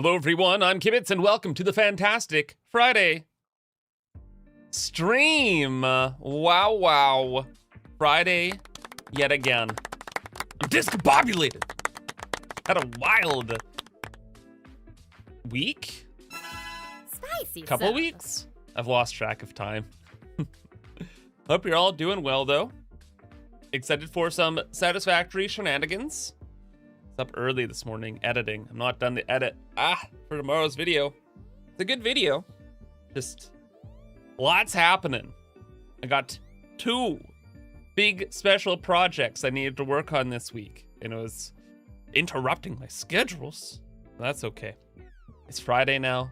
Hello everyone, I'm Kibitz and welcome to the Fantastic Friday stream. Wow. Friday yet again. I'm discombobulated. Had a wild week? Spicy Couple stuff. weeks? I've lost track of time. Hope you're all doing well though. Excited for some Satisfactory shenanigans. It's up early this morning editing. I'm not done the edit for tomorrow's video. It's a good video. Just lots happening. I got 2 big special projects I needed to work on this week, and it was interrupting my schedules. That's okay. It's Friday now.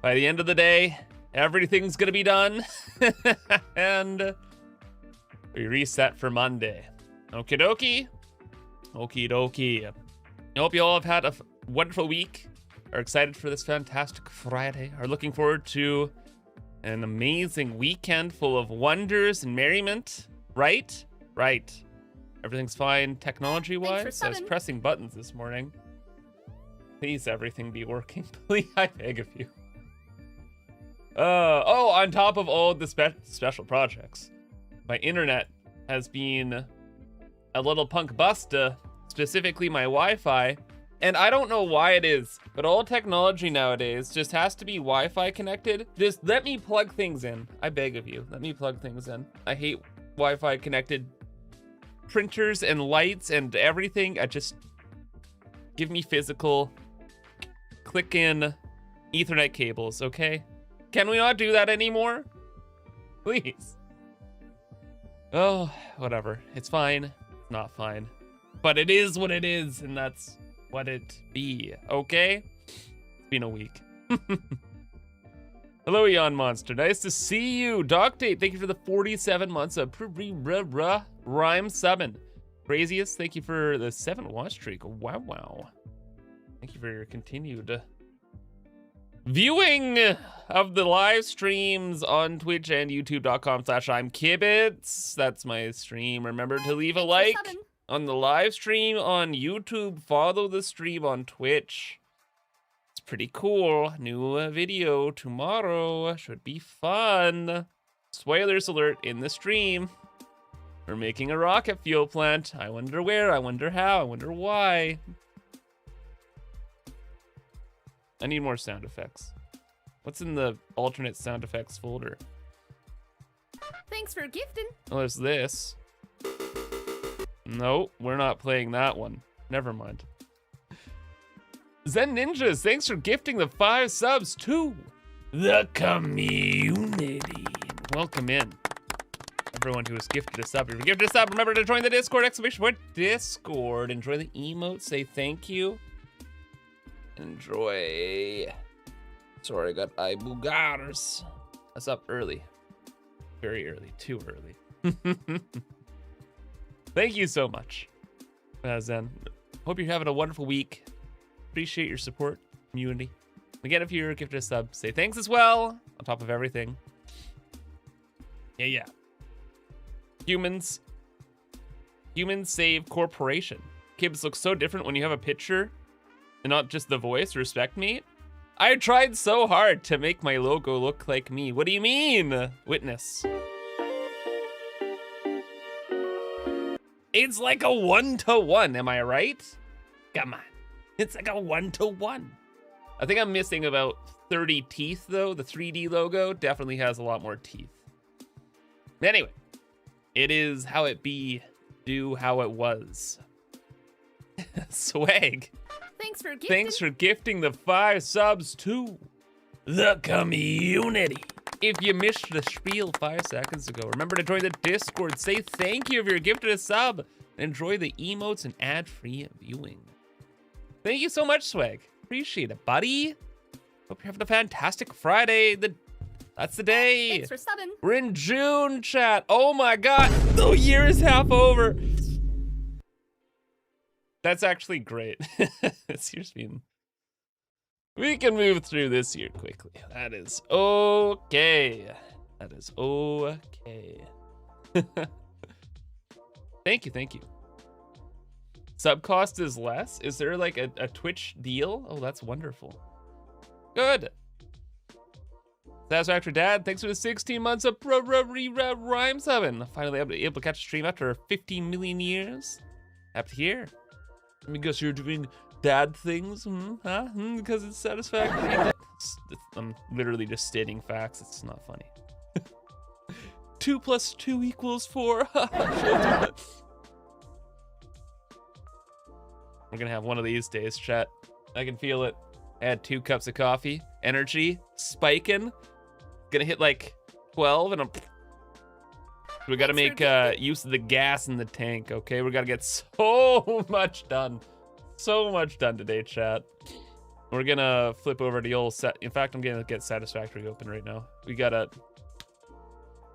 By the end of the day, everything's gonna be done. And we reset for Monday. Okie dokie. Okie dokie. I hope you all have had a wonderful week, are excited for this fantastic Friday, are looking forward to an amazing weekend full of wonders and merriment. Right? Right. Everything's fine technology-wise. I was pressing buttons this morning. Please, everything be working. Please, I beg of you. On top of all the special projects, my internet has been a little punk busta, specifically my Wi-Fi. And I don't know why it is, but all technology nowadays just has to be Wi-Fi connected. Just let me plug things in. I beg of you, let me plug things in. I hate Wi-Fi connected printers and lights and everything. I just give me physical click in Ethernet cables, okay? Can we not do that anymore? Please. Oh, whatever. It's fine. It's not fine. But it is what it is, and that's what it be, okay? It's been a week. Hello, Eon Monster. Nice to see you. Doc Date, thank you for the 47 months of Rhyme 7. Craziest, thank you for the 7 watch streak. Wow. Thank you for your continued viewing of the live streams on Twitch and youtube.com/ImKibitz. That's my stream. Remember to leave a like on the live stream on YouTube. Follow the stream on Twitch. It's pretty cool. New video tomorrow. Should be fun. Spoilers alert in the stream. We're making a rocket fuel plant. I wonder where, I wonder how, I wonder why. I need more sound effects. What's in the alternate sound effects folder? Thanks for gifting. Oh, there's this. No, we're not playing that one. Never mind. Zen Ninjas, thanks for gifting the 5 subs to the community. Welcome in, everyone who has gifted a sub. If you gifted a sub, remember to join the Discord, Discord. Enjoy the emote, say thank you. Enjoy. Sorry, I got eye boogers. That's up early. Very early, too early. Thank you so much, Zen. Hope you're having a wonderful week. Appreciate your support, community. Again, if you're gifted a sub, say thanks as well, on top of everything. Yeah. Humans save corporation. Kibs looks so different when you have a picture and not just the voice. Respect me. I tried so hard to make my logo look like me. What do you mean? Witness. It's like a 1-to-1, am I right? Come on. It's like a 1-to-1. I think I'm missing about 30 teeth though. The 3D logo definitely has a lot more teeth. Anyway, it is how it be, do how it was. Swag. Thanks for gifting the 5 subs to the community. If you missed the spiel 5 seconds ago, remember to join the Discord. Say thank you if you're gifted a sub. Enjoy the emotes and ad-free viewing. Thank you so much, Swag. Appreciate it, buddy. Hope you're having a fantastic Friday. That's the day. Thanks for subbing. We're in June, chat. Oh my God, the year is half over. That's actually great. This year's been... We can move through this year quickly. That is okay. That is okay. Thank you. Sub cost is less? Is there like a Twitch deal? Oh, that's wonderful. Good. Satisfactory Dad, thanks for the 16 months of rhyme subbing. Finally able to catch a stream after 15 million years. Happy to hear. Let me guess you're doing dad things, huh? Because it's satisfactory. I'm literally just stating facts. It's not funny. 2 + 2 = 4. We're gonna have one of these days, chat. I can feel it. Add 2 cups of coffee. Energy spiking. Gonna hit like 12 and we gotta make use of the gas in the tank, okay? We gotta get so much done. So much done today, chat. We're gonna flip over to the old set. In fact, I'm gonna get Satisfactory open right now. We gotta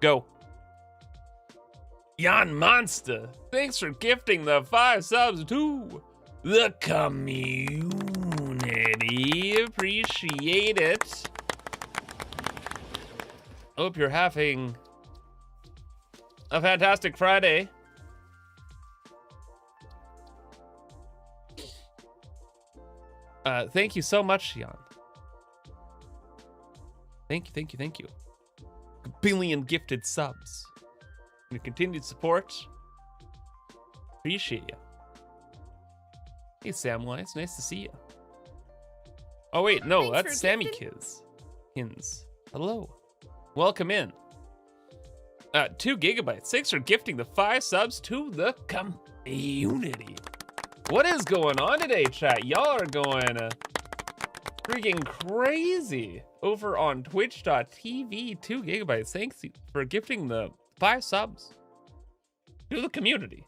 go. Jan Monster, thanks for gifting the 5 subs to the community. Appreciate it. Hope you're having a fantastic Friday. Thank you so much, Jan. Thank you. A billion gifted subs. And your continued support. Appreciate you. Hey, Samwise, nice to see you. Oh wait, no, that's Sammy Kins. Hello. Welcome in. 2 gigabytes. Thanks for gifting the 5 subs to the community. What is going on today, chat? Y'all are going freaking crazy over on twitch.tv. 2 gigabytes. Thanks for gifting the 5 subs to the community.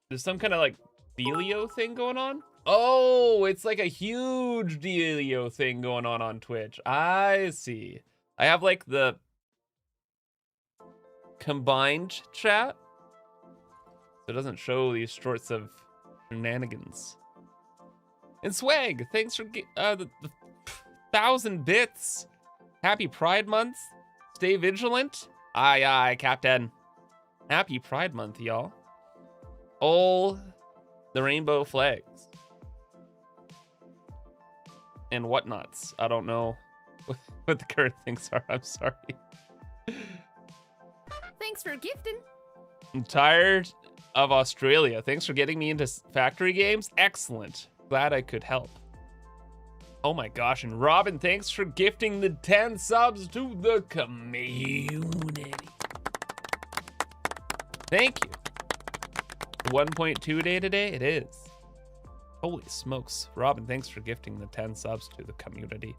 There's some kind of like dealio thing going on. Oh, it's like a huge dealio thing going on Twitch. I see. I have like the combined chat, so it doesn't show these sorts of shenanigans. And Swag, thanks for the 1,000 bits. Happy Pride Month. Stay vigilant. Aye, aye, Captain. Happy Pride Month, y'all. All the rainbow flags. And whatnots. I don't know what the current things are. I'm sorry. Thanks for gifting. I'm tired of Australia. Thanks for getting me into factory games. Excellent. Glad I could help. Oh my gosh. And Robin, thanks for gifting the 10 subs to the community. Thank you. 1.2 day today? It is. Holy smokes. Robin, thanks for gifting the 10 subs to the community.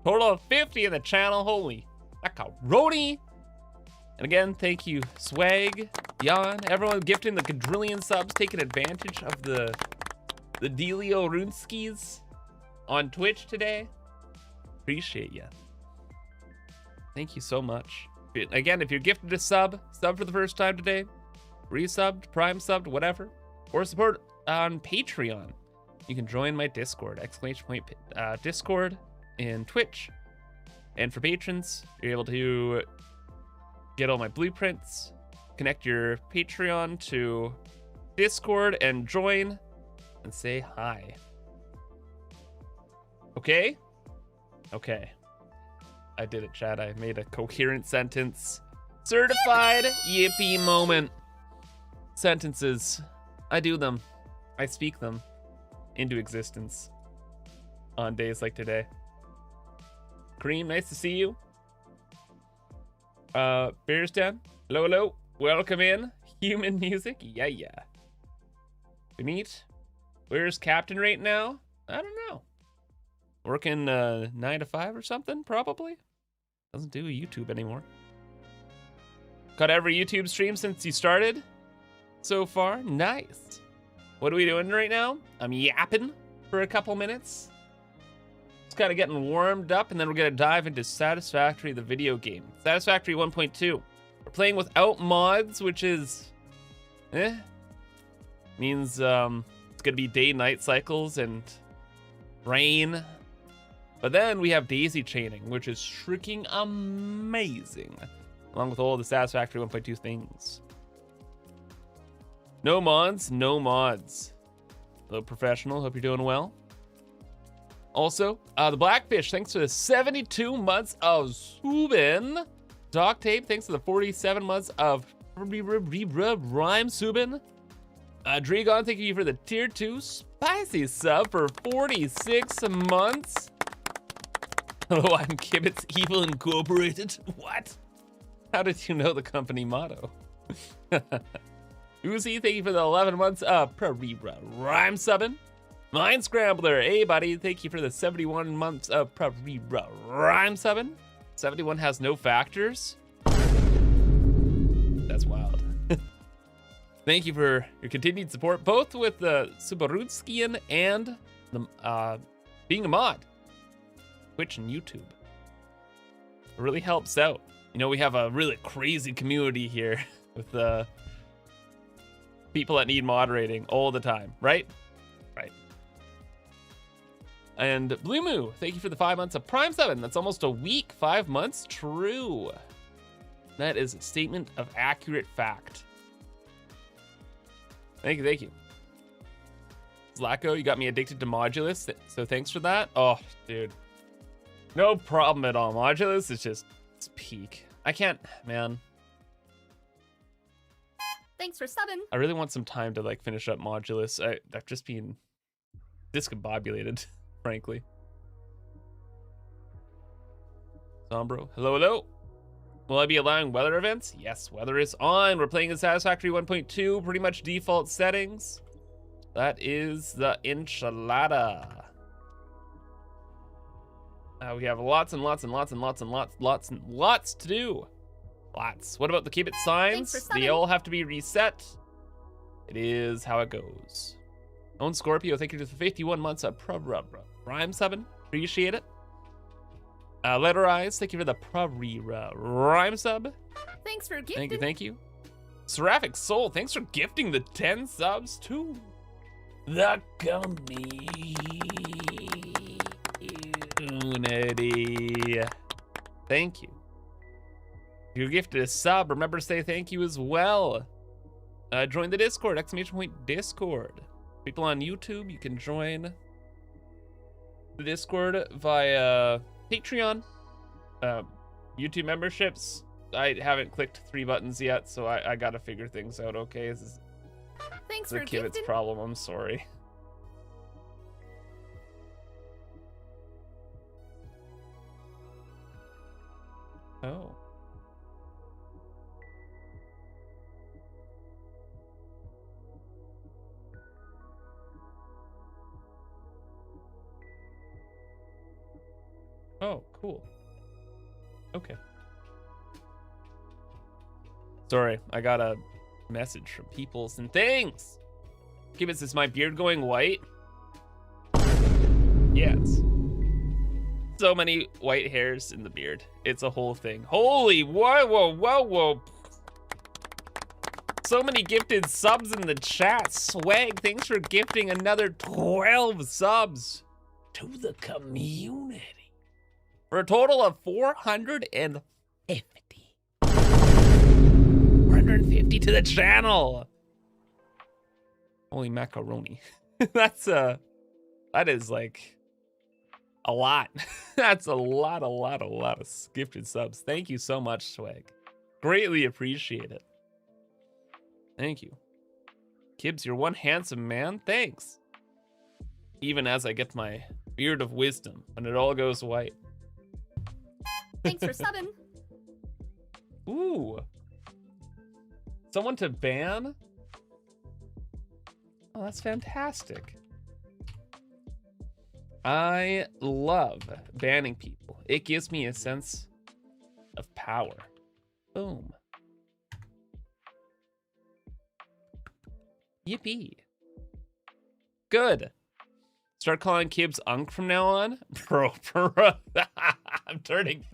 Total of 50 in the channel. Holy macaroni. And again, thank you, Swag, Jan, everyone gifting the quadrillion subs, taking advantage of the Dealio Runeskis on Twitch today. Appreciate ya. Thank you so much. Again, if you're gifted a sub for the first time today, resubbed, prime subbed, whatever, or support on Patreon, you can join my Discord, Discord and Twitch. And for patrons, you're able to get all my blueprints, connect your Patreon to Discord, and join and say hi. Okay? Okay. I did it, chat. I made a coherent sentence. Certified yippee moment. Sentences. I do them. I speak them into existence on days like today. Cream, nice to see you. Bears down. Hello. Welcome in. Human music. Yeah. Benit. Where's Captain right now? I don't know. Working 9 to 5 or something, probably. Doesn't do YouTube anymore. Got every YouTube stream since you started so far. Nice. What are we doing right now? I'm yapping for a couple minutes. It's kind of getting warmed up, and then we're going to dive into Satisfactory, the video game. Satisfactory 1.2. We're playing without mods, which is... Means it's going to be day-night cycles and rain. But then we have daisy chaining, which is freaking amazing. Along with all the Satisfactory 1.2 things. No mods, no mods. Hello, professional. Hope you're doing well. Also, the Blackfish, thanks for the 72 months of Subin. Doc Tape, thanks for the 47 months of Rhyme Subin. Dregon, thank you for the tier 2 spicy sub for 46 months. Hello, ImKibitz Evil Incorporated. What? How did you know the company motto? Uzi, thank you for the 11 months of Rhyme subbing. Mind Scrambler, hey buddy, thank you for the 71 months of Rhyme subbing. 71 has no factors. That's wild. Thank you for your continued support, both with the Subarutskian and the being a mod. Twitch and YouTube. It really helps out. You know, we have a really crazy community here with the people that need moderating all the time, right? Right. And Blue Moo, thank you for the 5 months of Prime 7. That's almost a week, 5 months, true. That is a statement of accurate fact. Thank you, thank you. Zlako, you got me addicted to Modulus, so thanks for that. Oh, dude. No problem at all. Modulus is just, it's peak. I can't, man. Thanks for subbing. I really want some time to like finish up Modulus. I've just been discombobulated, frankly. Sombro, hello, hello. Will I be allowing weather events? Yes, weather is on. We're playing in Satisfactory 1.2, pretty much default settings. That is the enchilada. We have lots and lots and lots and lots and lots and lots to do. Lots. What about the Kibitz signs? They all have to be reset. It is how it goes. Own Scorpio, thank you for the 51 months of Rhyme subbing. Appreciate it. Letter Eyes, thank you for the Rhyme sub. Thanks for gifting. Thank you, thank you. Seraphic Soul, thanks for gifting the 10 subs too. The community. Thank you. If you gifted a sub, remember to say thank you as well. Join the Discord, !Discord. People on YouTube, you can join the Discord via Patreon, YouTube memberships. I haven't clicked 3 buttons yet, so I gotta figure things out, okay? This is Thanks the for Kibitz gifting. problem, I'm sorry. Oh. Oh, cool. Okay. Sorry, I got a message from peoples and things. Kibitz, is my beard going white? Yes. So many white hairs in the beard. It's a whole thing. Holy, whoa, whoa, whoa, whoa. So many gifted subs in the chat. Swag, thanks for gifting another 12 subs to the community. For a total of 450. 450 to the channel. Holy macaroni. That is like a lot. That's a lot of gifted subs. Thank you so much, Swag. Greatly appreciate it. Thank you. Kibbs, you're one handsome man. Thanks. Even as I get my beard of wisdom when it all goes white. Thanks for subbing. Ooh. Someone to ban? Oh, that's fantastic. I love banning people. It gives me a sense of power. Boom. Yippee. Good. Start calling Kibbs Unk from now on? Bro. I'm turning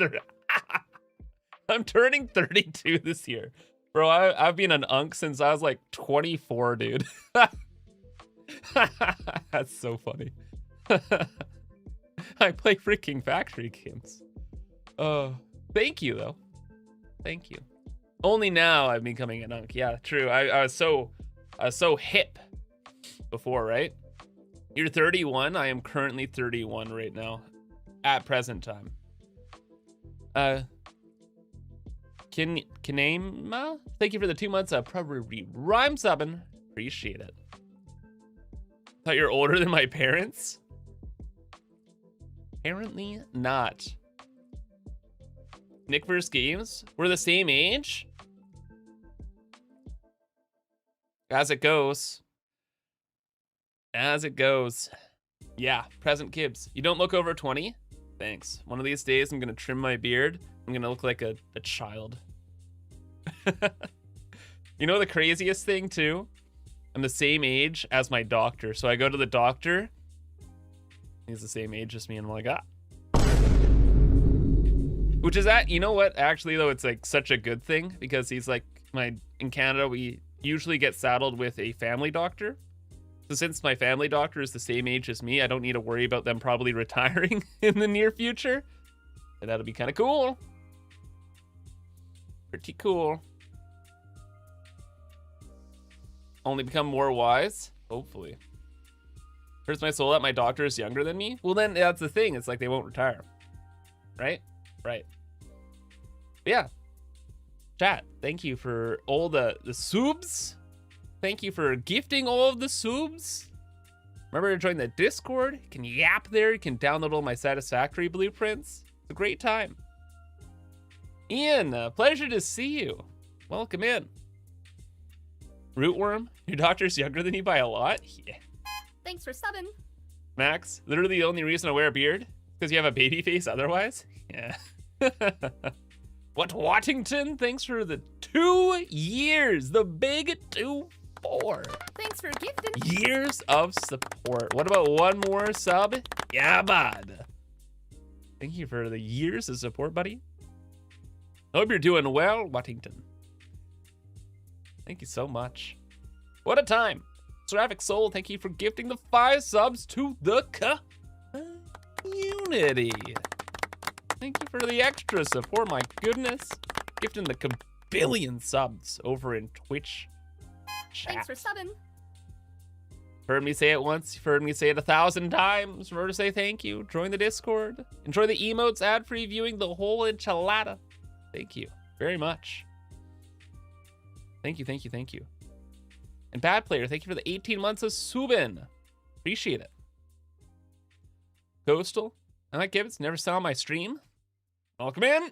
32 this year. Bro, I've been an Unk since I was like 24, dude. That's so funny. I play freaking factory games. Thank you though. Thank you. Only now I'm becoming an Unk. Yeah, true. I was so hip before, right? You're 31. I am currently 31 right now, at present time. Kanema, thank you for the 2 months of probably rhyme subbing. Appreciate it. Thought you're older than my parents. Apparently not. Nick vs. Games, we're the same age. As it goes. As it goes. Yeah, present Kibs. You don't look over 20? Thanks. One of these days, I'm gonna trim my beard. I'm gonna look like a child. You know the craziest thing too? I'm the same age as my doctor. So I go to the doctor. He's the same age as me, and I'm like, ah. Which is that, you know what? Actually, though, it's like such a good thing because he's like, in Canada, we usually get saddled with a family doctor. So since my family doctor is the same age as me, I don't need to worry about them probably retiring in the near future. And that'll be kind of cool. Pretty cool. Only become more wise, hopefully. Hurts my soul that my doctor is younger than me. Well, then that's the thing. It's like they won't retire. Right? Right. But yeah. Chat, thank you for all the subs. Thank you for gifting all of the subs. Remember to join the Discord. You can yap there. You can download all my Satisfactory blueprints. It's a great time. Ian, pleasure to see you. Welcome in. Rootworm, your doctor's younger than you by a lot? Yeah. Thanks for subbing. Max, literally the only reason I wear a beard because you have a baby face otherwise? Yeah. What Waddington? Thanks for the 2 years. The big 2-4. Thanks for gifting. Years of support. What about one more sub? Yeah, bud. Thank you for the years of support, buddy. Hope you're doing well, Waddington. Thank you so much. What a time. Seraphic Soul, thank you for gifting the 5 subs to the community. Thank you for the extra support, my goodness. Gifting the billion subs over in Twitch chat. Thanks for subbing. Heard me say it once, you've heard me say it 1,000 times. Remember to say thank you. Join the Discord. Enjoy the emotes, ad-free viewing, the whole enchilada. Thank you very much. Thank you, thank you, thank you. And Bad Player, thank you for the 18 months of Subin. Appreciate it. Coastal, I like Gibbets, never saw my stream. Welcome in.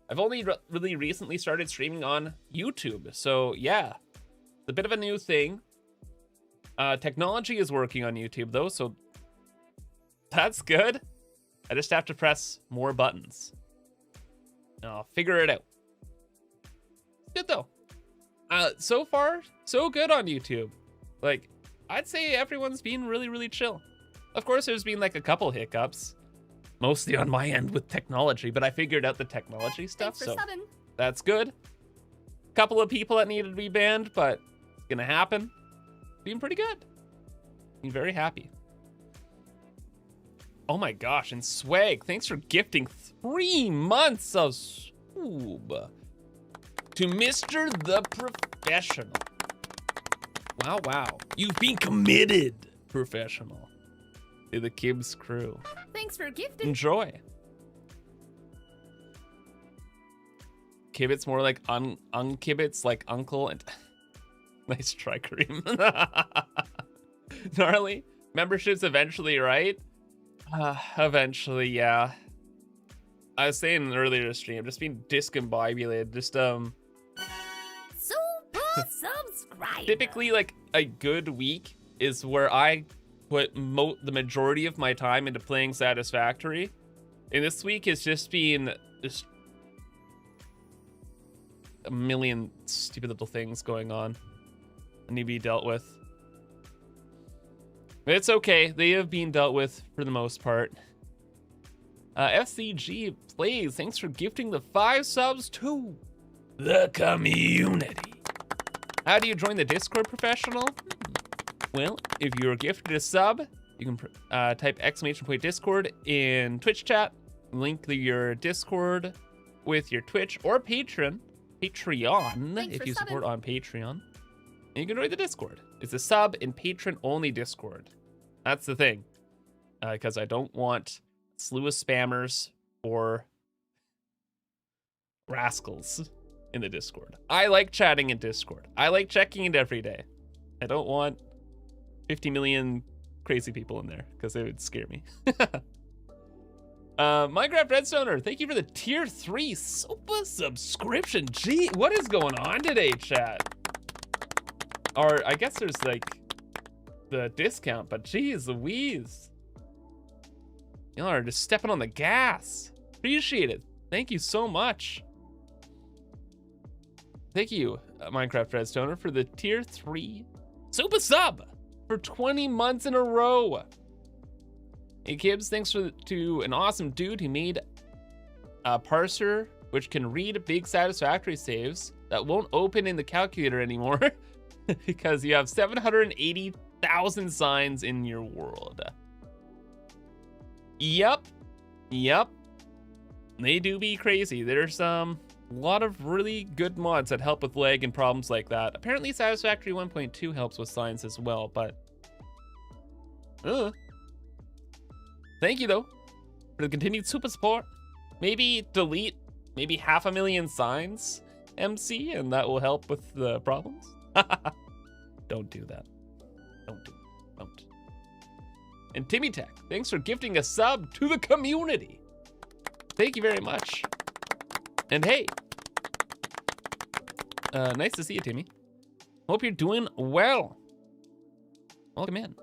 I've only really recently started streaming on YouTube. So yeah, it's a bit of a new thing. Technology is working on YouTube though, so that's good. I just have to press more buttons. And I'll figure it out. It's good though. So far, so good on YouTube. Like, I'd say everyone's been really, really chill. Of course, there's been like a couple hiccups, mostly on my end with technology, but I figured out the technology stuff, so that's good. Couple of people that needed to be banned, but it's gonna happen. Being pretty good. Being very happy. Oh my gosh, and Swag, thanks for gifting 3 months of sub to Mr. the Professional. Wow, wow. You've been committed, professional, to the Kibs crew. Thanks for gifting. Enjoy. Kibitz more like unkibitz, like uncle. And nice try, Kareem. Gnarly. Memberships eventually, right? Eventually, yeah. I was saying in an earlier stream, just being discombobulated. Just Super subscribe. Typically, like a good week is where I put the majority of my time into playing Satisfactory, and this week has just been just a million stupid little things going on that need to be dealt with. But it's okay, they have been dealt with for the most part. FCG Plays, thanks for gifting the 5 subs to the community. How do you join the Discord, professional? Well, if you're gifted a sub, you can type !Discord in Twitch chat, link your Discord with your Twitch or Patreon if you support on Patreon, and you can join the Discord. It's a sub and patron only Discord. That's the thing. Because I don't want a slew of spammers or rascals in the Discord. I like chatting in Discord. I like checking it every day. I don't want 50 million crazy people in there because it would scare me. Minecraft Redstoner, thank you for the tier 3 super subscription. Gee, what is going on today, chat? Or I guess there's like the discount, but geez Louise. Y'all are just stepping on the gas. Appreciate it. Thank you so much. Thank you, Minecraft Redstoner, for the tier 3 super sub for 20 months in a row. ImKibitz, thanks to an awesome dude who made a parser which can read big Satisfactory saves that won't open in the calculator anymore because you have 780,000 signs in your world. Yep. They do be crazy. There's a lot of really good mods that help with lag and problems like that. Apparently Satisfactory 1.2 helps with signs as well, but thank you though for the continued super support. Maybe delete maybe 500,000 signs, MC, and that will help with the problems. Don't do that. Don't. And Timmy Tech, thanks for gifting a sub to the community. Thank you very much. And hey, nice to see you, Timmy. Hope you're doing well. Welcome in.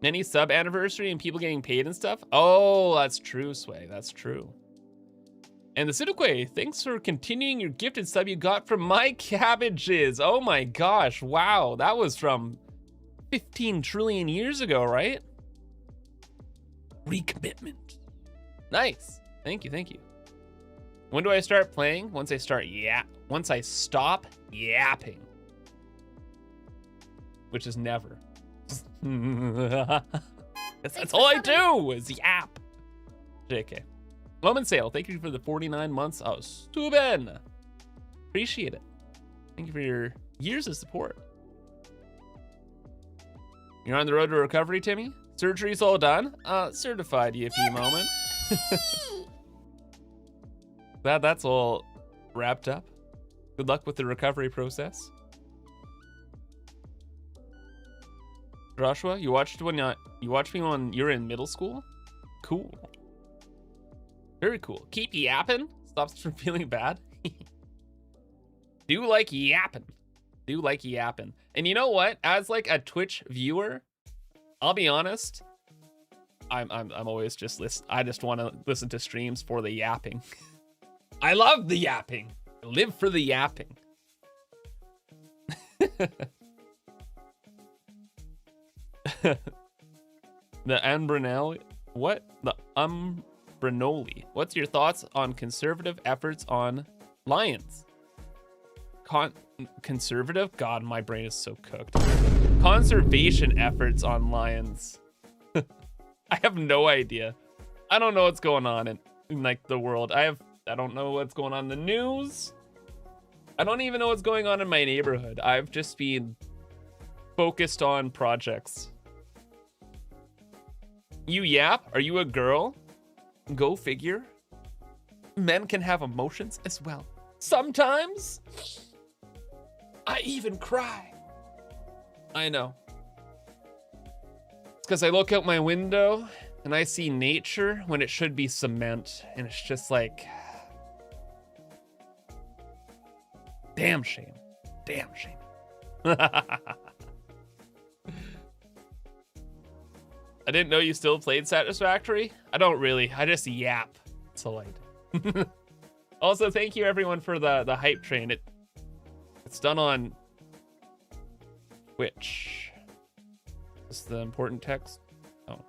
Any sub anniversary and people getting paid and stuff? Oh, that's true, Sway. That's true. And the Sudokwe, thanks for continuing your gifted sub you got from my cabbages. Oh my gosh, wow. That was from 15 trillion years ago, right? Recommitment. Nice. Thank you. When do I start playing? Once I stop yapping. Which is never. That's all I do is yap. JK. Moment Sale, thank you for the 49 months of Stuben. Appreciate it. Thank you for your years of support. You're on the road to recovery, Timmy? Surgery's all done? Certified EFE moment. That's all wrapped up. Good luck with the recovery process. Joshua, you watched me when you were in middle school? Cool. Very cool. Keep yapping. Stops from feeling bad. Do like yapping. And you know what? As like a Twitch viewer, I'll be honest. I'm always just I just want to listen to streams for the yapping. I love the yapping. I live for the yapping. The Ambrinelli. What? The Umbrinoli. What's your thoughts on conservative efforts on lions? Conservative? God, my brain is so cooked. Conservation efforts on lions. I have no idea. I don't know what's going on in like the world. I don't know what's going on in the news. I don't even know what's going on in my neighborhood. I've just been focused on projects. You yap? Are you a girl? Go figure. Men can have emotions as well. Sometimes I even cry. I know. It's because I look out my window and I see nature when it should be cement, and it's just like, damn shame. I didn't know you still played Satisfactory. I don't really. I just yap. That's all I do. Also, thank you everyone for the hype train. It's done on Twitch. Is this the important text? Oh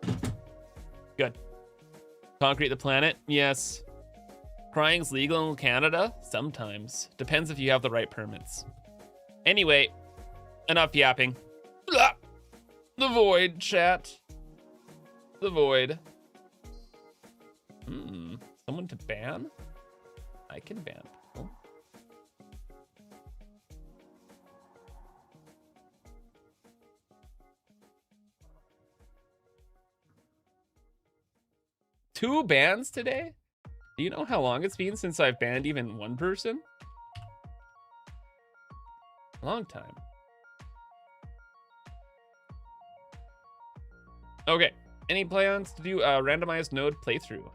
no. Good. Concrete the planet? Yes. Crying's legal in Canada? Sometimes. Depends if you have the right permits. Anyway, enough yapping. Blah. The void, chat. The void. Someone to ban? I can ban. 2 bans today? Do you know how long it's been since I've banned even one person? Long time. Okay, any plans to do a randomized node playthrough?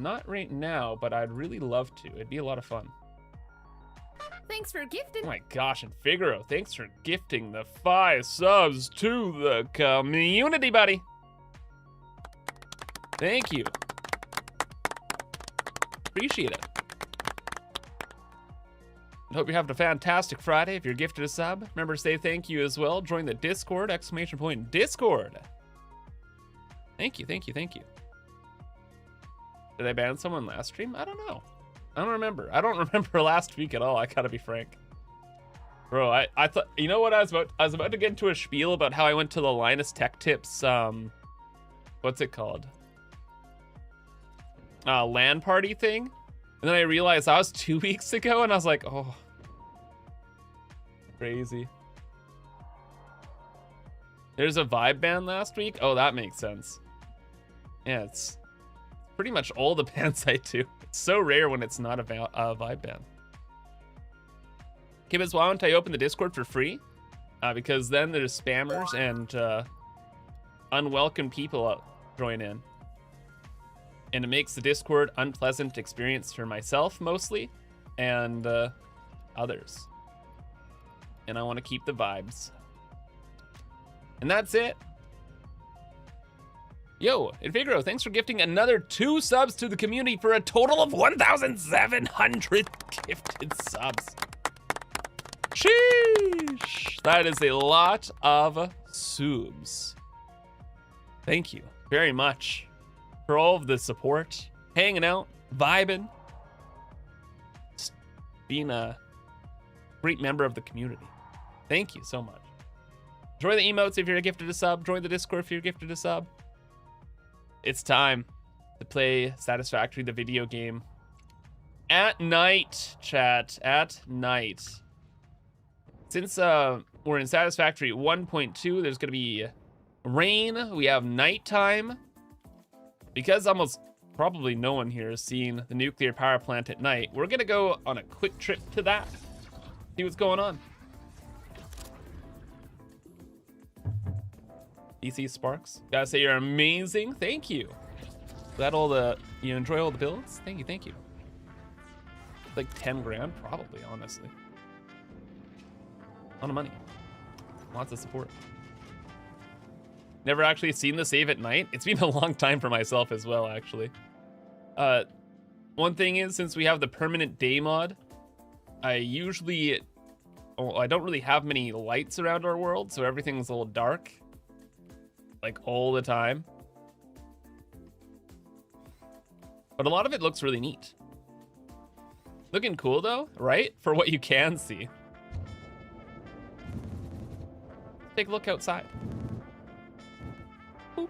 Not right now, but I'd really love to. It'd be a lot of fun. Thanks for gifting. Oh my gosh, and Figaro, thanks for gifting the 5 subs to the community, buddy. Thank you. Appreciate it. I hope you're having a fantastic Friday. If you're gifted a sub, remember to say thank you as well. Join the Discord, !Discord. Thank you, thank you, thank you. Did I ban someone last stream? I don't know. I don't remember. I don't remember last week at all. I gotta be frank. Bro, I thought, you know what I was about to get into a spiel about how I went to the Linus Tech Tips, what's it called? LAN party thing. And then I realized that was 2 weeks ago and I was like, oh, crazy. There's a vibe ban last week. Oh, that makes sense. Yeah, it's pretty much all the bans I do. It's so rare when it's not a vibe ban. ImKibitz, why don't I open the Discord for free? Because then there's spammers and unwelcome people join in. And it makes the Discord unpleasant experience for myself mostly and others. And I want to keep the vibes. And that's it. Yo, Figaro, thanks for gifting another 2 subs to the community for a total of 1,700 gifted subs. Sheesh. That is a lot of subs. Thank you very much for all of the support, hanging out, vibing, just being a great member of the community. Thank you so much. Enjoy the emotes if you're gifted a sub. Join the Discord if you're gifted a sub. It's time to play Satisfactory, the video game. At night, chat. At night. Since we're in Satisfactory 1.2, there's going to be rain. We have nighttime. Because almost probably no one here has seen the nuclear power plant at night, we're going to go on a quick trip to that. See what's going on. DC Sparks, gotta say you're amazing. Thank you. Is that all the, you enjoy all the builds? Thank you, thank you. Like 10 grand, probably, honestly. A lot of money. Lots of support. Never actually seen the save at night. It's been a long time for myself as well, actually. One thing is, since we have the permanent day mod, I don't really have many lights around our world, so everything's a little dark. Like all the time. But a lot of it looks really neat. Looking cool though, right? For what you can see. Take a look outside. Boop.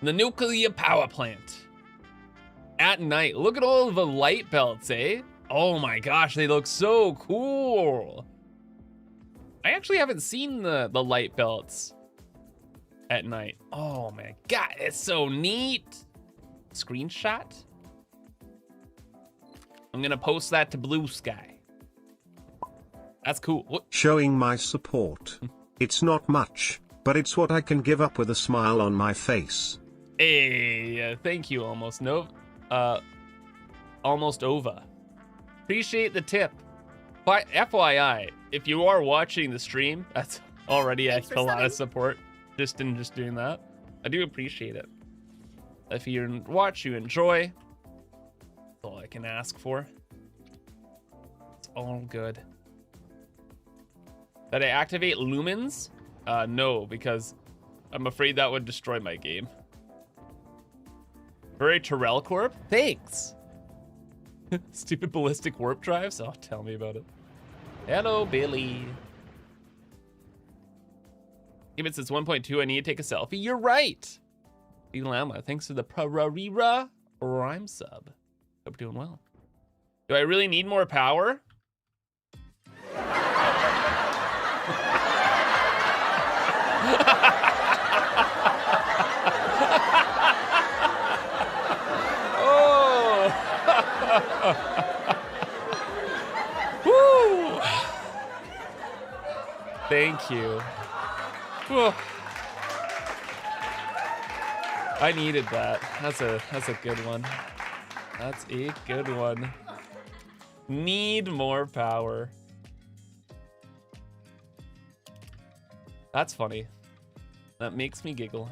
The nuclear power plant. At night. Look at all the light belts, eh? Oh my gosh, they look so cool. I actually haven't seen the light belts at night. Oh my god, it's so neat. Screenshot. I'm gonna post that to Blue Sky. That's cool. What? Showing my support. It's not much, but it's what I can give up with a smile on my face. Hey, thank you, Almost Over. Appreciate the tip. But FYI, if you are watching the stream, that's already a lot of support. Just doing that. I do appreciate it. If you watch, you enjoy. That's all I can ask for. It's all good. Did I activate lumens? No, because I'm afraid that would destroy my game. Very Terrell Corp? Thanks! Stupid ballistic warp drives? Oh, tell me about it. Hello, Billy. ImKibitz, it's 1.2. I need to take a selfie. You're right. Lama, thanks for the Pararira rhyme sub. Hope you're doing well. Do I really need more power? Woo! Thank you. Whew. I needed that. That's a good one. That's a good one. Need more power. That's funny. That makes me giggle.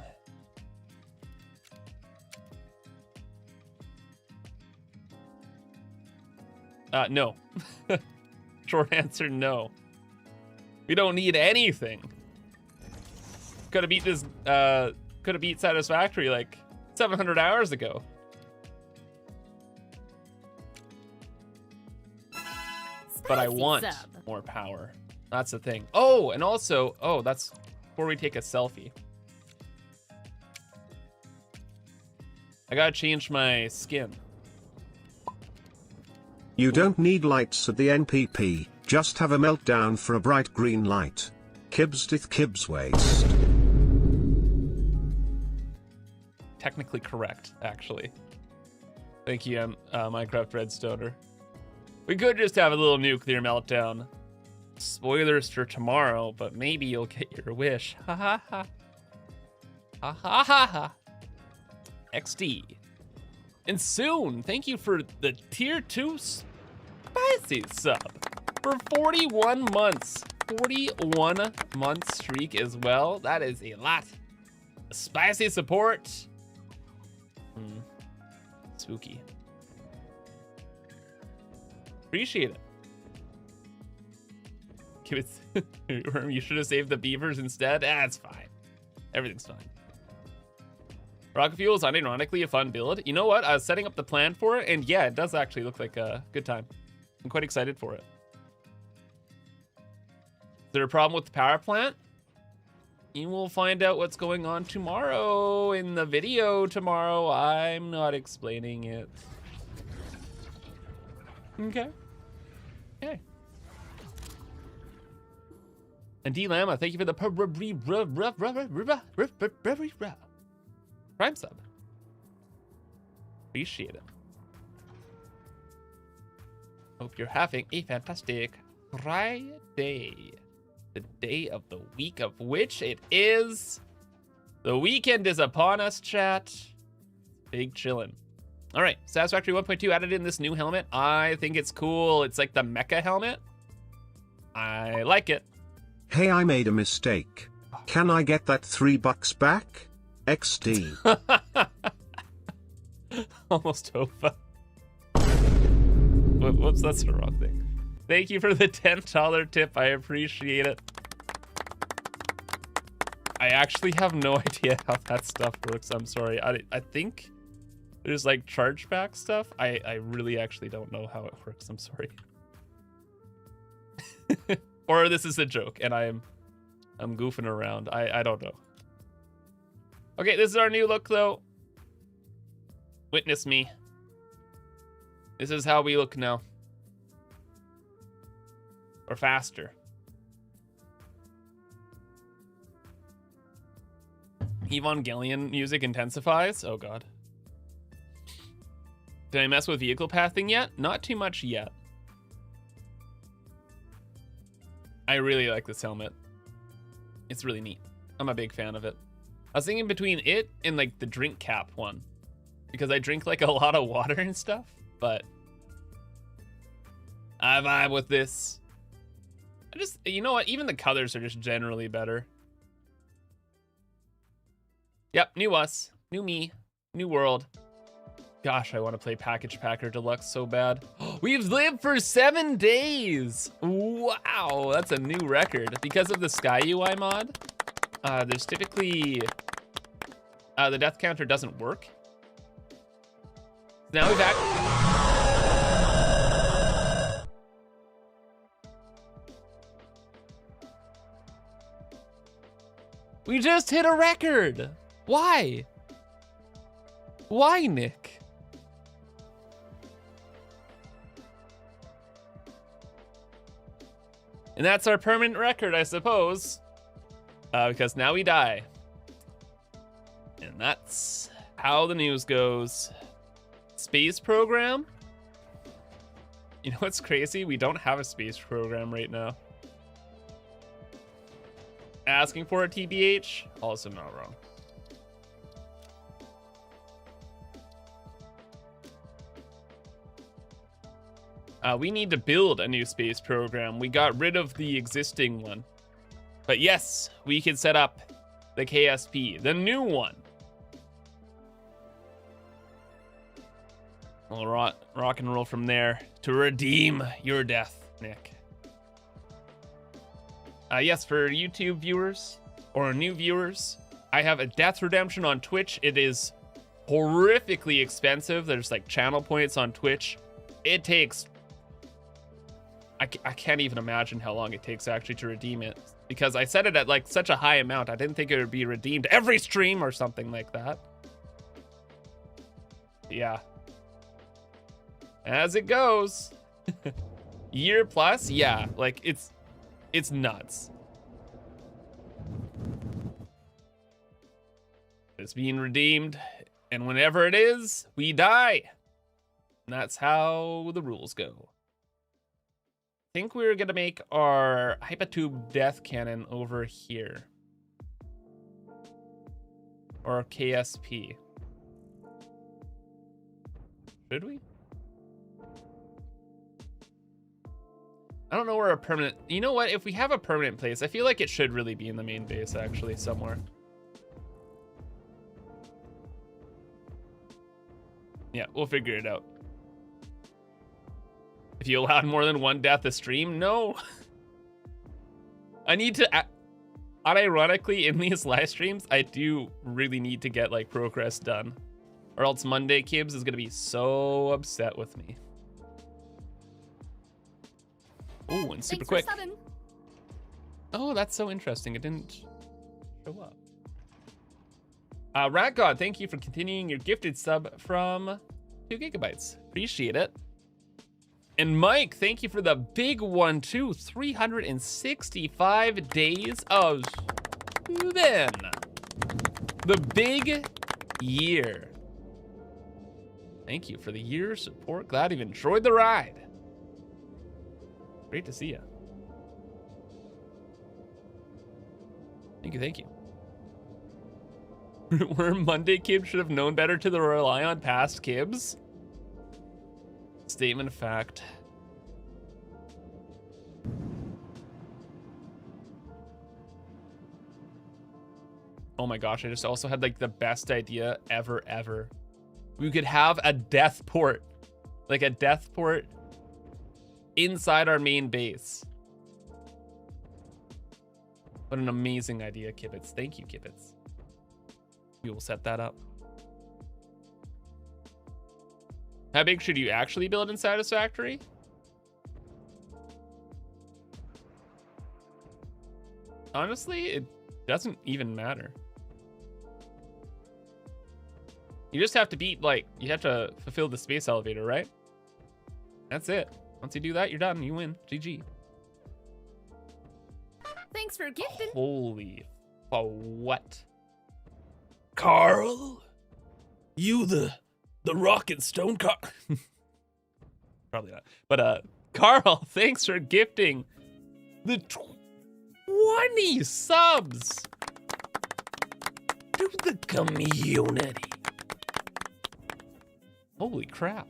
No. Short answer, no. We don't need anything. Could have beat this, could have beat Satisfactory like 700 hours ago. But I want more power. That's the thing. Oh, and also, oh, that's before we take a selfie. I gotta change my skin. You don't need lights at the NPP, just have a meltdown for a bright green light. Kibs dith kibs waste. Technically correct, actually. Thank you, Minecraft Redstoner. We could just have a little nuclear meltdown. Spoilers for tomorrow, but maybe you'll get your wish. Ha ha ha. Ha ha ha ha. XD. And soon, thank you for the tier 2 spicy sub for 41 months. 41 month streak as well. That is a lot. Spicy support. Spooky. Appreciate it. You should have saved the beavers instead. Ah, it's fine. Everything's fine. Rocket Fuel is unironically a fun build. You know what? I was setting up the plan for it, and yeah, it does actually look like a good time. I'm quite excited for it. Is there a problem with the power plant? You will find out what's going on tomorrow in the video tomorrow. I'm not explaining it. Okay. Okay. And D Lama, thank you for the Prime sub. Appreciate it. Hope you're having a fantastic Friday. The day of the week of which it is. The weekend is upon us, chat. Big chillin'. All right, Satisfactory 1.2 added in this new helmet. I think it's cool. It's like the mecha helmet. I like it. Hey, I made a mistake. Can I get that $3 back? XD. Almost over. Whoops, that's the wrong thing. Thank you for the $10 tip. I appreciate it. I actually have no idea how that stuff works. I'm sorry. I think there's like chargeback stuff. I really actually don't know how it works. I'm sorry. Or this is a joke and I'm goofing around. I don't know. Okay, this is our new look though. Witness me. This is how we look now. Or faster. Evangelion music intensifies. Oh god. Did I mess with vehicle pathing yet? Not too much yet. I really like this helmet. It's really neat. I'm a big fan of it. I was thinking between it and like the drink cap one, because I drink like a lot of water and stuff, but I vibe with this. I just, you know what? Even the colors are just generally better. Yep, new us, new me, new world. Gosh, I want to play Package Packer Deluxe so bad. We've lived for 7 days. Wow, that's a new record. Because of the Sky UI mod, there's typically, the death counter doesn't work. Now we've We just hit a record. Why? Why, Nick? And that's our permanent record, I suppose. Because now we die. And that's how the news goes. Space program? You know what's crazy? We don't have a space program right now. Asking for a TBH? Also not wrong. We need to build a new space program. We got rid of the existing one. But yes, we can set up the KSP, the new one. We'll rock and roll from there to redeem your death, Nick. Yes, for YouTube viewers or new viewers, I have a death redemption on Twitch. It is horrifically expensive. There's like channel points on Twitch. It takes... I can't even imagine how long it takes actually to redeem it, because I set it at like such a high amount. I didn't think it would be redeemed every stream or something like that. Yeah. As it goes. Year plus? Yeah, like it's nuts. It's being redeemed, and whenever it is, we die. And that's how the rules go. I think we're gonna make our hypertube death cannon over here, or KSP. Should we? I don't know where a permanent... You know what? If we have a permanent place, I feel like it should really be in the main base, actually, somewhere. Yeah, we'll figure it out. If you allowed more than one death a stream, no. I need to... Unironically, in these live streams, I do really need to get, like, progress done. Or else Monday Kibs is going to be so upset with me. Oh, and super quick. Oh, that's so interesting. It didn't show up. Rat God, thank you for continuing your gifted sub from 2 gigabytes. Appreciate it. And Mike, thank you for the big one too. 365 days of then. The big year. Thank you for the year support. Glad you've enjoyed the ride. Great to see you. Thank you, thank you. Where Monday Kibs should have known better to rely on past Kibs. Statement of fact. Oh my gosh, I just also had like the best idea ever. We could have a death port. Like a death port inside our main base. What an amazing idea, Kibitz. Thank you, Kibitz. We will set that up. How big should you actually build in Satisfactory? Honestly, it doesn't even matter. You just have to beat, like, you have to fulfill the space elevator, right? That's it. Once you do that, you're done. You win. GG. Thanks for gifting. Holy... what? Carl? You the rock and stone car... Probably not. But, Carl, thanks for gifting the 20 subs to the community. Holy crap.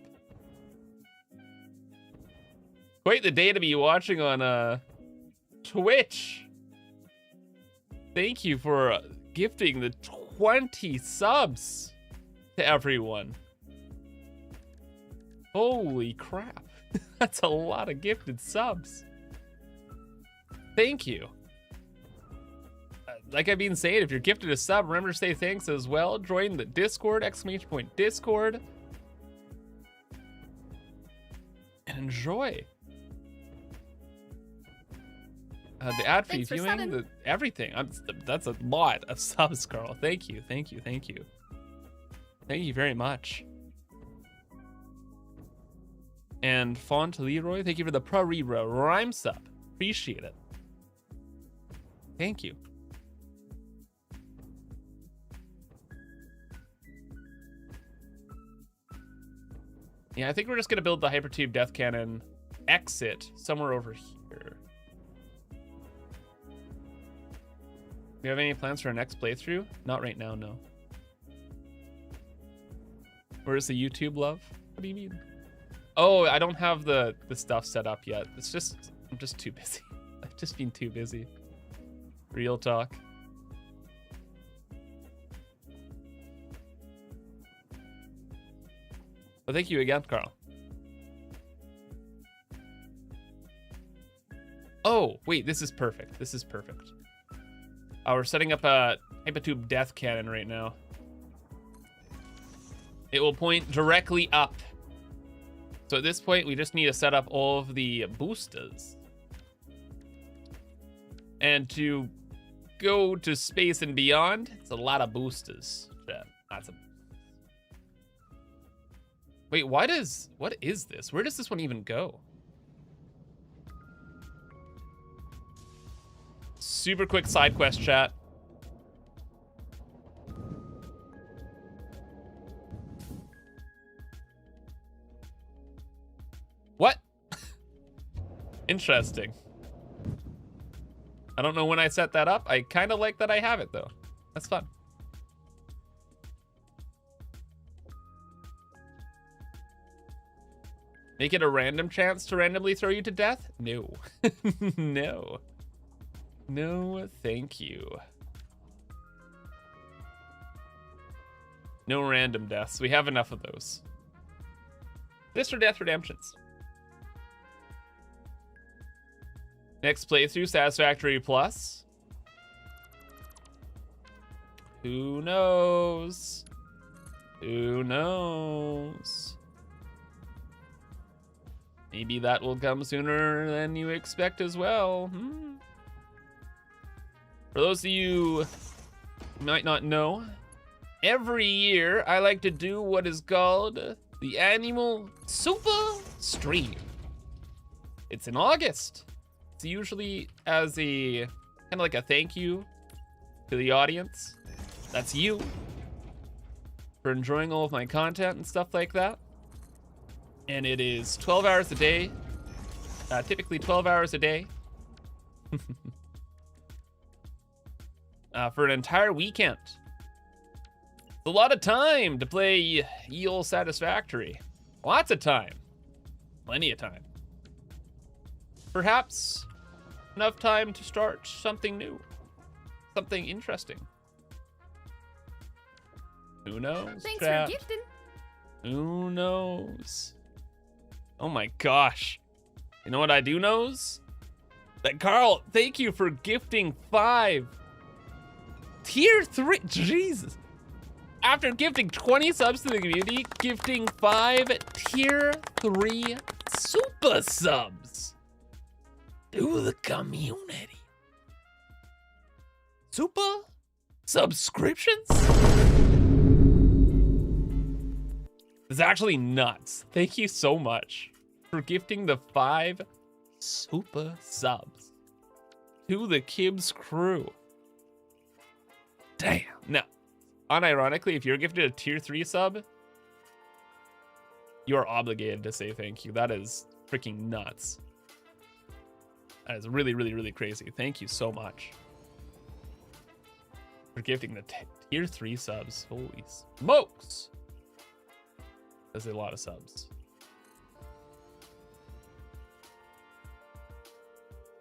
Quite the day to be watching on Twitch. Thank you for gifting the 20 subs to everyone. Holy crap. That's a lot of gifted subs. Thank you. Like I've been saying, if you're gifted a sub, remember to say thanks as well. Join the Discord, !Discord. And enjoy. The ad-free viewing, everything. That's a lot of subs, Carl. Thank you. Thank you very much. And Font Leroy, thank you for the Pro-Rebro Rhyme sub. Appreciate it. Thank you. Yeah, I think we're just going to build the Hypertube Death Cannon exit somewhere over here. Do you have any plans for our next playthrough? Not right now, no. Where's the YouTube love? What do you mean? Oh, I don't have the stuff set up yet. It's just, I'm just too busy. I've just been too busy. Real talk. Well, thank you again, Carl. Oh, wait, this is perfect. This is perfect. We're setting up a Hypotube death cannon right now. It will point directly up. So at this point, we just need to set up all of the boosters. And to go to space and beyond, it's a lot of boosters. Yeah, lots of. Wait, what is this? Where does this one even go? Super quick side quest chat. What? Interesting. I don't know when I set that up. I kind of like that I have it though. That's fun. Make it a random chance to randomly throw you to death? No. No. No, thank you. No random deaths. We have enough of those. This or death redemptions. Next playthrough, Satisfactory Plus. Who knows? Who knows? Maybe that will come sooner than you expect as well. For those of you who might not know, every year I like to do what is called the annual Super Stream. It's in August. It's usually as a kind of like a thank you to the audience. That's you for enjoying all of my content and stuff like that. And it is 12 hours a day, typically 12 hours a day. For an entire weekend. It's a lot of time to play ye ol' Satisfactory. Lots of time. Plenty of time. Perhaps enough time to start something new. Something interesting. Who knows? Thanks chat? for gifting. Who knows? Oh my gosh. You know what I do knows? That Carl, thank you for gifting 5 tier 3. Jesus. After gifting 20 subs to the community, gifting 5 tier 3 super subs to the community. Super subscriptions? It's actually nuts. Thank you so much for gifting the 5 super subs to the Kibs crew. Damn. Now, unironically, if you're gifted a tier 3 sub, you are obligated to say thank you. That is freaking nuts. That is really, really, really crazy. Thank you so much for gifting the tier 3 subs. Holy smokes. That's a lot of subs.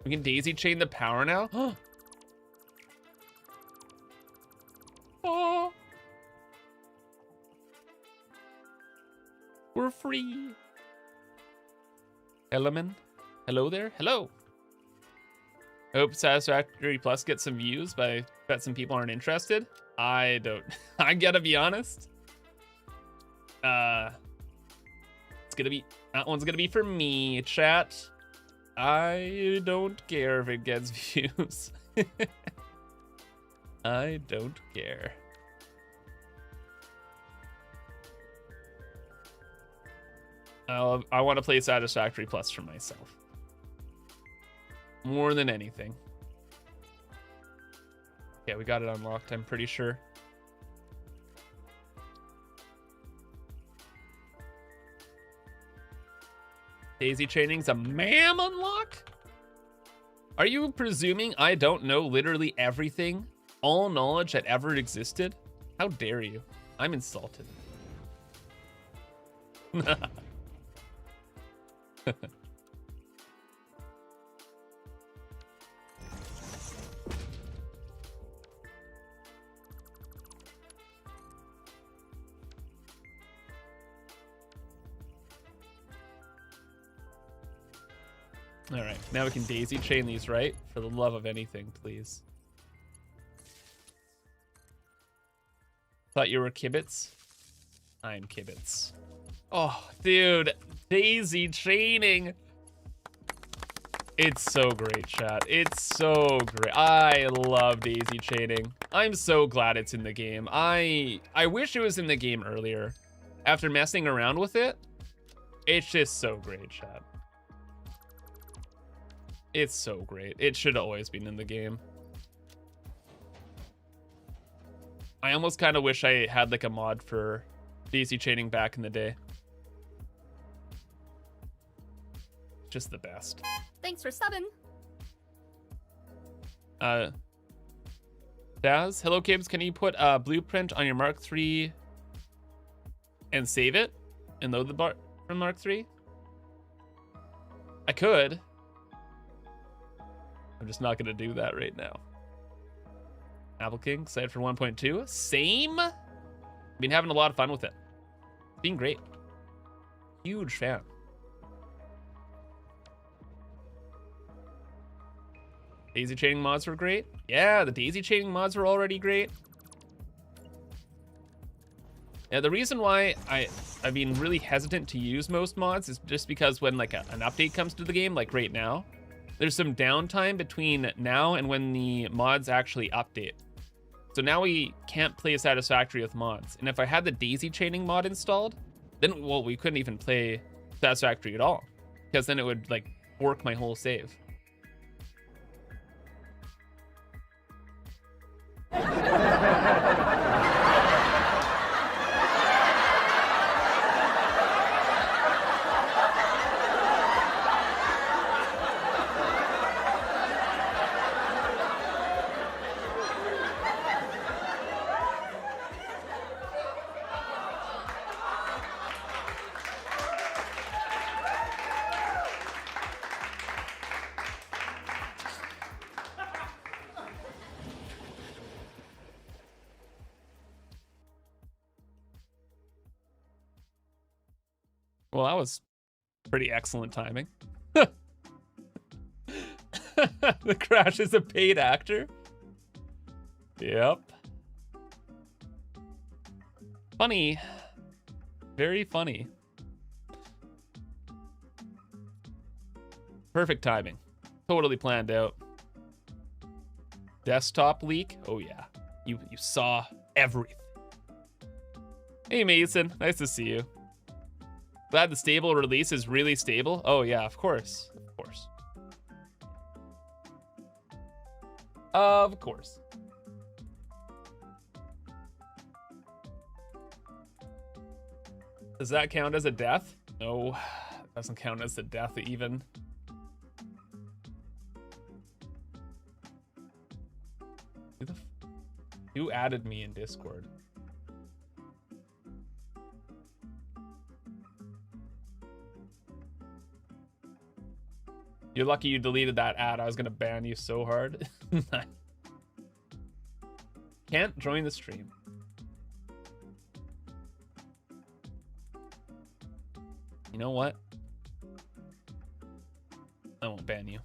We can daisy chain the power now? Oh. We're free. Element. Hello there. Hello. I hope Satisfactory Plus gets some views, but I bet some people aren't interested. I don't. I gotta be honest. It's gonna be, that one's gonna be for me, chat. I don't care if it gets views. I don't care. I want to play Satisfactory Plus for myself. More than anything. Yeah, we got it unlocked, I'm pretty sure. Daisy chaining's a ma'am unlock? Are you presuming I don't know literally everything? All knowledge that ever existed? How dare you? I'm insulted. All right, now we can daisy chain these, right? For the love of anything, please. Thought you were Kibitz? I'm Kibitz. Oh, dude, daisy chaining. It's so great, chat. It's so great. I love daisy chaining. I'm so glad it's in the game. I wish it was in the game earlier. After messing around with it, it's just so great, chat. It's so great. It should have always been in the game. I almost kind of wish I had like a mod for daisy chaining back in the day. Just the best. Thanks for subbing. Daz, hello Kibs, can you put a blueprint on your Mark III and save it and load the bar from Mark III? I could. I'm just not gonna do that right now. Apple King, excited for 1.2. Same. Been having a lot of fun with it. Being great. Huge fan. Daisy chaining mods were great. Yeah, the daisy chaining mods were already great. Yeah, the reason why I've been really hesitant to use most mods is just because when like an update comes to the game, like right now, there's some downtime between now and when the mods actually update. So now we can't play Satisfactory with mods. And if I had the daisy chaining mod installed, then, well, we couldn't even play Satisfactory at all. Because then it would, like, fork my whole save. Well, that was pretty excellent timing. The Crash is a paid actor? Yep. Funny. Very funny. Perfect timing. Totally planned out. Desktop leak? Oh yeah. You saw everything. Hey Mason, nice to see you. Glad the stable release is really stable. Oh yeah, of course. Of course. Of course. Does that count as a death? No, it doesn't count as a death even. Who added me in Discord? You're lucky you deleted that ad. I was gonna ban you so hard. Can't join the stream. You know what? I won't ban you.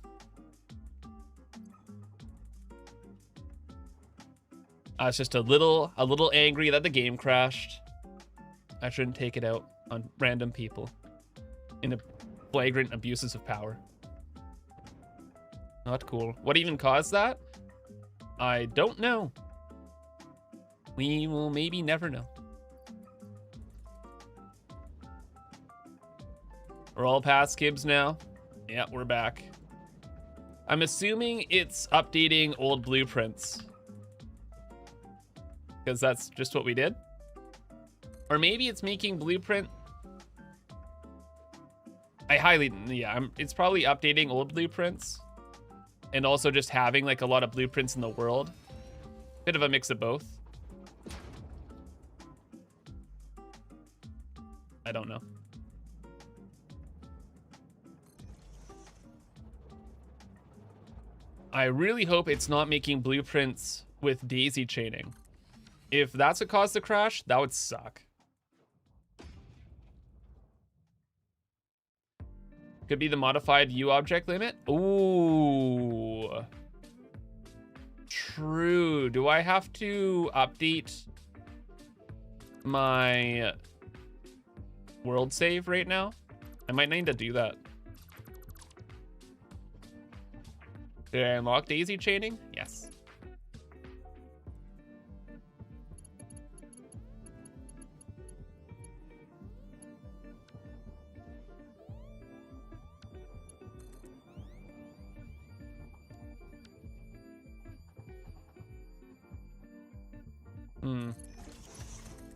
I was just a little angry that the game crashed. I shouldn't take it out on random people in a flagrant abuses of power. Not cool. What even caused that? I don't know. We will maybe never know. We're all past Kibs now. Yeah, we're back. I'm assuming it's updating old blueprints. Because that's just what we did. Or maybe it's making blueprint It's probably updating old blueprints and also just having like a lot of blueprints in the world. Bit of a mix of both. I don't know. I really hope it's not making blueprints with daisy chaining. If that's what caused the crash, that would suck. Could be the modified U object limit. Ooh. True. Do I have to update my world save right now? I might need to do that. Did I unlock daisy chaining? Yes.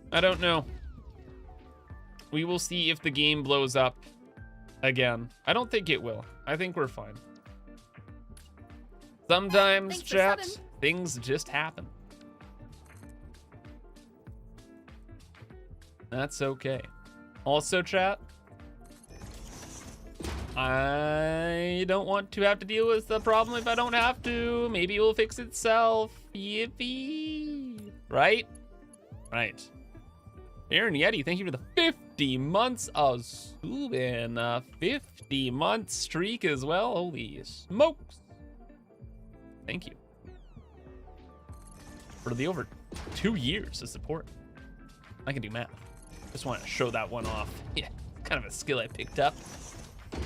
I don't know. We will see if the game blows up again. I don't think it will. I think we're fine. Sometimes, chat, things just happen. That's okay. Also, chat, I don't want to have to deal with the problem if I don't have to. Maybe it will fix itself. Yippee. Right? Right. Aaron Yeti, thank you for the 50 months of Subin. 50-month streak as well. Holy smokes. Thank you for the over 2 years of support. I can do math. Just want to show that one off. Yeah, kind of a skill I picked up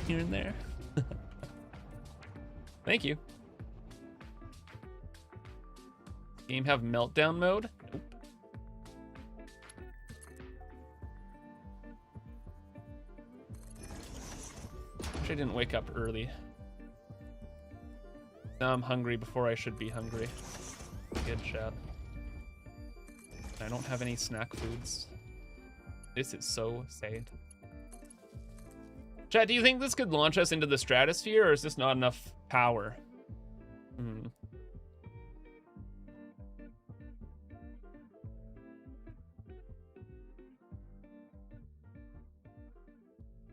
here and there. Thank you. Game have meltdown mode? Nope. Wish I didn't wake up early. Now I'm hungry before I should be hungry. Good chat. I don't have any snack foods. This is so sad. Chat, do you think this could launch us into the stratosphere, or is this not enough power?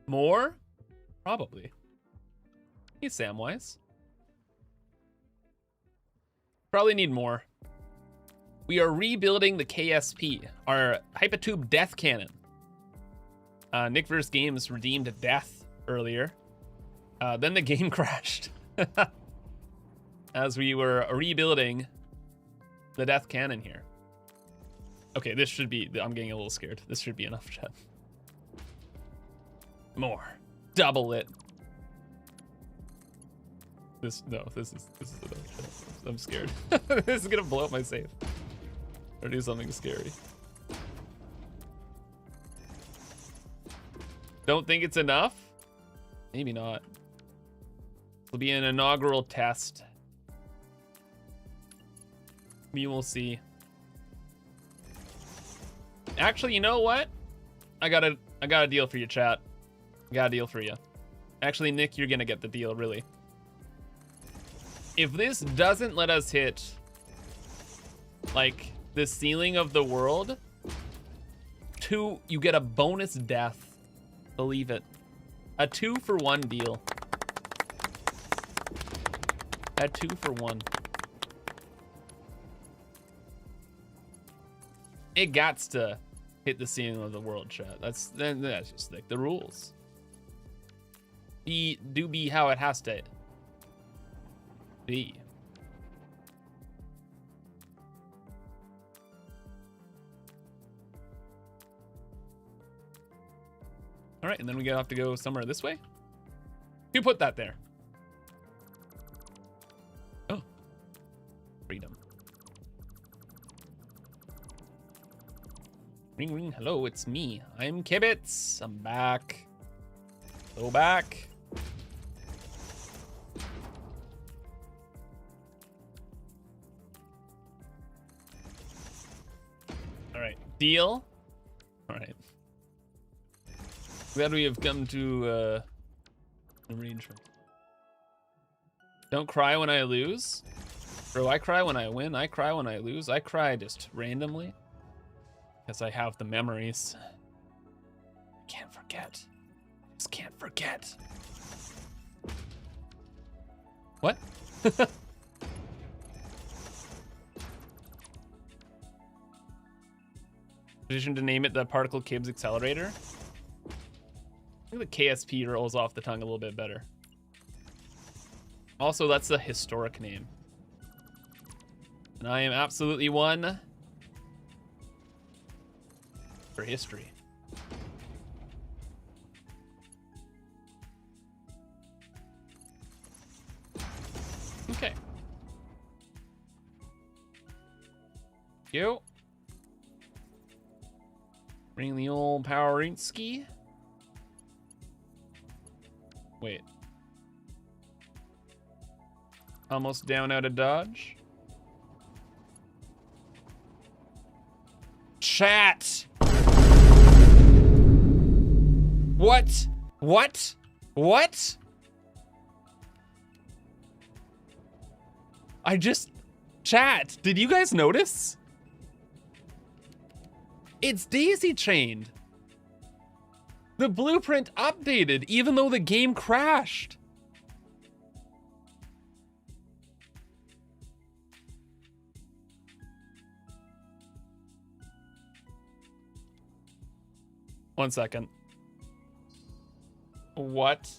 More? Probably. Hey, Samwise. Probably need more. We are rebuilding the KSP, our Hypotube Death Cannon. Nick vs. Games redeemed death earlier. Then the game crashed as we were rebuilding the Death Cannon here. Okay, this should be, I'm getting a little scared. This should be enough, chat. More. Double it. This is enough. I'm scared. This is gonna blow up my save. Or do something scary. Don't think it's enough? Maybe not. It'll be an inaugural test. We will see. Actually, you know what? I got a deal for you, chat. I got a deal for you. Actually, Nick, you're gonna get the deal, really. If this doesn't let us hit, like, the ceiling of the world, you get a bonus death. Believe it. A 2-for-1 deal. A 2-for-1. It gots to hit the ceiling of the world, chat. That's just like the rules. Be how it has to be. All right, and then we have to go somewhere this way. Who put that there? Oh, freedom. Ring ring, hello, it's me. I'm ImKibitz. I'm back. So back. All right, deal. All right. Glad we have come to arrangement. Don't cry when I lose. Bro, I cry when I win. I cry when I lose. I cry just randomly. Because I have the memories. I can't forget. Just can't forget. What? Tradition to name it the Particle Kibs Accelerator. I think the KSP rolls off the tongue a little bit better. Also, that's a historic name. And I am absolutely one for history. Okay. Yo. Bring the old Powerinski. Wait. Almost down out of dodge. Chat. What? What? What? I just... Chat, did you guys notice? It's daisy chained. The blueprint updated even though the game crashed. One second. What?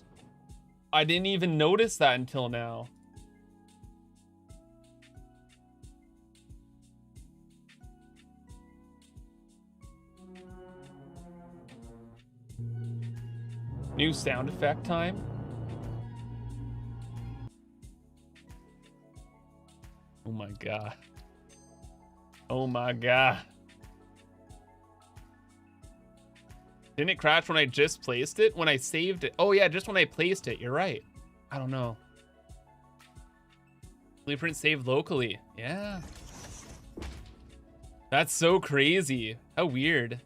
I didn't even notice that until now. New sound effect time. Oh my god. Oh my god. Didn't it crash when I just placed it? When I saved it? Oh yeah, just when I placed it. You're right. I don't know. Blueprint saved locally. Yeah. That's so crazy. How weird.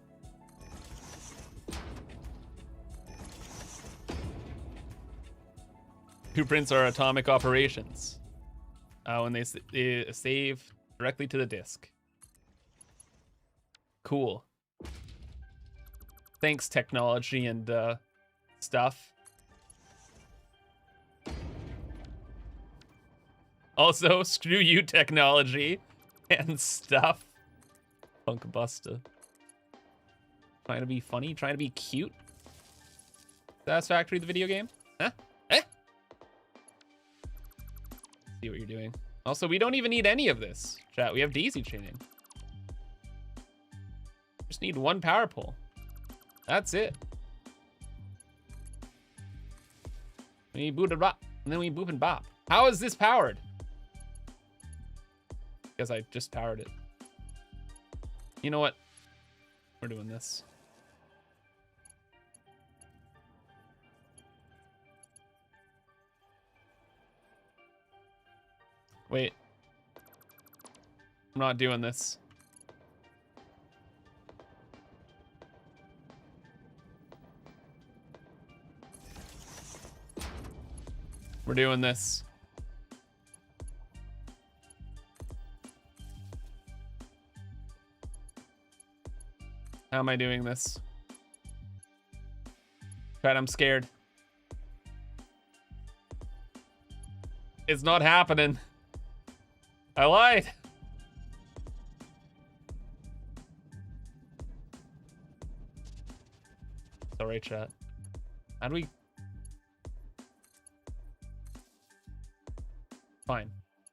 Blueprints are atomic operations. When they save directly to the disk. Cool. Thanks, technology and stuff. Also, screw you, technology and stuff. Punkbuster. Trying to be funny, trying to be cute. Satisfactory, the video game? Huh? Eh? See what you're doing. Also, we don't even need any of this. Chat, we have daisy chaining. Just need one power pole. That's it. We boot and bop, and then we boop and bop. How is this powered? Because I just powered it. You know what? We're doing this. Wait. I'm not doing this. We're doing this. How am I doing this? Chat, I'm scared. It's not happening. I lied. It's all right, chat. How do we... Fine.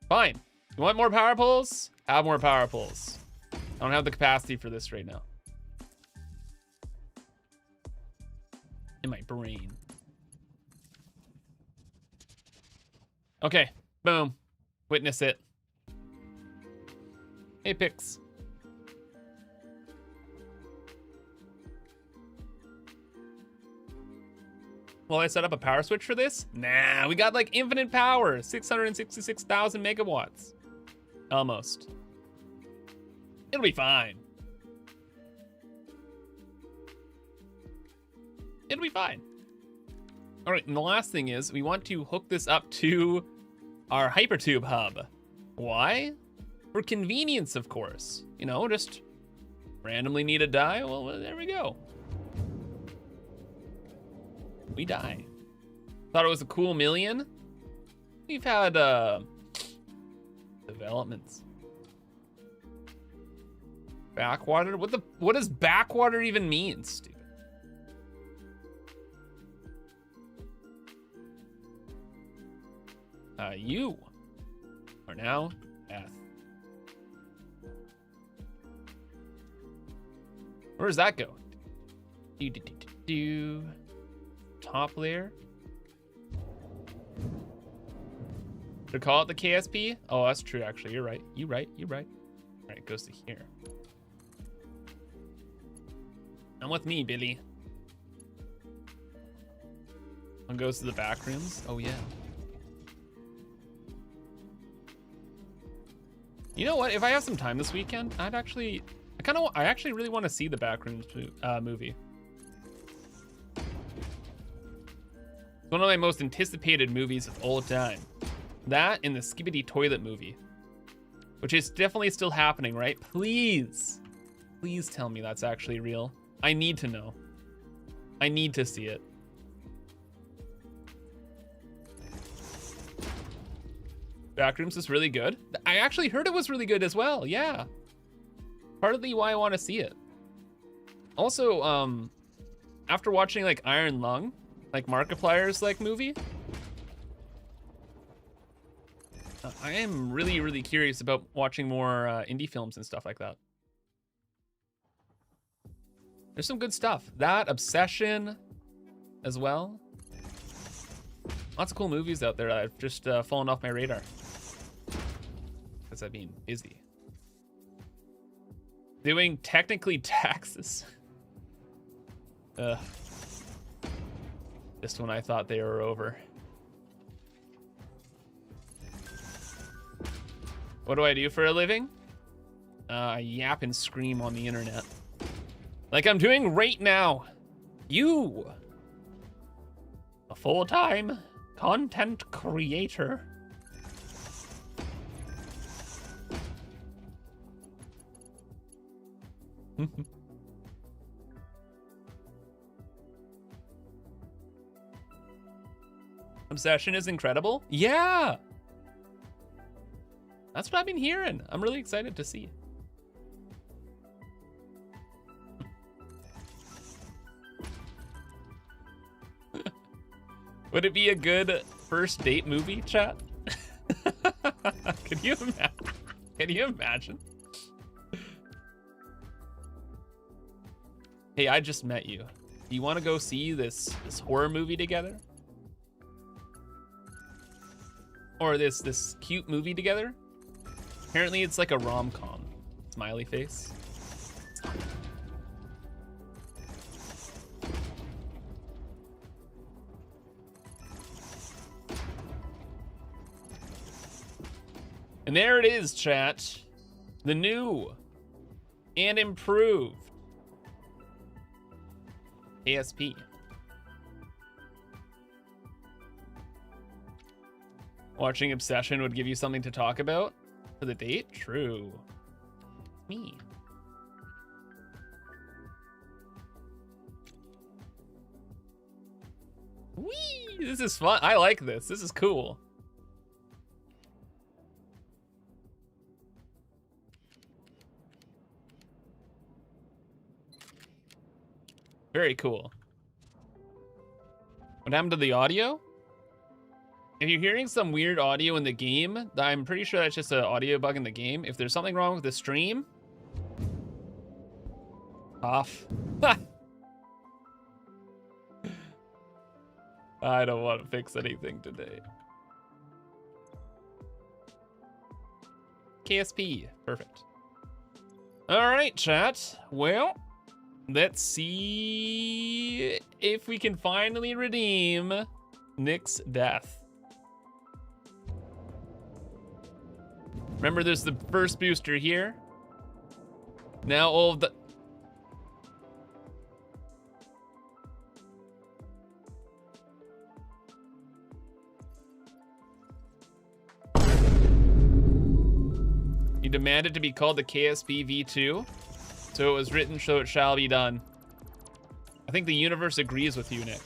Fine. You want more power poles? Have more power poles. I don't have the capacity for this right now. In my brain. Okay. Boom. Witness it. Hey, Pix. Will I set up a power switch for this? Nah, we got like infinite power. 666,000 megawatts. Almost. It'll be fine. It'll be fine. All right, and the last thing is we want to hook this up to our Hypertube hub. Why? For convenience, of course. You know, just randomly need a die. Well, there we go. We die. Thought it was a cool million. We've had developments. Backwater? What does backwater even mean, stupid? You are now F. Where does that go? Top layer. To call it the KSP? Oh, that's true, actually. You're right. You're right. All right, it goes to here. Come with me, Billy. One goes to the back rooms. Oh, yeah. You know what? If I have some time this weekend, I actually really want to see the Backrooms movie. It's one of my most anticipated movies of all time. That and the Skibidi Toilet movie, which is definitely still happening, right? Please tell me that's actually real. I need to know. I need to see it. Backrooms is really good. I actually heard it was really good as well. Yeah. Partly why I want to see it. Also, after watching like Iron Lung, like Markiplier's like movie, I am really curious about watching more indie films and stuff like that. There's some good stuff. That, Obsession as well. Lots of cool movies out there that have just fallen off my radar. Because I've been busy. Doing technically taxes. Just when I thought they were over. What do I do for a living? I yap and scream on the internet. Like I'm doing right now. You! A full-time content creator. Obsession is incredible? Yeah! That's what I've been hearing. I'm really excited to see. Would it be a good first date movie, chat? Can you imagine? Hey, I just met you. Do you want to go see this horror movie together? Or this cute movie together? Apparently it's like a rom-com. Smiley face. And there it is, chat. The new and improved ASP. Watching Obsession would give you something to talk about for the date? True. Me. Whee! This is fun. I like this. This is cool. Very cool. What happened to the audio? If you're hearing some weird audio in the game, I'm pretty sure that's just an audio bug in the game. If there's something wrong with the stream, off. I don't want to fix anything today. KSP, perfect. All right, chat. Well, let's see if we can finally redeem Nick's death. Remember, there's the first booster here. Now all of the... You demand it to be called the KSB V2. So it was written, so it shall be done. I think the universe agrees with you, Nick.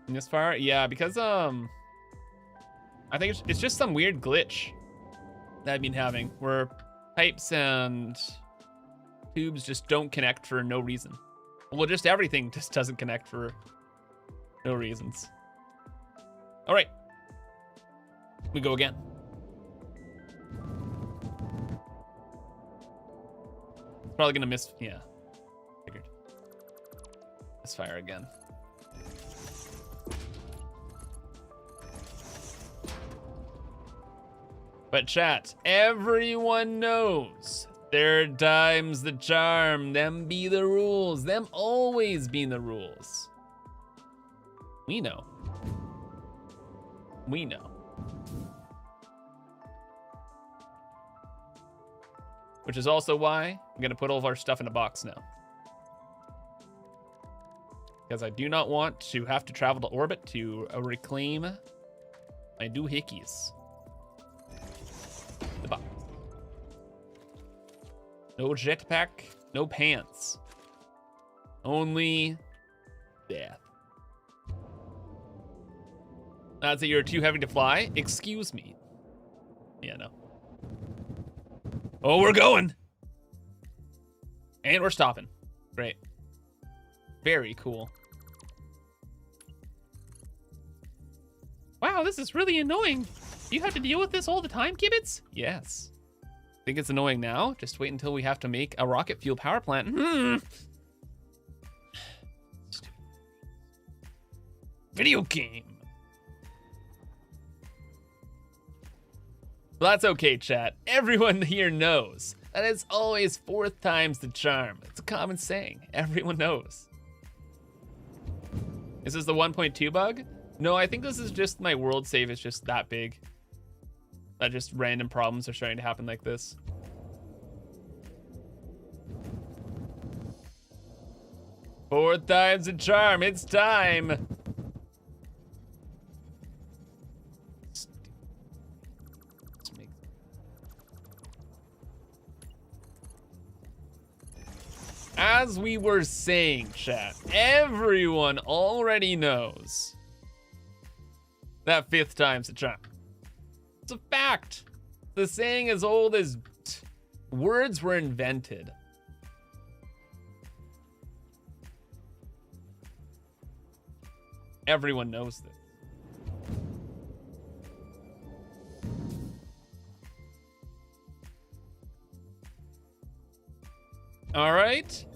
This far? Yeah, because I think it's just some weird glitch that I've been having where pipes and tubes just don't connect for no reason. Well, just everything just doesn't connect for no reasons. All right, we go again. Probably gonna miss, yeah, figured. Let's fire again. But chat, everyone knows third time's the charm. Them be the rules. Them always be the rules. We know. We know. Which is also why I'm gonna put all of our stuff in a box now. Because I do not want to have to travel to orbit to reclaim my doohickeys. The box. No jetpack, no pants. Only death. That's it, you're too heavy to fly? Excuse me. Yeah, no. Oh, we're going. And we're stopping. Great. Very cool. Wow, this is really annoying. You have to deal with this all the time, Kibitz? Yes. Think it's annoying now? Just wait until we have to make a rocket fuel power plant. Video game. Well, that's okay, chat. Everyone here knows that it's always fourth time's the charm. It's a common saying. Everyone knows. Is this the 1.2 bug? No, I think this is just my world save is just that big. That just random problems are starting to happen like this. Fourth time's a charm. It's time. As we were saying, chat, everyone already knows that fifth time's a charm. It's a fact. The saying as old as words were invented. Everyone knows this. All right.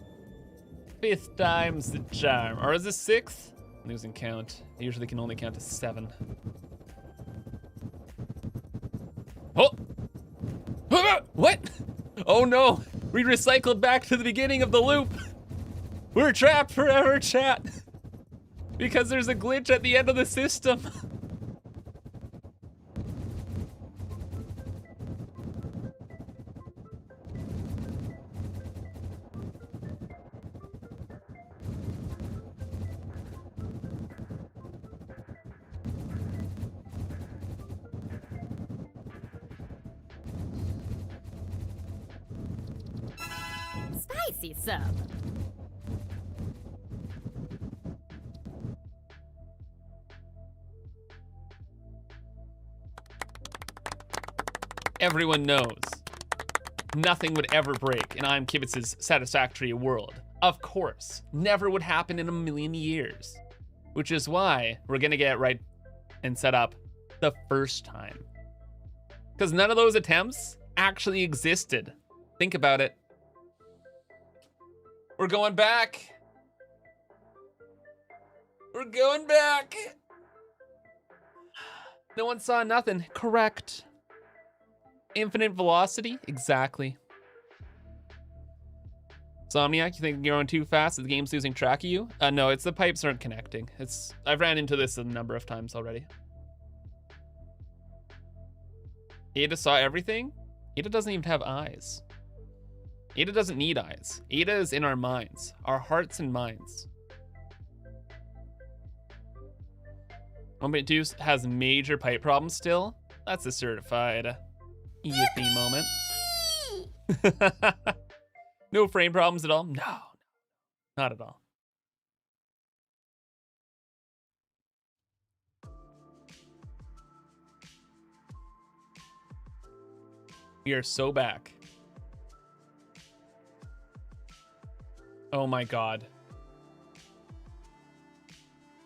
Fifth time's the charm. Or is this sixth? I'm losing count. I usually can only count to 7. Oh! What? Oh no! We recycled back to the beginning of the loop. We're trapped forever, chat. Because there's a glitch at the end of the system. Spicy sub. Everyone knows nothing would ever break in ImKibitz's Satisfactory world. Of course, never would happen in a million years. Which is why we're gonna get it right and set up the first time. Because none of those attempts actually existed. Think about it. We're going back. We're going back. No one saw nothing. Correct. Infinite velocity? Exactly. Somniac, you think you're going too fast? Is the game's losing track of you? No, it's the pipes aren't connecting. I've ran into this a number of times already. Ada saw everything? Ada doesn't even have eyes. Ada doesn't need eyes. Ada is in our minds, our hearts and minds. 1.2 has major pipe problems still. That's a certified yippee moment. No frame problems at all? No, not at all. We are so back. Oh my god.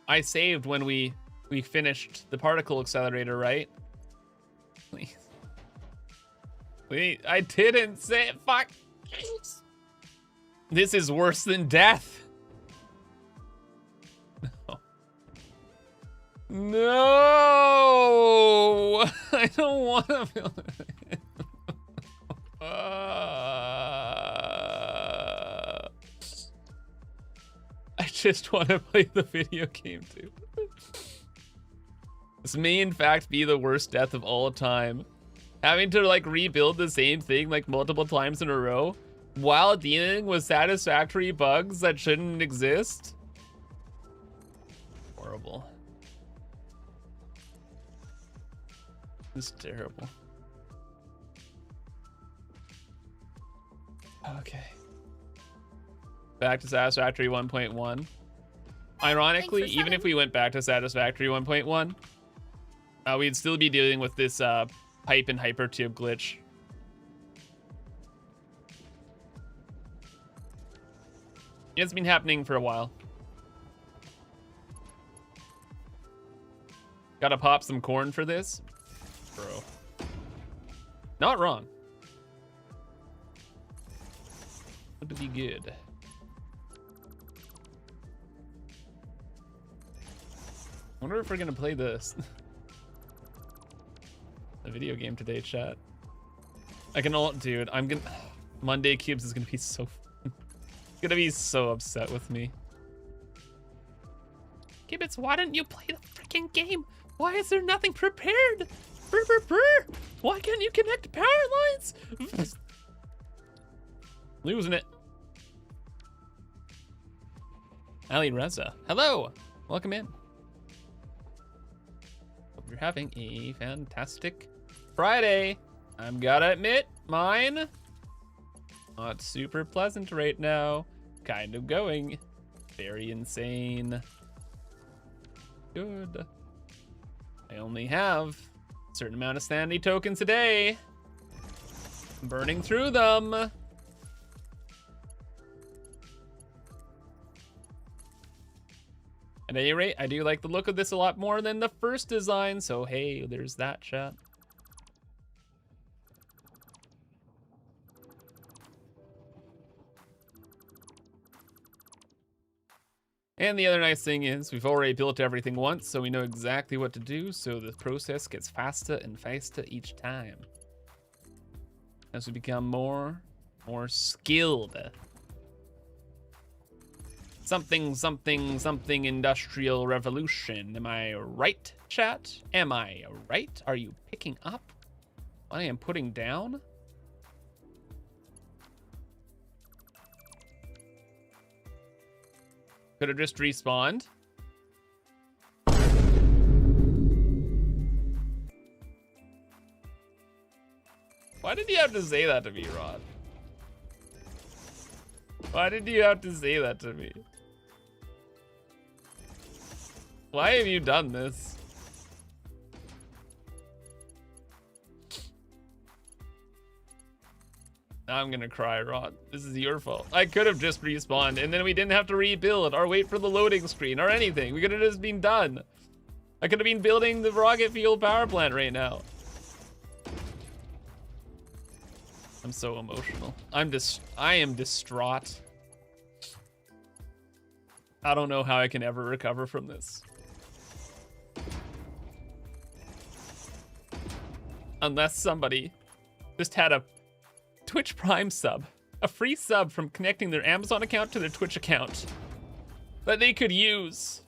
I saved when we finished the particle accelerator, right? Please. Wait, I didn't say it. Fuck. This is worse than death. No. No. I don't want to feel it. I just want to play the video game too. This may in fact be the worst death of all time. Having to like rebuild the same thing like multiple times in a row while dealing with satisfactory bugs that shouldn't exist. Horrible. This is terrible. Okay. Back to Satisfactory 1.1. Ironically, even if we went back to Satisfactory 1.1, we'd still be dealing with this pipe and hypertube glitch. It's been happening for a while. Gotta pop some corn for this? Bro. Not wrong. Would be good. I wonder if we're gonna play this. A video game today, chat. I can all, dude, I'm gonna, Monday Cubes is gonna be so, gonna be so upset with me. Kibitz, why didn't you play the freaking game? Why is there nothing prepared? Brr, brr, brr. Why can't you connect power lines? Losing it. Ali Reza, hello, welcome in. Hope you're having a fantastic Friday. I'm gotta admit, mine not super pleasant right now. Kind of going very insane. Good. I only have a certain amount of sanity tokens a day. I'm burning through them. At any rate, I do like the look of this a lot more than the first design, so hey, there's that, chat. And the other nice thing is we've already built everything once, so we know exactly what to do, so the process gets faster and faster each time. As we become more skilled. Something, something, something industrial revolution. Am I right, chat? Am I right? Are you picking up what I am putting down? Could have just respawned. Why did you have to say that to me, Rod? Why did you have to say that to me? Why have you done this? Now I'm gonna cry, Rod. This is your fault. I could have just respawned and then we didn't have to rebuild or wait for the loading screen or anything. We could have just been done. I could have been building the rocket fuel power plant right now. I'm so emotional. I am distraught. I don't know how I can ever recover from this. Unless somebody just had a Twitch Prime sub, a free sub from connecting their Amazon account to their Twitch account that they could use.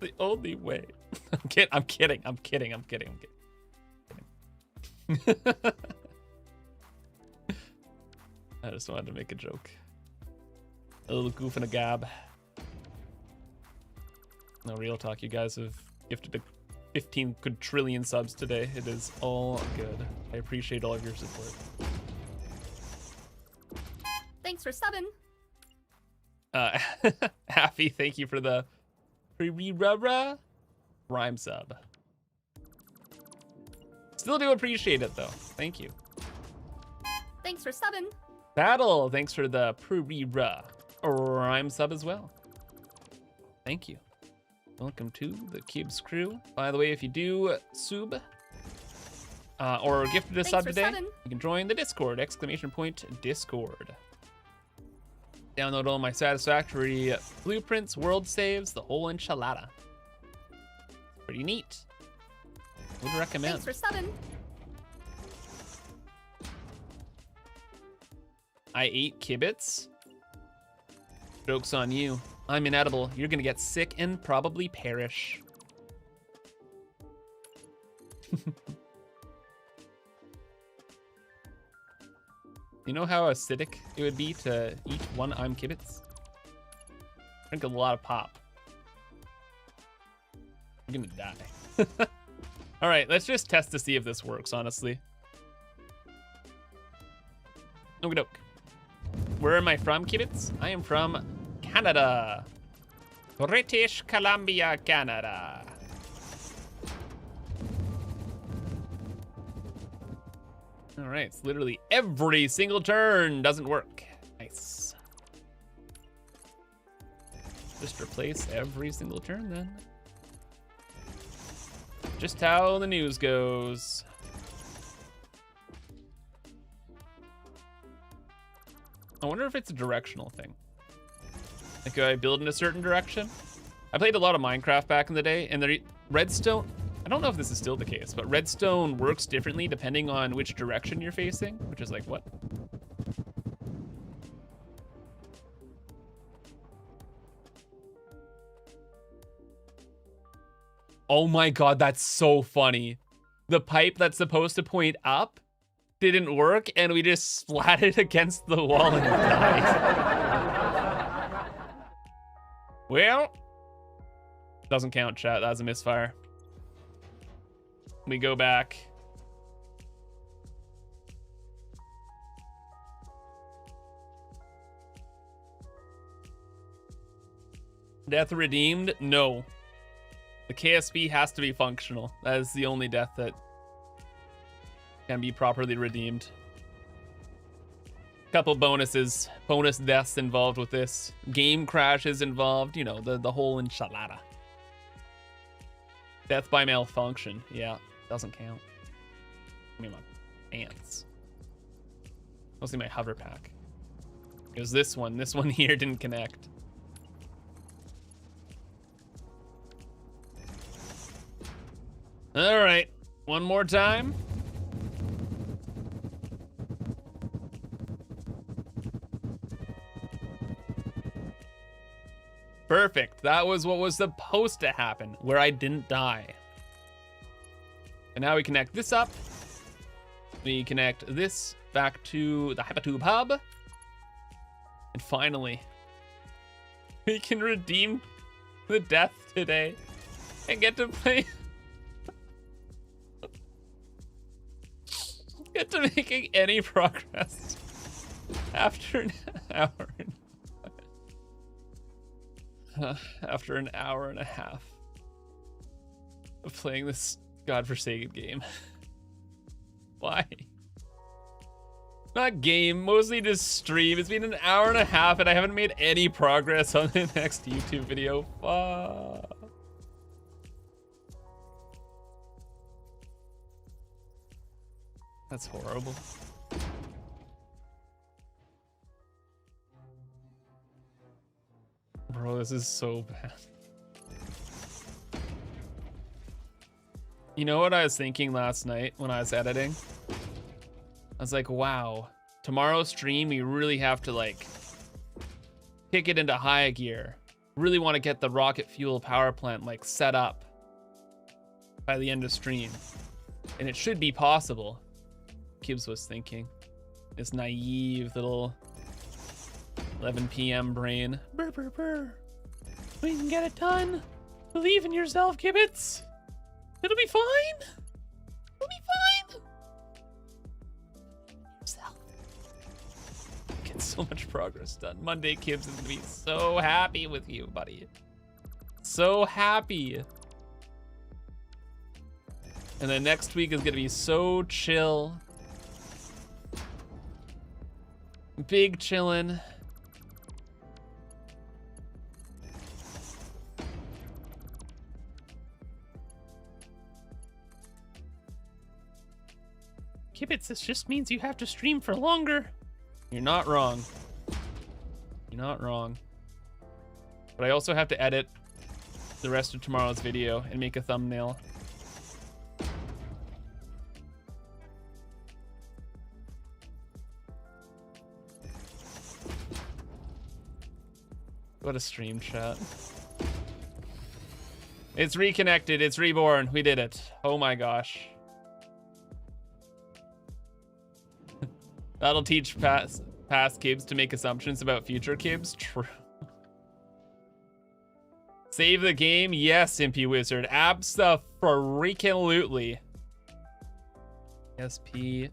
The only way. I'm kidding. I just wanted to make a joke. A little goof and a gab. No, real talk, you guys have gifted a 15 quadrillion subs today. It is all good. I appreciate all of your support. Thanks for subbing. Happy, thank you for the rhyme sub. Still do appreciate it though. Thank you. Thanks for subbing. Battle, thanks for the rhyme sub as well. Thank you. Welcome to the Kibitz crew. By the way, if you do sub or gifted a sub today, you can join the Discord, !Discord. Download all my Satisfactory blueprints, world saves, the whole enchilada. Pretty neat. Would recommend. Thanks for subbing. I ate Kibitz. Joke's on you. I'm inedible. You're gonna get sick and probably perish. You know how acidic it would be to eat one ImKibitz? Drink a lot of pop. You're gonna die. All right, let's just test to see if this works, honestly. Okie doke. Where am I from, Kibitz? I am from Canada. British Columbia, Canada. All right, it's literally every single turn doesn't work. Nice. Just replace every single turn then. Just how the news goes. I wonder if it's a directional thing. Like, I build in a certain direction. I played a lot of Minecraft back in the day, and the redstone, I don't know if this is still the case, but redstone works differently depending on which direction you're facing, which is like, what? Oh my God, that's so funny. The pipe that's supposed to point up didn't work, and we just splatted against the wall and died. Well, doesn't count, chat. That was a misfire. We go back. Death redeemed? No. The KSP has to be functional. That is the only death that can be properly redeemed. Couple bonus deaths involved with this. Game crashes involved, you know, the whole enchilada. Death by malfunction, yeah, doesn't count. I mean, my pants. Mostly my hover pack. Because this one here didn't connect. All right, one more time. Perfect. That was what was supposed to happen, where I didn't die. And now we connect this up. We connect this back to the Hypertube hub. And finally, we can redeem the death today and get to play. Get to making any progress after an hour. After an hour and a half of playing this godforsaken game. Why? Not game, mostly just stream. It's been an hour and a half and I haven't made any progress on the next YouTube video. Fuck. That's horrible. Bro, this is so bad. You know what I was thinking last night when I was editing? I was like, wow, tomorrow's stream, we really have to like kick it into high gear. Really want to get the rocket fuel power plant like set up by the end of stream. And it should be possible. Kibitz was thinking. This naive little 11 p.m. brain. Brr, brr, brr. We can get it done. Believe in yourself, Kibitz. It'll be fine. It'll be fine. Yourself. Get so much progress done. Monday, Kibs is gonna be so happy with you, buddy. So happy. And then next week is gonna be so chill. Big chillin'. Kibitz, this just means you have to stream for longer. You're not wrong. You're not wrong. But I also have to edit the rest of tomorrow's video and make a thumbnail. What a stream, chat. It's reconnected. It's reborn. We did it. Oh my gosh. That'll teach past Kibs to make assumptions about future Kibs. True. Save the game? Yes, Impy Wizard. Abso-freaking-lutely. SP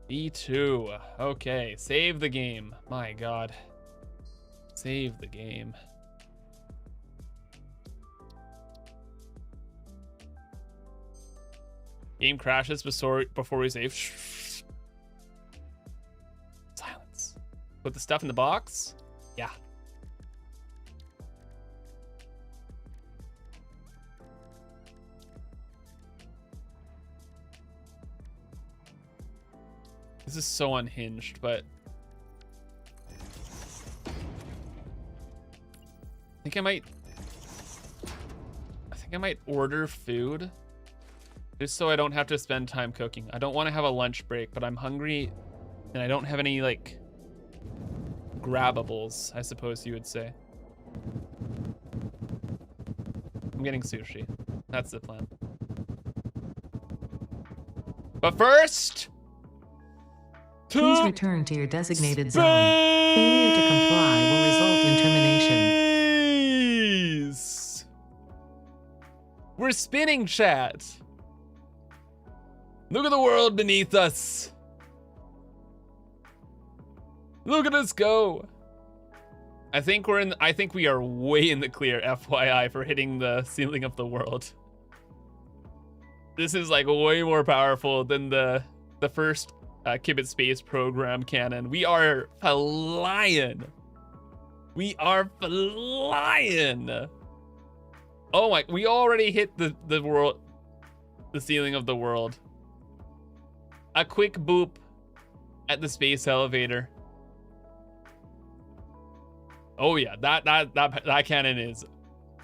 B2. Okay, save the game. My god. Save the game. Game crashes before we save. Silence. Put the stuff in the box? Yeah. This is so unhinged, but I think I might order food just so I don't have to spend time cooking. I don't want to have a lunch break, but I'm hungry and I don't have any like grabbables, I suppose you would say. I'm getting sushi. That's the plan. But first, please return to your designated zone. Failure to comply will result in termination. We're spinning, chat. Look at the world beneath us. Look at us go. I think we are way in the clear, FYI, for hitting the ceiling of the world. This is like way more powerful than the first Kibitz space program cannon. We are flying. We are flying. Oh my, we already hit the world, the ceiling of the world. A quick boop at the space elevator. Oh yeah, that cannon is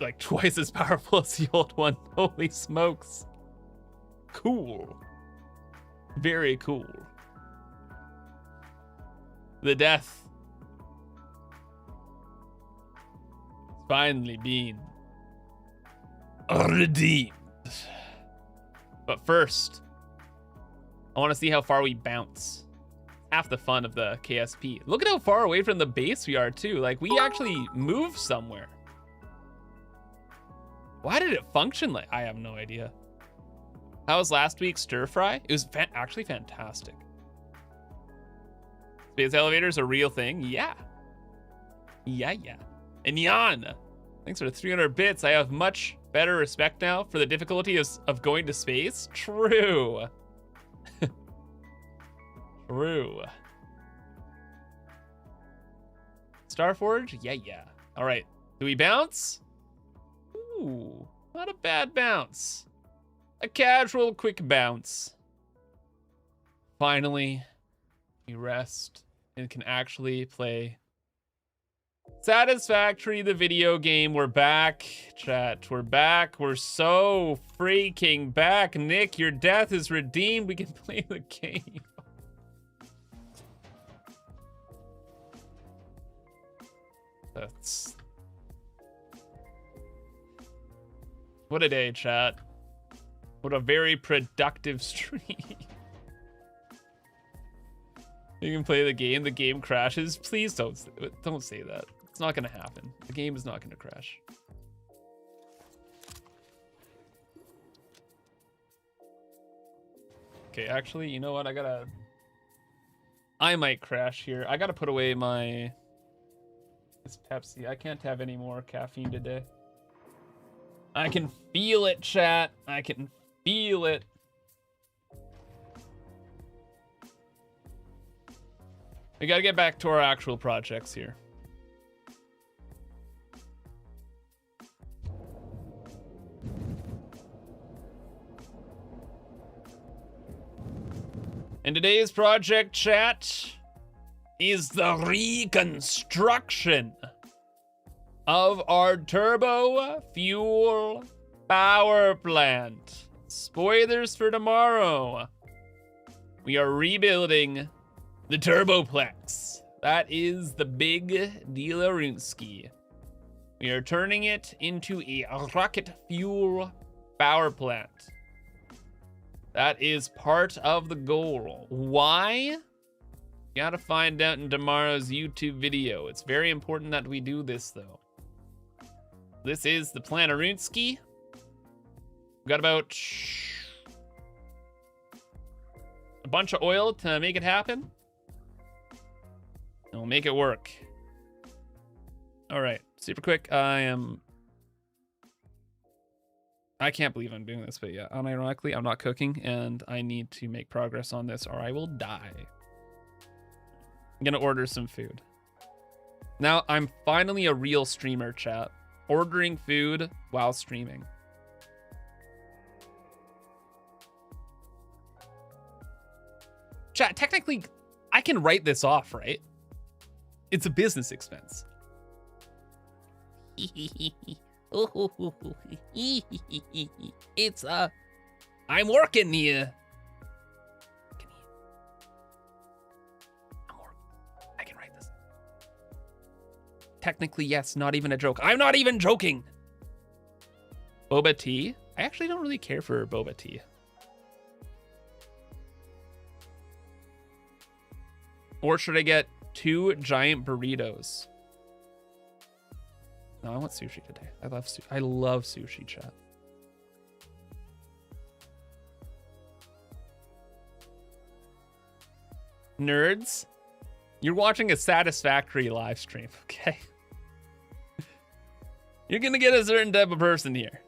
like twice as powerful as the old one. Holy smokes. Cool. Very cool. The death has finally been redeemed. But first, I want to see how far we bounce. Half the fun of the KSP. Look at how far away from the base we are too. Like we actually moved somewhere. Why did it function like? I have no idea. How was last week's stir fry? It was actually fantastic. Space elevators a real thing? Yeah. Yeah. And Jan, thanks for the 300 bits. I have much better respect now for the difficulty of going to space. True. True. Starforge? Yeah. All right. Do we bounce? Ooh, not a bad bounce. A casual, quick bounce. Finally, we rest and can actually play Satisfactory, the video game. We're back, chat. We're back. We're so freaking back. Nick, your death is redeemed. We can play the game. That's... What a day, chat. What a very productive stream. You can play the game crashes. Please don't say that. It's not gonna happen. The game is not gonna crash. Okay, actually, you know what? I might crash here. I gotta put away this Pepsi. I can't have any more caffeine today. I can feel it, chat. I can feel it. We gotta get back to our actual projects here. And today's project, chat, is the reconstruction of our turbo fuel power plant. Spoilers for tomorrow. We are rebuilding the Turboplex. That is the big dealerunski. We are turning it into a rocket fuel power plant. That is part of the goal. Why? You gotta find out in tomorrow's YouTube video. It's very important that we do this, though. This is the Planarunski. We've got about a bunch of oil to make it happen. And we'll make it work. All right, super quick. I can't believe I'm doing this, but yeah, unironically, I'm not cooking, and I need to make progress on this or I will die. I'm gonna order some food. Now, I'm finally a real streamer, chat. Ordering food while streaming. Chat, technically, I can write this off, right? It's a business expense. It's I'm working here. I can write this. Technically, yes, not even a joke. I'm not even joking. Boba tea? I actually don't really care for boba tea. Or should I get 2 giant burritos? No, I want sushi today. I love sushi, chat. Nerds, you're watching a Satisfactory live stream, okay? You're gonna get a certain type of person here.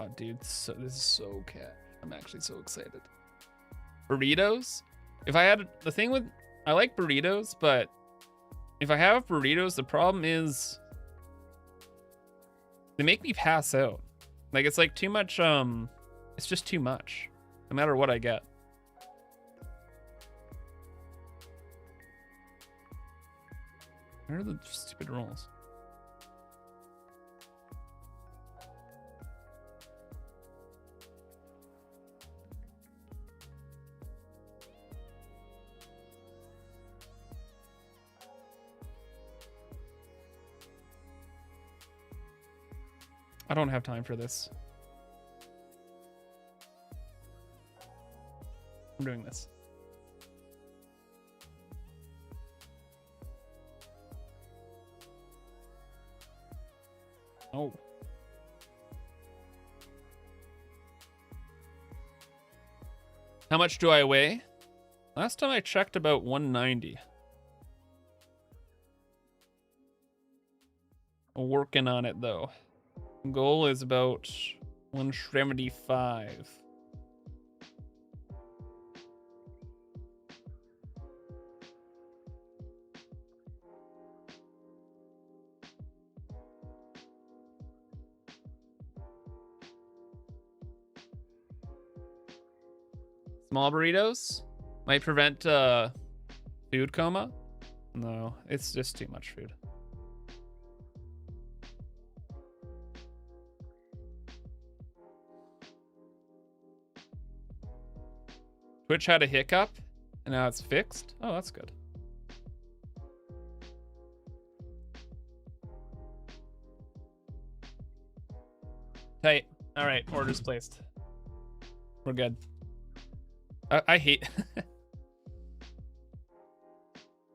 Oh, dude, this is so cat. I'm actually so excited. Burritos? If I had the thing with, I like burritos, but if I have burritos, the problem is they make me pass out. Like, it's like too much, it's just too much, no matter what I get. Where are the stupid rolls? I don't have time for this. I'm doing this. Oh. How much do I weigh? Last time I checked, about 190. Working on it, though. Goal is about 175. Small burritos might prevent food coma. No, it's just too much food. Twitch had a hiccup, and now it's fixed. Oh, that's good. Tight. All right, orders placed. We're good. I hate...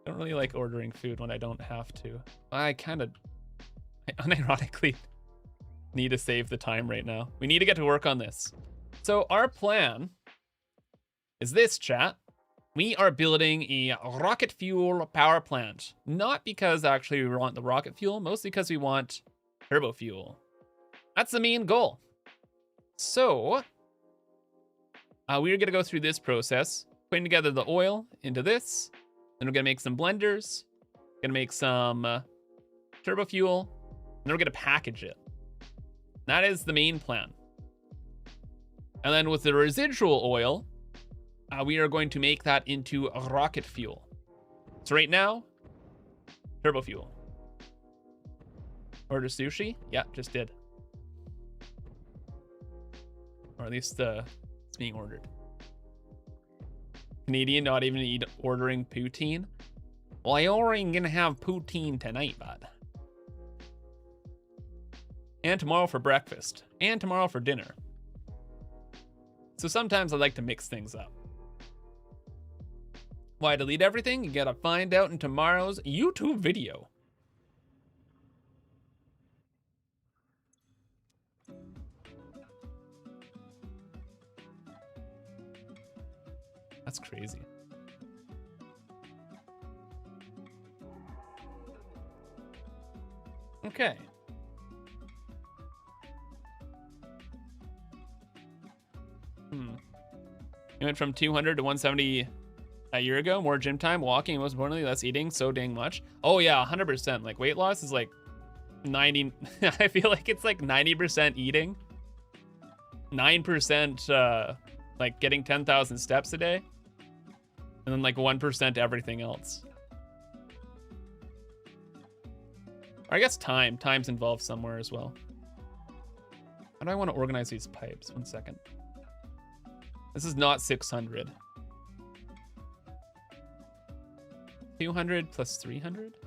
I don't really like ordering food when I don't have to. I unironically need to save the time right now. We need to get to work on this. So our plan is this, chat. We are building a rocket fuel power plant. Not because actually we want the rocket fuel, mostly because we want turbo fuel. That's the main goal. So we're gonna go through this process, putting together the oil into this. Then we're gonna make some blenders, gonna make some turbo fuel, and then we're gonna package it. That is the main plan. And then with the residual oil, we are going to make that into rocket fuel. So right now, turbo fuel. Order sushi? Yeah, just did. Or at least it's being ordered. Canadian not even ordering poutine? Well, I already gonna have poutine tonight, bud. And tomorrow for breakfast. And tomorrow for dinner. So sometimes I like to mix things up. Why delete everything? You gotta find out in tomorrow's YouTube video. That's crazy. Okay. You went from 200 to 170 a year ago. More gym time, walking, and most importantly, less eating. So dang much. Oh yeah, 100%. Like weight loss is like 90. I feel like it's like 90% eating, 9% like getting 10,000 steps a day, and then like 1% everything else. Or I guess time's involved somewhere as well. How do I want to organize these pipes? 1 second. This is not 600. 200 plus 300?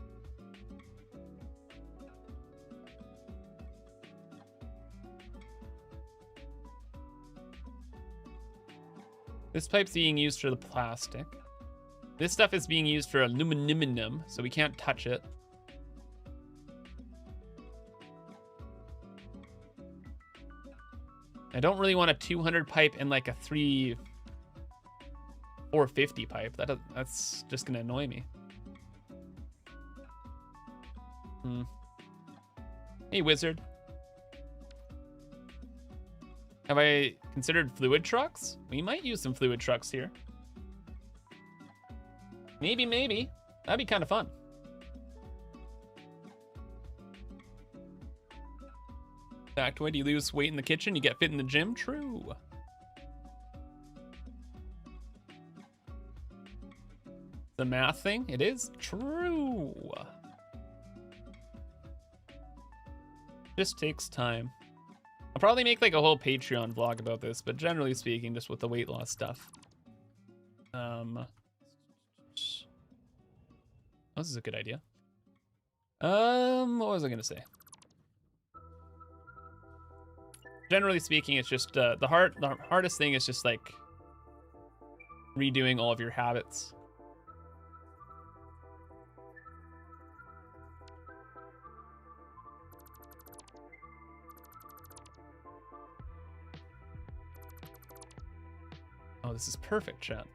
This pipe's being used for the plastic. This stuff is being used for aluminum, so we can't touch it. I don't really want a 200 pipe and like a 450 pipe. That's just gonna annoy me. Hey, wizard. Have I considered fluid trucks? We might use some fluid trucks here. Maybe. That'd be kind of fun. Factoid, you lose weight in the kitchen, you get fit in the gym? True. The math thing? It is true. Just takes time. I'll probably make like a whole Patreon vlog about this, but generally speaking, just with the weight loss stuff. This is a good idea. What was I gonna say? Generally speaking, it's just the hardest thing is just like redoing all of your habits. Oh, this is perfect, chat.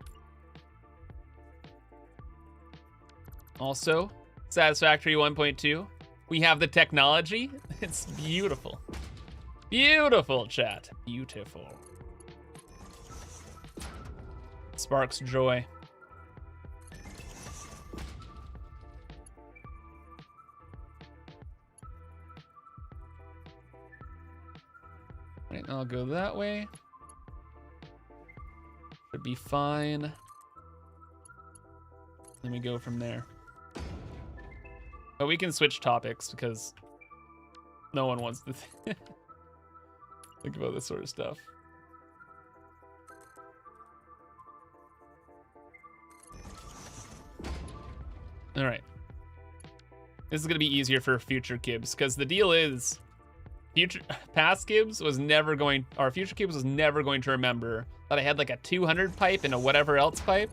Also, Satisfactory 1.2. We have the technology. It's beautiful. Beautiful, chat. Beautiful. Sparks joy. Right, I'll go that way. Should be fine. Let me go from there. But we can switch topics because no one wants to think about this sort of stuff. All right. This is going to be easier for future Kibs because the deal is past Kibs was never going, or future Kibs was never going to remember that I had like a 200 pipe and a whatever else pipe.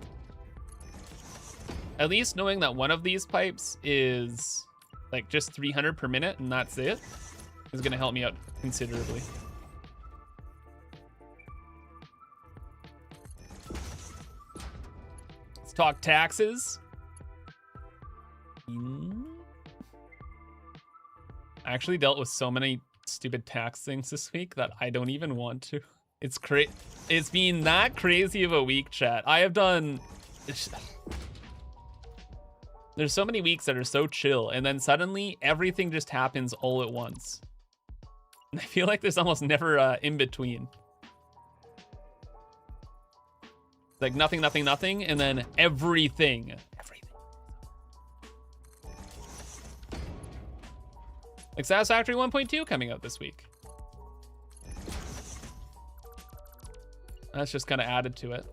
At least knowing that one of these pipes is like just 300 per minute and that's it is gonna help me out considerably. Let's talk taxes. I actually dealt with so many stupid tax things this week that I don't even want to. It's been that crazy of a week, chat. I have done... There's so many weeks that are so chill, and then suddenly everything just happens all at once. And I feel like there's almost never in between. It's like nothing, nothing, nothing, and then everything. Like Satisfactory 1.2 coming out this week. That's just kind of added to it.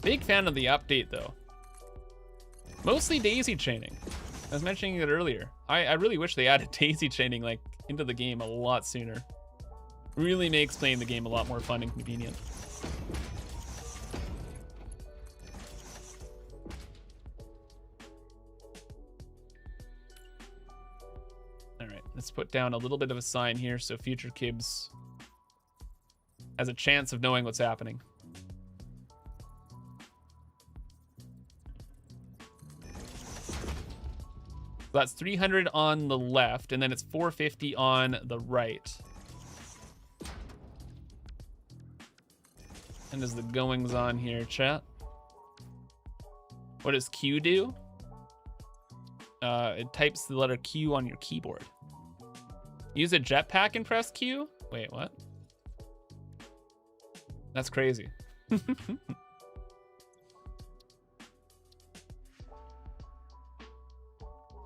Big fan of the update though. Mostly daisy chaining. I was mentioning it earlier. I really wish they added daisy chaining like into the game a lot sooner. Really makes playing the game a lot more fun and convenient. All right, let's put down a little bit of a sign here so future Kibs has a chance of knowing what's happening. So that's 300 on the left, and then it's 450 on the right. And as the goings on here, chat. What does Q do? It types the letter Q on your keyboard. Use a jetpack and press Q? Wait, what? That's crazy.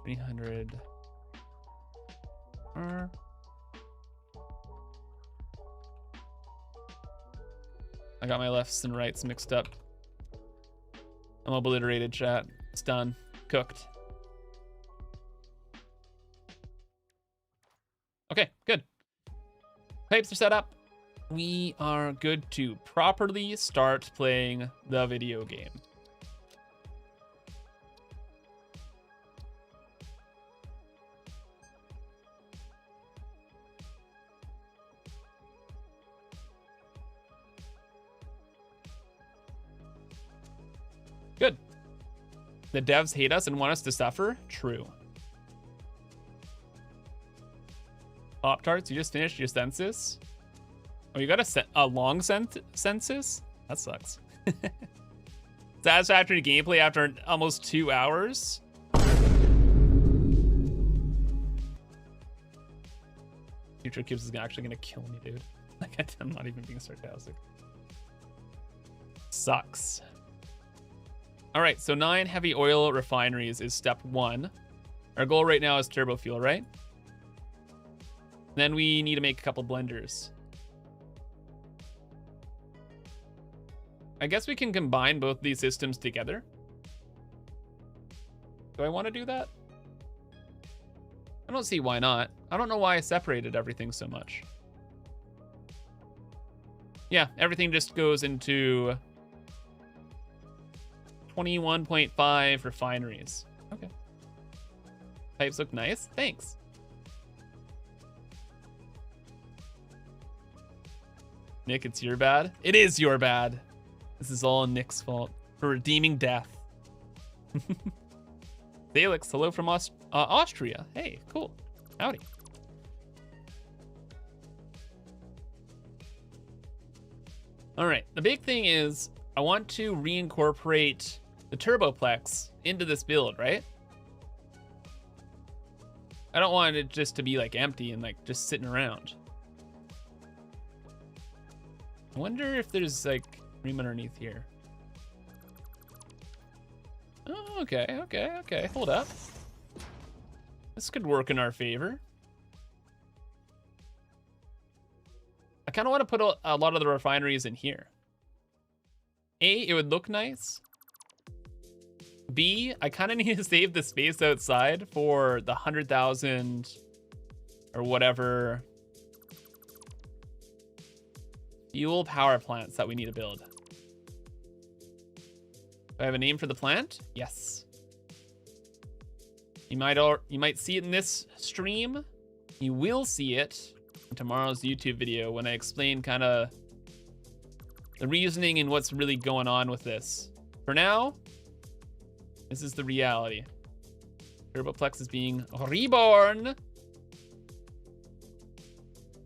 300. I got my lefts and rights mixed up. I'm obliterated, chat. It's done. Cooked. Okay, good. Pipes are set up. We are good to properly start playing the video game. Good. The devs hate us and want us to suffer? True. Pop-Tarts, you just finished your census? Oh, you got a long census? That sucks. Satisfactory gameplay after almost 2 hours? Future Kibs is actually gonna kill me, dude. Like, I'm not even being sarcastic. Sucks. All right, so 9 heavy oil refineries is step 1. Our goal right now is turbo fuel, right? Then we need to make a couple blenders. I guess we can combine both these systems together. Do I want to do that? I don't see why not. I don't know why I separated everything so much. Yeah, everything just goes into 21.5 refineries. Okay. Pipes look nice. Thanks. Nick, it's your bad. It is your bad. This is all Nick's fault for redeeming death. Felix, hello from Austria. Hey, cool. Howdy. All right, the big thing is I want to reincorporate the turboplex into this build, right? I don't want it just to be like empty and like just sitting around. I wonder if there's like room underneath here. Oh, okay. Hold up. This could work in our favor. I kind of want to put a lot of the refineries in here. A, it would look nice. B, I kind of need to save the space outside for the 100,000 or whatever fuel power plants that we need to build. Do I have a name for the plant? Yes. You might see it in this stream. You will see it in tomorrow's YouTube video when I explain kind of the reasoning and what's really going on with this. For now, this is the reality. Turboplex is being reborn.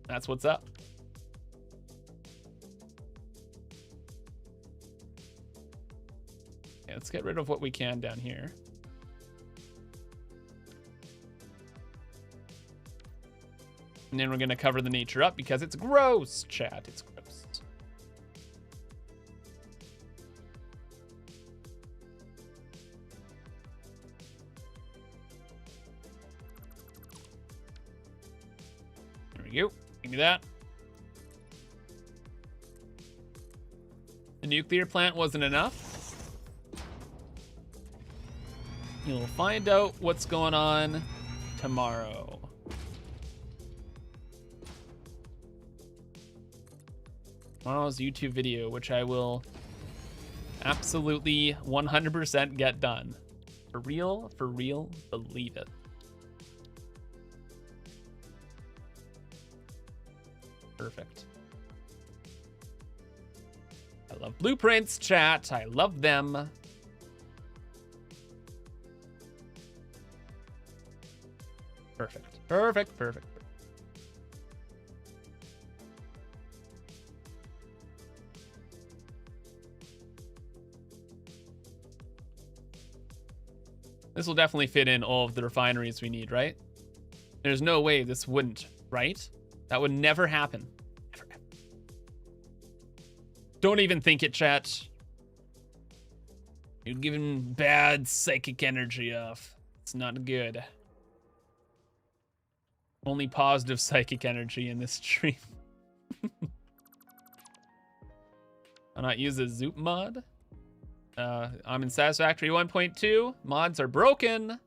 That's what's up. Okay, let's get rid of what we can down here. And then we're gonna cover the nature up because it's gross, chat. It's gross. There we go. Give me that. The nuclear plant wasn't enough. You'll find out what's going on tomorrow. Tomorrow's YouTube video, which I will absolutely 100% get done. For real, believe it. Perfect. I love blueprints, chat. I love them. Perfect, perfect, perfect. This will definitely fit in all of the refineries we need, right? There's no way this wouldn't, right? That would never happen. Never, ever. Don't even think it, chat. You're giving bad psychic energy off. It's not good. Only positive psychic energy in this stream. I'll not use a Zoop mod. I'm in Satisfactory 1.2. Mods are broken.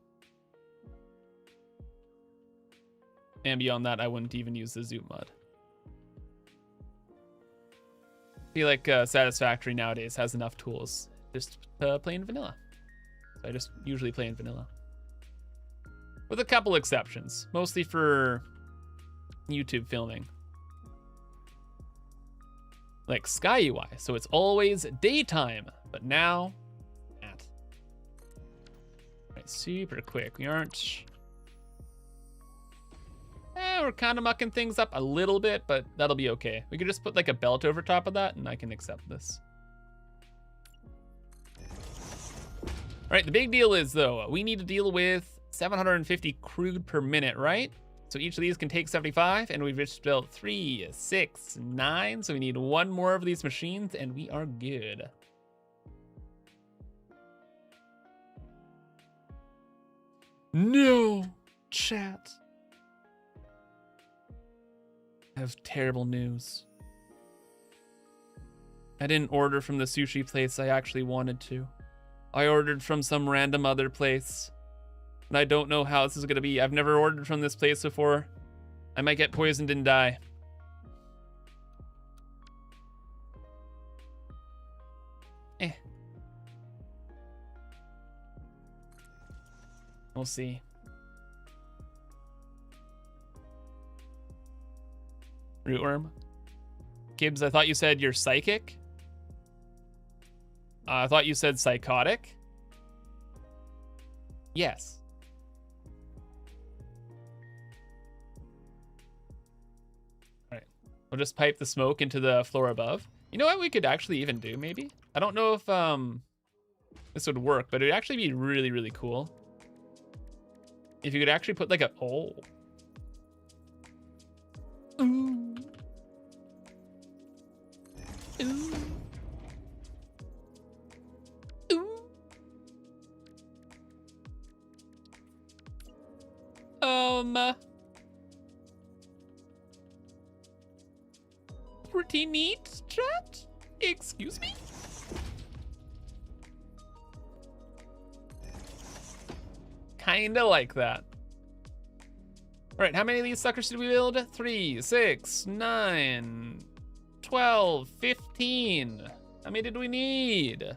And beyond that, I wouldn't even use the Zoop mod. I feel like Satisfactory nowadays has enough tools just to play in vanilla. So I just usually play in vanilla. With a couple exceptions, mostly for YouTube filming. Like Sky UI, so it's always daytime, but now, at. Right, super quick. We aren't. We're kind of mucking things up a little bit, but that'll be okay. We could just put like a belt over top of that, and I can accept this. All right, the big deal is though, we need to deal with 750 crude per minute, right? So each of these can take 75, and we've just built 3, 6, 9. So we need one more of these machines, and we are good. No, chat. I have terrible news. I didn't order from the sushi place I actually wanted to. I ordered from some random other place. And I don't know how this is going to be. I've never ordered from this place before. I might get poisoned and die. We'll see. Rootworm. Gibbs, I thought you said you're psychic. I thought you said psychotic. Yes. Alright. We'll just pipe the smoke into the floor above. You know what we could actually even do, maybe? I don't know if this would work, but it would actually be really, really cool. If you could actually put like a... Oh. Ooh. Ooh. Ooh. Pretty neat, chat? Excuse me? Kinda like that. Alright, how many of these suckers did we build? 3, 6, 9, 12, 15. How many did we need?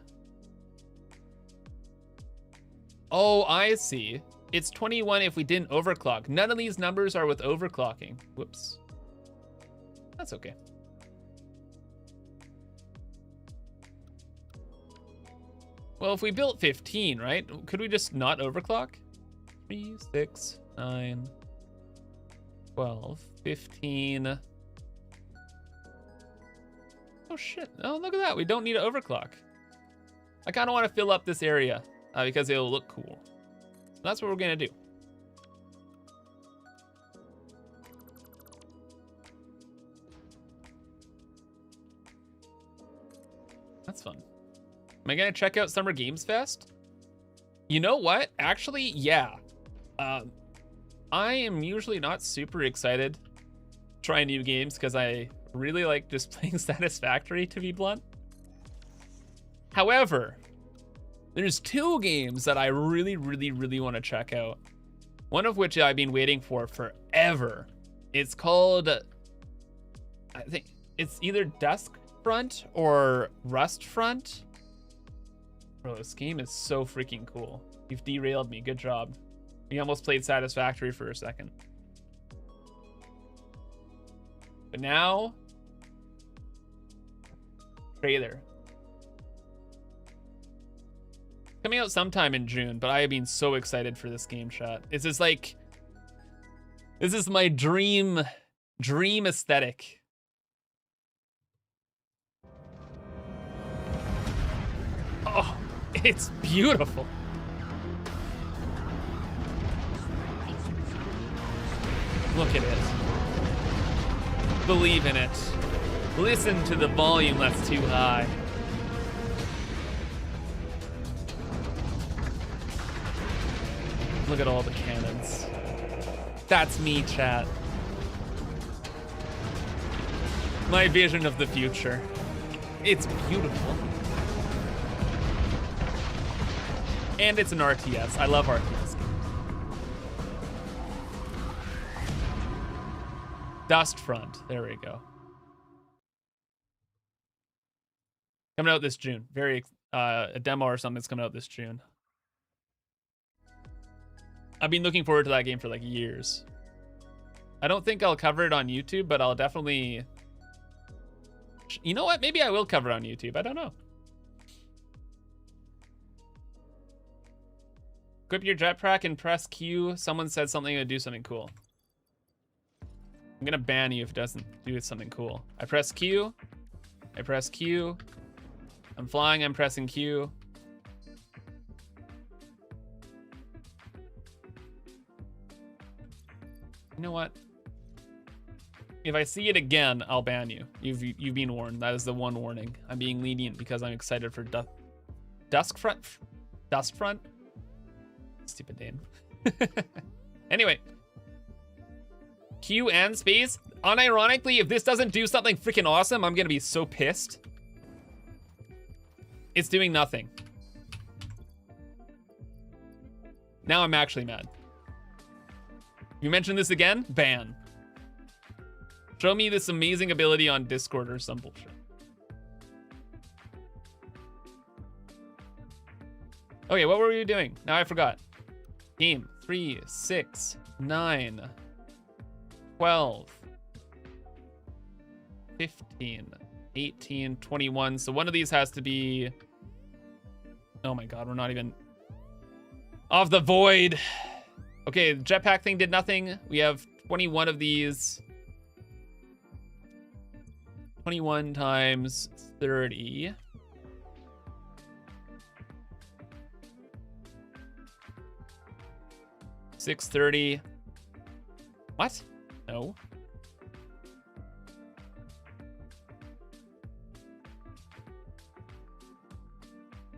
Oh, I see. It's 21 if we didn't overclock. None of these numbers are with overclocking. Whoops. That's okay. Well, if we built 15, right? Could we just not overclock? 3, 6, 9, 12, 15. Oh shit. Oh, look at that. We don't need to overclock. I kind of want to fill up this area because it'll look cool. So that's what we're going to do. That's fun. Am I going to check out Summer Games Fest? You know what? Actually, yeah. I am usually not super excited to try new games because I really like just playing Satisfactory, to be blunt. However, there's 2 games that I really want to check out. One of which I've been waiting for forever. It's called, I think it's either Duskfront or Rustfront. Bro, this game is so freaking cool. You've derailed me. Good job. We almost played Satisfactory for a second. But now, trailer. Coming out sometime in June, but I have been so excited for this game, chat. This is my dream aesthetic. Oh, it's beautiful. Look at it. Believe in it. Listen to the volume that's too high. Look at all the cannons. That's me, chat. My vision of the future. It's beautiful. And it's an RTS. I love RTS games. Dustfront. There we go. Coming out this June. A demo or something that's coming out this June. I've been looking forward to that game for like years. I don't think I'll cover it on YouTube, but I'll definitely... You know what? Maybe I will cover it on YouTube. I don't know. Equip your jetpack and press Q. Someone said something to do something cool. I'm gonna ban you if it doesn't do something cool. I press Q. I press Q. I'm flying, I'm pressing Q. You know what? If I see it again, I'll ban you. You've been warned. That is the one warning. I'm being lenient because I'm excited for Duskfront? Dustfront? Stupid name. Anyway. Q and space. Unironically, if this doesn't do something freaking awesome, I'm gonna be so pissed. It's doing nothing. Now I'm actually mad. You mention this again? Ban. Show me this amazing ability on Discord or some bullshit. Okay, what were we doing? Now I forgot. Game 3, 6, 9, 12, 15, 18, 21. So one of these has to be... Oh my god, we're not even... Of the void. Okay, the jetpack thing did nothing. We have 21 of these. 21 times 30. $630. What? No.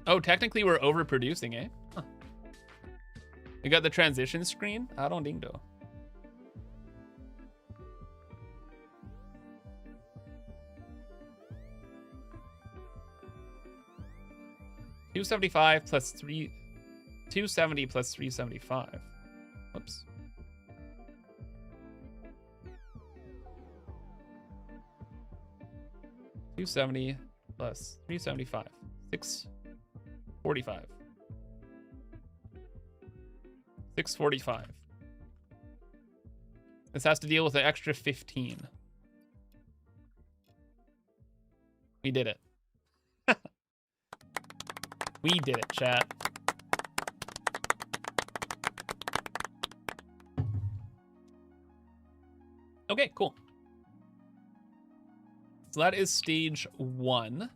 Oh, technically we're overproducing, eh? Huh. We got the transition screen? I don't think so. $275 plus 270 plus 375. Whoops. $270 plus 375. $645. 645. This has to deal with an extra 15. We did it. We did it, chat. Okay, cool. So that is stage 1.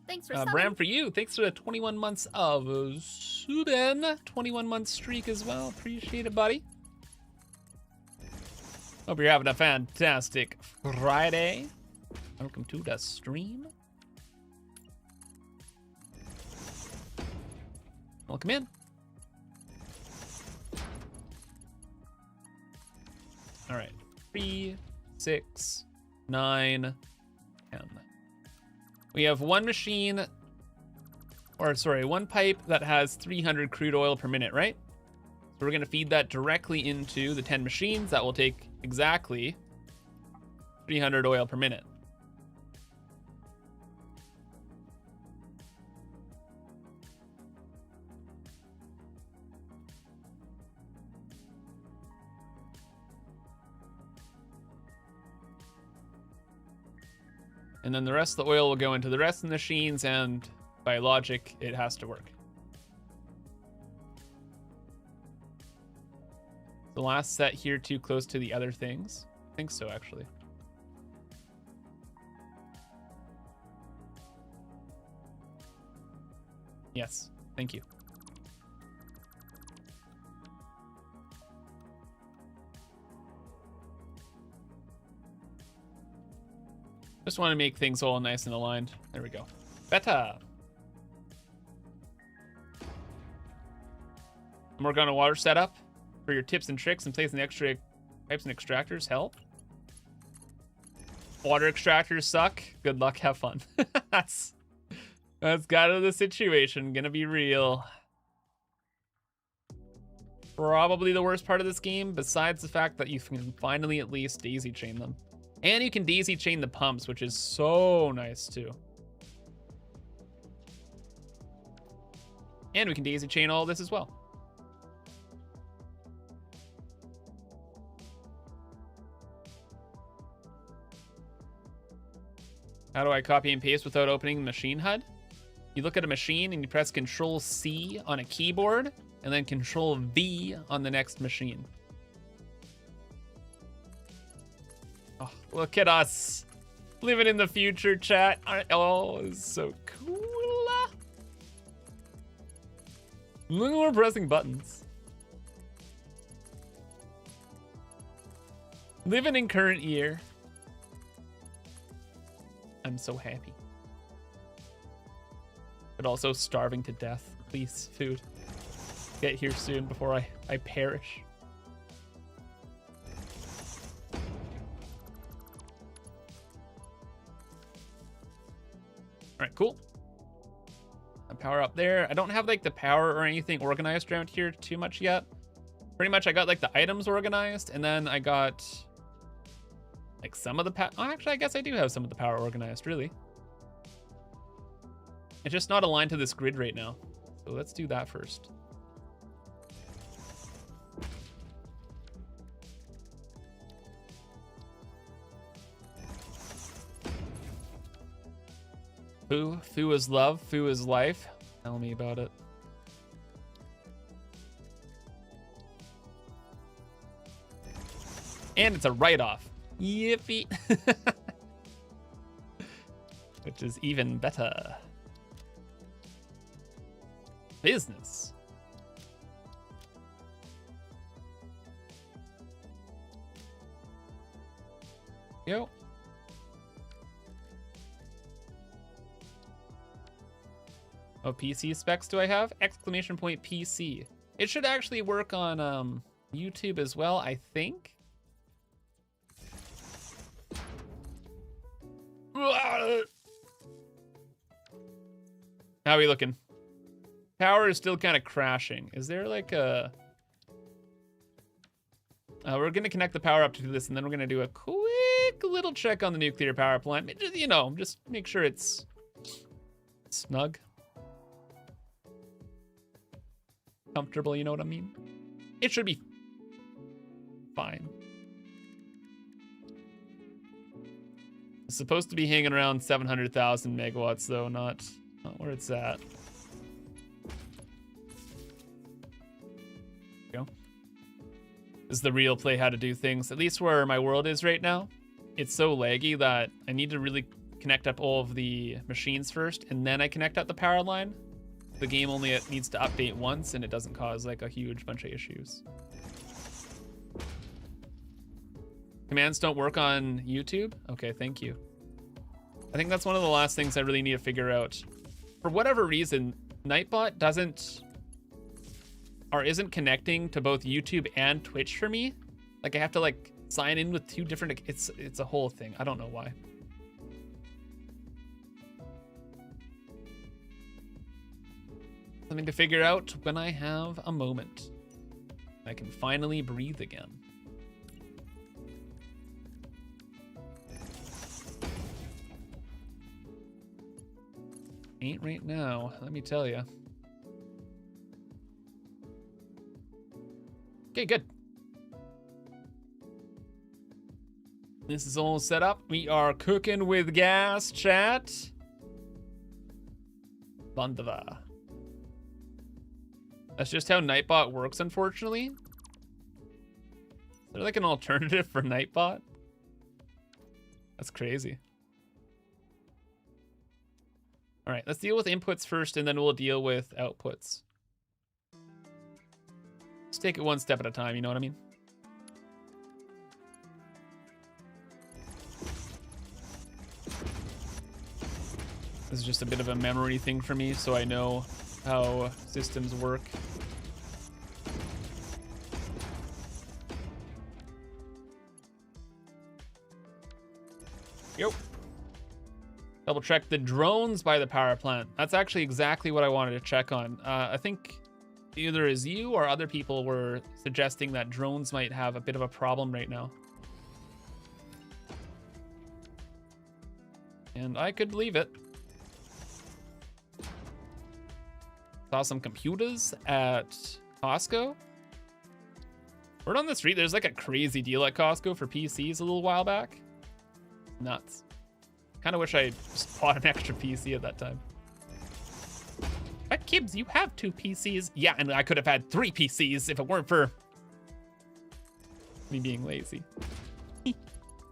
Thanks for subbing. Bram, for you, thanks for the 21 months of Suben. 21-month streak as well. Appreciate it, buddy. Hope you're having a fantastic Friday. Welcome to the stream. Welcome in. All right. 3, 6, 9, 10. We have one machine, or sorry, one pipe that has 300 crude oil per minute, right? So we're gonna feed that directly into the 10 machines. That will take exactly 300 oil per minute. And then the rest of the oil will go into the rest of the machines, and by logic, it has to work. The last set here too close to the other things? I think so, actually. Yes, thank you. Just want to make things all nice and aligned. There we go. Better. Work on a water setup for your tips and tricks and placing the extra pipes and extractors help. Water extractors suck. Good luck, have fun. That's kind of the situation. Gonna be real. Probably the worst part of this game, besides the fact that you can finally at least daisy chain them. And you can daisy chain the pumps, which is so nice too. And we can daisy chain all this as well. How do I copy and paste without opening the machine HUD? You look at a machine and you press Control C on a keyboard and then Control V on the next machine. Oh, look at us living in the future, chat. Oh, it's so cool. Look, we're pressing buttons. Living in current year. I'm so happy. But also starving to death. Please, food. Get here soon before I perish. All right, cool. Power up there. I don't have like the power or anything organized around here too much yet. Pretty much I got like the items organized, and then I got like some of the power. Oh, actually, I guess I do have some of the power organized, really. It's just not aligned to this grid right now. So let's do that first. Foo is love, foo is life. Tell me about it. And it's a write-off. Yippee. Which is even better. Business. Yo. What PC specs do I have? Exclamation point PC. It should actually work on YouTube as well, I think. How are we looking? Power is still kind of crashing. Is there like a... we're going to connect the power up to this, and then we're going to do a quick little check on the nuclear power plant. Just, you know, just make sure it's snug. comfortable, you know what I mean? It should be fine. It's supposed to be hanging around 700,000 megawatts, though, not where it's at. Go. This is the real play how to do things. At least where my world is right now, it's so laggy that I need to really connect up all of the machines first, and then I connect up the power line. The game only needs to update once, and it doesn't cause like a huge bunch of issues. Commands don't work on YouTube? Okay, thank you. I think that's one of the last things I really need to figure out. For whatever reason, Nightbot isn't connecting to both YouTube and Twitch for me. Like I have to like sign in with two different, it's a whole thing. I don't know why. Something to figure out when I have a moment. I can finally breathe again. Ain't right now, let me tell you. Okay, good. This is all set up. We are cooking with gas, chat. Bandava. That's just how Nightbot works, unfortunately. Is there like an alternative for Nightbot? That's crazy. All right, let's deal with inputs first, and then we'll deal with outputs. Let's take it one step at a time, you know what I mean? This is just a bit of a memory thing for me, so I know how systems work. Yo. Double check the drones by the power plant. That's actually exactly what I wanted to check on. I think either as you or other people were suggesting that drones might have a bit of a problem right now. And I could believe it. Saw some computers at Costco. Word on the street, there's like a crazy deal at Costco for PCs a little while back. Nuts. Kind of wish I just bought an extra PC at that time. But Kibbs, you have 2 PCs. Yeah, and I could have had 3 PCs if it weren't for me being lazy.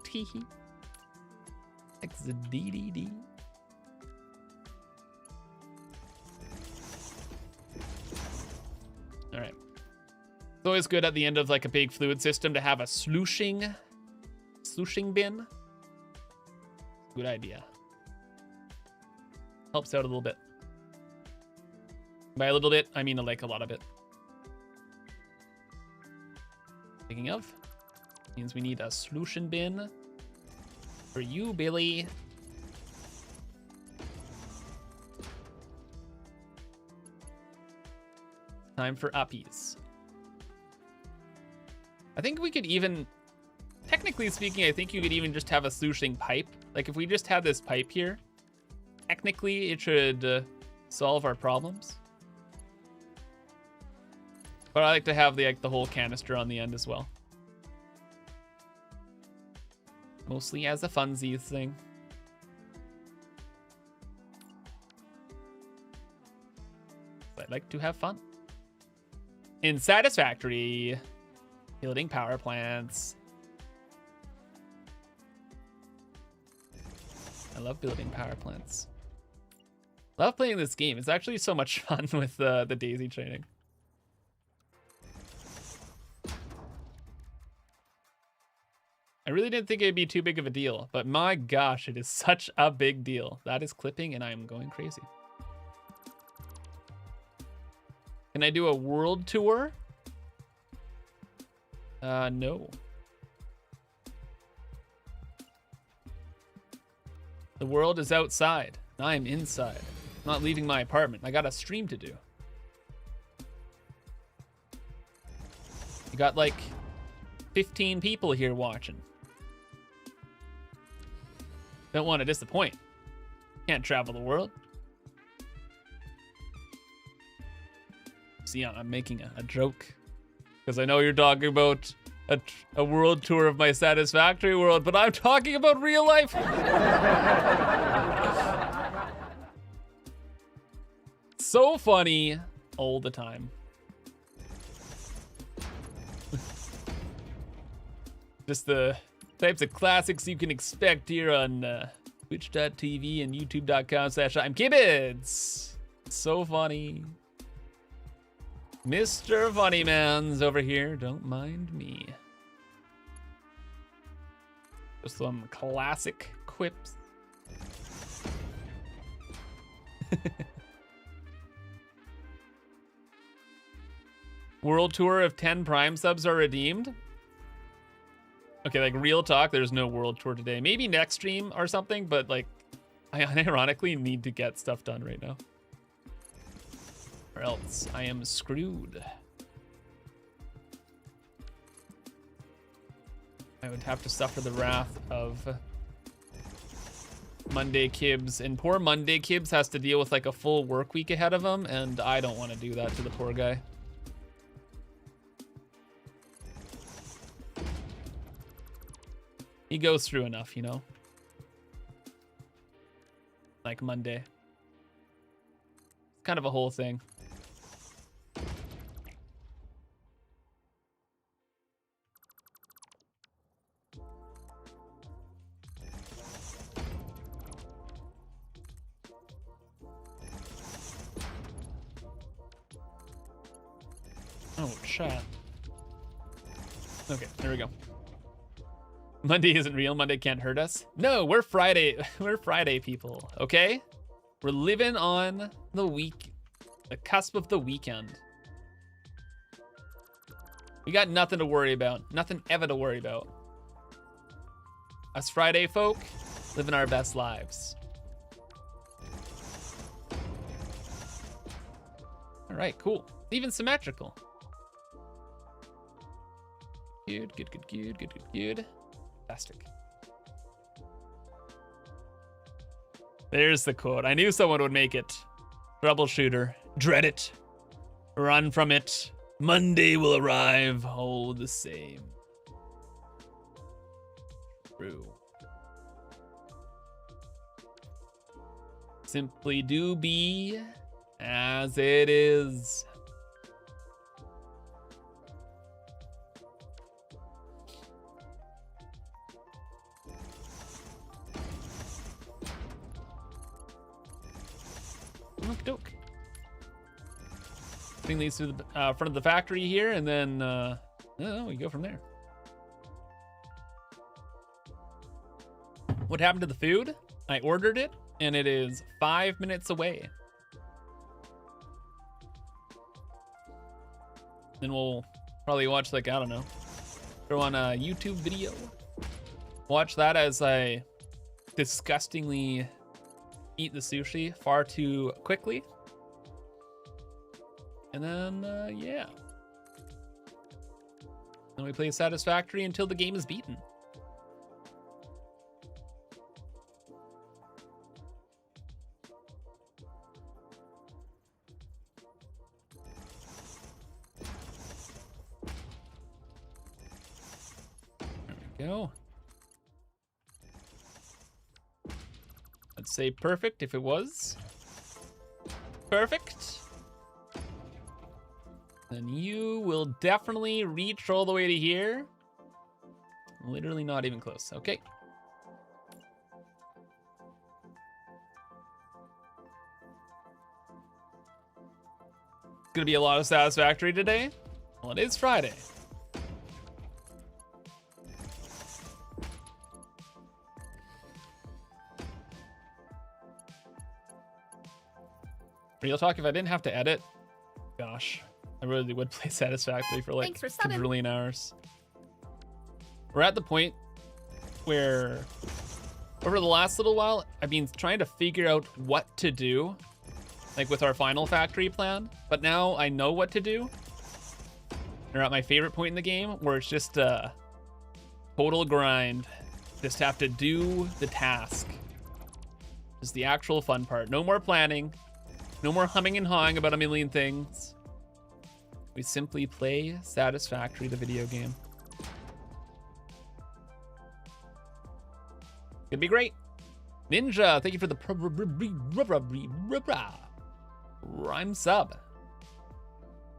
Teehee. XDDD. All right. It's always good at the end of like a big fluid system to have a slushing bin. Good idea. Helps out a little bit. By a little bit, I mean like a lot of it. Speaking of, means we need a solution bin for you, Billy. Time for uppies. I think we could even, technically speaking, I think you could even just have a slushing pipe. Like if we just had this pipe here, technically it should solve our problems. But I like to have the whole canister on the end as well. Mostly as a funsies thing. I like to have fun. In Satisfactory, building power plants. I love building power plants. Love playing this game. It's actually so much fun with the daisy training. I really didn't think it'd be too big of a deal, but my gosh, it is such a big deal. That is clipping and I'm going crazy. Can I do a world tour? No. The world is outside. I'm inside. I'm not leaving my apartment. I got a stream to do. You got like 15 people here watching. Don't want to disappoint. Can't travel the world. See, I'm making a joke. Because I know you're talking about a world tour of my Satisfactory world, but I'm talking about real life. So funny all the time. Just the types of classics you can expect here on twitch.tv and youtube.com/ImKibitz. So funny. Mr. Funny Man's over here. Don't mind me. Just some classic quips. World tour of 10 Prime subs are redeemed. Okay, like real talk, there's no world tour today. Maybe next stream or something, but like I unironically need to get stuff done right now. Or else I am screwed. I would have to suffer the wrath of Monday Kibs. And poor Monday Kibs has to deal with like a full work week ahead of him, and I don't want to do that to the poor guy. He goes through enough, you know? Like Monday. It's kind of a whole thing. Oh, chat. Okay, there we go. Monday isn't real. Monday can't hurt us. No, we're Friday. We're Friday people, okay? We're living on the cusp of the weekend. We got nothing to worry about. Nothing ever to worry about. Us Friday folk, living our best lives. All right, cool. Even symmetrical. Good, good, good, good, good, good, good. Fantastic. There's the quote. I knew someone would make it. Troubleshooter. Dread it. Run from it. Monday will arrive all the same. True. Simply do be as it is. Doke. Thing leads to the front of the factory here, and then we go from there. What happened to the food? I ordered it, and it is 5 minutes away. Then we'll probably watch, like, I don't know, throw on a YouTube video. Watch that as I disgustingly eat the sushi far too quickly. And then, yeah. Then we play Satisfactory until the game is beaten. There we go. I'd say perfect if it was. Perfect. Then you will definitely reach all the way to here. Literally not even close. Okay. It's gonna be a lot of Satisfactory today. Well, it is Friday. Real talk, if I didn't have to edit, gosh, I really would play Satisfactory for like quadrillion hours. We're at the point where over the last little while, I've been trying to figure out what to do, like with our final factory plan, but now I know what to do. We're at my favorite point in the game where it's just a total grind. Just have to do the task. Just the actual fun part. No more planning. No more humming and hawing about a million things. We simply play Satisfactory, the video game. It'd be great. Ninja, thank you for the rhyme sub.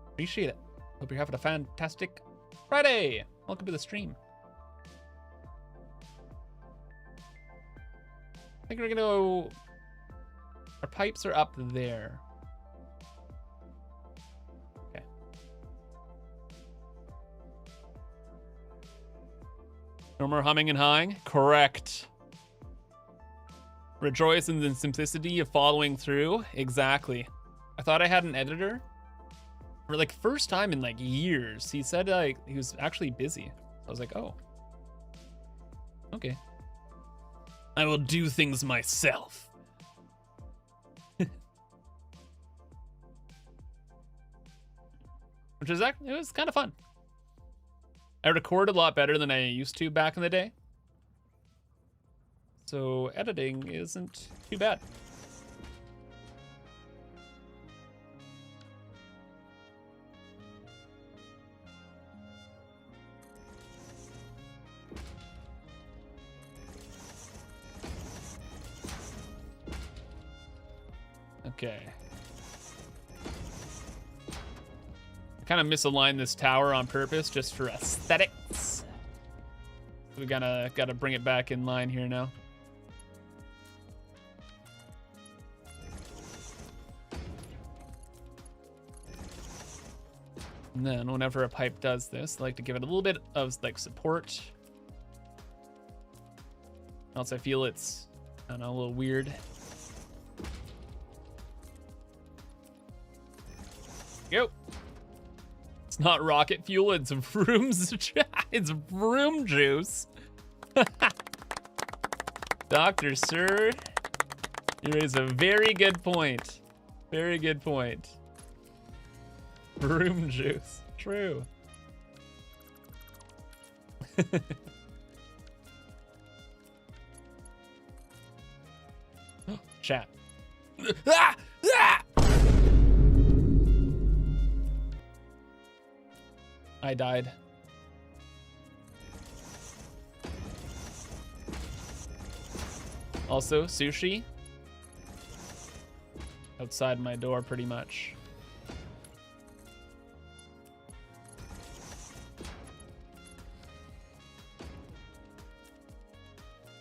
Appreciate it. Hope you're having a fantastic Friday. Welcome to the stream. I think we're gonna go. Our pipes are up there. Okay. No more humming and hawing. Correct. Rejoice in the simplicity of following through. Exactly. I thought I had an editor. For like first time in like years. He said like he was actually busy. I was like, oh. Okay. I will do things myself. Which is actually, it was kind of fun. I record a lot better than I used to back in the day. So editing isn't too bad. Okay. I kind of misaligned this tower on purpose just for aesthetics. We gotta bring it back in line here now. And then whenever a pipe does this, I like to give it a little bit of like support. Else I feel it's, I don't know, a little weird. Go. It's not rocket fuel, it's it's vroom juice. Dr. Sir, you raise a very good point. Very good point. Vroom juice. True. Chat. Ah! Ah! I died. Also, sushi. Outside my door, pretty much.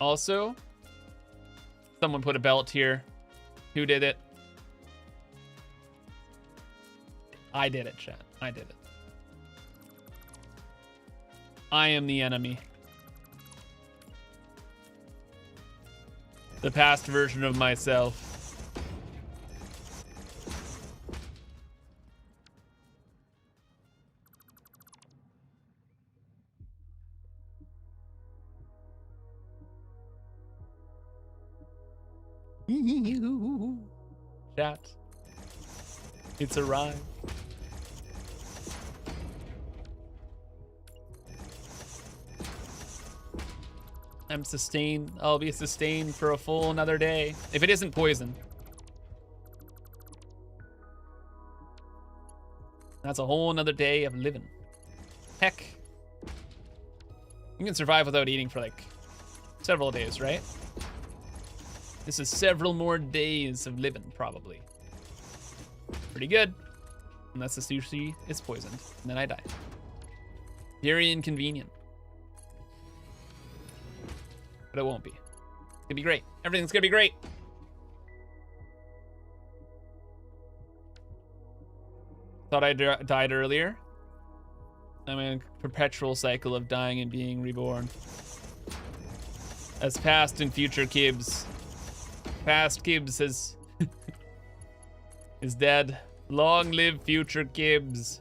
Also, someone put a belt here. Who did it? I did it, chat. I did it. I am the enemy. The past version of myself. Chat. It's arrived. I'm sustained. I'll be sustained for a full another day. If it isn't poison. That's a whole another day of living. Heck. You can survive without eating for like several days, right? This is several more days of living, probably. Pretty good. Unless the sushi is poisoned. And then I die. Very inconvenient. But it won't be. It's gonna be great. Everything's gonna be great. Thought I died earlier. I'm in a perpetual cycle of dying and being reborn. As past and future Kibs. Past Kibs is dead. Long live future Kibs.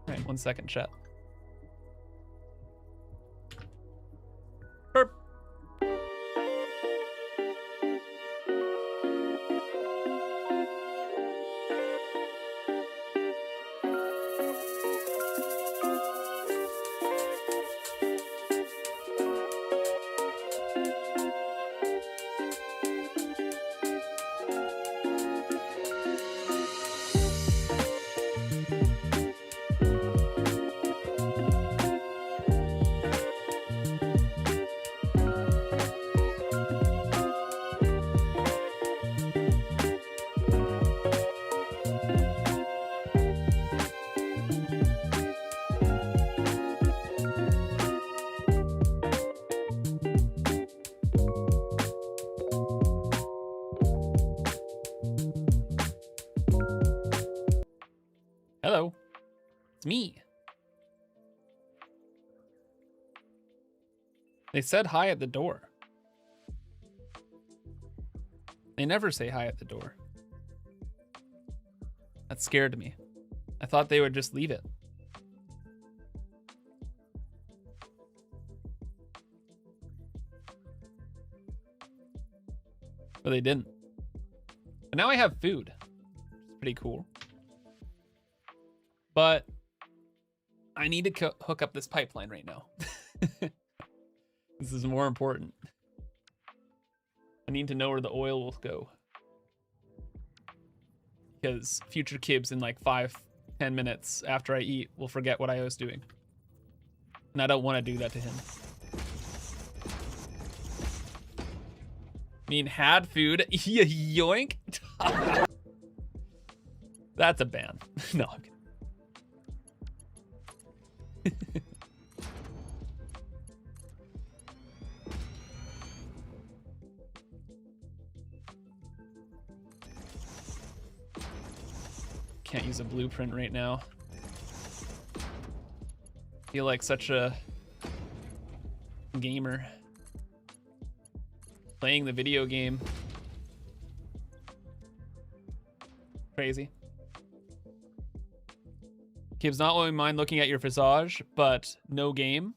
All right, 1 second, chat. Burp. It's me. They said hi at the door. They never say hi at the door. That scared me. I thought they would just leave it. But they didn't. But now I have food. It's pretty cool. But I need to hook up this pipeline right now. This is more important. I need to know where the oil will go. Because future Kibs in like 5-10 minutes after I eat will forget what I was doing. And I don't want to do that to him. I mean, had food. Yoink. That's a ban. No, I'm kidding. Can't use a blueprint right now. Feel like such a gamer playing the video game. Crazy. Kibs, not only mind looking at your visage, but no game.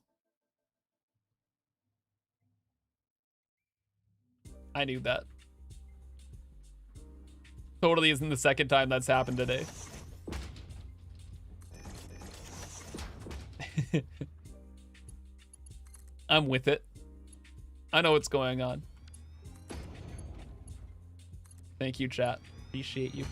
I knew that. Totally isn't the second time that's happened today. I'm with it. I know what's going on. Thank you, chat. Appreciate you.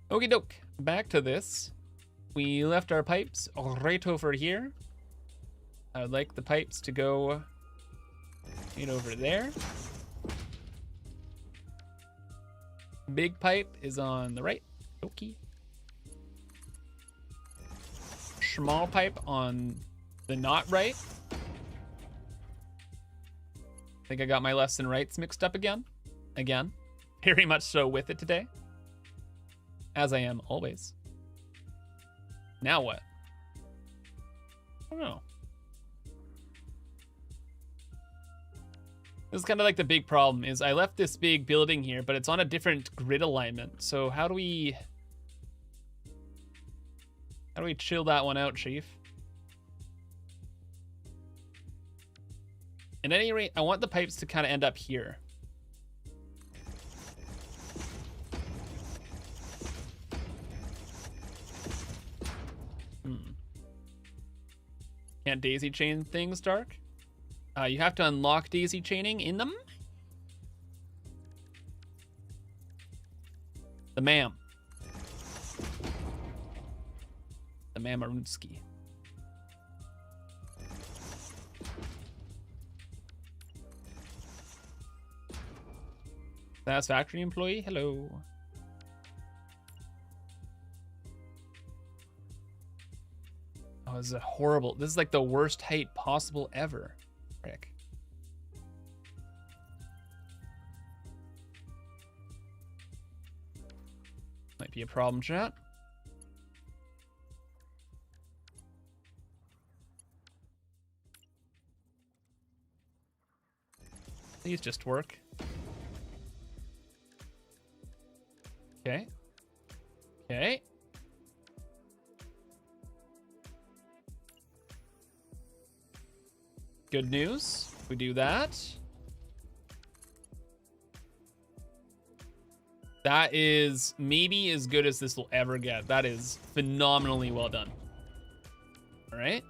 Okie doke. Back to this. We left our pipes right over here. I would like the pipes to go right over there. Big pipe is on the right. Okay. Small pipe on the not right. I think I got my lefts and rights mixed up again. Very much so with it today. As I am always. Now what? I don't know. This is kind of like the big problem is I left this big building here, but it's on a different grid alignment. So how do we chill that one out, Chief? At any rate, I want the pipes to kind of end up here. Can't daisy chain things, Dark? You have to unlock daisy chaining in them. The ma'am. The Mamarunski. Satisfactory employee, hello. Oh, this is a horrible. This is like the worst height possible ever. Frick. Might be a problem, chat. These just work. Okay. Okay. Good news. We do that. That is maybe as good as this will ever get. That is phenomenally well done. All right.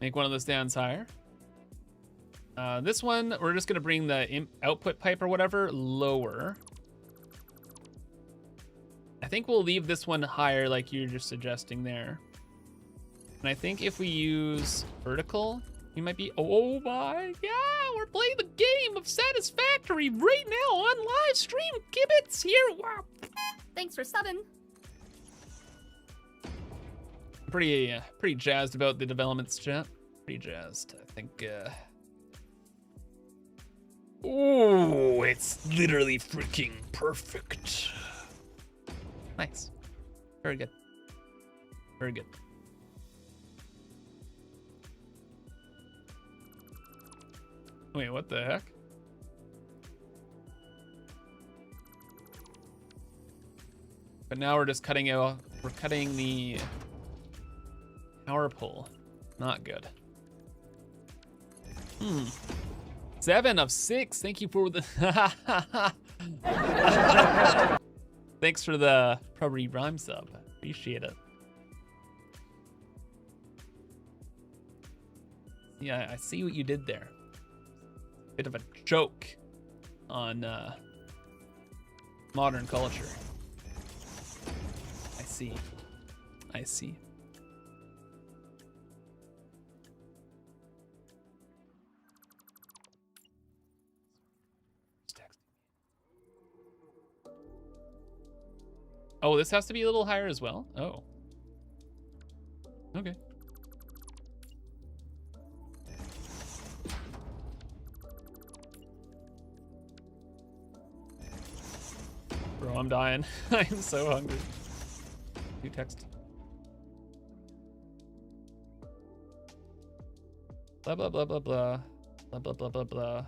Make one of the stands higher. This one, we're just gonna bring the output pipe or whatever lower. I think we'll leave this one higher like you're just suggesting there. And I think if we use vertical, we might be, oh my, yeah, we're playing the game of Satisfactory right now on live stream. Kibitz here. Wow. Thanks for subbing. Pretty jazzed about the developments, chat. Pretty jazzed. I think. Oh, it's literally freaking perfect. Nice. Very good. Very good. Wait, what the heck? But now we're just cutting out. We're cutting the power pole. Not good. 7 of 6. Thank you for the. Thanks for the probably rhyme sub. Appreciate it. Yeah, I see what you did there. Bit of a joke on modern culture. I see. I see. Oh, this has to be a little higher as well? Oh. Okay. Bro, I'm dying. I'm so hungry. New text. Blah, blah, blah, blah, blah. Blah, blah, blah, blah, blah.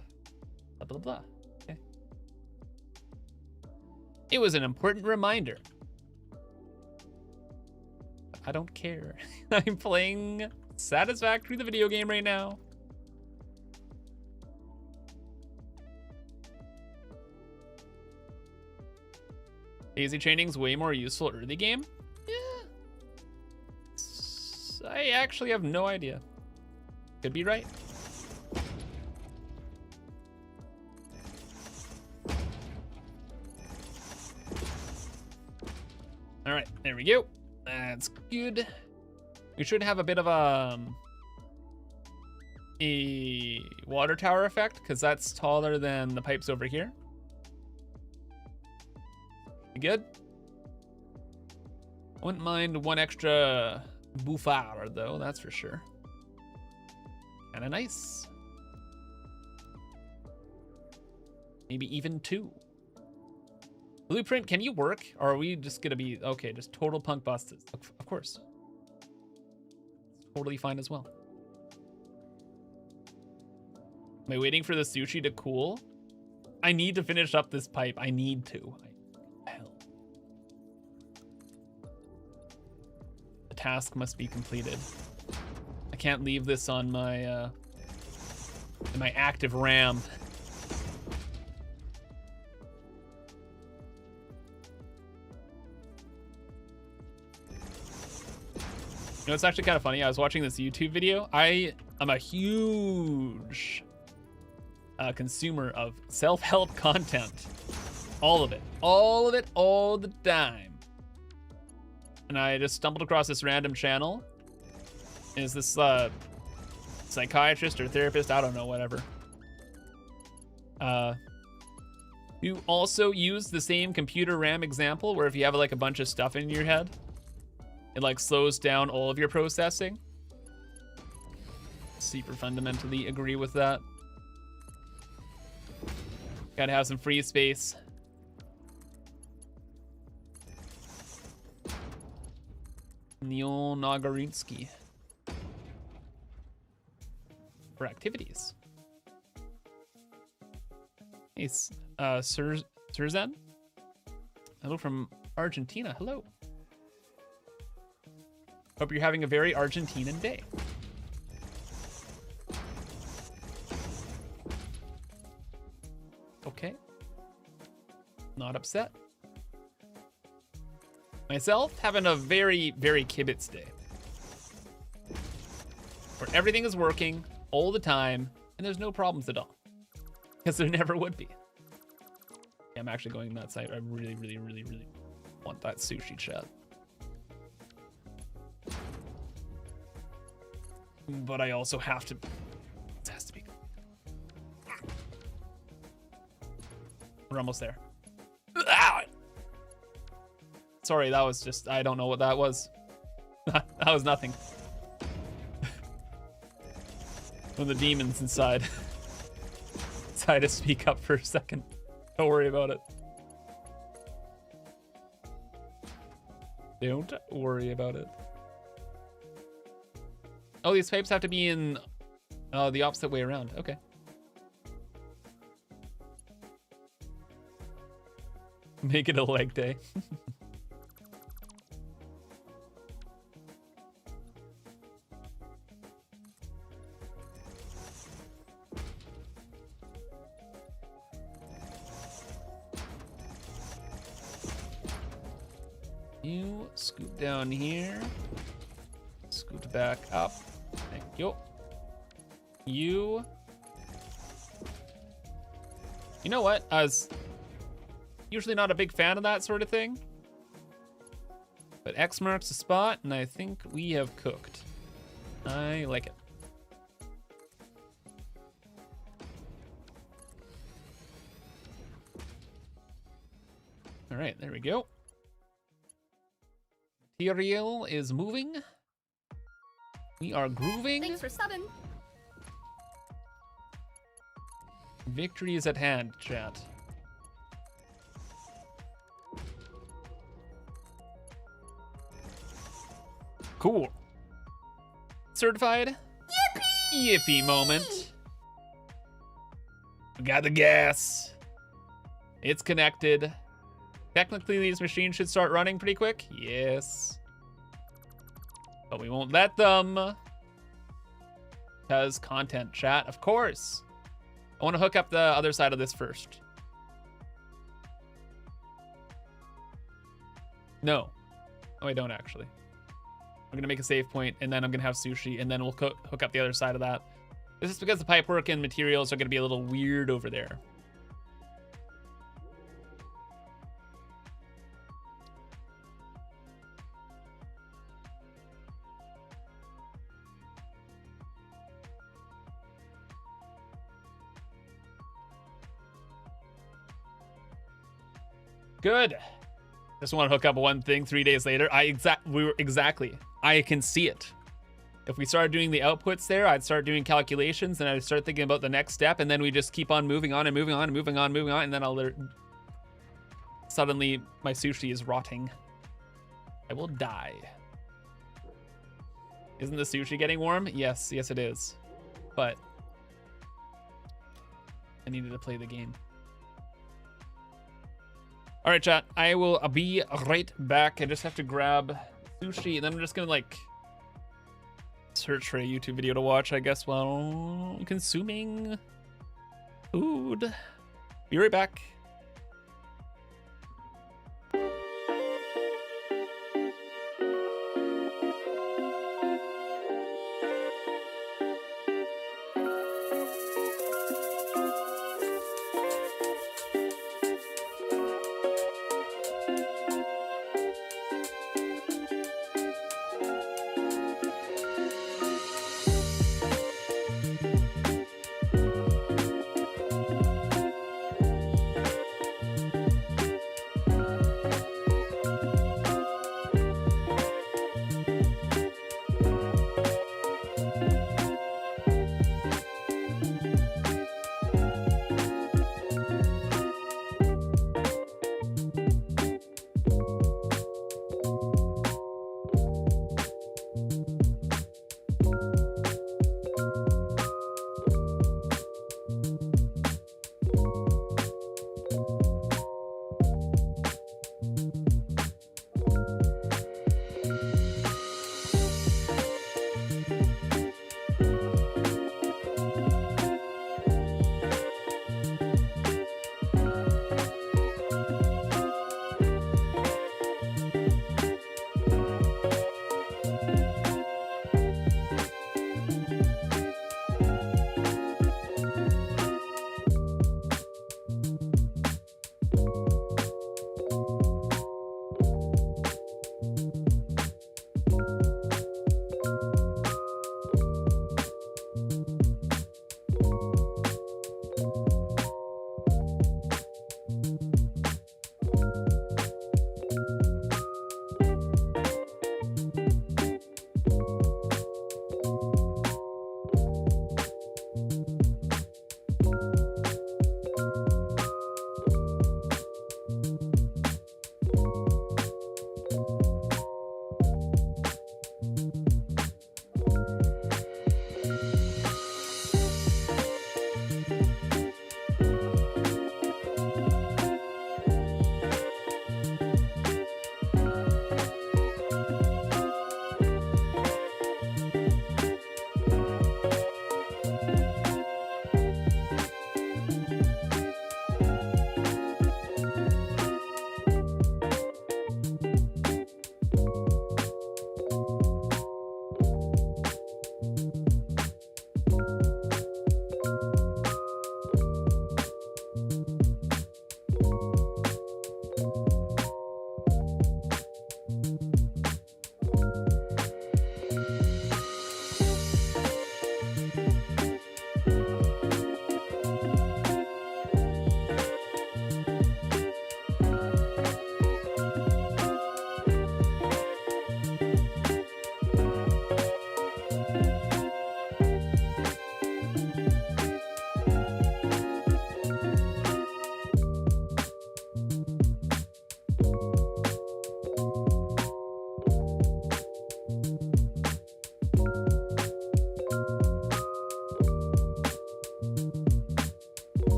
Blah, blah, blah. Okay. It was an important reminder. I don't care. I'm playing Satisfactory, the video game, right now. Daisy chaining's way more useful early game? Yeah. I actually have no idea. Could be right. All right, there we go. That's good. We should have a bit of a water tower effect because that's taller than the pipes over here. You good? I wouldn't mind one extra bouffard though, that's for sure. Kinda nice. Maybe even 2. Blueprint, can you work? Or are we just gonna be, okay, just total punk busted? Of course. It's totally fine as well. Am I waiting for the sushi to cool? I need to finish up this pipe. I need to. Hell. The task must be completed. I can't leave this on my, in my active RAM. You know, it's actually kind of funny. I was watching this YouTube video. I am a huge consumer of self-help content. All of it. All of it, all the time. And I just stumbled across this random channel. Is this psychiatrist or therapist? I don't know, whatever. You also use the same computer RAM example where if you have like a bunch of stuff in your head, it like slows down all of your processing. Super fundamentally agree with that. Gotta have some free space. Neil Nagarinsky. For activities. Hey, Surzan? Hello from Argentina. Hello. Hope you're having a very Argentinian day. Okay. Not upset. Myself, having a very, very kibitz day. Where everything is working all the time, and there's no problems at all. Because there never would be. Yeah, I'm actually going nuts. I really, really, really, really want that sushi, chat. But I also have to. It has to be. We're almost there. Sorry, that was just, I don't know what that was. That was nothing. When the demon's inside. Decided to speak up for a second. Don't worry about it. Don't worry about it. Oh, these pipes have to be in the opposite way around. Okay. Make it a leg day. You scoot down here. Scoot back up. Thank you. You know what? I was usually not a big fan of that sort of thing. But X marks the spot, and I think we have cooked. I like it. All right, there we go. Material is moving. We are grooving. Thanks for subbing. Victory is at hand, chat. Cool. Certified? Yippee! Yippee moment. We got the gas. It's connected. Technically, these machines should start running pretty quick. Yes. But we won't let them. Because content, chat, of course. I want to hook up the other side of this first. No. Oh, I don't actually. I'm going to make a save point, and then I'm going to have sushi, and then we'll hook up the other side of that. This is because the pipework and materials are going to be a little weird over there. Good. Just want to hook up one thing 3 days later. Exactly. I can see it. If we started doing the outputs there, I'd start doing calculations, and I'd start thinking about the next step, and then we just keep on moving on and moving on and moving on and moving on, and then suddenly my sushi is rotting. I will die. Isn't the sushi getting warm? Yes, it is. But I needed to play the game. All right, chat, I will be right back. I just have to grab sushi, and then I'm just gonna like search for a YouTube video to watch, I guess, while consuming food. Be right back.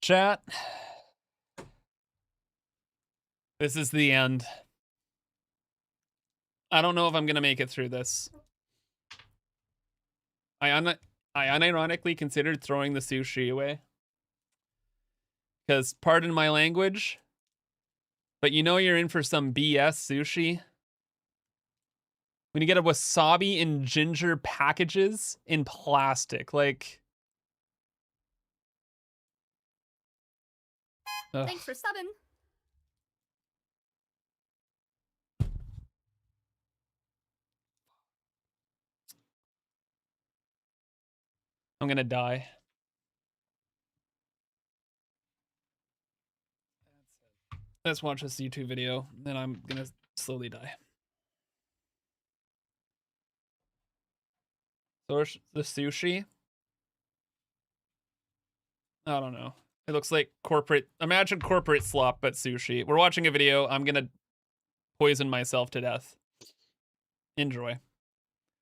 Chat. This is the end. I don't know if I'm gonna make it through this. I unironically considered throwing the sushi away. Because, pardon my language, but you know you're in for some BS sushi when you get a wasabi in ginger packages in plastic. Like... Ugh. Thanks for subbing. I'm gonna die. Let's watch this YouTube video, then I'm gonna slowly die. Source the sushi. I don't know. It looks like corporate. Imagine corporate slop, but sushi. We're watching a video. I'm gonna poison myself to death. Enjoy.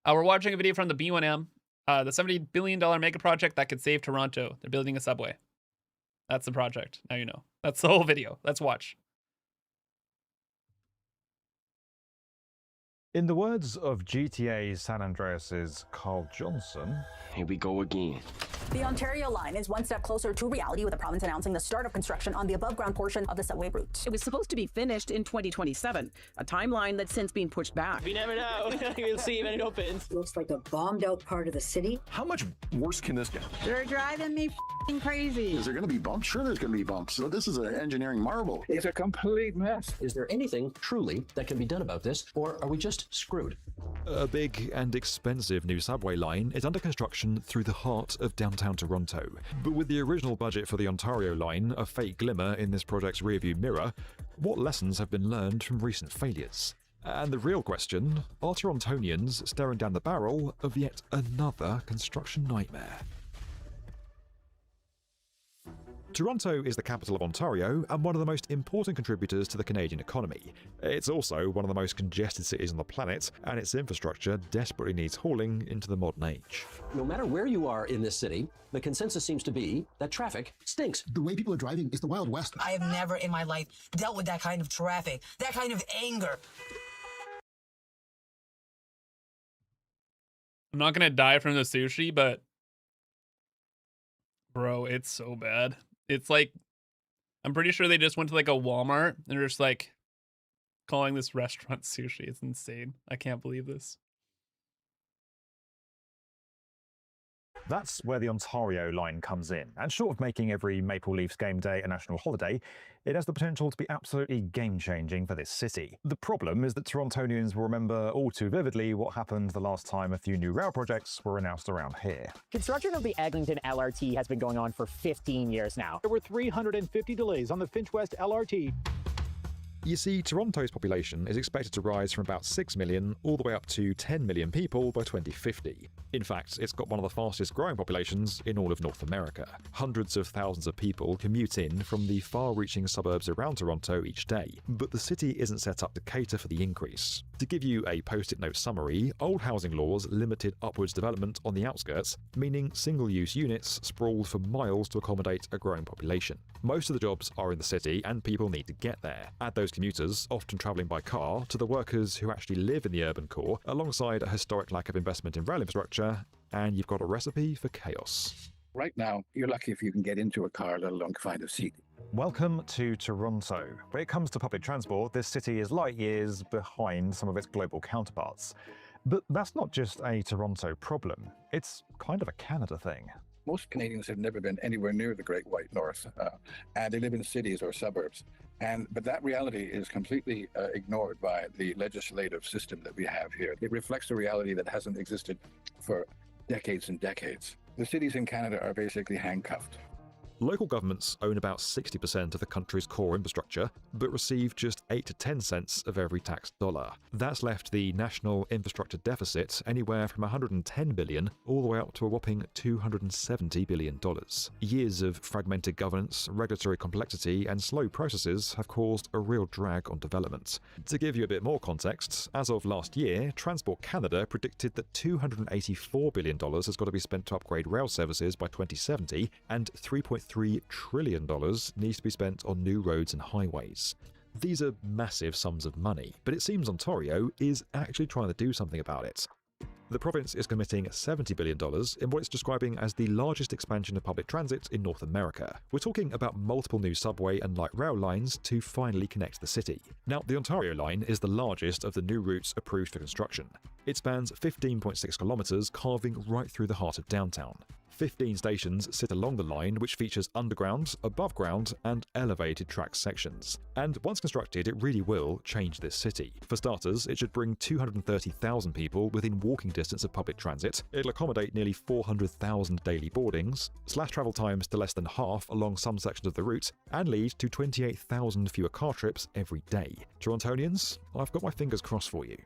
We're watching a video from the B1M, the $70 billion mega project that could save Toronto. They're building a subway. That's the project. Now you know. That's the whole video. Let's watch. In the words of GTA San Andreas' Carl Johnson, here we go again. The Ontario line is one step closer to reality, with the province announcing the start of construction on the above-ground portion of the subway route. It was supposed to be finished in 2027, a timeline that's since been pushed back. We never know. We'll see when it opens. Looks like a bombed-out part of the city. How much worse can this get? They're driving me f***ing crazy. Is there going to be bumps? Sure there's going to be bumps. So this is an engineering marvel. It's a complete mess. Is there anything truly that can be done about this, or are we just screwed? A big and expensive new subway line is under construction through the heart of downtown Toronto. But with the original budget for the Ontario line a faint glimmer in this project's rearview mirror, what lessons have been learned from recent failures? And the real question, are Torontonians staring down the barrel of yet another construction nightmare? Toronto is the capital of Ontario and one of the most important contributors to the Canadian economy. It's also one of the most congested cities on the planet, and its infrastructure desperately needs hauling into the modern age. No matter where you are in this city, the consensus seems to be that traffic stinks. The way people are driving is the Wild West. I have never in my life dealt with that kind of traffic, that kind of anger. I'm not gonna die from the sushi, but bro, it's so bad. It's like, I'm pretty sure they just went to like a Walmart and they're just like calling this restaurant sushi. It's insane. I can't believe this. That's where the Ontario line comes in. And short of making every Maple Leafs game day a national holiday, it has the potential to be absolutely game-changing for this city. The problem is that Torontonians will remember all too vividly what happened the last time a few new rail projects were announced around here. Construction of the Eglinton LRT has been going on for 15 years now. There were 350 delays on the Finch West LRT. You see, Toronto's population is expected to rise from about 6 million all the way up to 10 million people by 2050. In fact, it's got one of the fastest growing populations in all of North America. Hundreds of thousands of people commute in from the far-reaching suburbs around Toronto each day, but the city isn't set up to cater for the increase. To give you a post-it note summary, old housing laws limited upwards development on the outskirts, meaning single-use units sprawled for miles to accommodate a growing population. Most of the jobs are in the city, and people need to get there. Add those commuters, often travelling by car, to the workers who actually live in the urban core, alongside a historic lack of investment in rail infrastructure, and you've got a recipe for chaos. Right now, you're lucky if you can get into a car, let alone find a seat. Welcome to Toronto. When it comes to public transport, this city is light years behind some of its global counterparts. But that's not just a Toronto problem. It's kind of a Canada thing. Most Canadians have never been anywhere near the Great White North, and they live in cities or suburbs. But that reality is completely ignored by the legislative system that we have here. It reflects a reality that hasn't existed for decades and decades. The cities in Canada are basically handcuffed. Local governments own about 60% of the country's core infrastructure, but receive just 8 to 10 cents of every taxed dollar. That's left the national infrastructure deficit anywhere from $110 billion all the way up to a whopping $270 billion. Years of fragmented governance, regulatory complexity, and slow processes have caused a real drag on development. To give you a bit more context, as of last year, Transport Canada predicted that $284 billion has got to be spent to upgrade rail services by 2070, and $3.3 $1.3 trillion needs to be spent on new roads and highways. These are massive sums of money, but it seems Ontario is actually trying to do something about it. The province is committing $70 billion in what it's describing as the largest expansion of public transit in North America. We're talking about multiple new subway and light rail lines to finally connect the city. Now, the Ontario line is the largest of the new routes approved for construction. It spans 15.6 kilometers, carving right through the heart of downtown. 15 stations sit along the line, which features underground, above ground, and elevated track sections. And once constructed, it really will change this city. For starters, it should bring 230,000 people within walking distance of public transit. It'll accommodate nearly 400,000 daily boardings, slash travel times to less than half along some sections of the route, and lead to 28,000 fewer car trips every day. Torontonians, I've got my fingers crossed for you.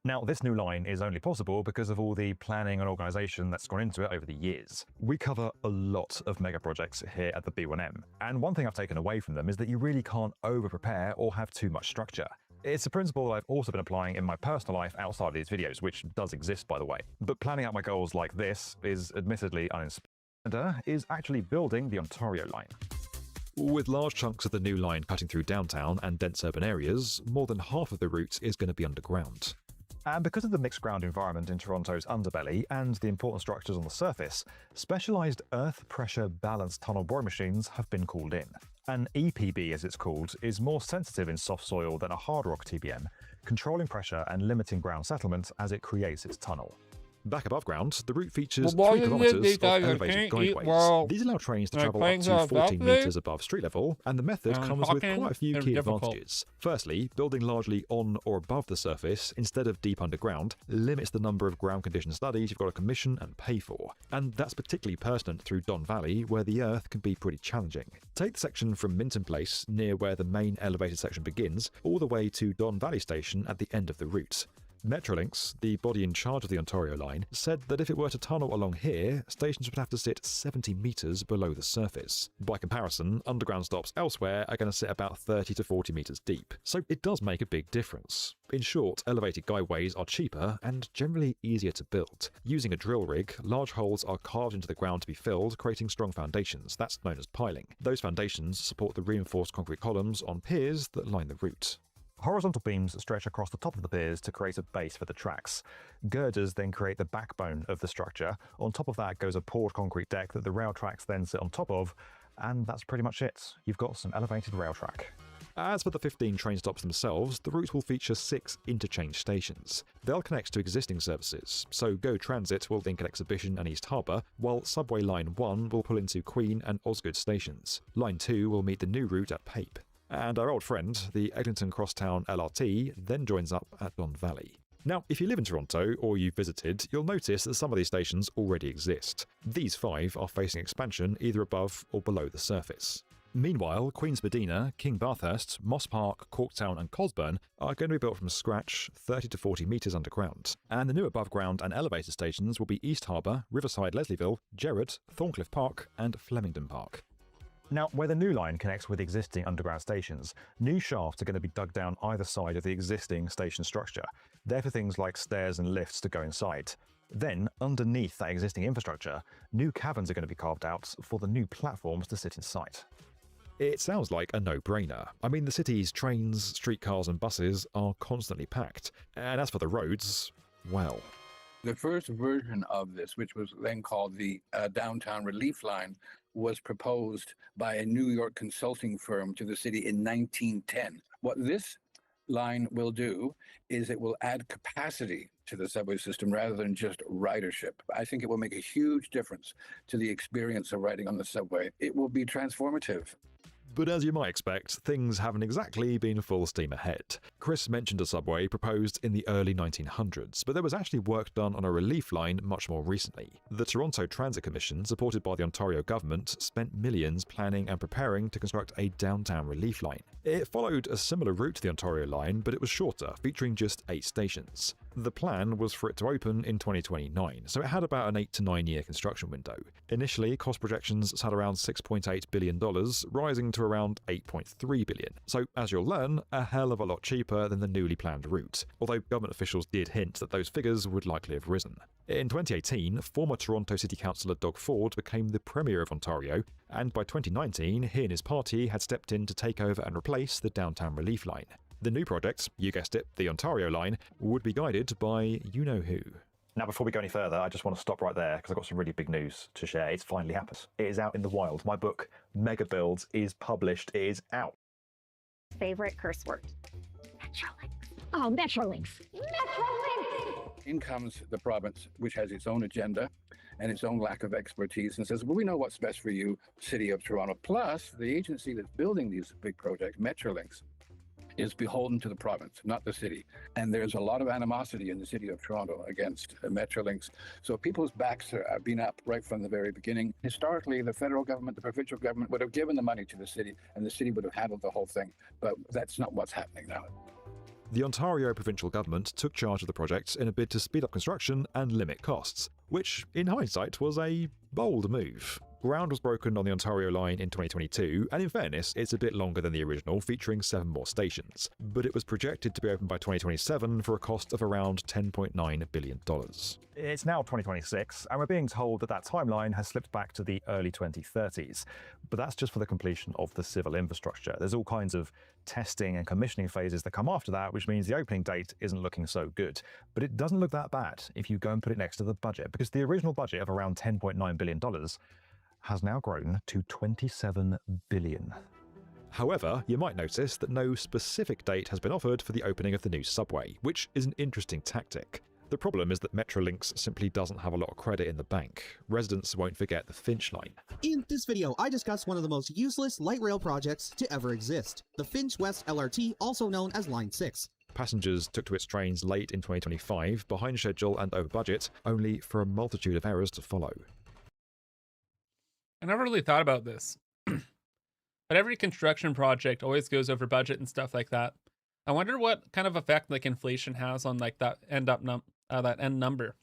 Now, this new line is only possible because of all the planning and organisation that's gone into it over the years. We cover a lot of mega projects here at the B1M, and one thing I've taken away from them is that you really can't over-prepare or have too much structure. It's a principle I've also been applying in my personal life outside of these videos, which does exist, by the way. But planning out my goals like this is admittedly uninspired, is actually building the Ontario line. With large chunks of the new line cutting through downtown and dense urban areas, more than half of the route is going to be underground. And because of the mixed ground environment in Toronto's underbelly and the important structures on the surface, specialised earth pressure balanced tunnel boring machines have been called in. An EPB, as it's called, is more sensitive in soft soil than a hard rock TBM, controlling pressure and limiting ground settlement as it creates its tunnel. Back above ground, the route features 3 kilometers of elevated guideways. These allow trains to travel up to 14 meters above street level, and the method comes with quite a few key advantages. Firstly, building largely on or above the surface instead of deep underground limits the number of ground condition studies you've got to commission and pay for, and that's particularly pertinent through Don Valley, where the earth can be pretty challenging. Take the section from Minton Place, near where the main elevated section begins, all the way to Don Valley Station at the end of the route. Metrolinx, the body in charge of the Ontario line, said that if it were to tunnel along here, stations would have to sit 70 metres below the surface. By comparison, underground stops elsewhere are going to sit about 30 to 40 metres deep, so it does make a big difference. In short, elevated guideways are cheaper and generally easier to build. Using a drill rig, large holes are carved into the ground to be filled, creating strong foundations. That's known as piling. Those foundations support the reinforced concrete columns on piers that line the route. Horizontal beams stretch across the top of the piers to create a base for the tracks. Girders then create the backbone of the structure. On top of that goes a poured concrete deck that the rail tracks then sit on top of, and that's pretty much it. You've got some elevated rail track. As for the 15 train stops themselves, the route will feature 6 interchange stations. They'll connect to existing services, so Go Transit will link at Exhibition and East Harbour, while Subway Line 1 will pull into Queen and Osgood stations. Line 2 will meet the new route at Pape. And our old friend, the Eglinton Crosstown LRT, then joins up at Don Valley. Now, if you live in Toronto or you've visited, you'll notice that some of these stations already exist. These 5 are facing expansion either above or below the surface. Meanwhile, Queen's Medina, King Bathurst, Moss Park, Corktown and Cosburn are going to be built from scratch 30 to 40 metres underground. And the new above ground and elevated stations will be East Harbour, Riverside Leslieville, Gerrard, Thorncliffe Park and Flemington Park. Now, where the new line connects with existing underground stations, new shafts are going to be dug down either side of the existing station structure. They're for things like stairs and lifts to go inside. Then, underneath that existing infrastructure, new caverns are going to be carved out for the new platforms to sit inside. It sounds like a no-brainer. I mean, the city's trains, streetcars and buses are constantly packed. And as for the roads, well... The first version of this, which was then called the Downtown Relief Line, was proposed by a New York consulting firm to the city in 1910. What this line will do is it will add capacity to the subway system rather than just ridership. I think it will make a huge difference to the experience of riding on the subway. It will be transformative. But as you might expect, things haven't exactly been full steam ahead. Chris mentioned a subway proposed in the early 1900s, but there was actually work done on a relief line much more recently. The Toronto Transit Commission, supported by the Ontario government, spent millions planning and preparing to construct a downtown relief line. It followed a similar route to the Ontario line, but it was shorter, featuring just 8 stations. The plan was for it to open in 2029, so it had about an 8 to 9 year construction window. Initially, cost projections sat around $6.8 billion, rising to around $8.3 billion. So, as you'll learn, a hell of a lot cheaper than the newly planned route, although government officials did hint that those figures would likely have risen. In 2018, former Toronto City Councillor Doug Ford became the Premier of Ontario, and by 2019, he and his party had stepped in to take over and replace the Downtown Relief Line. The new project, you guessed it, the Ontario Line, would be guided by you-know-who. Now, before we go any further, I just want to stop right there because I've got some really big news to share. It's finally happened. It is out in the wild. My book, Mega Builds, is published. It is out. Favorite curse word? Metrolinx. Oh, Metrolinx. Metrolinx! In comes the province, which has its own agenda and its own lack of expertise, and says, well, we know what's best for you, City of Toronto. Plus, the agency that's building these big projects, Metrolinx, is beholden to the province, not the city. And there's a lot of animosity in the City of Toronto against Metrolinx. So people's backs have been up right from the very beginning. Historically, the federal government, the provincial government would have given the money to the city, and the city would have handled the whole thing. But that's not what's happening now. The Ontario provincial government took charge of the project in a bid to speed up construction and limit costs, which, in hindsight, was a bold move. Ground was broken on the Ontario line in 2022, and in fairness, it's a bit longer than the original, featuring 7 more stations. But it was projected to be open by 2027 for a cost of around $10.9 billion. It's now 2026, and we're being told that that timeline has slipped back to the early 2030s. But that's just for the completion of the civil infrastructure. There's all kinds of testing and commissioning phases that come after that, which means the opening date isn't looking so good. But it doesn't look that bad if you go and put it next to the budget, because the original budget of around $10.9 billion has now grown to $27 billion. However, you might notice that no specific date has been offered for the opening of the new subway, which is an interesting tactic. The problem is that Metrolinx simply doesn't have a lot of credit in the bank. Residents won't forget the Finch line. In this video, I discuss one of the most useless light rail projects to ever exist, the Finch West LRT, also known as Line 6. Passengers took to its trains late in 2025, behind schedule and over budget, only for a multitude of errors to follow. I never really thought about this, but every construction project always goes over budget and stuff like that. I wonder what kind of effect like inflation has on like that end number.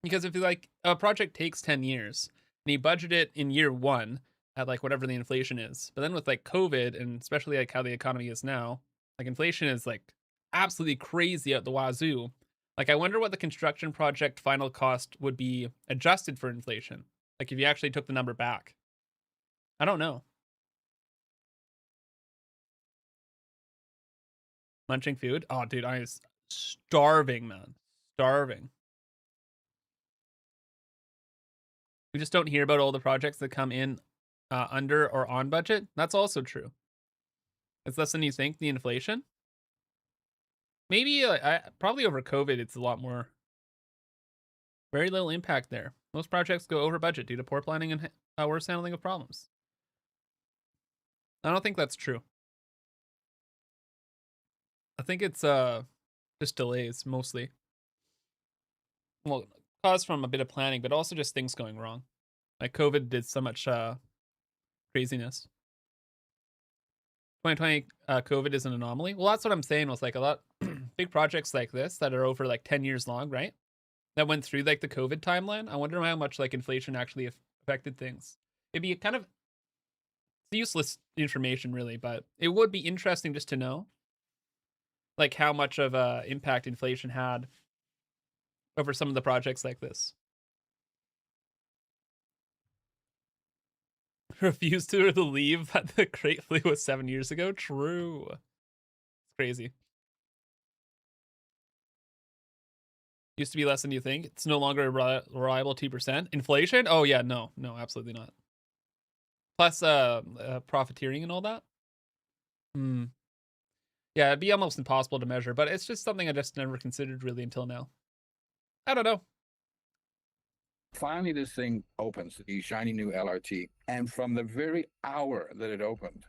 Because if like a project takes 10 years and you budget it in year 1 at like whatever the inflation is, but then with like COVID and especially like how the economy is now, like inflation is like absolutely crazy out the wazoo. Like I wonder what the construction project final cost would be adjusted for inflation. Like if you actually took the number back. I don't know. Munching food? Oh, dude, I was starving, man. Starving. We just don't hear about all the projects that come in under or on budget. That's also true. It's less than you think, the inflation. Maybe, probably over COVID, it's a lot more. Very little impact there. Most projects go over budget due to poor planning and worse handling of problems. I don't think that's true. I think it's just delays mostly. Well, caused from a bit of planning, but also just things going wrong. Like COVID did so much craziness. 2020 COVID is an anomaly. Well, that's what I'm saying. Was like a lot big projects like this that are over like 10 years long, right? That went through like the COVID timeline. I wonder how much like inflation actually affected things. It'd be kind of useless information really, but it would be interesting just to know like how much of a impact inflation had over some of the projects like this. Refused to leave that the Great Fleet was 7 years ago. True. It's crazy. Used to be less than you think. It's no longer a reliable 2%. Inflation? Oh yeah, no, absolutely not. Plus profiteering and all that. Yeah, it'd be almost impossible to measure, but it's just something I just never considered really until now. I don't know. Finally, this thing opens, the shiny new LRT, and from the very hour that it opened,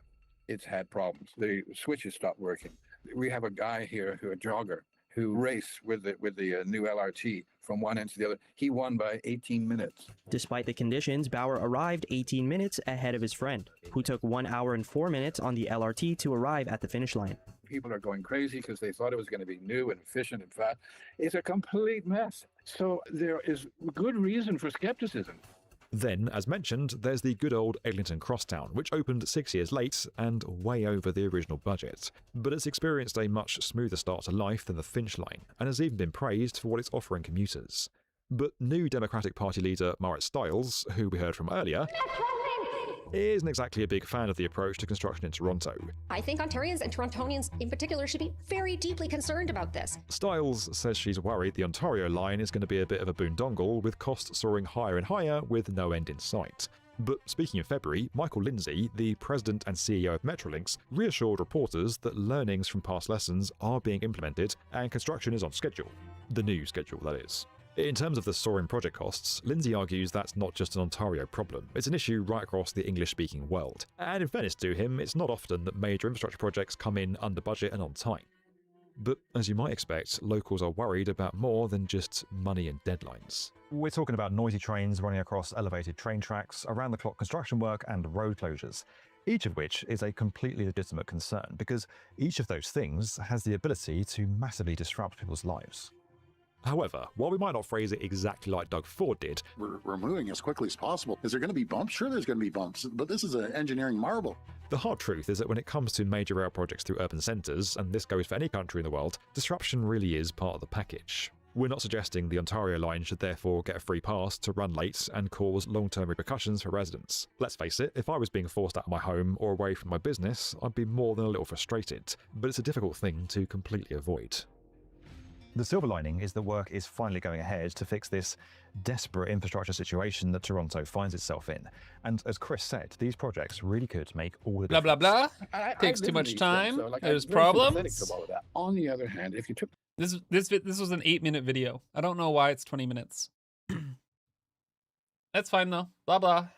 it's had problems. The switches stopped working. We have a guy here, a jogger, who raced with the new LRT from one end to the other. He won by 18 minutes. Despite the conditions, Bauer arrived 18 minutes ahead of his friend, who took 1 hour and 4 minutes on the LRT to arrive at the finish line. People are going crazy because they thought it was going to be new and efficient and fast. It's a complete mess. So there is good reason for skepticism. Then, as mentioned, there's the good old Eglinton Crosstown, which opened 6 years late and way over the original budget. But it's experienced a much smoother start to life than the Finch line, and has even been praised for what it's offering commuters. But new Democratic Party leader Marit Stiles, who we heard from earlier, isn't exactly a big fan of the approach to construction in Toronto. I think Ontarians and Torontonians in particular should be very deeply concerned about this. Stiles says she's worried the Ontario line is going to be a bit of a boondoggle, with costs soaring higher and higher with no end in sight. But speaking in February, Michael Lindsay, the president and CEO of Metrolinx, reassured reporters that learnings from past lessons are being implemented and construction is on schedule. The new schedule, that is. In terms of the soaring project costs, Lindsay argues that's not just an Ontario problem, it's an issue right across the English-speaking world. And in fairness to him, it's not often that major infrastructure projects come in under budget and on time. But as you might expect, locals are worried about more than just money and deadlines. We're talking about noisy trains running across elevated train tracks, around-the-clock construction work and road closures, each of which is a completely legitimate concern, because each of those things has the ability to massively disrupt people's lives. However, while we might not phrase it exactly like Doug Ford did, we're moving as quickly as possible. Is there going to be bumps? Sure, there's going to be bumps, but this is an engineering marvel. The hard truth is that when it comes to major rail projects through urban centres, and this goes for any country in the world, disruption really is part of the package. We're not suggesting the Ontario line should therefore get a free pass to run late and cause long-term repercussions for residents. Let's face it, if I was being forced out of my home or away from my business, I'd be more than a little frustrated, but it's a difficult thing to completely avoid. The silver lining is that work is finally going ahead to fix this desperate infrastructure situation that Toronto finds itself in. And as Chris said, these projects really could make all the blah, difference. blah, blah. Takes too much time. There's problems. On the other hand, if you took... This was an 8-minute video. I don't know why it's 20 minutes. That's fine, though. Blah, blah.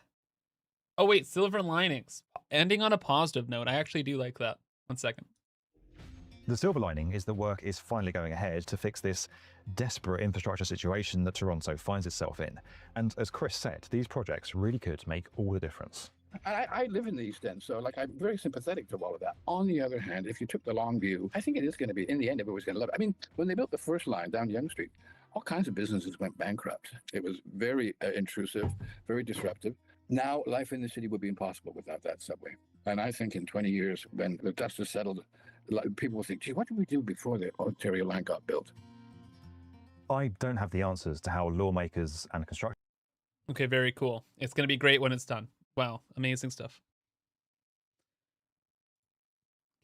Oh, wait. Silver linings. Ending on a positive note. I actually do like that. 1 second. The silver lining is that work is finally going ahead to fix this desperate infrastructure situation that Toronto finds itself in. And as Chris said, these projects really could make all the difference. I live in the East End, so I'm very sympathetic to all of that. On the other hand, if you took the long view, I think it is going to be, in the end, everyone's going to love it. I mean, when they built the first line down Yonge Street, all kinds of businesses went bankrupt. It was very intrusive, very disruptive. Now, life in the city would be impossible without that subway. And I think in 20 years, when the dust has settled, people will think, gee, what did we do before the Ontario line got built? I don't have the answers to how lawmakers and construction... Okay, very cool. It's going to be great when it's done. Wow, amazing stuff.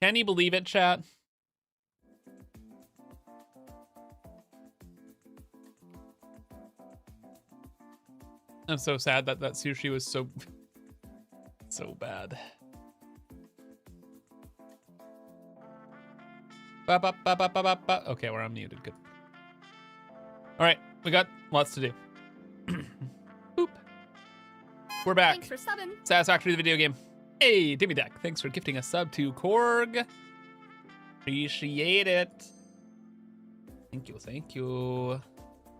Can you believe it, chat? I'm so sad that that sushi was so bad. Okay, we're unmuted. Good. All right, we got lots to do. Boop. We're back. Thanks for subbing. Satisfactory the video game. Hey, Timmy Deck, thanks for gifting a sub to Korg. Appreciate it. Thank you, thank you.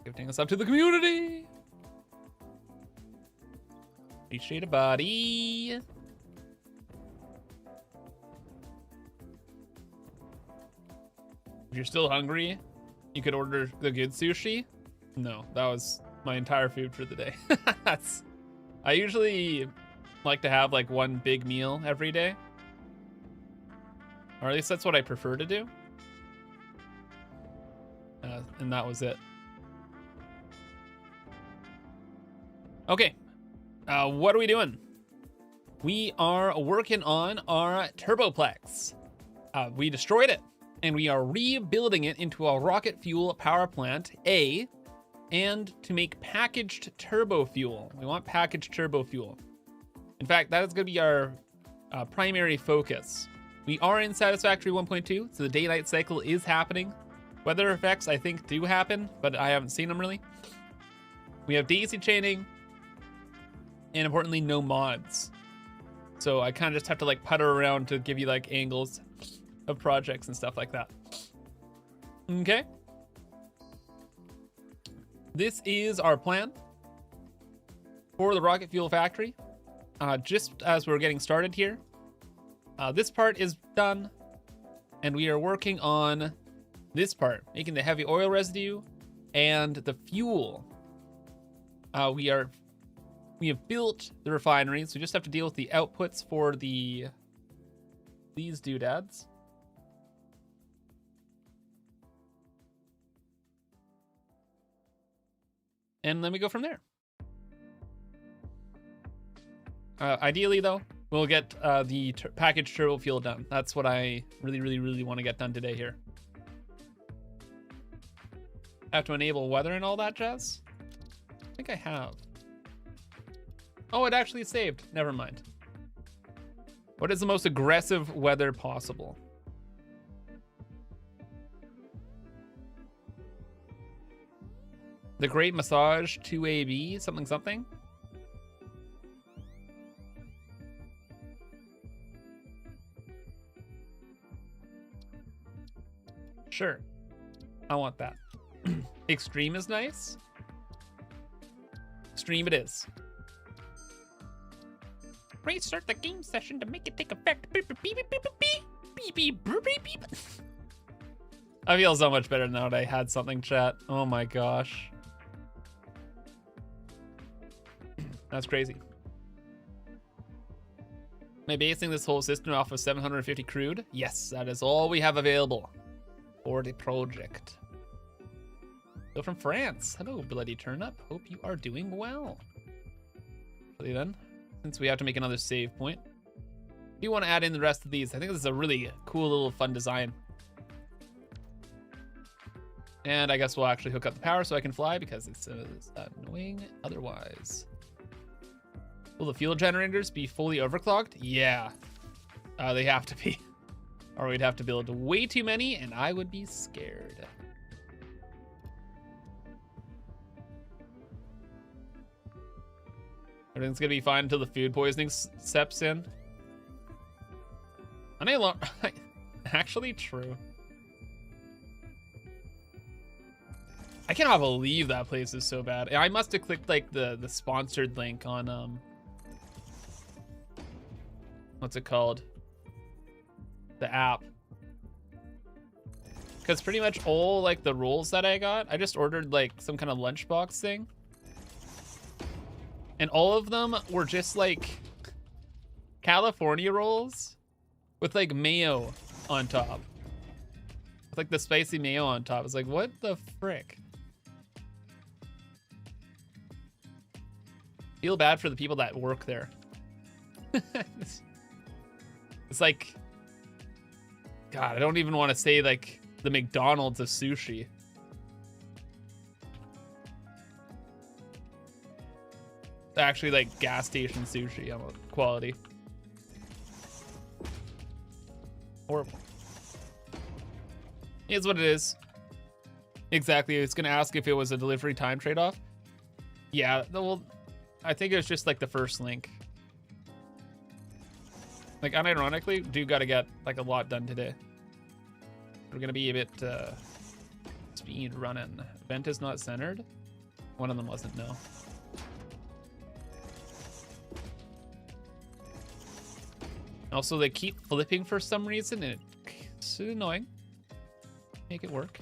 Gifting a sub to the community. Appreciate it, buddy. If you're still hungry, you could order the good sushi. No, that was my entire food for the day. I usually like to have like one big meal every day. Or at least that's what I prefer to do. And that was it. Okay. What are we doing? We are working on our Turboplex. We destroyed it. And we are rebuilding it into a rocket fuel power plant, and to make packaged turbo fuel. We want packaged turbo fuel. In fact, that is going to be our primary focus. We are in Satisfactory 1.2, so the day-night cycle is happening. Weather effects, I think, do happen, but I haven't seen them really. We have daisy chaining, and importantly, no mods. So I kind of just have to like putter around to give you like angles of projects and stuff like that. Okay. This is our plan for the rocket fuel factory. Just as we're getting started here, this part is done. And we are working on this part, making the heavy oil residue and the fuel. We have built the refinery, so we just have to deal with the outputs for these doodads. And then we go from there. Ideally, though, we'll get the packaged turbo fuel done. That's what I really want to get done today here. Have to enable weather and all that jazz? I think I have. Oh, it actually saved. Never mind. What is the most aggressive weather possible? The Great Massage 2AB, something. Sure. I want that. Extreme is nice. Extreme it is. Restart the game session to make it take effect. Beep, beep, beep, beep, beep, beep, beep, beep, beep, beep. I feel so much better now that I had something, chat. Oh my gosh. That's crazy. Am I basing this whole system off of 750 crude? Yes, that is all we have available for the project. So from France. Hello, Bloody Turnip. Hope you are doing well. So then, since we have to make another save point, do you want to add in the rest of these? I think this is a really cool little fun design. And I guess we'll actually hook up the power so I can fly because it's annoying otherwise. Will the fuel generators be fully overclocked? Yeah, they have to be. Or we'd have to build way too many and I would be scared. Everything's gonna be fine until the food poisoning steps in. Actually true. I cannot believe that place is so bad. I must have clicked like the sponsored link on what's it called? The app. Because pretty much all like the rolls that I got, I just ordered like some kind of lunchbox thing. And all of them were just like California rolls with like mayo on top. With like the spicy mayo on top. It's like, what the frick? Feel bad for the people that work there. It's like, God, I don't even want to say like the McDonald's of sushi. It's actually like gas station sushi quality. Horrible. It's what it is. Exactly. It's gonna ask if it was a delivery time trade-off. Yeah, well, I think it was just like the first link. Like, unironically, do gotta get like a lot done today. We're gonna be a bit speed running. Event is not centered. One of them wasn't, no. Also, they keep flipping for some reason, and it's annoying. Make it work.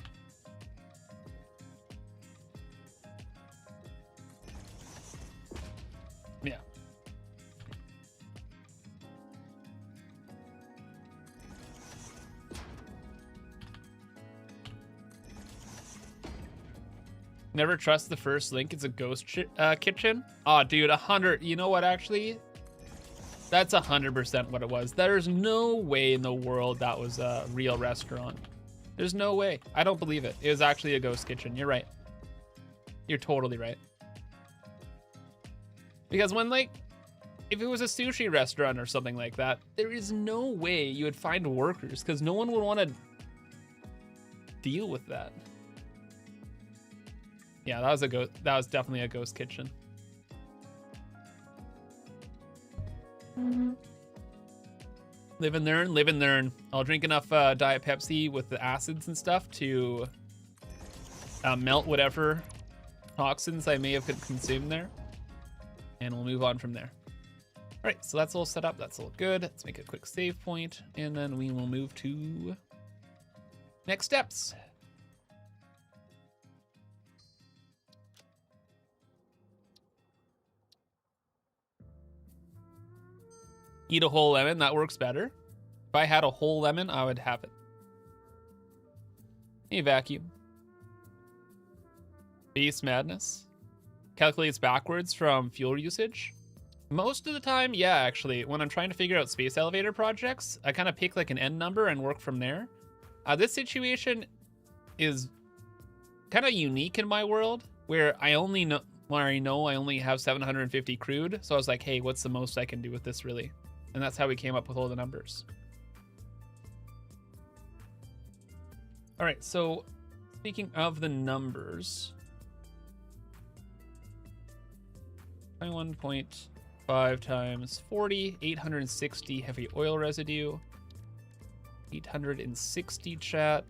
Yeah. Never trust the first link. It's a ghost kitchen. Oh, dude, 100. You know what, actually? That's 100% what it was. There's no way in the world that was a real restaurant. There's no way. I don't believe it. It was actually a ghost kitchen. You're right. You're totally right. Because when, like, if it was a sushi restaurant or something like that, there is no way you would find workers because no one would want to deal with that. Yeah, that was definitely a ghost kitchen. Live and learn, live and learn. I'll drink enough Diet Pepsi with the acids and stuff to melt whatever toxins I may have consumed there. And we'll move on from there. All right, so that's all set up. That's all good. Let's make a quick save point, and then we will move to Next steps. Eat a whole lemon, that works better. If I had a whole lemon, I would have it. A vacuum. Base madness. Calculates backwards from fuel usage. Most of the time, yeah, actually, when I'm trying to figure out space elevator projects, I kind of pick like an end number and work from there. This situation is kind of unique in my world, where I only know, I only have 750 crude. So I was like, hey, what's the most I can do with this really? And that's how we came up with all the numbers. All right, so speaking of the numbers, 21.5 times 40, 860 heavy oil residue, 860 chat,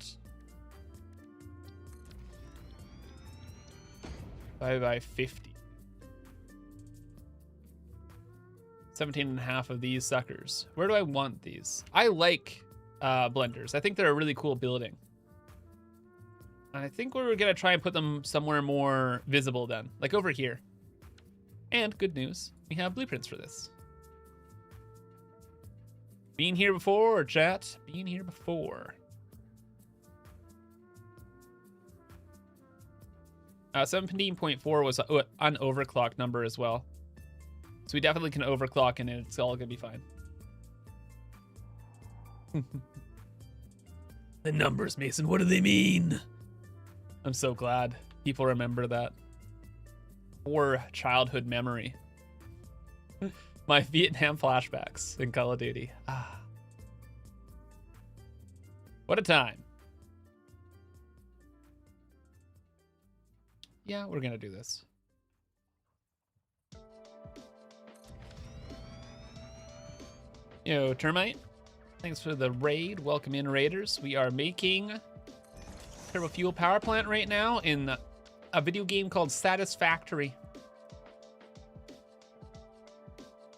5 by 50. 17 and a half of these suckers. Where do I want these? I like blenders. I think they're a really cool building. I think we're gonna try and put them somewhere more visible then, like over here. And good news, we have blueprints for this. Been here before, chat? Been here before. 17.4 was an overclock number as well. So we definitely can overclock and it's all gonna be fine. The numbers, Mason, what do they mean? I'm so glad people remember that. Or childhood memory. My Vietnam flashbacks in Call of Duty. Ah. What a time. Yeah, we're gonna do this. Yo, Termite. Thanks for the raid. Welcome in, Raiders. We are making turbo fuel power plant right now in a video game called Satisfactory.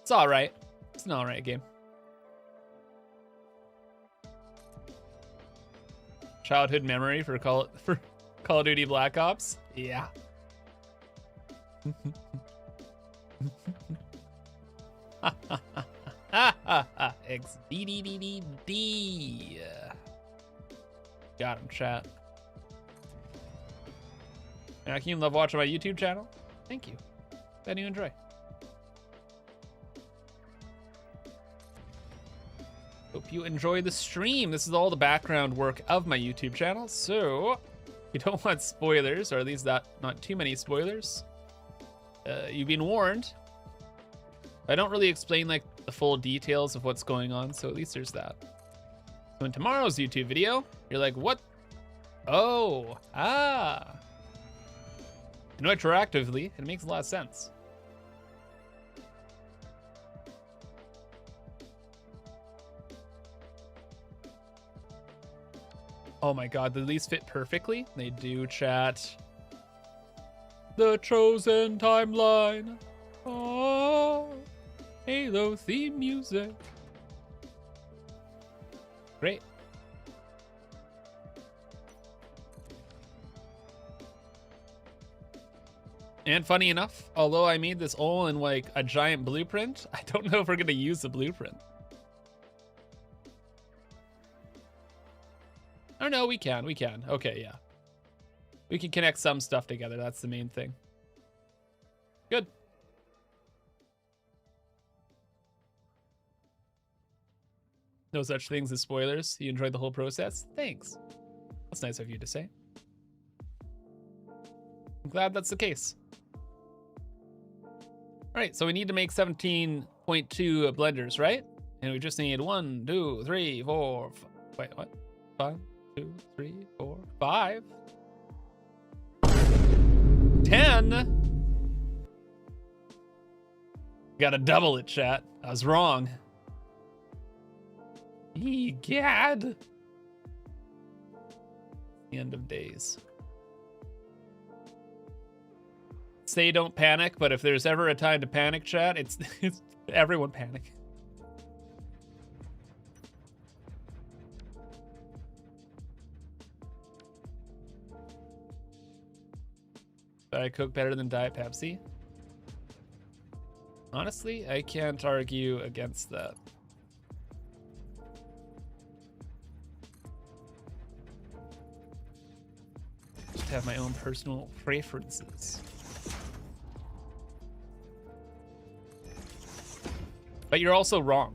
It's all right. It's an all right game. Childhood memory for Call of Duty Black Ops. Yeah. XDDDD. Got him, chat. You love watching my YouTube channel? Thank you. Glad you enjoy. Hope you enjoy the stream. This is all the background work of my YouTube channel, so you don't want spoilers, or at least not too many spoilers. You've been warned. I don't really explain like the full details of what's going on, so at least there's that. So in tomorrow's YouTube video, you're like, what? Oh, ah. You know, retroactively, it makes a lot of sense. Oh my god, the leaves fit perfectly. They do, chat. The chosen timeline. Oh, Halo theme music. Great. And funny enough, although I made this all in like a giant blueprint, I don't know if we're gonna use the blueprint. Oh no, we can. Okay, yeah. We can connect some stuff together, that's the main thing. Good. No such things as spoilers. You enjoyed the whole process? Thanks. That's nice of you to say. I'm glad that's the case. All right, so we need to make 17.2 blenders, right? And we just need 1, 2, 3, 4, wait, what? 5, 2, 3, 4, 5. 10. Gotta double it, chat. I was wrong. Egad. The end of days. Say don't panic, but if there's ever a time to panic, chat, it's everyone panic. Diet Coke better than Diet Pepsi? Honestly, I can't argue against that. Just have my own personal preferences. But you're also wrong.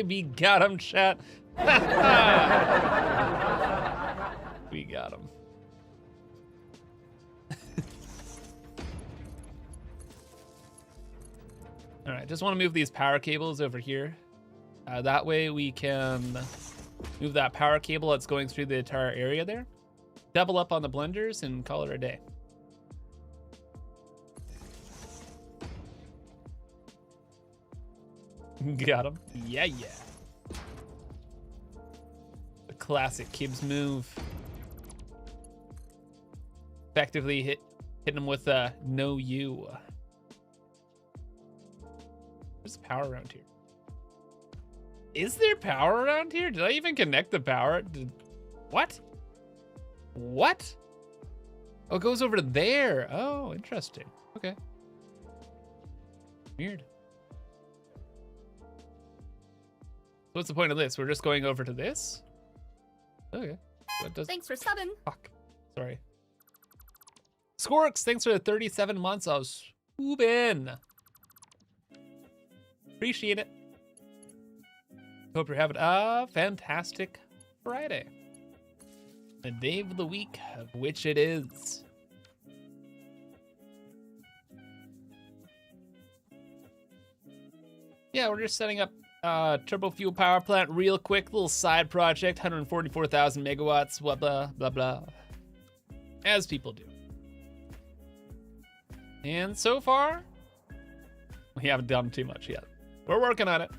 We got him, chat. We got him. All right, just want to move these power cables over here. That way we can move that power cable that's going through the entire area there. Double up on the blenders and call it a day. Got him. Yeah, yeah. The classic Kibz move. Effectively hitting him with a no you. There's power around here. Is there power around here? Did I even connect the power? What? What? Oh, it goes over to there. Oh, interesting. Okay. Weird. What's the point of this? We're just going over to this? Okay. What does... Thanks for subbing. Fuck. Sorry. Scorks, thanks for the 37 months of swooping. Appreciate it. Hope you're having a fantastic Friday. The day of the week of which it is. Yeah, we're just setting up turbo fuel power plant real quick. Little side project, 144,000 megawatts, blah, blah, blah, blah. As people do. And so far, we haven't done too much yet. We're working on it.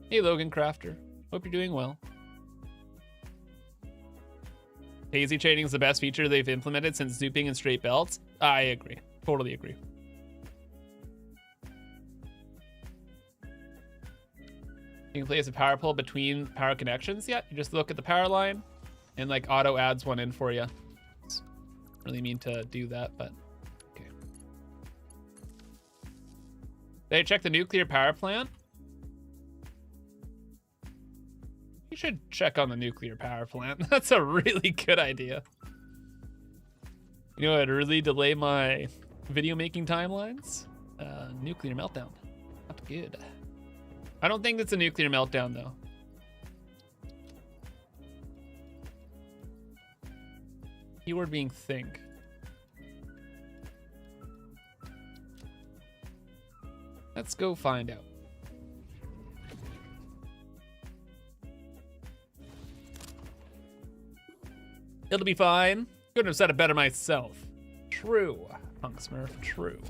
Hey, Logan Crafter. Hope you're doing well. Daisy trading is the best feature they've implemented since zooping and straight belts. I agree. Totally agree. You can place a power pole between power connections. Yeah, you just look at the power line and like auto adds one in for you. Really mean to do that, but okay. Did I check the nuclear power plant? You should check on the nuclear power plant. That's a really good idea. You know, it'd really delay my video making timelines. Nuclear meltdown. Not good. I don't think it's a nuclear meltdown though. Keyword being think. Let's go find out. It'll be fine. Couldn't have said it better myself. True. Punk Smurf, true.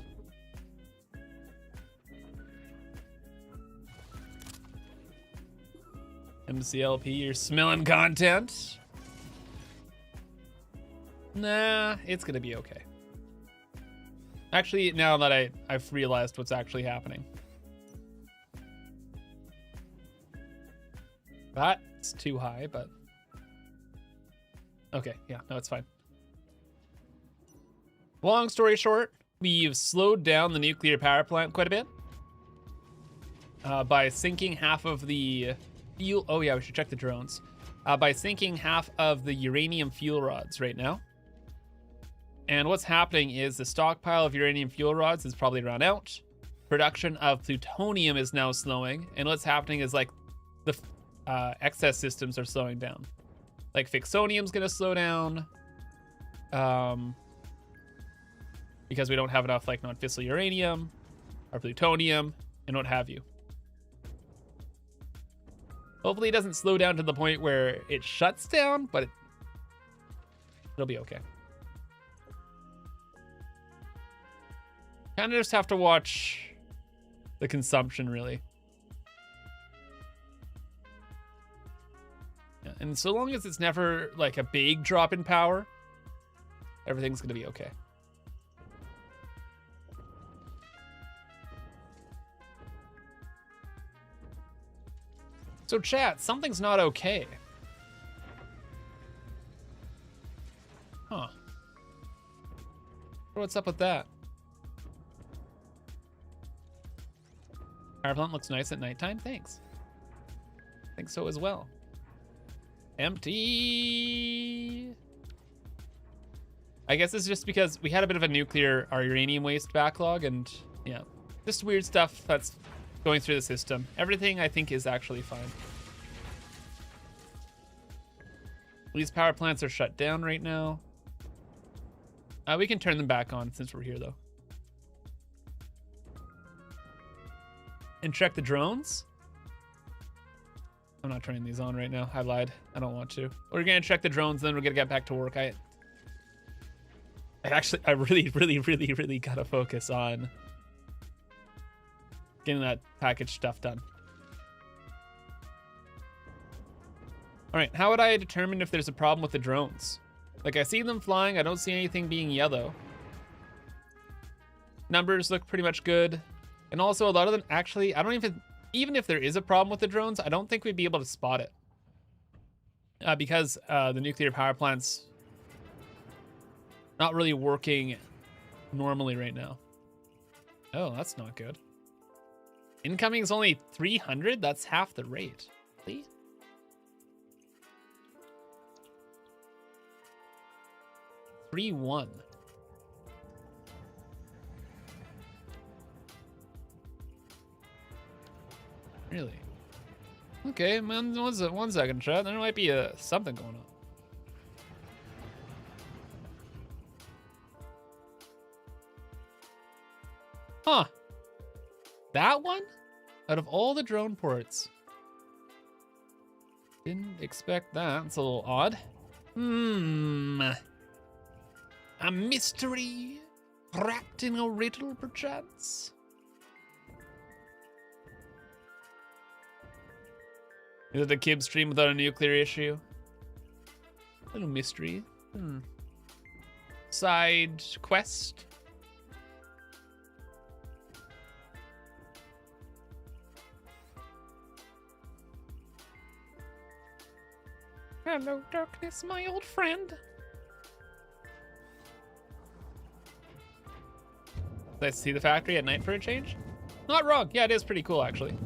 MCLP, you're smelling content? Nah, it's gonna be okay. Actually, now that I've realized what's actually happening. That's too high, but... Okay, yeah, no, it's fine. Long story short, we've slowed down the nuclear power plant quite a bit. By sinking half of the fuel... Oh yeah, we should check the drones. By sinking half of the uranium fuel rods right now. And what's happening is the stockpile of uranium fuel rods is probably run out. Production of plutonium is now slowing. And what's happening is like the excess systems are slowing down. Like Fixonium's gonna slow down. Because we don't have enough like non-fissile uranium or plutonium and what have you. Hopefully it doesn't slow down to the point where it shuts down, but it'll be okay. Kind of just have to watch the consumption, really. Yeah, and so long as it's never like a big drop in power, everything's gonna be okay. So chat, something's not okay. Huh. What's up with that? Power plant looks nice at nighttime. Thanks. I think so as well. Empty. I guess it's just because we had a bit of a nuclear, our uranium waste backlog, and yeah, just weird stuff that's going through the system. Everything I think is actually fine. These power plants are shut down right now. We can turn them back on since we're here though. And check the drones. I'm not turning these on right now. I lied. I don't want to. We're gonna check the drones, then we're gonna get back to work. I really gotta focus on getting that package stuff done. All right, how would I determine if there's a problem with the drones? Like, I see them flying. I don't see anything being yellow. Numbers look pretty much good. And also a lot of them, actually, I don't even if there is a problem with the drones, I don't think we'd be able to spot it. Because the nuclear power plant's not really working normally right now. Oh, that's not good. Incoming is only 300? That's half the rate. Really? $3-1. Really? Okay, man, one second, chat. There might be something going on. Huh. That one? Out of all the drone ports. Didn't expect that. It's a little odd. A mystery wrapped in a riddle, perchance? Is it a Kib stream without a nuclear issue? A little mystery. Side quest. Hello, darkness, my old friend. Let's see the factory at night for a change. Not wrong. Yeah, it is pretty cool, actually.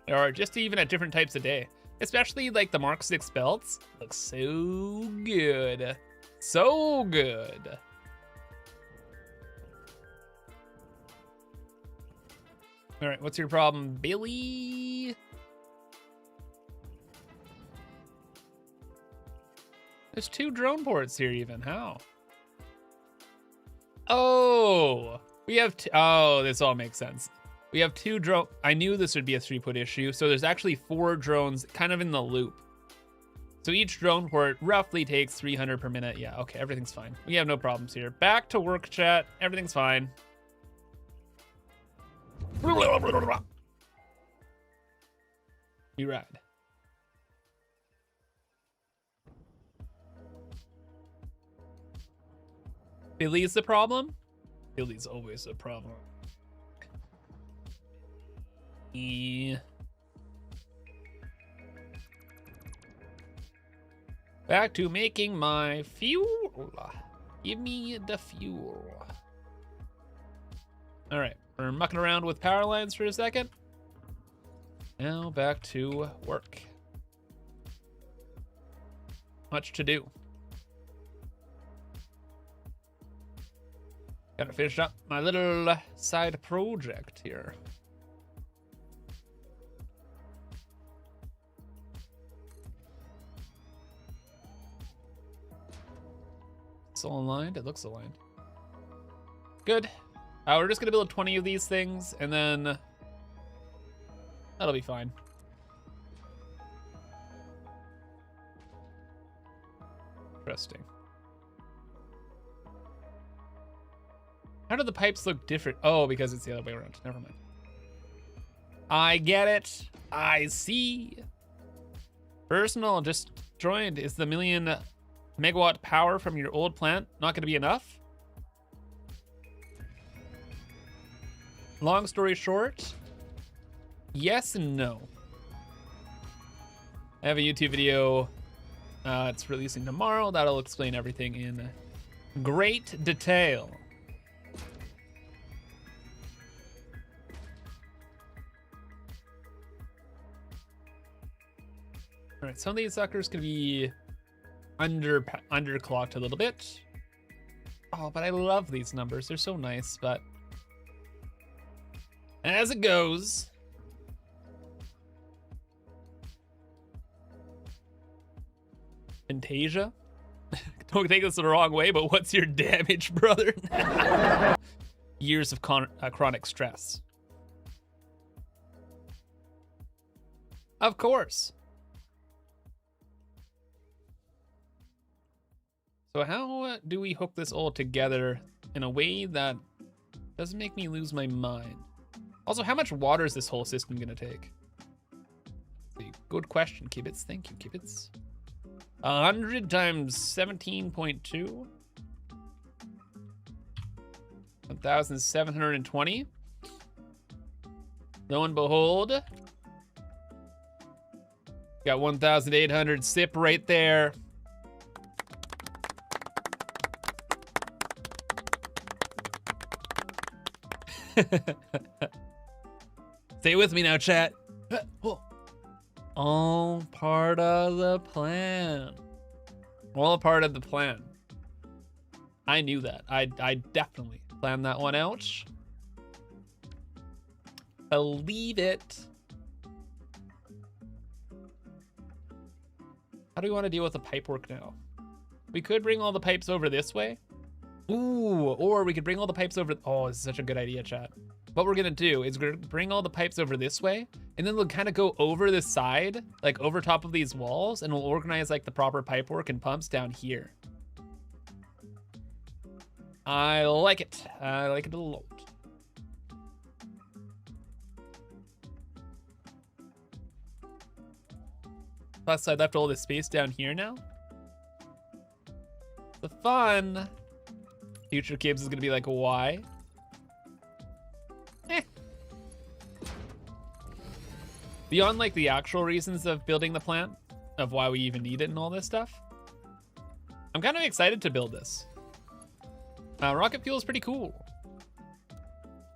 Or just even at different types of day. Especially like the Mark 6 belts. Looks so good. So good. All right, what's your problem, Billy? There's 2 drone ports here even. How? Oh, we have oh, this all makes sense. We have 2 drone. I knew this would be a throughput issue. So there's actually 4 drones kind of in the loop. So each drone port roughly takes 300 per minute. Yeah, okay, everything's fine. We have no problems here. Back to work, chat. Everything's fine. You ride. Billy's the problem? Billy's always a problem. Yeah. Back to making my fuel. Give me the fuel. All right, we're mucking around with power lines for a second. Now back to work. Much to do. Gotta finish up my little side project here. It's all aligned? It looks aligned. Good. We're just gonna build 20 of these things and then that'll be fine. Interesting. How do the pipes look different? Oh, because it's the other way around. Never mind. I get it. I see. Personal just joined. Is the 1,000,000 megawatt power from your old plant not going to be enough? Long story short, yes and no. I have a YouTube video. It's releasing tomorrow. That'll explain everything in great detail. All right, some of these suckers can be underclocked a little bit. Oh, but I love these numbers. They're so nice, but as it goes. Fantasia? Don't take this the wrong way, but what's your damage, brother? Years of chronic stress. Of course. So how do we hook this all together in a way that doesn't make me lose my mind? Also, how much water is this whole system gonna take? Let's see. Good question, Kibitz. Thank you, Kibitz. 100 times 17.2. 1,720. Lo and behold, got 1,800 sip right there. Stay with me now, chat. All part of the plan. All part of the plan. I knew that. I definitely planned that one out. Believe it. How do we want to deal with the pipe work now? We could bring all the pipes over this way. Ooh, or we could bring all the pipes over. Oh, this is such a good idea, chat. What we're gonna do is we're gonna bring all the pipes over this way, and then we'll kind of go over the side, like over top of these walls, and we'll organize like the proper pipe work and pumps down here. I like it. I like it a lot. Plus, I left all this space down here now. The fun. Future Kibs is gonna be like, why? Beyond like the actual reasons of building the plant, of why we even need it and all this stuff, I'm kind of excited to build this. Rocket fuel is pretty cool.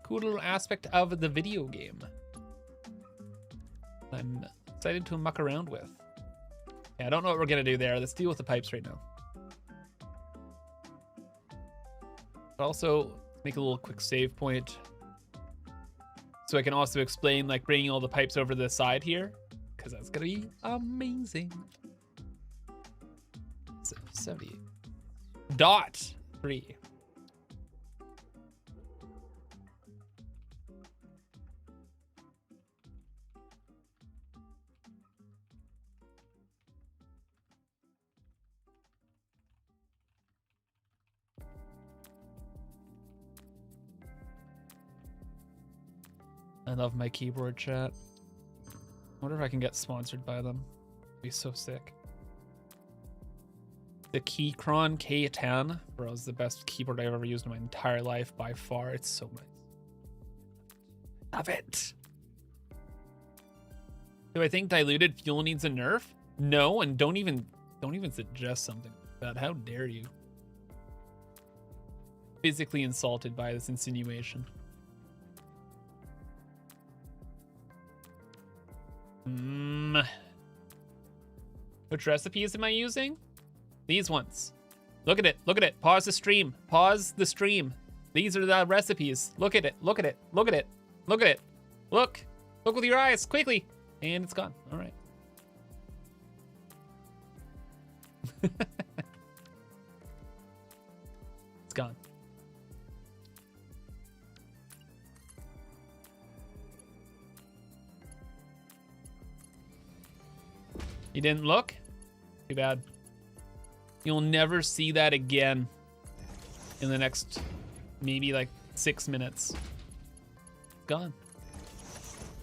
Cool little aspect of the video game. I'm excited to muck around with. Yeah, I don't know what we're gonna do there. Let's deal with the pipes right now. But also, make a little quick save point. So I can also explain like bringing all the pipes over to the side here, because that's gonna be amazing. 70.3. I love my keyboard, chat. I wonder if I can get sponsored by them. It'd be so sick. The Keychron K10, bro, is the best keyboard I've ever used in my entire life by far. It's so nice. Love it. Do I think diluted fuel needs a nerf? No, and don't even suggest something like that. How dare you? Physically insulted by this insinuation. Which recipes am I using? These ones. Look at it. Look at it. Pause the stream. Pause the stream. These are the recipes. Look at it. Look at it. Look at it. Look at it. Look. Look with your eyes. Quickly. And it's gone. All right. It's gone. You didn't look? Too bad. You'll never see that again in the next maybe like 6 minutes. Gone.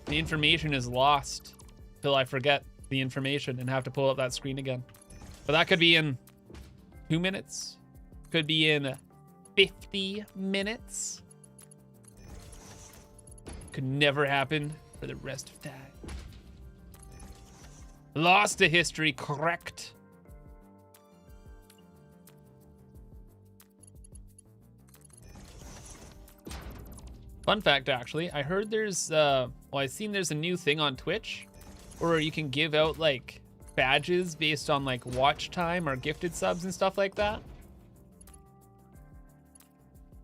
The information is lost till I forget the information and have to pull up that screen again. But that could be in 2 minutes. Could be in 50 minutes. Could never happen for the rest of time. Lost to history, correct. Fun fact, actually, I heard there's, well, I've seen there's a new thing on Twitch where you can give out, like, badges based on, like, watch time or gifted subs and stuff like that.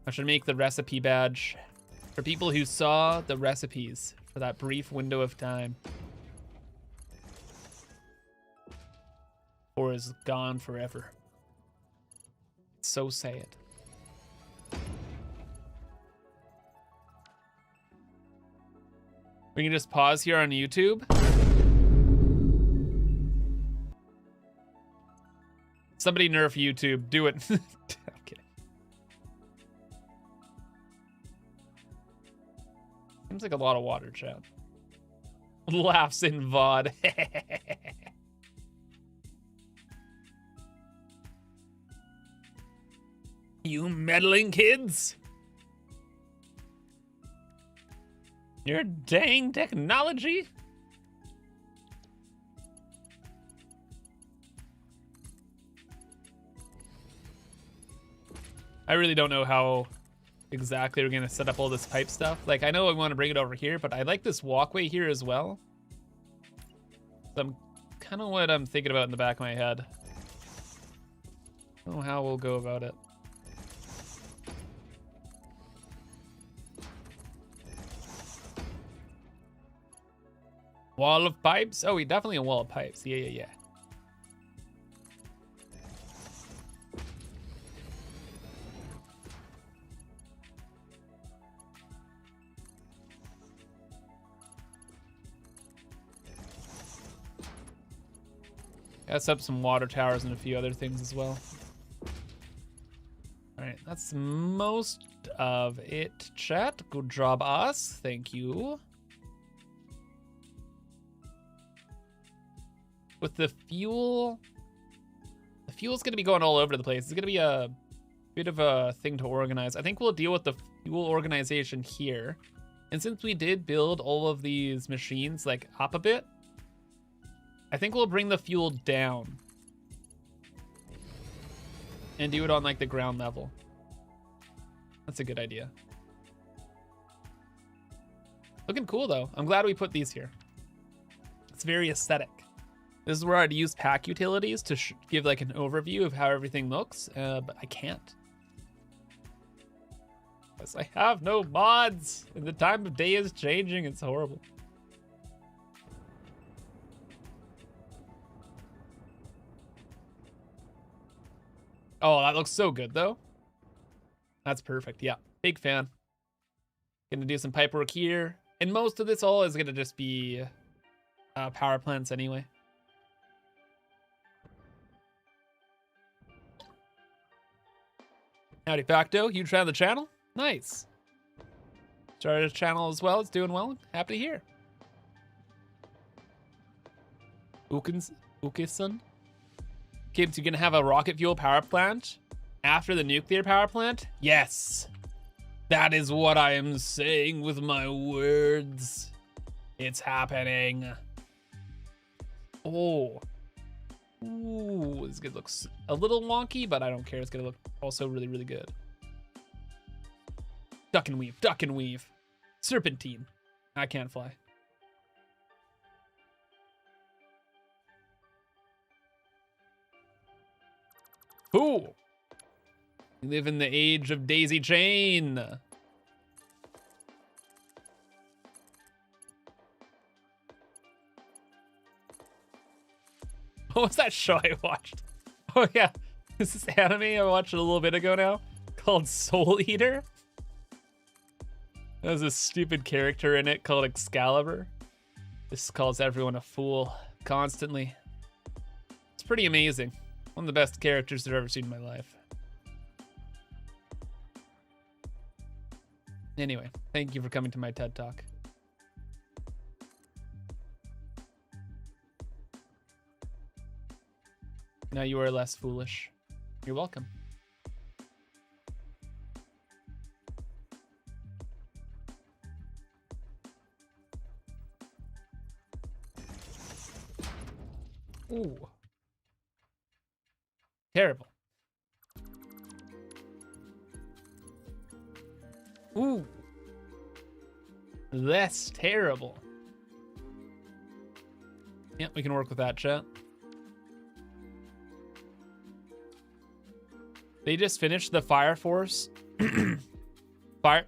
I should make the recipe badge for people who saw the recipes for that brief window of time. Or is gone forever. It's so sad. We can just pause here on YouTube. Somebody nerf YouTube. Do it. Okay. Seems like a lot of water, chat. Laughs in VOD. You meddling kids. Your dang technology. I really don't know how exactly we're gonna set up all this pipe stuff. Like, I know I want to bring it over here, but I like this walkway here as well. So kind of what I'm thinking about in the back of my head. I don't know how we'll go about it. Wall of pipes? Oh, definitely a wall of pipes. Yeah. That's up some water towers and a few other things as well. All right, that's most of it, chat. Good job, us. Thank you. With the fuel's going to be going all over the place. It's going to be a bit of a thing to organize. I think we'll deal with the fuel organization here. And since we did build all of these machines like up a bit, I think we'll bring the fuel down and do it on like the ground level. That's a good idea. Looking cool though. I'm glad we put these here. It's very aesthetic. This is where I'd use pack utilities to give like an overview of how everything looks, but I can't. Because I have no mods, and the time of day is changing. It's horrible. Oh, that looks so good though. That's perfect. Yeah, big fan. Gonna do some pipe work here, and most of this all is gonna just be power plants anyway. Howdy Facto, huge fan of the channel. Nice. Started a channel as well. It's doing well. Happy to hear. Ukison. Kids, you gonna have a rocket fuel power plant after the nuclear power plant? Yes. That is what I am saying with my words. It's happening. Oh. Ooh, this gonna look a little wonky, but I don't care. It's gonna look also really, really good. Duck and weave, duck and weave. Serpentine. I can't fly. Ooh. We live in the age of daisy chain. What was that show I watched? Oh yeah, this is anime I watched a little bit ago now called Soul Eater. There's a stupid character in it called Excalibur. This calls everyone a fool constantly. It's pretty amazing. One of the best characters I've ever seen in my life. Anyway, thank you for coming to my TED Talk. Now you are less foolish. You're welcome. Ooh. Terrible. Ooh. That's terrible. Yeah, we can work with that, chat. They just finished the Fire Force.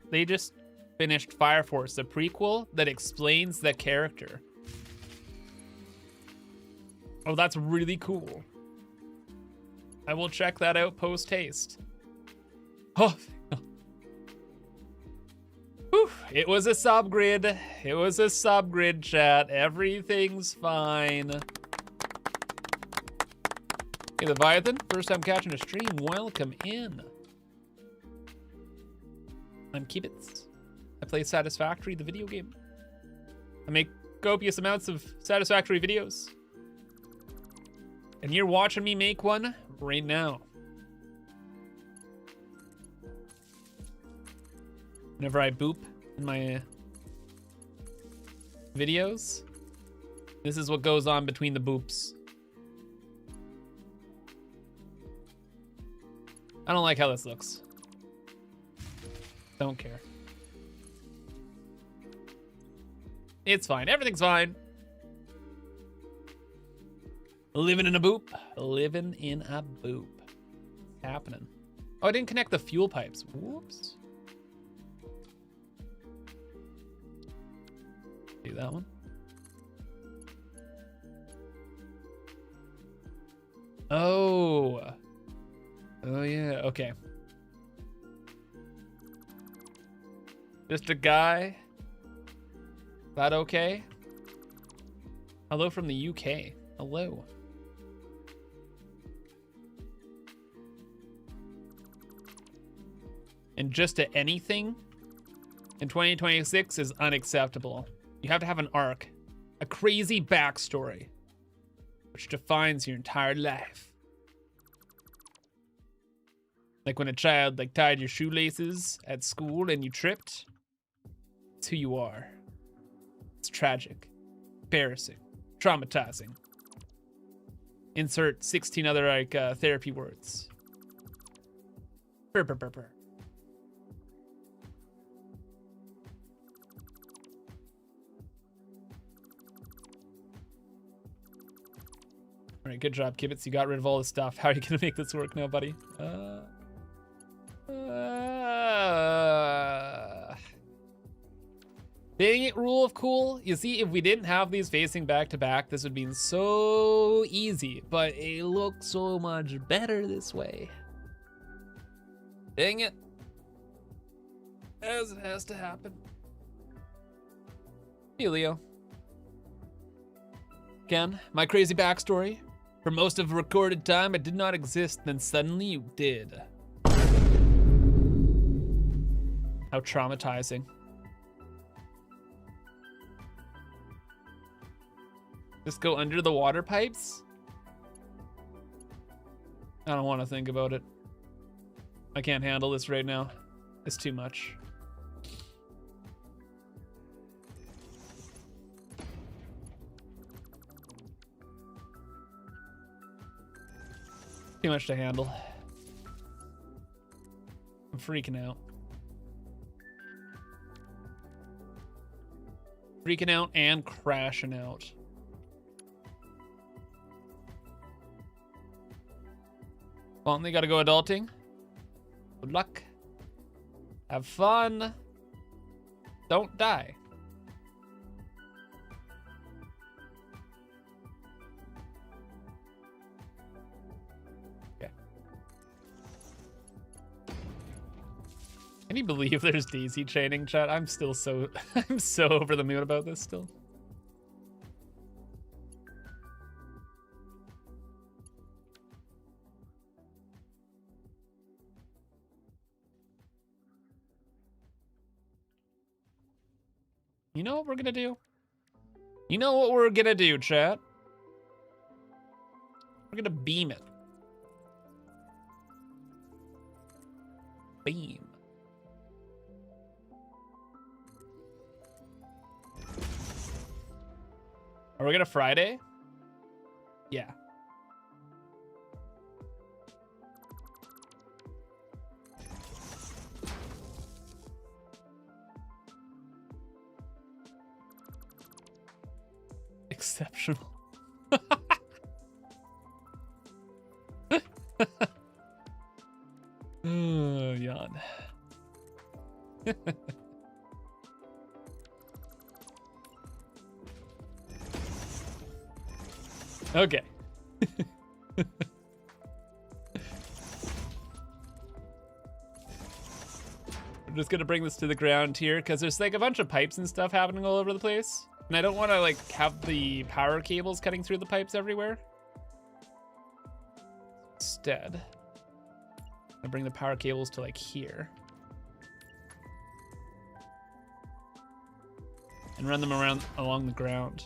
They just finished Fire Force, the prequel that explains the character. Oh, that's really cool. I will check that out post-haste. Oh, whew, it was a subgrid. It was a subgrid, chat. Everything's fine. Hey, Leviathan, first time catching a stream. Welcome in. I'm ImKibitz. I play Satisfactory, the video game. I make copious amounts of Satisfactory videos. And you're watching me make one right now. Whenever I boop in my videos, this is what goes on between the boops. I don't like how this looks. Don't care. It's fine. Everything's fine. Living in a boop. Living in a boop. What's happening? Oh, I didn't connect the fuel pipes. Whoops. Do that one. Oh. Oh, yeah. Okay. Just a guy. That okay? Hello from the UK. Hello. And just to anything in 2026 is unacceptable. You have to have an arc, a crazy backstory, which defines your entire life. Like when a child tied your shoelaces at school and you tripped. It's who you are. It's tragic, embarrassing, traumatizing. Insert 16 other therapy words. Burr, burr, burr, burr. All right, good job, Kibitz. You got rid of all this stuff. How are you gonna make this work now, buddy? Dang it, rule of cool. You see, if we didn't have these facing back to back, this would be so easy, but it looks so much better this way. Dang it. As it has to happen. Hey, Leo. Again, my crazy backstory. For most of recorded time, I did not exist, then suddenly you did. How traumatizing. Just go under the water pipes? I don't want to think about it. I can't handle this right now. It's too much. Too much to handle. I'm freaking out. Freaking out and crashing out. Well, they gotta go adulting. Good luck. Have fun. Don't die. Okay. Can you believe there's daisy chaining, chat? I'm still so I'm so over the moon about this still. You know what we're gonna do? You know what we're gonna do, chat? We're gonna beam it. Beam. Are we gonna Friday? Yeah. Exceptional. Oh, yawn. Okay. I'm just gonna bring this to the ground here because there's like a bunch of pipes and stuff happening all over the place. And I don't want to like have the power cables cutting through the pipes everywhere. Instead, I bring the power cables to like here. And run them around along the ground.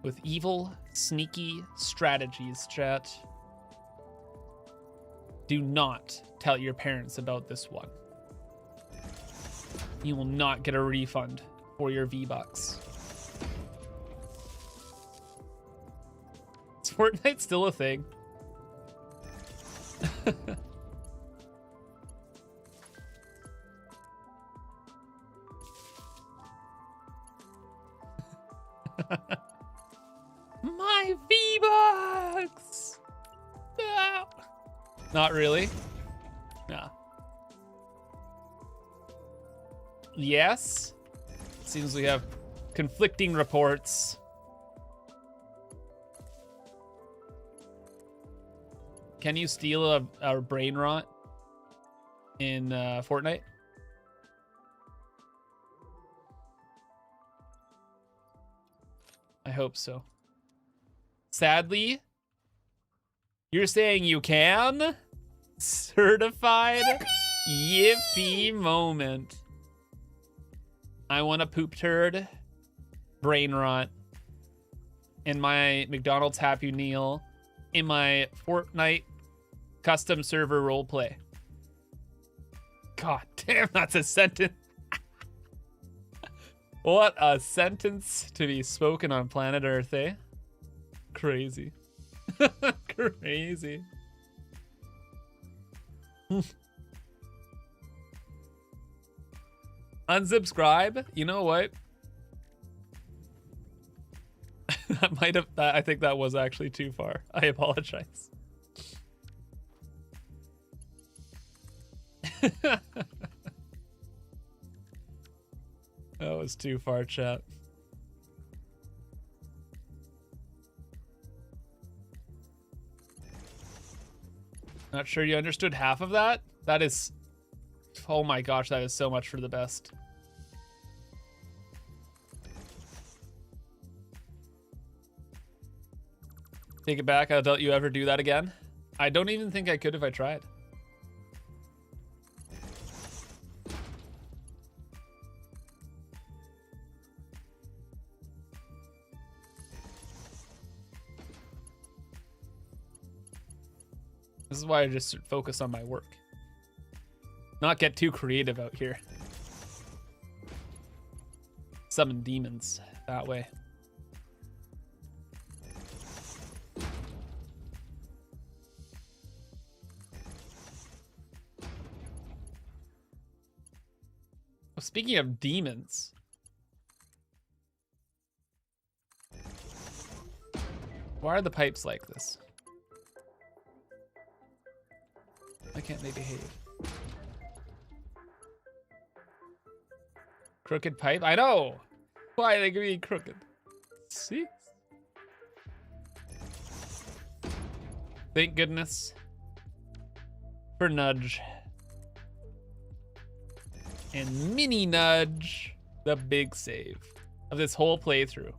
With evil, sneaky strategies, chat. Do not tell your parents about this one. You will not get a refund for your V-Bucks. Is Fortnite still a thing? My V-Bucks! No. Not really. No. Yes. Seems we have conflicting reports. Can you steal a brain rot in Fortnite? I hope so. Sadly, you're saying you can? Certified yippee moment. I want a poop turd, brain rot, in my McDonald's Happy Meal, in my Fortnite custom server roleplay. God damn, that's a sentence. What a sentence to be spoken on planet Earth, eh? Crazy. Crazy. Unsubscribe? You know what? That might have, I think that was actually too far. I apologize. That was too far, chat. Not sure you understood half of that? That is... Oh my gosh, that is so much for the best. Take it back, I doubt you ever do that again. I don't even think I could if I tried. This is why I just focus on my work. Not get too creative out here. Summon demons that way. Oh, speaking of demons. Why are the pipes like this? Why can't they behave? Crooked pipe? I know! Why are they being crooked? See? Thank goodness for Nudge. And Mini Nudge, the big save of this whole playthrough.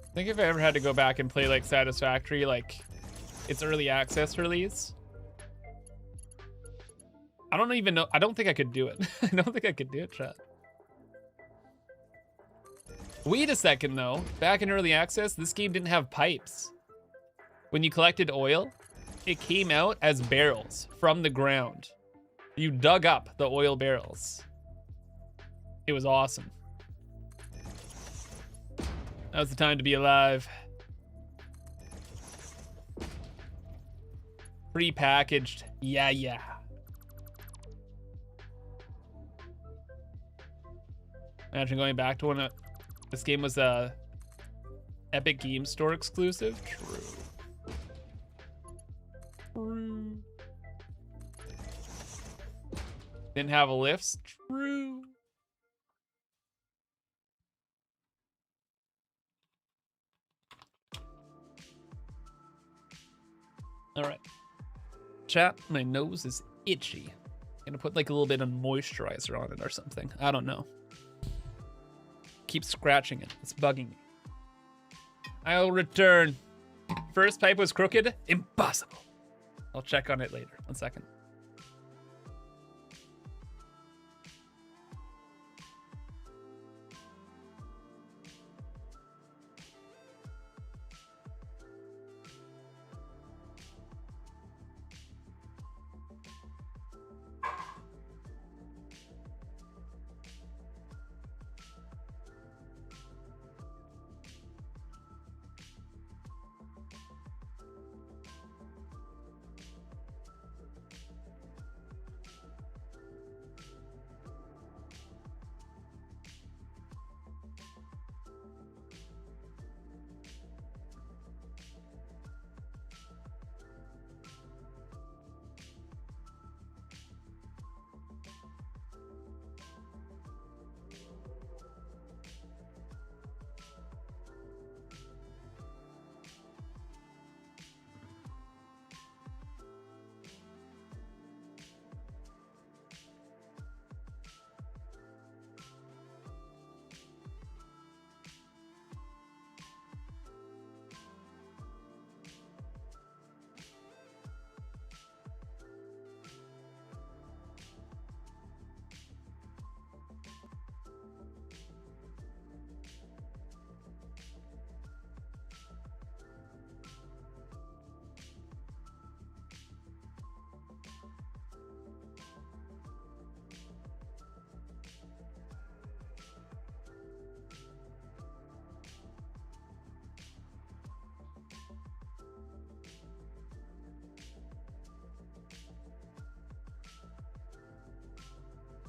I think if I ever had to go back and play like Satisfactory, like its early access release, I don't even know. I don't think I could do it. I don't think I could do it, chat. Wait a second, though. Back in early access, this game didn't have pipes. When you collected oil, it came out as barrels from the ground. You dug up the oil barrels. It was awesome. That was the time to be alive. Pre-packaged. Yeah, yeah. Imagine going back to when this game was a Epic Game Store exclusive. True. Didn't have a lifts. True. All right. Chat, my nose is itchy. Gonna put like a little bit of moisturizer on it or something. I don't know. Keep scratching it. It's bugging me. I'll return. First pipe was crooked? Impossible. I'll check on it later. 1 second.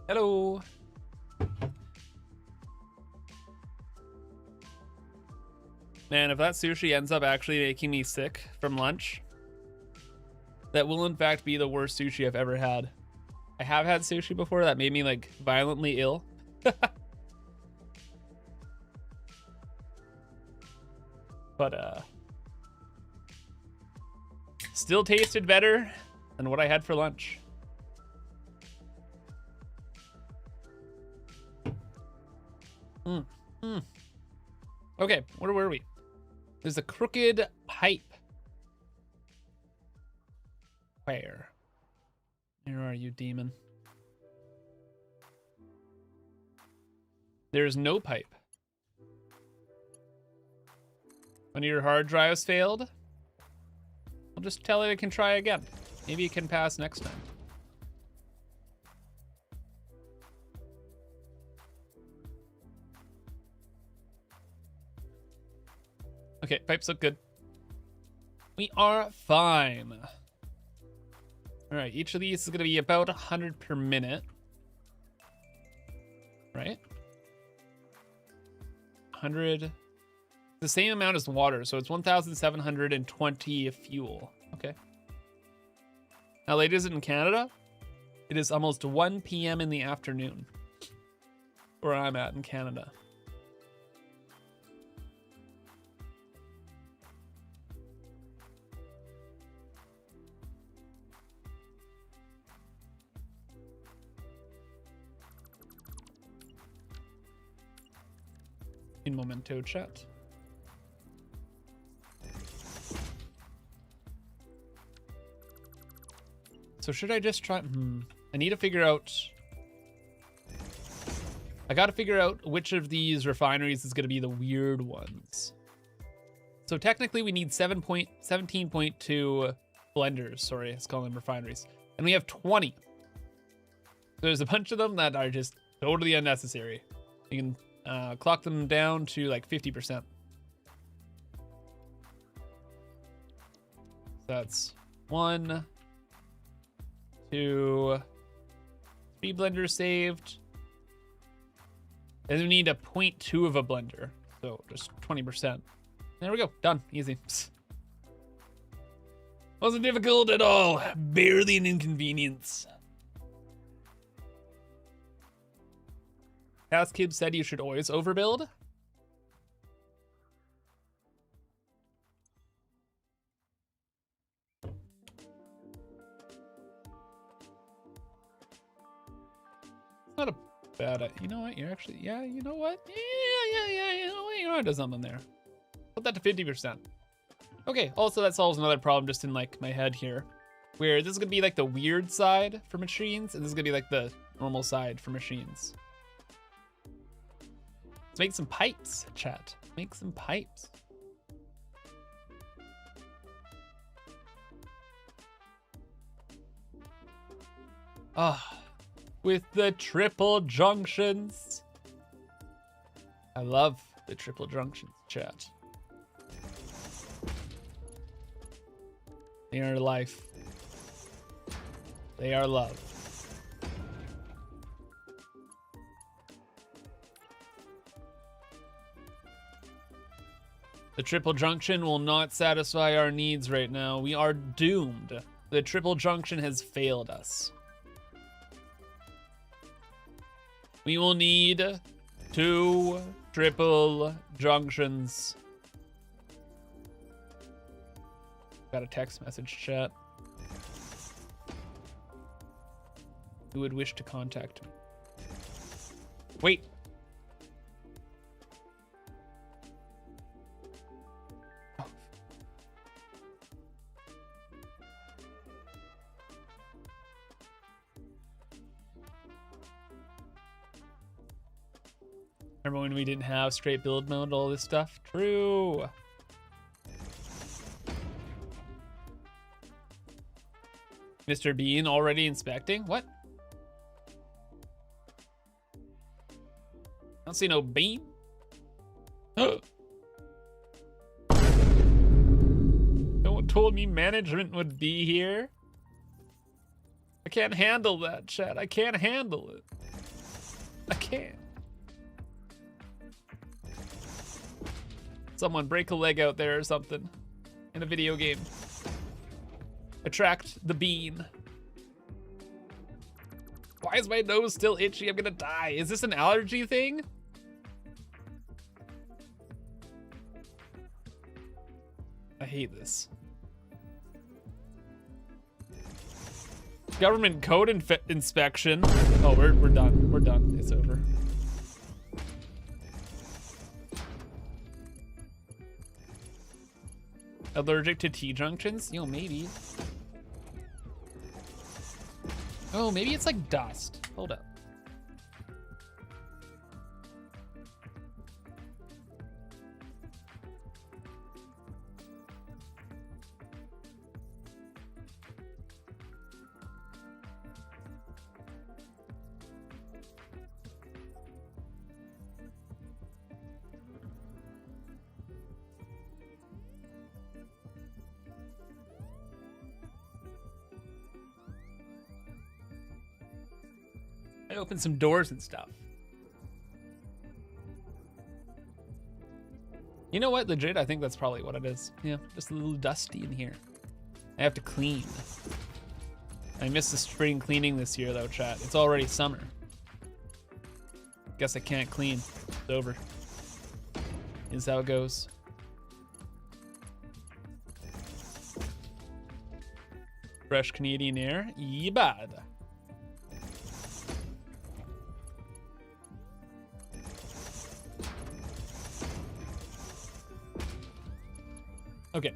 Hello. Man, if that sushi ends up actually making me sick from lunch, that will in fact be the worst sushi I've ever had. I have had sushi before that made me like violently ill. But still tasted better than what I had for lunch. Okay, where were we? There's a crooked pipe. Where? Where are you, demon? There's no pipe. One of your hard drives failed? I'll just tell it can try again. Maybe it can pass next time. Okay, pipes look good. We are fine. All right, each of these is going to be about 100 per minute. Right? 100. The same amount as water, so it's 1,720 fuel. Okay. How late is it in Canada? It is almost 1 p.m. in the afternoon. Where I'm at in Canada. In momento, chat. So should I just try? I need to figure out... I gotta figure out which of these refineries is gonna be the weird ones. So technically we need 17.2 blenders. Sorry, let's call them refineries. And we have 20. There's a bunch of them that are just totally unnecessary. You can clock them down to like 50%. That's 1, 2, 3 blenders saved. And we need a 0.2 of a blender. So just 20%. There we go. Done. Easy. Wasn't difficult at all. Barely an inconvenience. ImKibitz said you should always overbuild. It's not a bad, you know what? You're actually, yeah, you know what? Yeah, you know what? You're onto something there. Put that to 50%. Okay, also that solves another problem just in like my head here, where this is gonna be like the weird side for machines, and this is gonna be like the normal side for machines. Let's make some pipes, chat. Make some pipes. Ah, with the triple junctions. I love the triple junctions, chat. They are life. They are love. The triple junction will not satisfy our needs right now. We are doomed. The triple junction has failed us. We will need 2 triple junctions. Got a text message, chat. Who would wish to contact me? Wait. Oh. Remember when we didn't have straight build mode, all this stuff? True. Mr. Bean already inspecting? What? I don't see no bean. No one told me management would be here. I can't handle that, chat. I can't handle it. I can't. Someone break a leg out there or something in a video game. Attract the bean. Why is my nose still itchy? I'm gonna die. Is this an allergy thing? I hate this. Government code inspection. Oh, we're done. We're done. It's over. Allergic to T-junctions? Yo, maybe. Oh, maybe it's like dust. Hold up. I opened some doors and stuff. You know what? Legit, I think that's probably what it is. Yeah, just a little dusty in here. I have to clean. I missed the spring cleaning this year though, chat. It's already summer. Guess I can't clean. It's over. Is how it goes. Fresh Canadian air. Yeah, bad. Okay.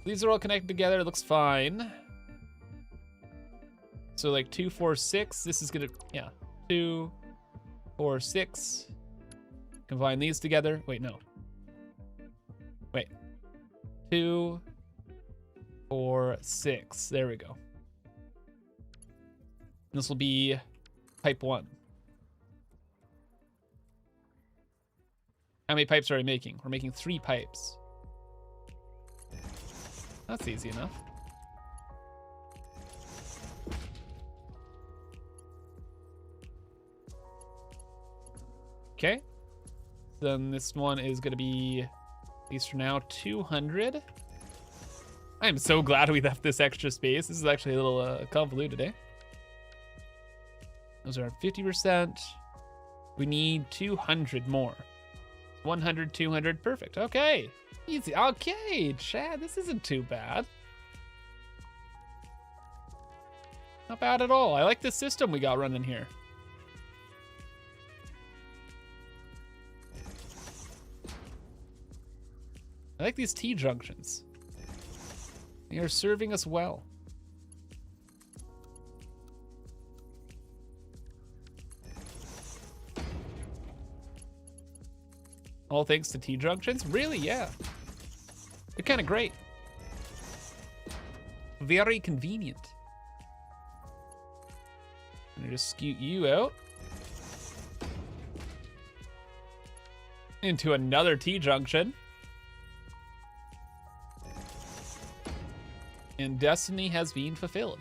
These are all connected together. It looks fine. So like 2, 4, 6. This is gonna, yeah, 2, 4, 6. Combine these together. Wait, no. Wait. 2, 4, 6. There we go. This will be pipe 1. How many pipes are we making? We're making 3 pipes. That's easy enough. Okay. Then this one is going to be, at least for now, 200. I am so glad we left this extra space. This is actually a little convoluted, eh? Those are 50%. We need 200 more. 100, 200, perfect. Okay, easy. Okay, Chad, this isn't too bad. Not bad at all. I like the system we got running here. I like these T-junctions. They are serving us well. All thanks to T-junctions? Really? Yeah. They're kind of great. Very convenient. I'm gonna just scoot you out into another T-junction. And destiny has been fulfilled.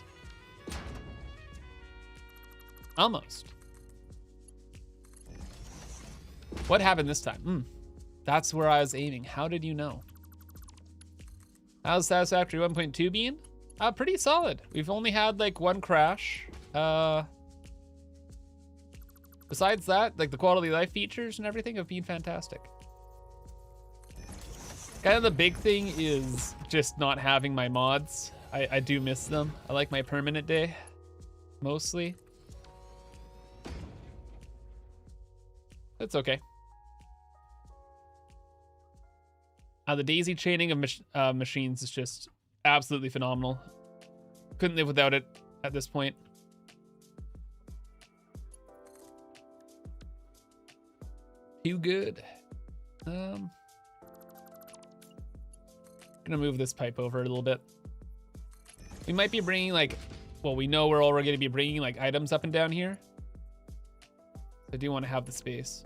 Almost. What happened this time? That's where I was aiming. How did you know? How's Satisfactory 1.2 been? Pretty solid. We've only had like 1 crash. Besides that, like the quality of life features and everything have been fantastic. Kind of the big thing is just not having my mods. I do miss them. I like my permanent day, mostly. It's okay. The daisy chaining of machines is just absolutely phenomenal. Couldn't live without it at this point. Too good. Gonna move this pipe over a little bit. We might be bringing like, well, we know we're already gonna be bringing like items up and down here. I do want to have the space.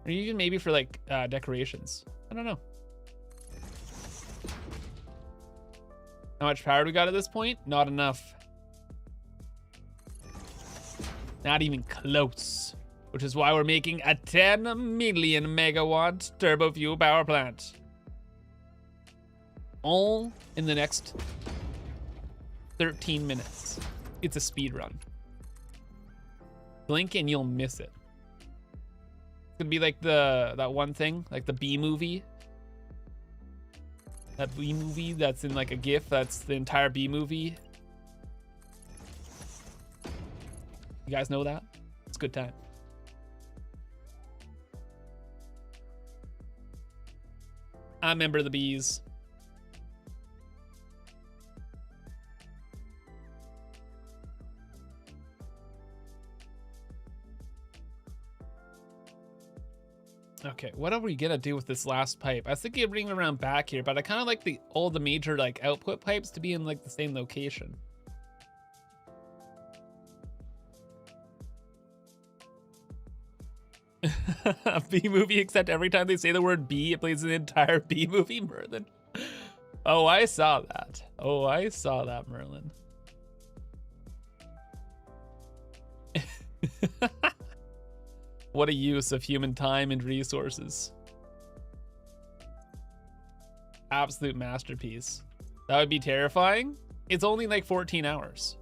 Or even maybe for like decorations. I don't know. How much power do we got at this point? Not enough. Not even close. Which is why we're making a 10 million megawatt turbo fuel power plant. All in the next 13 minutes. It's a speed run. Blink and you'll miss it. It's gonna be like that one thing, like the B movie. That B movie that's in like a GIF, that's the entire B movie. You guys know that? It's a good time. I remember the bees. Okay, what are we gonna do with this last pipe? I was thinking of bringing it around back here, but I kind of like all the major like output pipes to be in like the same location. A B movie, except every time they say the word B, it plays an entire B movie, Merlin. Oh, I saw that. Oh, I saw that, Merlin. What a use of human time and resources. Absolute masterpiece. That would be terrifying. It's only like 14 hours.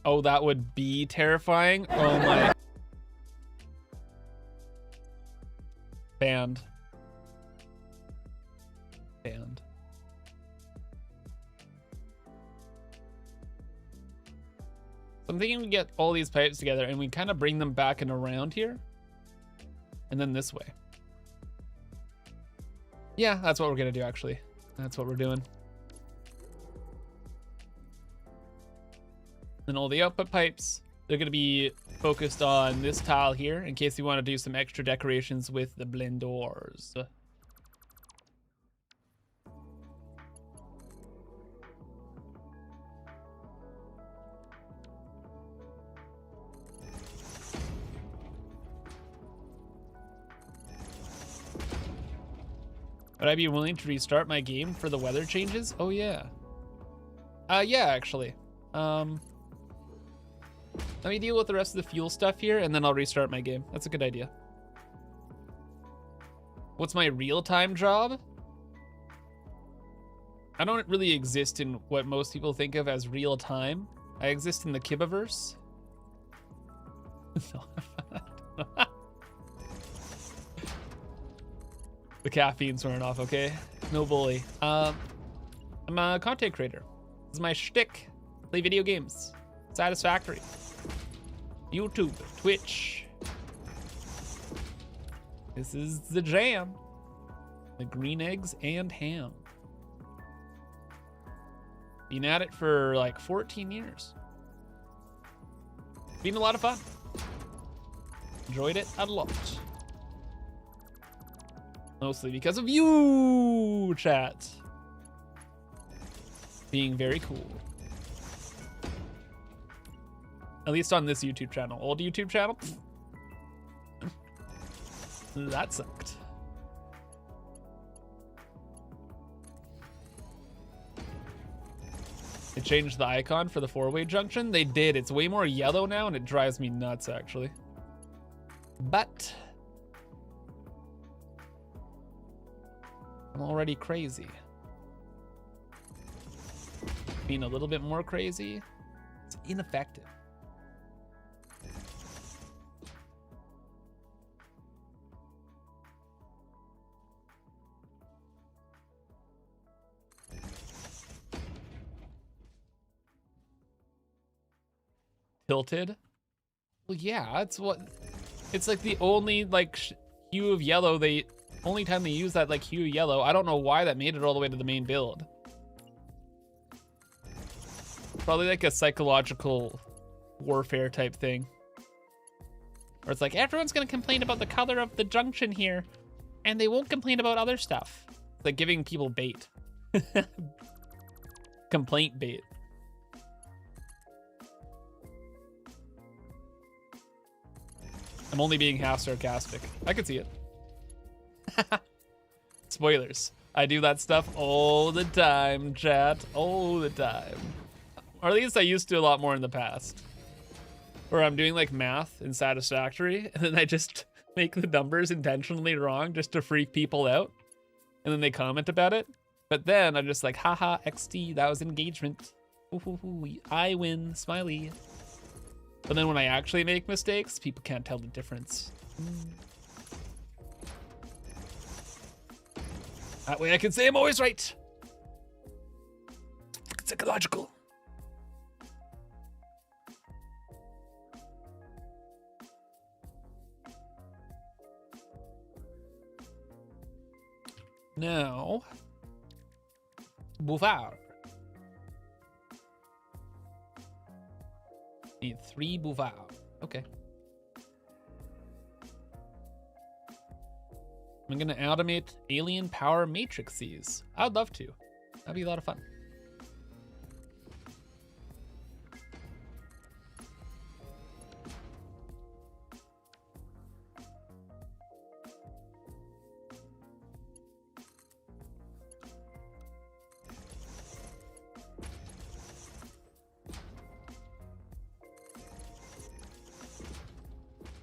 Oh, that would be terrifying. Oh my. Banned. Banned. So I'm thinking we get all these pipes together and we kind of bring them back and around here. And then this way. Yeah, that's what we're gonna do actually. That's what we're doing. Then all the output pipes, they're gonna be focused on this tile here in case you want to do some extra decorations with the blendors. Would I be willing to restart my game for the weather changes? Oh yeah. Yeah, actually. Let me deal with the rest of the fuel stuff here and then I'll restart my game. That's a good idea. What's my real-time job? I don't really exist in what most people think of as real time. I exist in the Kibiverse. The caffeine's wearing off, okay? No bully. I'm a content creator. This is my shtick. Play video games. Satisfactory. YouTube, Twitch. This is the jam. The green eggs and ham. Been at it for like 14 years. Been a lot of fun. Enjoyed it a lot. Mostly because of you, chat. Being very cool. At least on this YouTube channel. Old YouTube channel? That sucked. They changed the icon for the four-way junction. They did. It's way more yellow now and it drives me nuts, actually. But I'm already crazy. Being a little bit more crazy, it's ineffective. Tilted? Well, yeah, it's like the only like hue of yellow only time they use that like hue of yellow. I don't know why that made it all the way to the main build. Probably like a psychological warfare type thing. Where it's like, everyone's gonna complain about the color of the junction here, and they won't complain about other stuff. It's like giving people bait. Complaint bait. I'm only being half sarcastic. I could see it. Spoilers. I do that stuff all the time, chat. All the time. Or at least I used to a lot more in the past. Where I'm doing like math in Satisfactory, and then I just make the numbers intentionally wrong just to freak people out. And then they comment about it. But then I'm just like, haha, XD, that was engagement. Ooh, I win, smiley. But then when I actually make mistakes, people can't tell the difference. That way I can say I'm always right. It's psychological. Now, Bouvard. Need 3 Bouvard. Okay. I'm gonna automate alien power matrices. I'd love to. That'd be a lot of fun.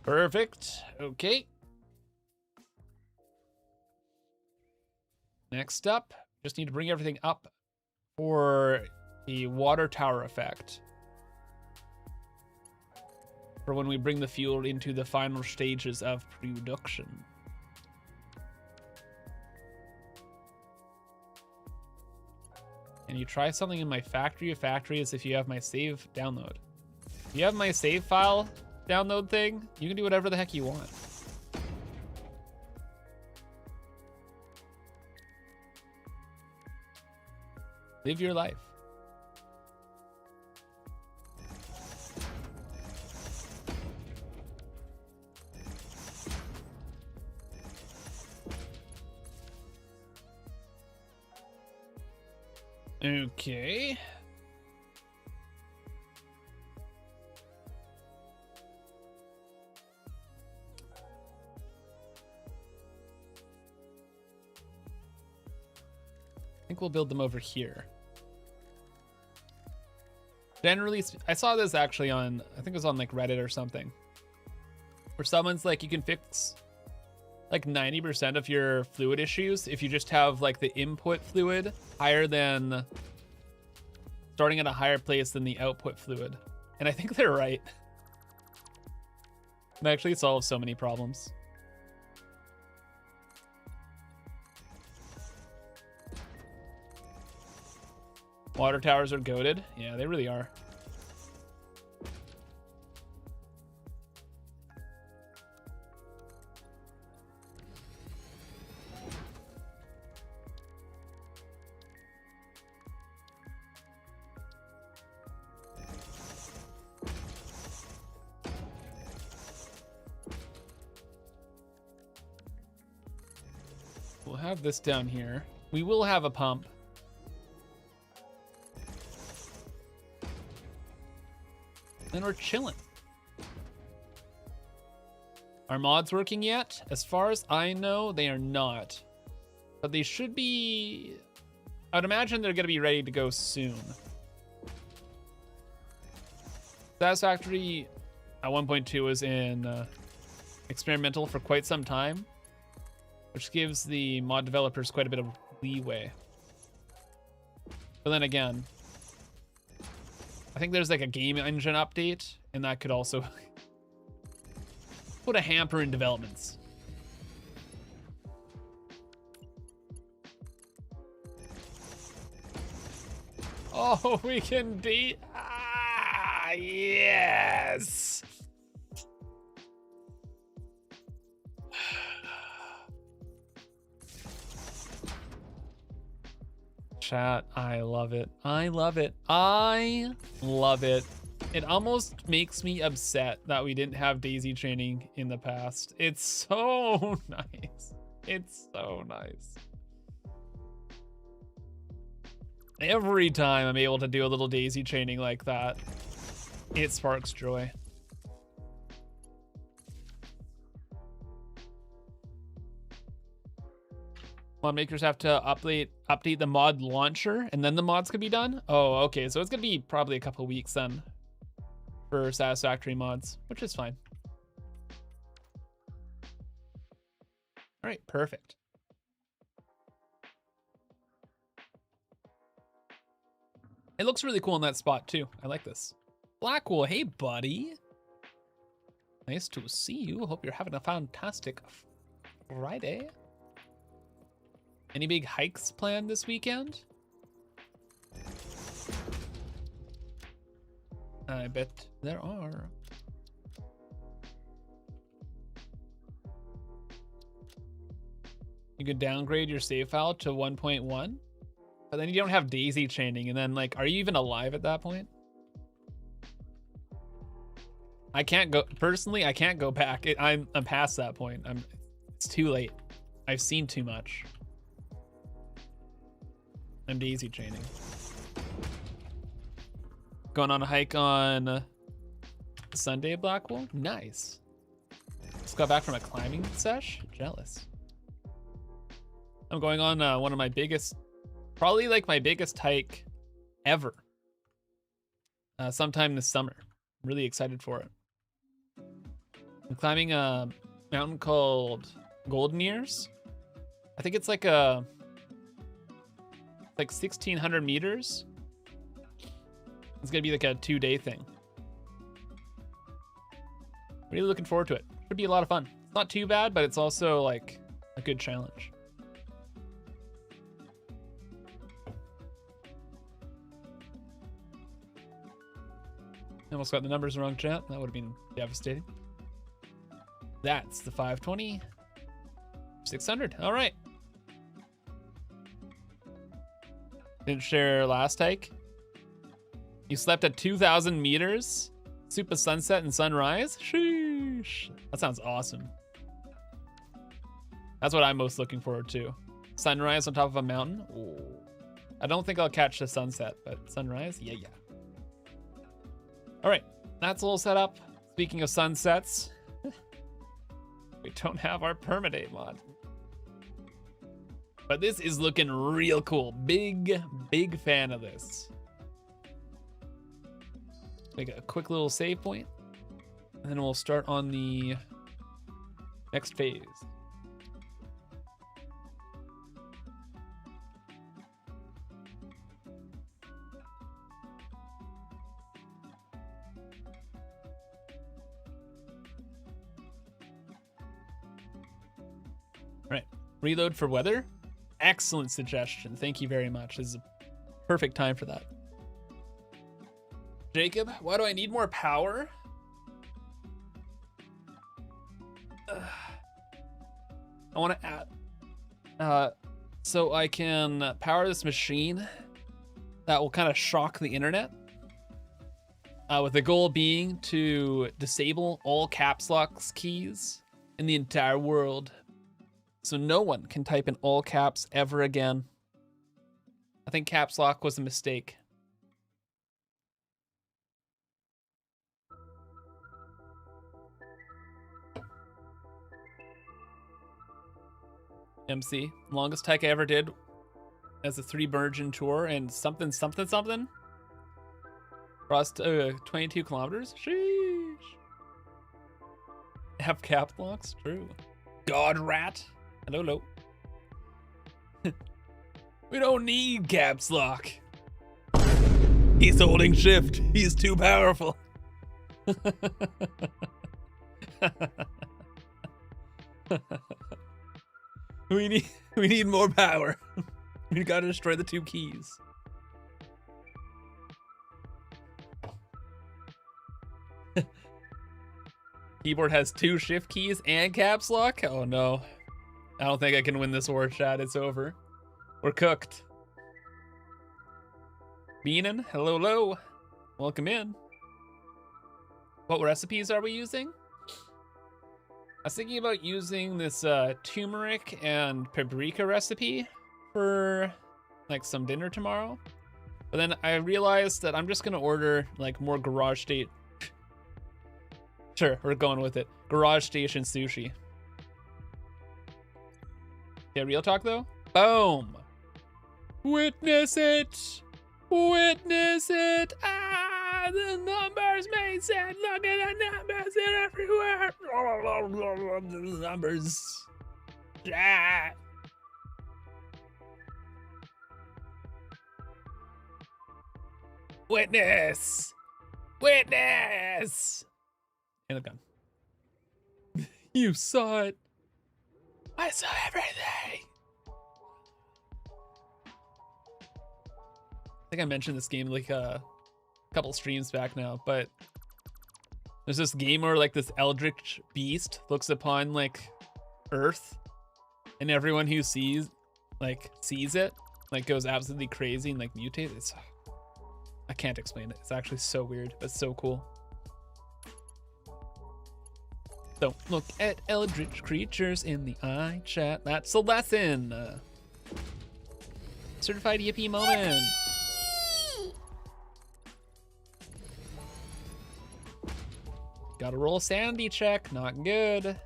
Perfect. Okay. Next up, just need to bring everything up for the water tower effect. For when we bring the fuel into the final stages of production. And you try something in my factory of factories if you have my save download. If you have my save file download thing, you can do whatever the heck you want. Live your life. Okay. I think we'll build them over here. Generally, I saw this actually on, I think it was on like Reddit or something, where someone's like, you can fix like 90% of your fluid issues if you just have like the input fluid higher than, starting at a higher place than the output fluid. And I think they're right. It actually solves so many problems. Water towers are goated. Yeah, they really are. We'll have this down here. We will have a pump. And we're chilling. Are mods working yet? As far as I know, they are not. But they should be... I would imagine they're going to be ready to go soon. Satisfactory 1.2 was in experimental for quite some time, which gives the mod developers quite a bit of leeway. But then again, I think there's like a game engine update, and that could also put a hamper in developments. Oh, we can beat. Ah, yes. Chat, I love it. I love it. I love it. It almost makes me upset that we didn't have daisy chaining in the past. It's so nice. It's so nice. Every time I'm able to do a little daisy chaining like that, it sparks joy. Mod makers have to update the mod launcher, and then the mods can be done? Oh, okay. So it's going to be probably a couple weeks then for Satisfactory mods, which is fine. All right, perfect. It looks really cool in that spot too. I like this. Blackwell, hey buddy. Nice to see you. Hope you're having a fantastic Friday. Any big hikes planned this weekend? I bet there are. You could downgrade your save file to 1.1, but then you don't have daisy chaining, and then like, are you even alive at that point? I can't go, personally, I can't go back. I'm past that point. It's too late. I've seen too much. I'm daisy chaining. Going on a hike on Sunday at Blackwell? Nice. Just got back from a climbing sesh. Jealous. I'm going on one of my biggest, probably like my biggest hike ever. Sometime this summer. I'm really excited for it. I'm climbing a mountain called Golden Ears. I think it's like 1,600 meters. It's gonna be like a 2-day thing. Really looking forward to it. Should be a lot of fun. It's not too bad, but it's also like a good challenge. Almost got the numbers wrong, chat. That would have been devastating. That's the 520. 600. All right. Didn't share last hike. You slept at 2,000 meters? Super sunset and sunrise? Sheesh. That sounds awesome. That's what I'm most looking forward to. Sunrise on top of a mountain? Ooh. I don't think I'll catch the sunset, but sunrise? Yeah, yeah. All right, that's all set up. Speaking of sunsets, we don't have our permadate mod. But this is looking real cool. Big fan of this. Make a quick little save point, and then we'll start on the next phase. All right, reload for weather. Excellent suggestion. Thank you very much. This is a perfect time for that. Jacob, why do I need more power? I want to add, so I can power this machine that will kind of shock the internet. With the goal being to disable all caps lock keys in the entire world. So no one can type in all caps ever again. I think caps lock was a mistake. MC, longest hike I ever did as a 3-virgin tour and something. Crossed 22 kilometers. Sheesh. Have cap locks? True. God rat. I don't know. We don't need caps lock. He's holding shift. He's too powerful. We need more power. We gotta destroy the 2 keys. Keyboard has 2 shift keys and caps lock? Oh no. I don't think I can win this war, chat. It's over. We're cooked. Beanin, hello. Welcome in. What recipes are we using? I was thinking about using this turmeric and paprika recipe for like some dinner tomorrow. But then I realized that I'm just gonna order like more garage state. Sure, we're going with it. Garage station sushi. Yeah, real talk though? Boom! Witness it! Witness it! Ah, the numbers made sense! Look at the numbers, they're everywhere! The numbers. Ah. Witness! Witness! And the gun. You saw it. I saw everything. I think I mentioned this game like a couple streams back now, but there's this game where like this eldritch beast looks upon like Earth, and everyone who sees it like goes absolutely crazy and like mutates. I can't explain it. It's actually so weird, but so cool. Don't look at eldritch creatures in the eye, chat. That's a lesson. Certified yippee moment. Gotta roll a sanity check. Not good.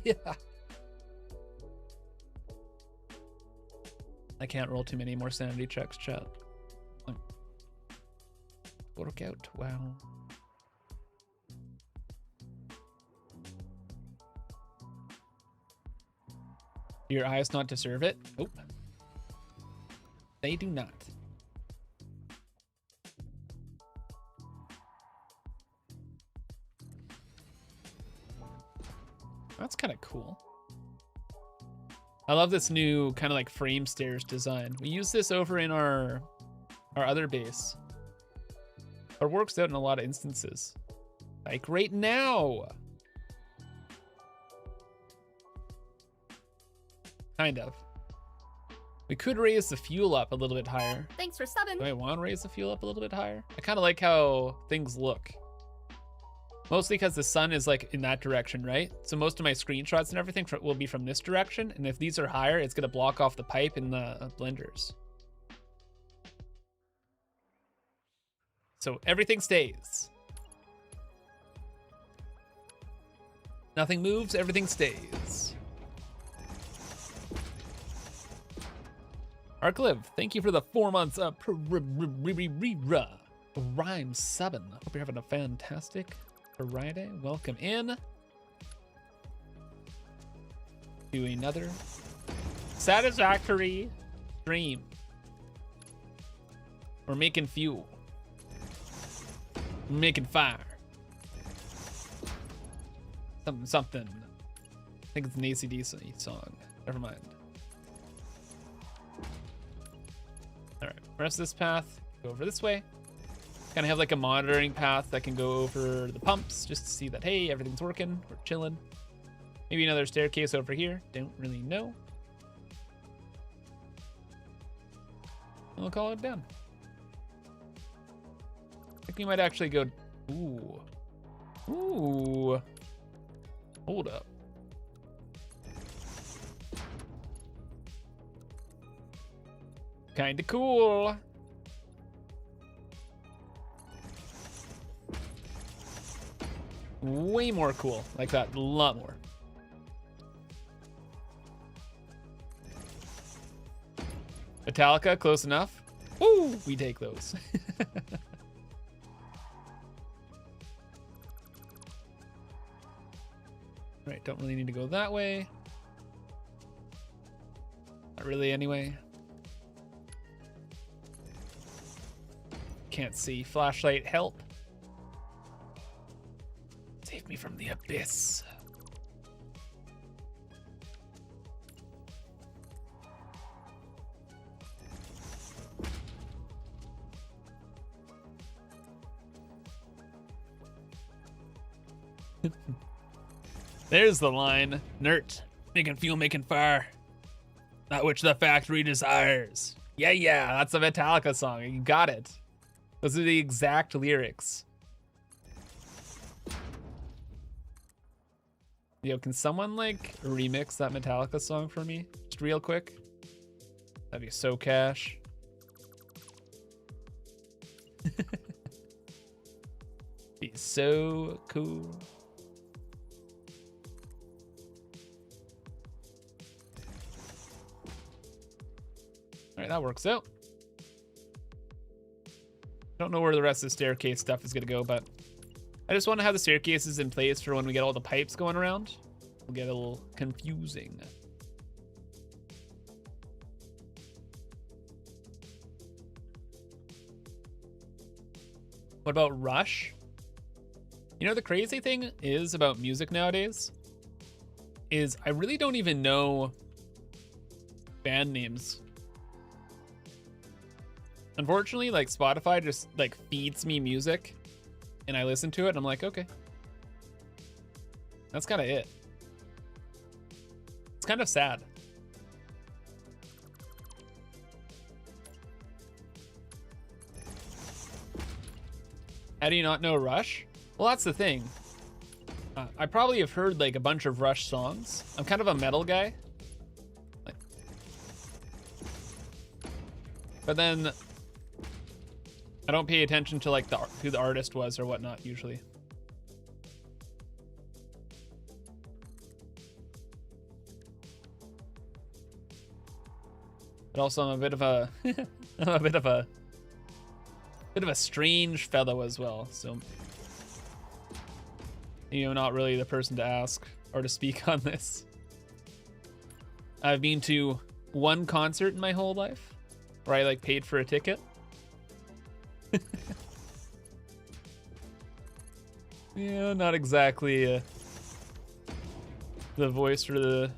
Yeah. I can't roll too many more sanity checks, chat. Work out, wow. Do your eyes not deserve it? Nope. They do not. That's kind of cool. I love this new kind of like frame stairs design. We use this over in our other base. It works out in a lot of instances. Like right now. Kind of. We could raise the fuel up a little bit higher. Thanks for subbing. Do I want to raise the fuel up a little bit higher? I kind of like how things look. Mostly because the sun is like in that direction, right? So most of my screenshots and everything will be from this direction. And if these are higher, it's going to block off the pipe in the blenders. So everything stays. Nothing moves, everything stays. Arcliv, thank you for the 4 months of Rhyme subbing. Hope you're having a fantastic Friday. Welcome in to another Satisfactory stream. We're making fuel. We're making fire. Something. I think it's an AC/DC song. Never mind. All right, rest of this path, go over this way. Kind of have like a monitoring path that can go over the pumps just to see that, hey, everything's working, we're chilling. Maybe another staircase over here, don't really know. We'll call it done. I think we might actually go, ooh. Ooh. Hold up. Kinda cool. Way more cool. Like that, a lot more. Metallica, close enough. Woo! We take those. Right, don't really need to go that way. Not really anyway. Can't see. Flashlight, help. Save me from the abyss. There's the line. Nert. Making fuel, making fire. That which the factory desires. Yeah, that's a Metallica song. You got it. Those are the exact lyrics. Yo, can someone like remix that Metallica song for me? Just real quick. That'd be so cash. Be so cool. All right, that works out. Don't know where the rest of the staircase stuff is gonna go, but I just want to have the staircases in place for when we get all the pipes going around. It'll get a little confusing. What about Rush? You know, the crazy thing is about music nowadays is I really don't even know band names. Unfortunately, like Spotify just like feeds me music and I listen to it and I'm like, okay. That's kind of it. It's kind of sad. How do you not know Rush? Well, that's the thing. I probably have heard like a bunch of Rush songs. I'm kind of a metal guy. But then I don't pay attention to like who the artist was or whatnot usually. But also I'm a bit of a I'm a bit of a strange fellow as well. So I'm not really the person to ask or to speak on this. I've been to one concert in my whole life where I like paid for a ticket. Yeah, not exactly the voice for the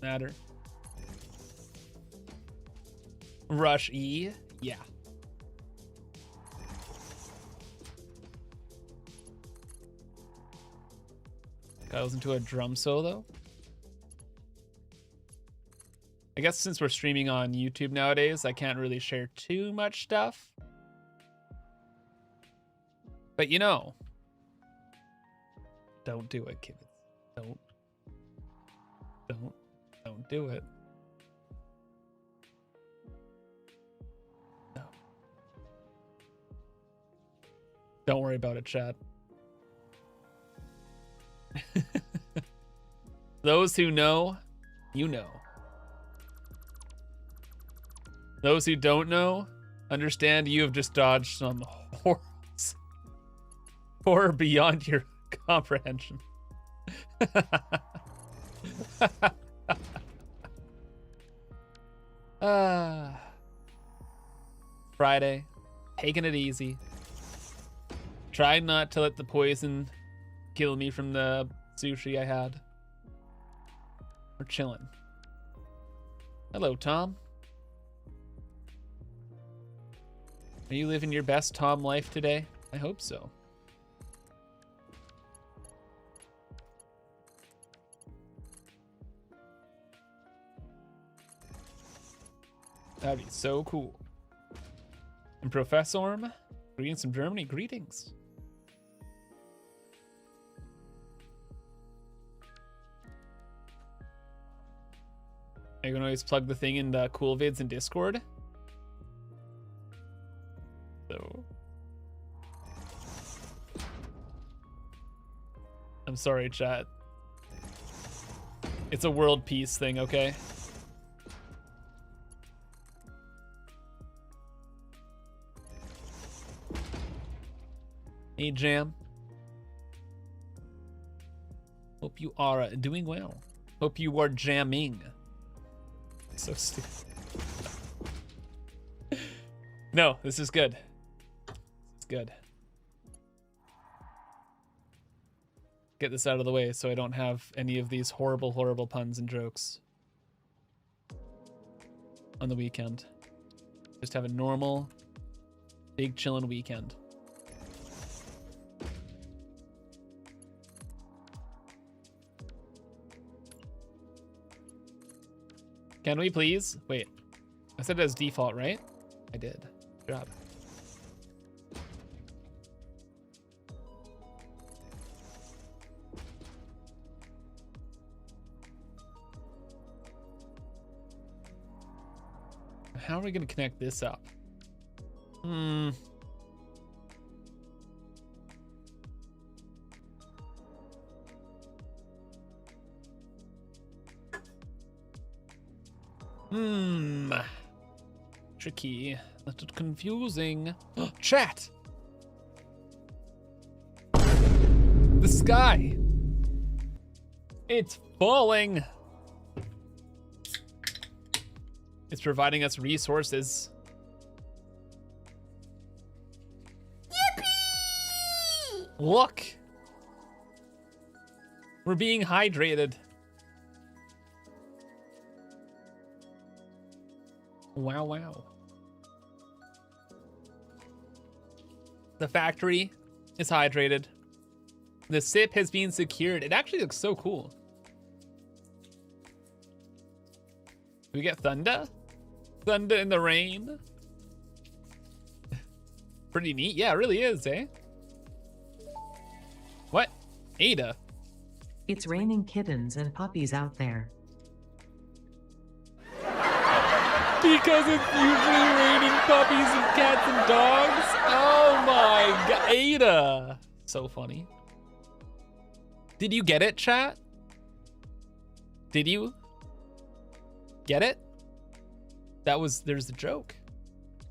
matter. Rush E, yeah. Goes into a drum solo. I guess since we're streaming on YouTube nowadays, I can't really share too much stuff. But you know, don't do it, kids. Don't do it. No. Don't worry about it, chat. Those who know, you know. Those who don't know, understand you have just dodged some horror beyond your comprehension. Friday, taking it easy. Trying not to let the poison kill me from the sushi I had. We're chilling. Hello, Tom. Are you living your best Tom life today? I hope so. That'd be so cool. And Professor, greetings from Germany. Greetings. You can always plug the thing in the cool vids in Discord. So I'm sorry, chat. It's a world peace thing, okay? Hey, Jam. Hope you are doing well. Hope you are jamming. So stupid. No, this is good. It's good. Get this out of the way so I don't have any of these horrible, horrible puns and jokes on the weekend. Just have a normal, big chillin' weekend. Can we please? Wait, I said it as default, right? I did. Good job. How are we going to connect this up? Tricky. A little confusing. Chat! The sky! It's falling! It's providing us resources. Yippee! Look! We're being hydrated. Wow, wow. The factory is hydrated. The sip has been secured. It actually looks so cool. We get thunder? Thunder in the rain? Pretty neat. Yeah, it really is, eh? What? Ada? It's raining kittens and puppies out there. Because it's usually raining puppies and cats and dogs? Oh my god. Ada! So funny. Did you get it, chat? Did you get it? There's the joke.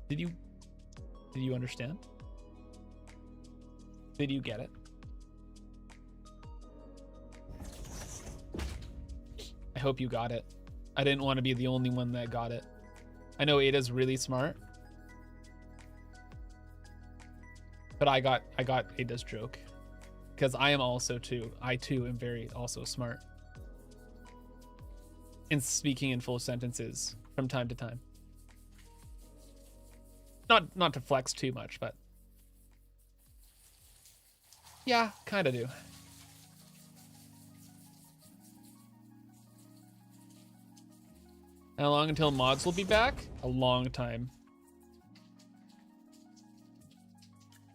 Did you understand? Did you get it? I hope you got it. I didn't want to be the only one that got it. I know Ada's really smart, but I got Ada's joke because I am also too. I too am very also smart in speaking in full sentences from time to time. Not to flex too much, but yeah, kind of do. How long until mods will be back? A long time.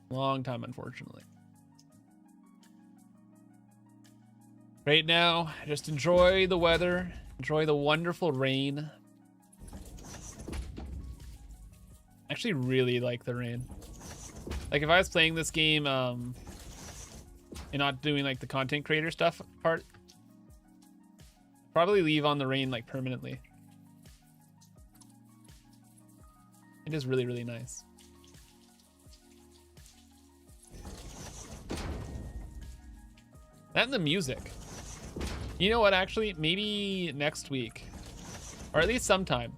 Long time, unfortunately. Right now, just enjoy the weather. Enjoy the wonderful rain. I actually really like the rain. Like if I was playing this game and not doing like the content creator stuff part, probably leave on the rain like permanently. It is really, really nice. That and the music. You know what, actually, maybe next week, or at least sometime,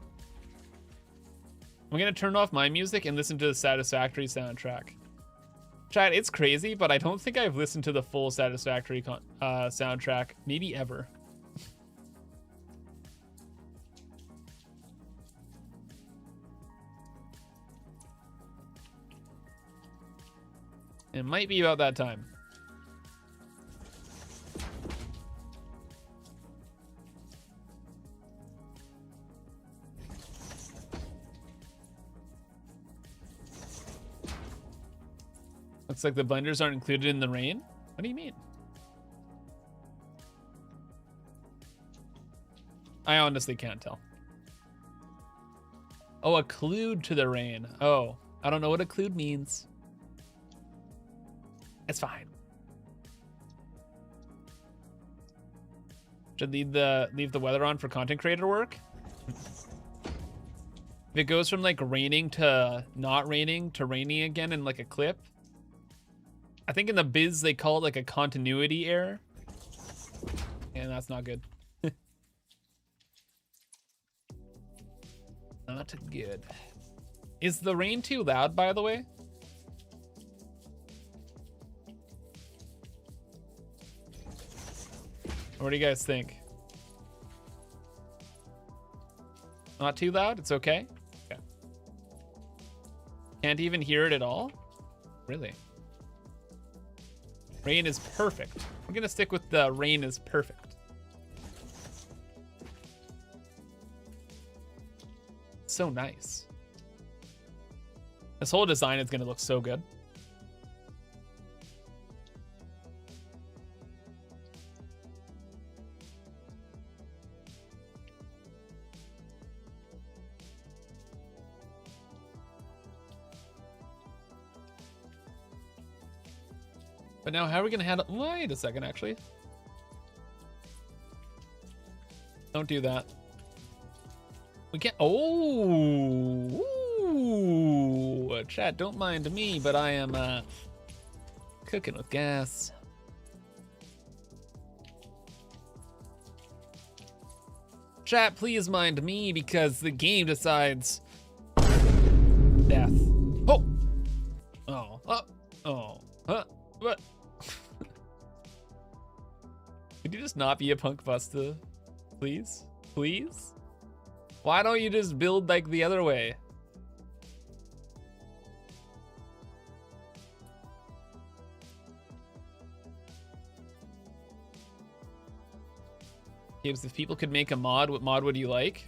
I'm gonna turn off my music and listen to the Satisfactory soundtrack. Chat, it's crazy, but I don't think I've listened to the full Satisfactory soundtrack, maybe ever. It might be about that time. Looks like the blenders aren't included in the rain. What do you mean? I honestly can't tell. Oh, occlude to the rain. Oh, I don't know what occlude means. It's fine. Should leave the weather on for content creator work. If it goes from like raining to not raining to raining again in like a clip, I think in the biz they call it like a continuity error, and that's not good. Not good. Is the rain too loud, by the way? What do you guys think? Not too loud? It's okay? Okay. Can't even hear it at all? Really? Rain is perfect. I'm gonna stick with the rain is perfect. So nice. This whole design is gonna look so good. But now how are we gonna handle, wait a second, actually. Don't do that. We can't, oh, ooh, chat, don't mind me, but I am cooking with gas. Chat, please mind me because the game decides death. Oh, oh, what? Could you just not be a punk buster, please? Please? Why don't you just build like the other way? Gibbs, if people could make a mod, what mod would you like?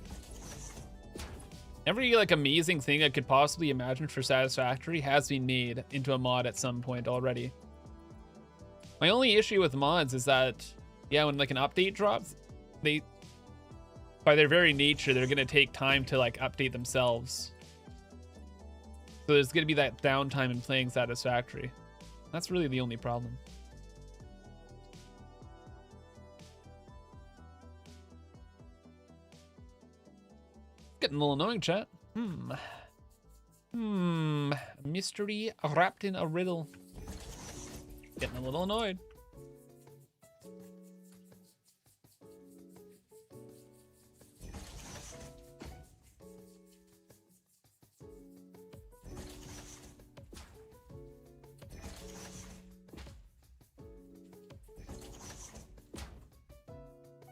Every like amazing thing I could possibly imagine for Satisfactory has been made into a mod at some point already. My only issue with mods is that, yeah, when like an update drops, they, by their very nature, they're gonna take time to like update themselves. So there's gonna be that downtime in playing Satisfactory. That's really the only problem. Getting a little annoying, chat. Mystery wrapped in a riddle. Getting a little annoyed.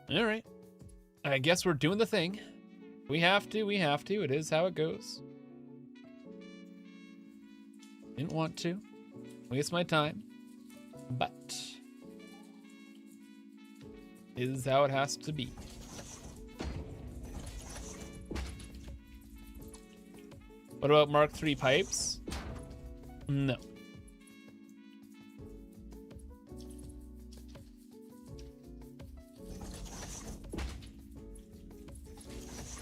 All right. I guess we're doing the thing. We have to. It is how it goes. Didn't want to waste my time, but it is how it has to be. What about Mark III pipes? No.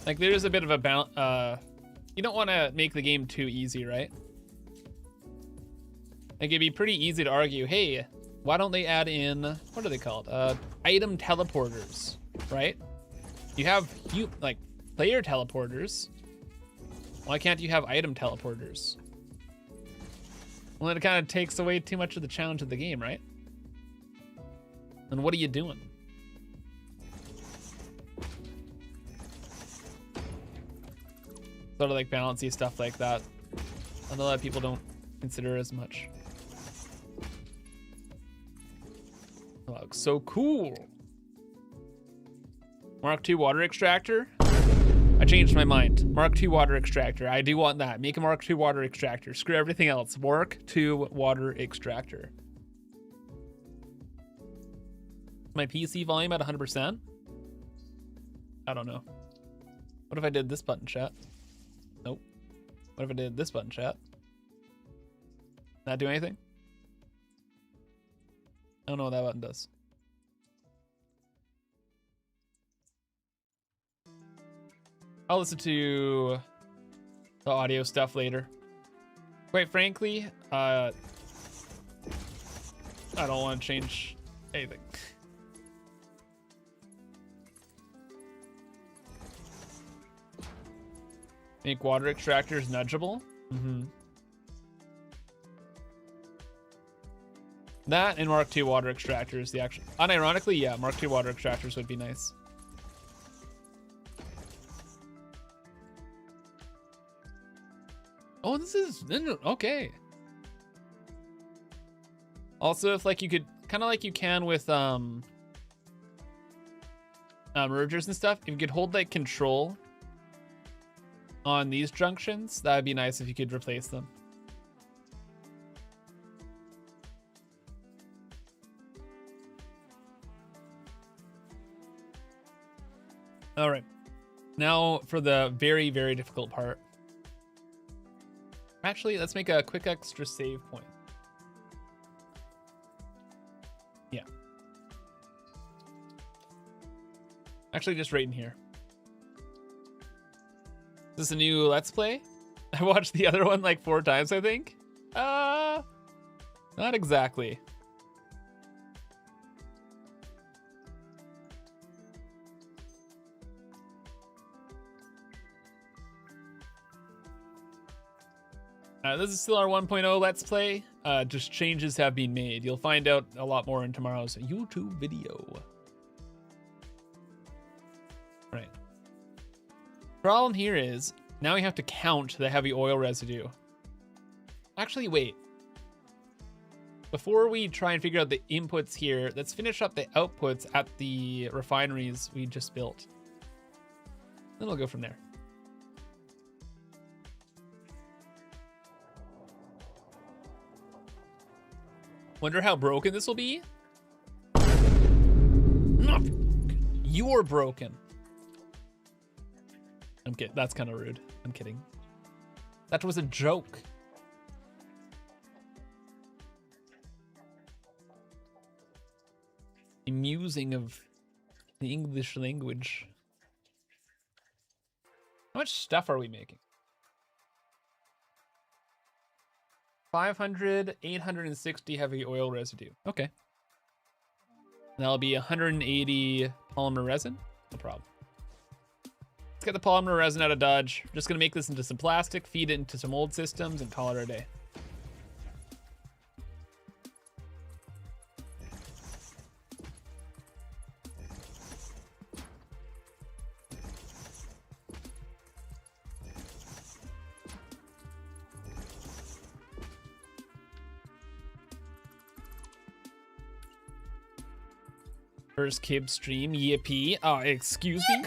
Like, there's a bit of a balance. You don't want to make the game too easy, right? Like, it'd be pretty easy to argue, hey, why don't they add in, what are they called? Item teleporters, right? You have, like, player teleporters. Why can't you have item teleporters? Well, then it kind of takes away too much of the challenge of the game, right? And what are you doing? Sort of like balancey stuff like that. And a lot of people don't consider as much. Oh, that looks so cool. Mark II water extractor. I changed my mind. Mark II water extractor. I do want that. Make a Mark II water extractor. Screw everything else. Mark II water extractor. My PC volume at 100%? I don't know. What if I did this button, chat? Nope. What if I did this button, chat? Not do anything? I don't know what that button does. I'll listen to the audio stuff later. Quite frankly, I don't want to change anything. Make water extractors nudgeable. That and Mark II water extractors, the actual. Unironically, yeah, Mark II water extractors would be nice. Oh, this is okay. Also, if like you could, kind of like you can with mergers and stuff, if you could hold like control on these junctions, that would be nice if you could replace them. All right, now for the very, very difficult part. Actually, let's make a quick extra save point. Yeah. Actually, just right in here. Is this a new Let's Play? I watched the other one like 4 times, I think. Not exactly. This is still our 1.0 Let's Play. Just changes have been made. You'll find out a lot more in tomorrow's YouTube video. Right. Problem here is, now we have to count the heavy oil residue. Actually, wait. Before we try and figure out the inputs here, let's finish up the outputs at the refineries we just built. Then we'll go from there. Wonder how broken this will be? You're broken. I'm kidding. That's kind of rude. I'm kidding. That was a joke. Amusing of the English language. How much stuff are we making? 500, 860 heavy oil residue. Okay. That'll be 180 polymer resin. No problem. Let's get the polymer resin out of Dodge. We're just gonna make this into some plastic, feed it into some old systems, and call it a day. First Kib stream, yippee. Oh, excuse me?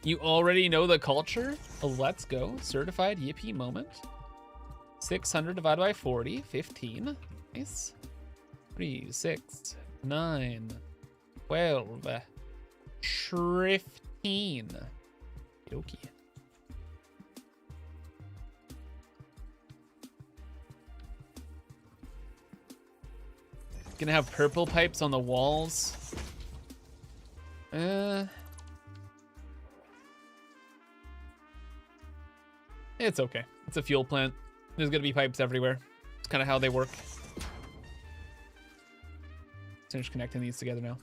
You already know the culture? Oh, let's go. Certified yippee moment. 600 divided by 40, 15. Nice. 3, 6, 9, 12, 15. Okie. Gonna have purple pipes on the walls. It's okay. It's a fuel plant. There's gonna be pipes everywhere. It's kind of how they work. Finish connecting these together now.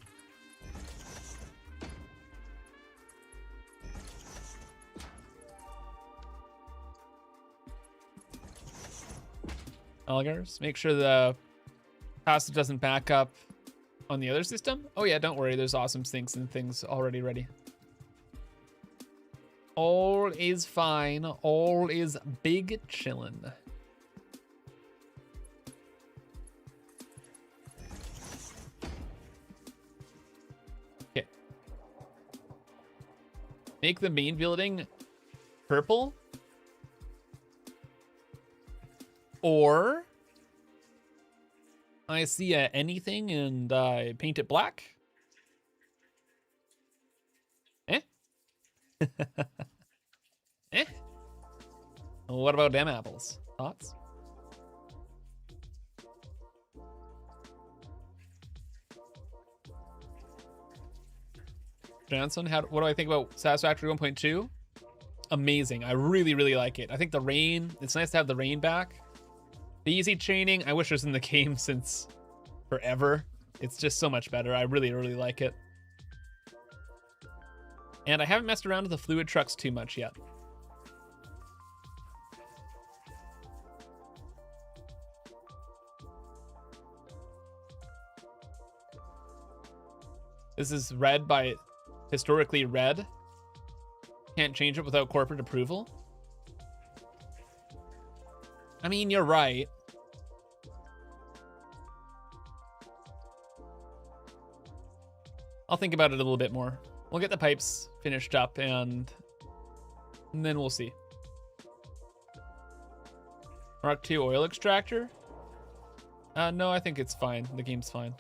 Aligars, make sure the pasta doesn't back up on the other system. Oh yeah, don't worry. There's awesome sinks and things already ready. All is fine. All is big chillin'. Okay. Make the main building purple. Or I see anything and I paint it black. Eh? Eh? What about them apples? Thoughts? Johnson, what do I think about Satisfactory 1.2? Amazing. I really, really like it. I think the rain, it's nice to have the rain back. The easy chaining, I wish it was in the game since forever. It's just so much better. I really, really like it. And I haven't messed around with the fluid trucks too much yet. This is red by historically red. Can't change it without corporate approval. I mean, you're right. I'll think about it a little bit more. We'll get the pipes finished up and then we'll see. Mark 2 oil extractor? No, I think it's fine. The game's fine.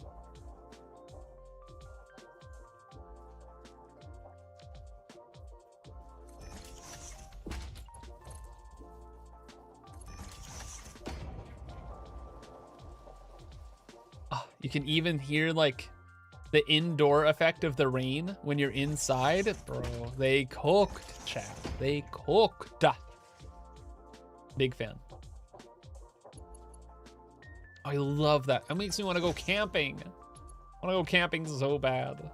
Oh, you can even hear like the indoor effect of the rain when you're inside. Bro, they cooked, chat. They cooked. Big fan. I love that. That makes me want to go camping. I want to go camping so bad.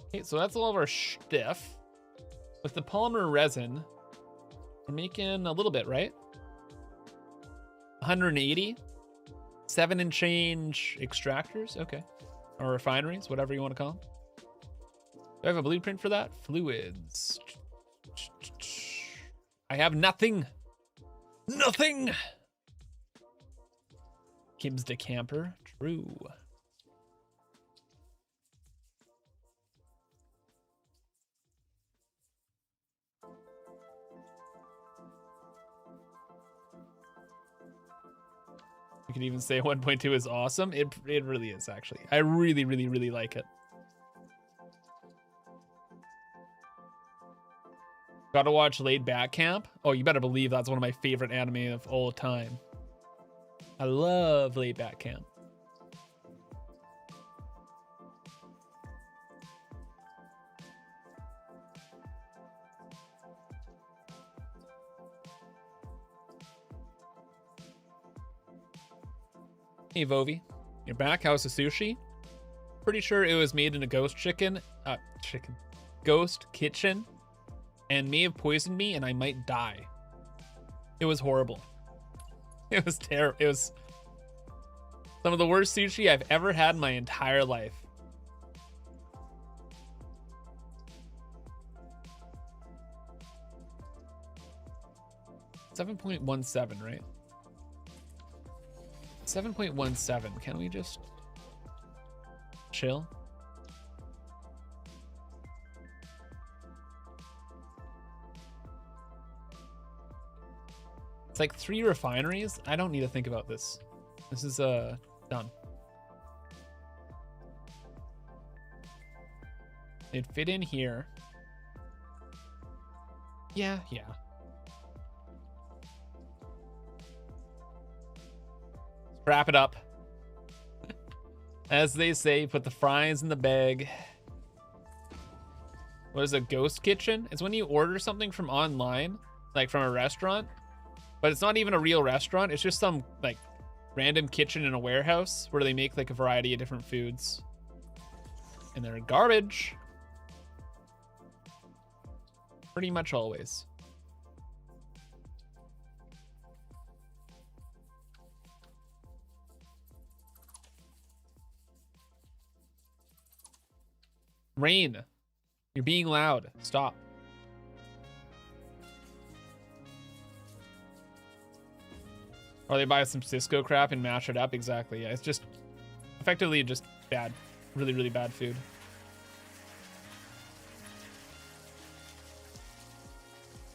Okay, so that's all of our stuff. With the polymer resin, we're making a little bit, right? 180, 7 and change extractors, okay. Or refineries, whatever you want to call them. Do I have a blueprint for that? Fluids. I have nothing. Nothing. Kim's de camper, true. You could even say 1.2 is awesome. It really is, actually. I really, really, really like it. Gotta watch Laid Back Camp. Oh, you better believe that's one of my favorite anime of all time. I love Laid Back Camp. Hey Vovi, you're back. How's the sushi? Pretty sure it was made in a ghost ghost kitchen, and may have poisoned me and I might die. It was horrible. It was terrible. It was some of the worst sushi I've ever had in my entire life. $7.17, right? 7.17. Can we just chill? It's like 3 refineries. I don't need to think about this. This is done. It'd fit in here. Yeah. Wrap it up. As they say, put the fries in the bag. What is a ghost kitchen? It's when you order something from online, like from a restaurant, but it's not even a real restaurant. It's just some like random kitchen in a warehouse where they make like a variety of different foods. And they're garbage. Pretty much always. Rain, you're being loud. Stop. Or they buy some Cisco crap and mash it up. Exactly. Yeah, it's just effectively just bad. Really, really bad food.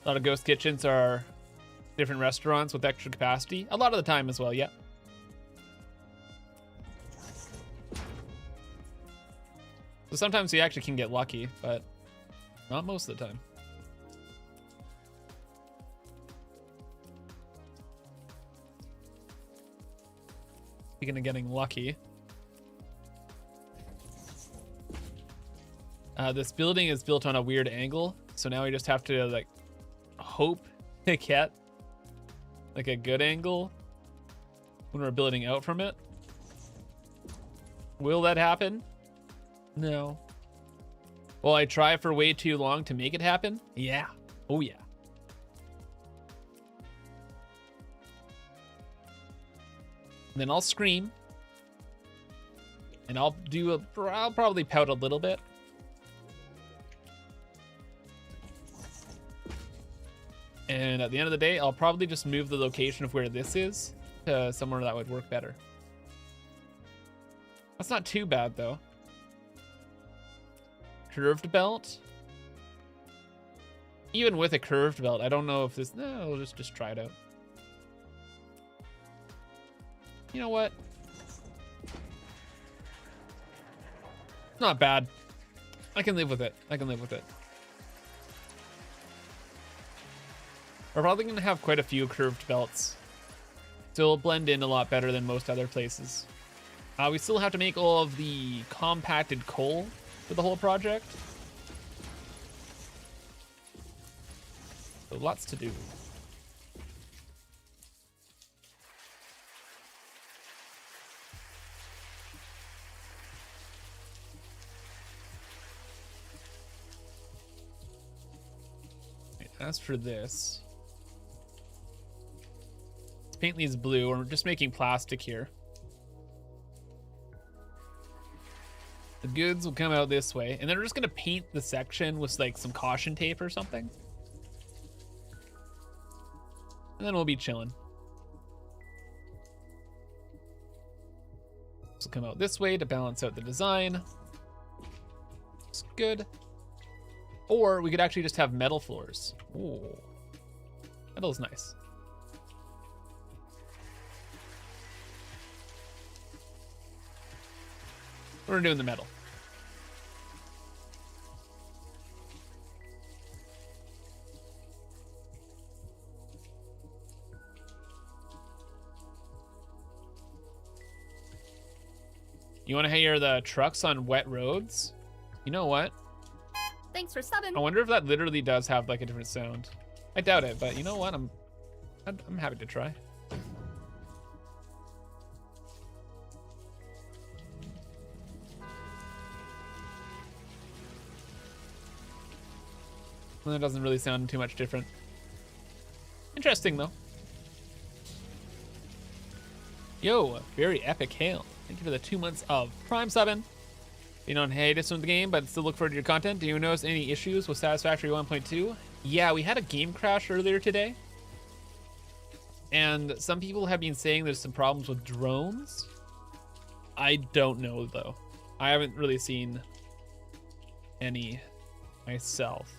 A lot of ghost kitchens are different restaurants with extra capacity. A lot of the time as well, yeah. So sometimes you actually can get lucky, but not most of the time. Speaking of getting lucky, this building is built on a weird angle, so now we just have to like hope to get like a good angle when we're building out from it. Will that happen? No. Will I try for way too long to make it happen? Yeah. Oh yeah. And then I'll scream. And I'll probably pout a little bit. And at the end of the day, I'll probably just move the location of where this is to somewhere that would work better. That's not too bad though. Curved belt. Even with a curved belt, I don't know if this. No, we'll just try it out. You know what? It's not bad. I can live with it. I can live with it. We're probably gonna have quite a few curved belts. So it'll blend in a lot better than most other places. We still have to make all of the compacted coal for the whole project. So lots to do. As for this, let's paint these blue. We're just making plastic here. The goods will come out this way, and then we're just gonna paint the section with like some caution tape or something. And then we'll be chilling. This will come out this way to balance out the design. Looks good. Or we could actually just have metal floors. Ooh. Metal's nice. We're doing the metal. You want to hear the trucks on wet roads? You know what? Thanks for subbing. I wonder if that literally does have like a different sound. I doubt it, but you know what? I'm happy to try. Well, that doesn't really sound too much different. Interesting though. Yo, very epic hail. Thank you for the 2 months of Prime subbing. Being on hiatus from the game, but still look forward to your content. Do you notice any issues with Satisfactory 1.2? Yeah, we had a game crash earlier today. And some people have been saying there's some problems with drones. I don't know though. I haven't really seen any myself.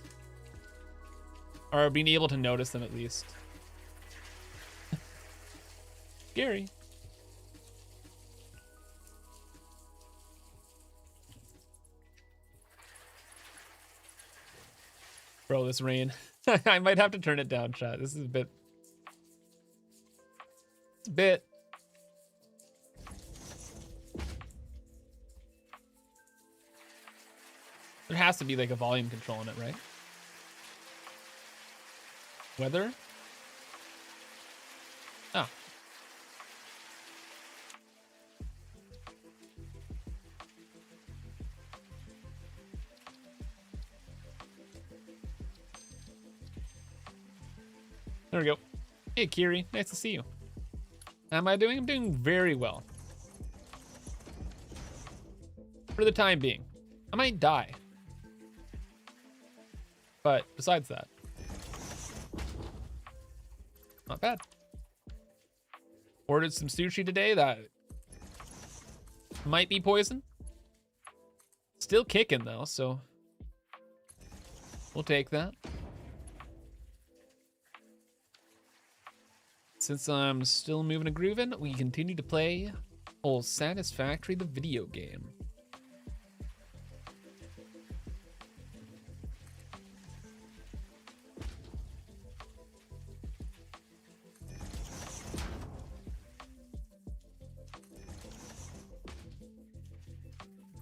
Or being able to notice them at least. Scary. Bro, this rain. I might have to turn it down, chat. This is a bit... It's a bit... There has to be like a volume control in it, right? Weather? Oh. There we go. Hey, Kiri. Nice to see you. How am I doing? I'm doing very well. For the time being. I might die. But besides that, not bad. Ordered some sushi today that might be poison. Still kicking though, so we'll take that. Since I'm still moving and grooving, we continue to play old Satisfactory the video game.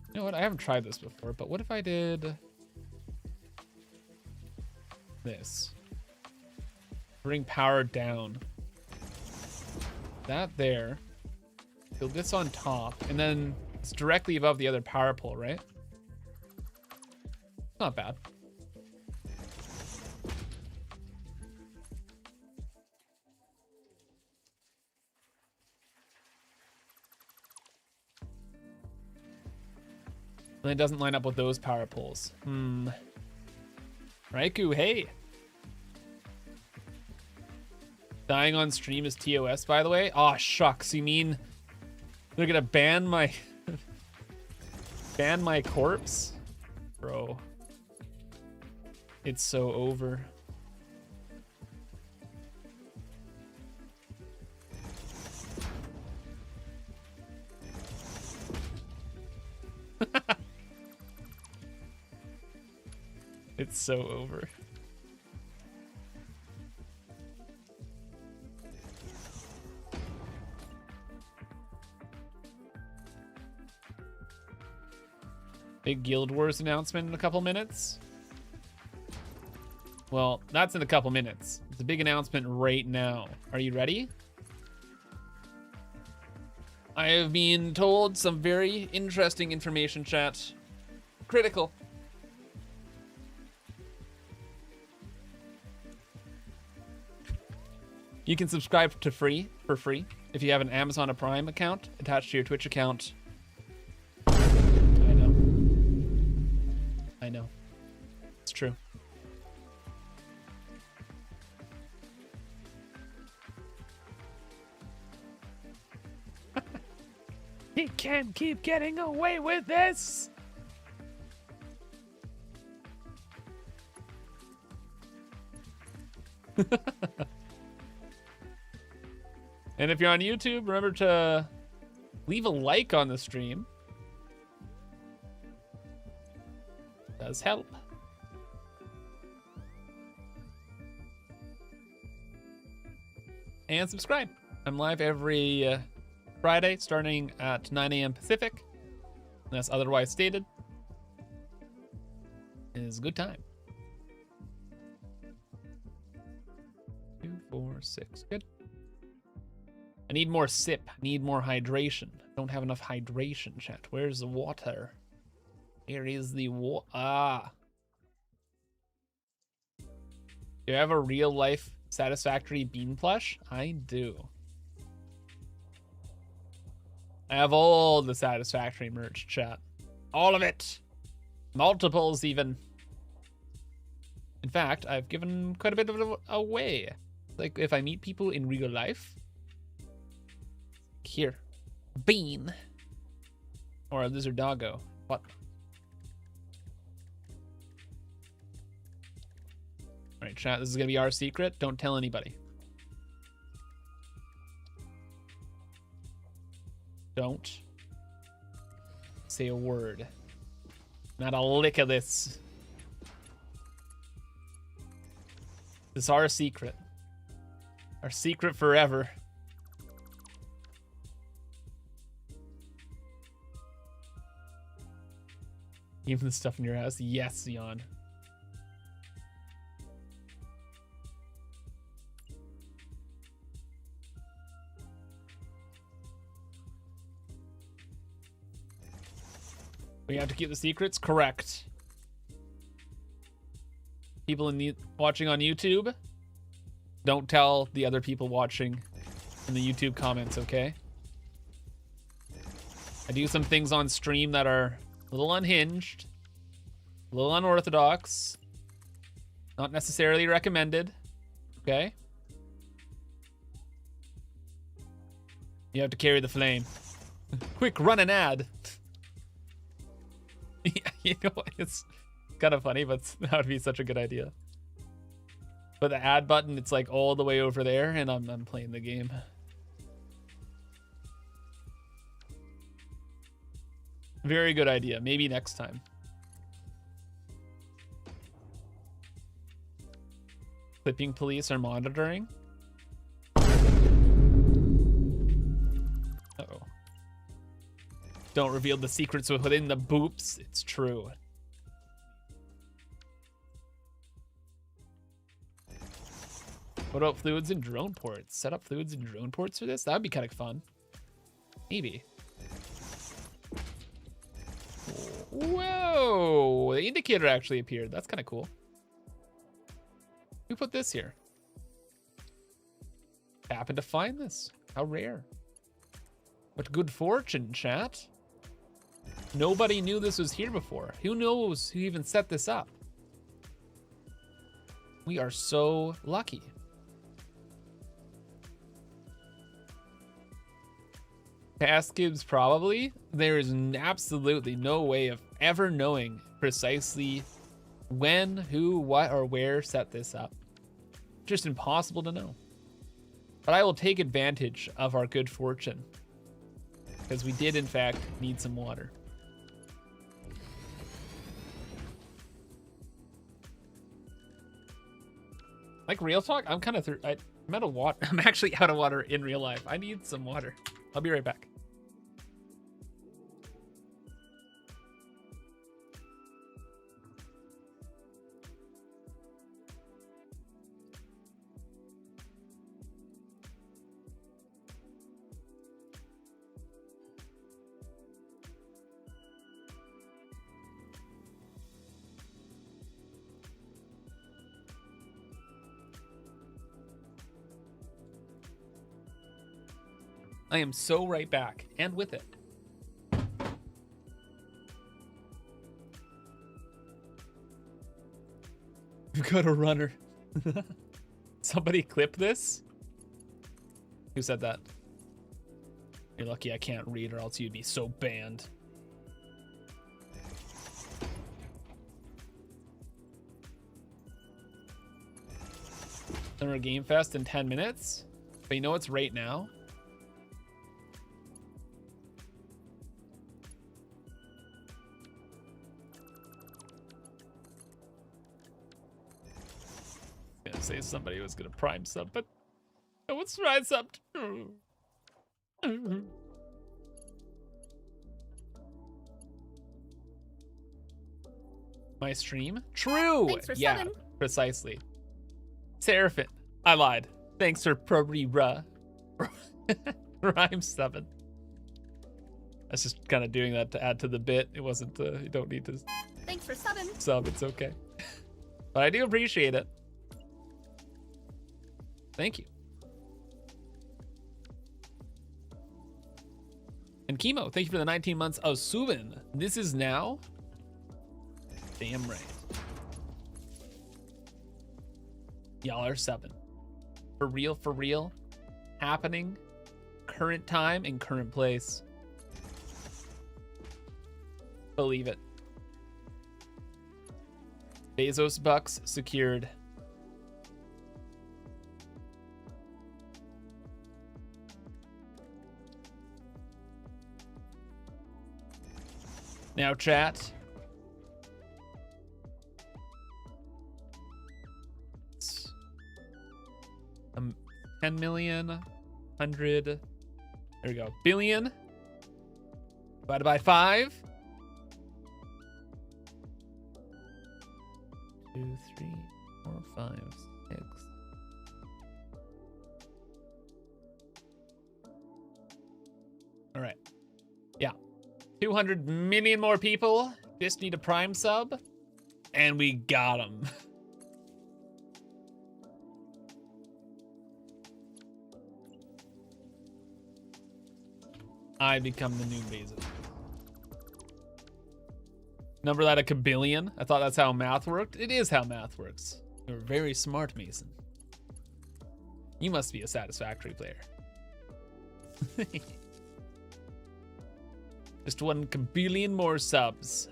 You know what? I haven't tried this before, but what if I did this? Bring power down. That there. Build this on top, and then it's directly above the other power pole, right? Not bad. And it doesn't line up with those power poles. Raikou, hey. Dying on stream is TOS, by the way. Aw, shucks. You mean they're gonna ban my ban my corpse? Bro. It's so over. It's so over. Big Guild Wars announcement in a couple minutes. Well, that's in a couple minutes. It's a big announcement right now. Are you ready? I have been told some very interesting information, chat. Critical. You can subscribe for free if you have an Amazon Prime account attached to your Twitch account. I know. It's true. He can't keep getting away with this. And if you're on YouTube, remember to leave a like on the stream. Does help. And subscribe. I'm live every Friday starting at 9 a.m. Pacific, unless otherwise stated. It is a good time. 2, 4, 6. Good. I need more sip. I need more hydration. I don't have enough hydration, chat. Where's the water? Here is the water. Ah. Do you have a real life Satisfactory bean plush? I do. I have all the Satisfactory merch, chat. All of it. Multiples, even. In fact, I've given quite a bit of it away. Like, if I meet people in real life. Here. Bean. Or a lizard doggo. What? Alright, chat, this is gonna be our secret. Don't tell anybody. Don't say a word. Not a lick of this. This is our secret. Our secret forever. Even the stuff in your house? Yes, Jan. We have to keep the secrets? Correct. People watching on YouTube, don't tell the other people watching in the YouTube comments, okay? I do some things on stream that are a little unhinged, a little unorthodox, not necessarily recommended, okay? You have to carry the flame. Quick, run an ad. Yeah, you know, it's kind of funny, but that would be such a good idea. But the add button, it's like all the way over there, and I'm playing the game. Very good idea. Maybe next time. Clipping police are monitoring. Uh-oh. Don't reveal the secrets within the boops. It's true. What about fluids and drone ports? Set up fluids and drone ports for this? That would be kind of fun. Maybe. Whoa! The indicator actually appeared. That's kind of cool. Who put this here? Happened to find this. How rare. What good fortune, chat. Nobody knew this was here before. Who knows who even set this up? We are so lucky. Past Gibbs, probably. There is absolutely no way of ever knowing precisely when, who, what, or where set this up. Just impossible to know. But I will take advantage of our good fortune, because we did, in fact, need some water. Like real talk, I'm kind of I'm out of water. I'm actually out of water in real life. I need some water. I'll be right back. I am so right back, and with it. We've got a runner. Somebody clip this? Who said that? You're lucky I can't read, or else you'd be so banned. Summer Game Fest in 10 minutes? But you know what's right now? Say somebody was gonna prime sub, but no one's prime subbed. My stream? True! Thanks for yeah, subbing. Precisely. Seraphin. I lied. Thanks for Rhyme 7. I was just kind of doing that to add to the bit. It wasn't, you don't need to Thanks for subbing. sub, it's okay. But I do appreciate it. Thank you. And Chemo, thank you for the 19 months of Subin. This is now. Damn right. Y'all are 7. For real. Happening. Current time and current place. Believe it. Bezos bucks secured. Now, chat. 10 million, 100, there we go, billion, divided by 5. 2, 3, 4, 5, 6. All right. Yeah. 200 million more people just need a Prime sub, and we got them. I become the new Bezos. Number that a kabillion. I thought that's how math worked. It is how math works. You're very smart, Mason. You must be a Satisfactory player. Just 1 kabillion more subs.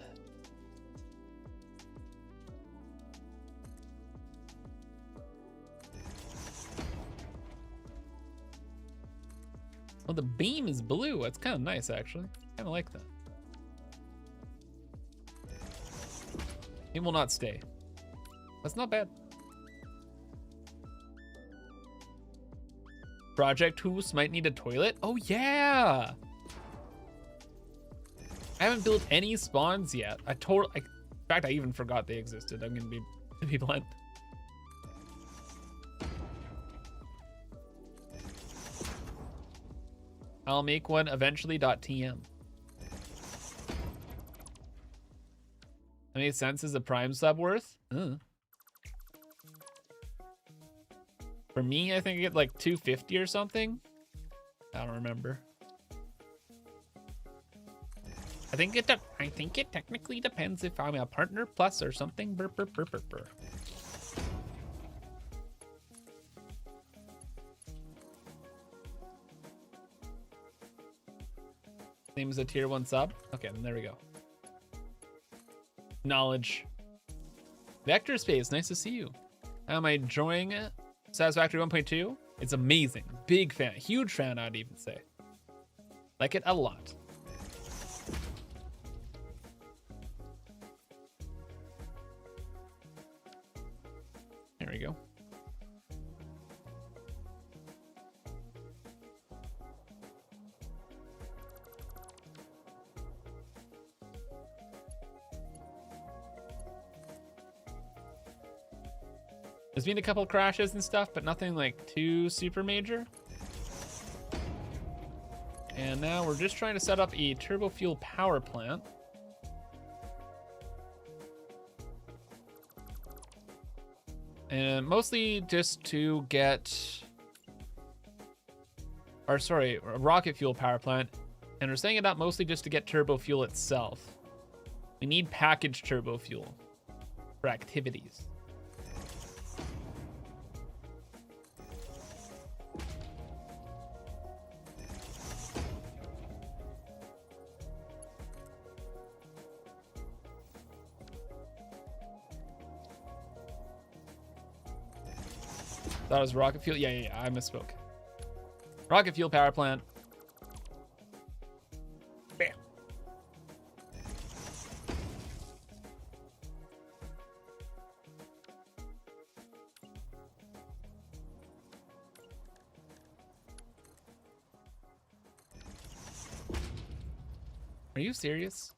Oh, the beam is blue. That's kind of nice, actually. Kind of like that. It will not stay. That's not bad. Project Hoos might need a toilet. Oh, yeah. I haven't built any spawns yet. In fact, I even forgot they existed. I'm going to be blunt. I'll make one eventually. .tm. How many cents is a Prime sub worth? For me, I think I get like 250 or something. I don't remember. I think it technically depends if I'm a partner plus or something. Burr, burr, burr, burr, burr. Name is a tier 1 sub. Okay, then there we go. Knowledge. Vector Space, nice to see you. How am I enjoying it? Satisfactory 1.2? It's amazing. Big fan. Huge fan, I'd even say. Like it a lot. There we go. There's been a couple crashes and stuff, but nothing like too super major. And now we're just trying to set up a turbo fuel power plant. And mostly just to get, or sorry, a rocket fuel power plant. And we're setting it up mostly just to get turbo fuel itself. We need packaged turbo fuel for activities. That was rocket fuel. Yeah, I misspoke. Rocket fuel power plant. Bam. Are you serious?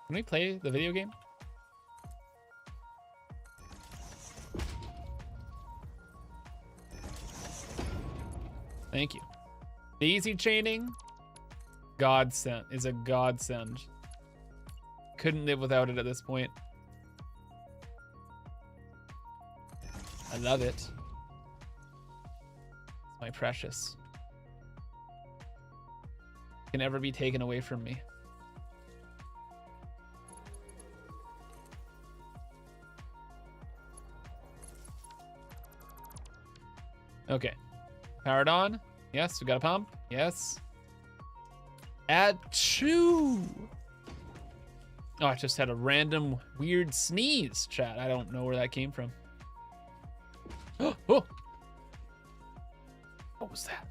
Can we play the video game? Thank you. Daisy chaining, godsend, is a godsend. Couldn't live without it at this point. I love it. It's my precious. Can never be taken away from me. Okay. Powered on. Yes, we got a pump. Yes. Add 2. Oh, I just had a random weird sneeze, chat. I don't know where that came from. Oh, oh. What was that?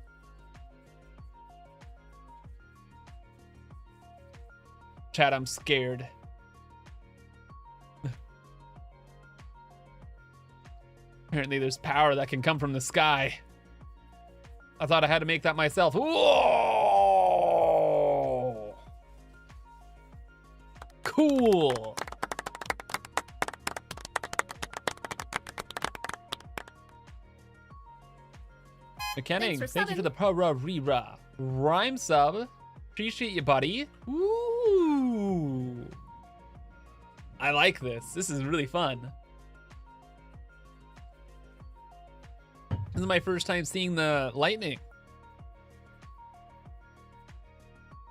Chat, I'm scared. Apparently there's power that can come from the sky. I thought I had to make that myself. Whoa! Cool. McKenning, thank you for the para-rira. Rhyme sub. Appreciate you, buddy. Ooh. I like this. This is really fun. This is my first time seeing the lightning.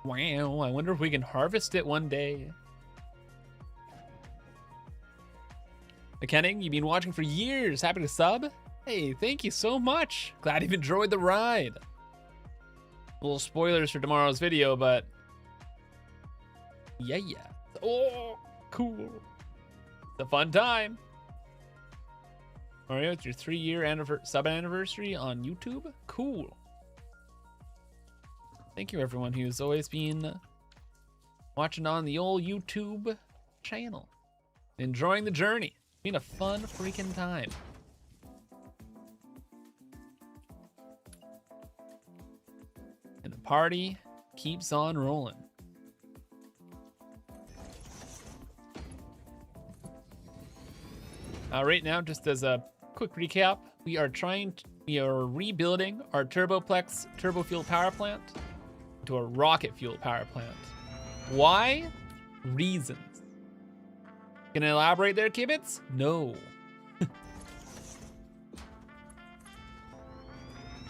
Wow, I wonder if we can harvest it one day. McKenning, you've been watching for years. Happy to sub? Hey, thank you so much. Glad you've enjoyed the ride. A little spoilers for tomorrow's video, but yeah. Oh, cool. It's a fun time. Mario, it's your 3-year sub anniversary on YouTube. Cool. Thank you, everyone who's always been watching on the old YouTube channel. Enjoying the journey. It's been a fun freaking time. And the party keeps on rolling. Right now, just as a quick recap, we are rebuilding our Turboplex turbo fuel power plant to a rocket fuel power plant. Why? Reasons. Gonna elaborate there, Kibitz? No.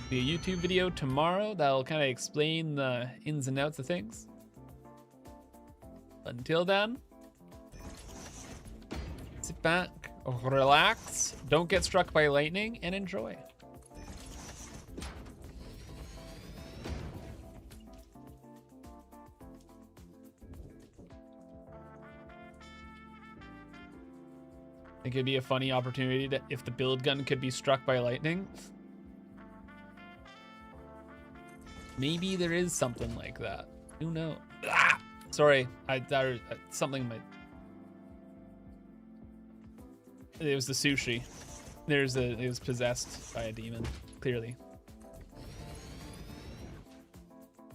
Be a YouTube video tomorrow that'll kind of explain the ins and outs of things. But until then, sit back, relax, don't get struck by lightning, and enjoy. I think it'd be a funny opportunity if the build gun could be struck by lightning. Maybe there is something like that. Who knows? Ah! Sorry, something might. It was the sushi. It was possessed by a demon, clearly.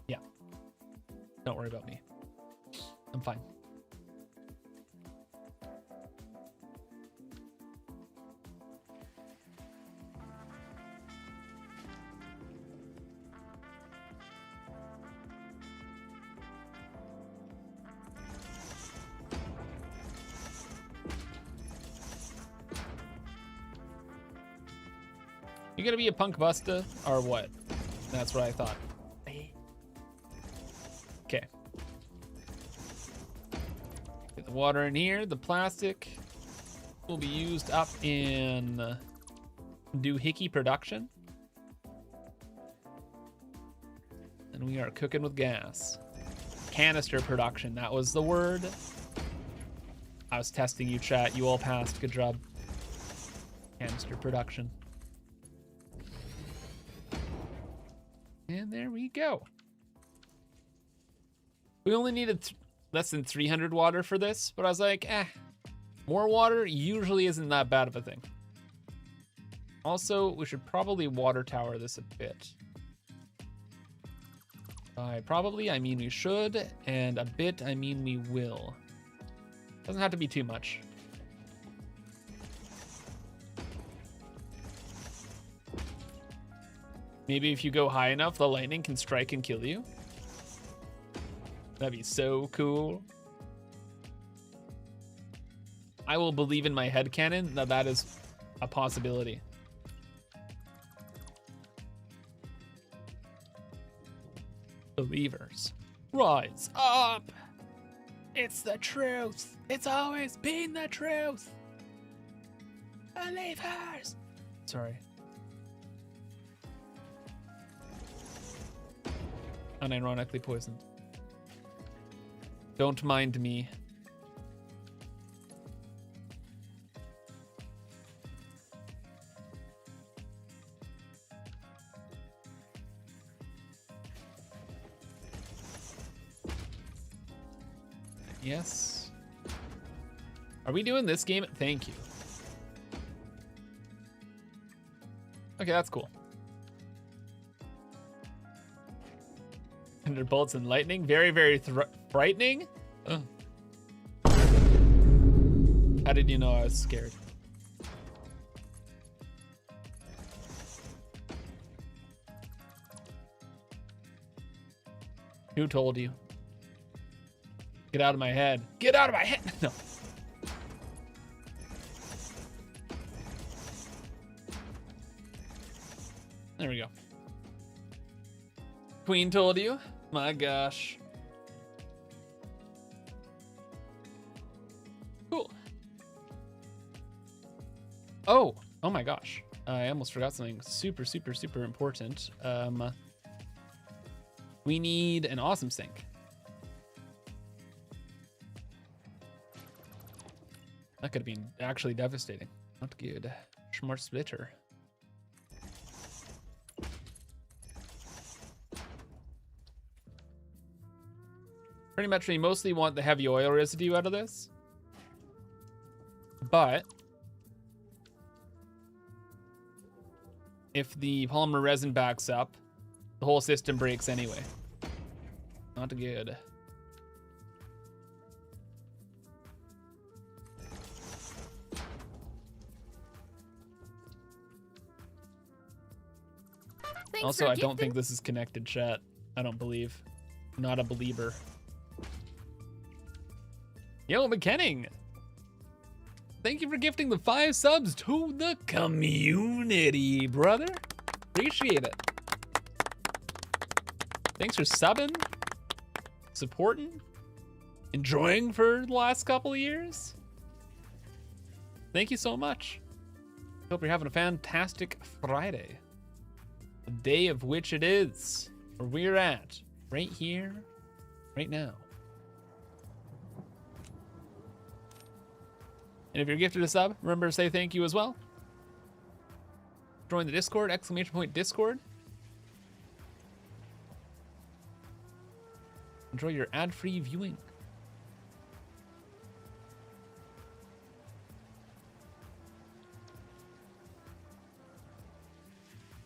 Yeah. Don't worry about me. I'm fine. You gonna be a punk buster or what? That's what I thought. Okay. Get the water in here. The plastic will be used up in doohickey production. And we are cooking with gas. Canister production, that was the word. I was testing you, chat. You all passed. Good job. Canister production. And there we go. We only needed less than 300 water for this, but I was like, more water usually isn't that bad of a thing. Also, we should probably water tower this a bit. By probably, I mean we should, and a bit, I mean we will. Doesn't have to be too much. Maybe if you go high enough, the lightning can strike and kill you. That'd be so cool. I will believe in my headcanon that that is a possibility. Believers, rise up! It's the truth! It's always been the truth! Believers! Sorry. Unironically poisoned. Don't mind me. Yes. Are we doing this game? Thank you. Okay, that's cool. 100 bolts and lightning. Very, very frightening. Ugh. How did you know I was scared? Who told you? Get out of my head. Get out of my head. No. There we go. Queen told you? My gosh. Cool. Oh my gosh. I almost forgot something super, super, super important. We need an awesome sink. That could have been actually devastating. Not good. Smart splitter. Pretty much we mostly want the heavy oil residue out of this. But if the polymer resin backs up, the whole system breaks anyway. Not good. Also, I don't think this is connected, chat. I don't believe. Not a believer. Yo, McKenning! Thank you for gifting the 5 subs to the community, brother. Appreciate it. Thanks for subbing, supporting, enjoying for the last couple of years. Thank you so much. Hope you're having a fantastic Friday. The day of which it is, where we're at, right here, right now. And if you're gifted a sub, remember to say thank you as well. Join the Discord, !Discord. Enjoy your ad-free viewing.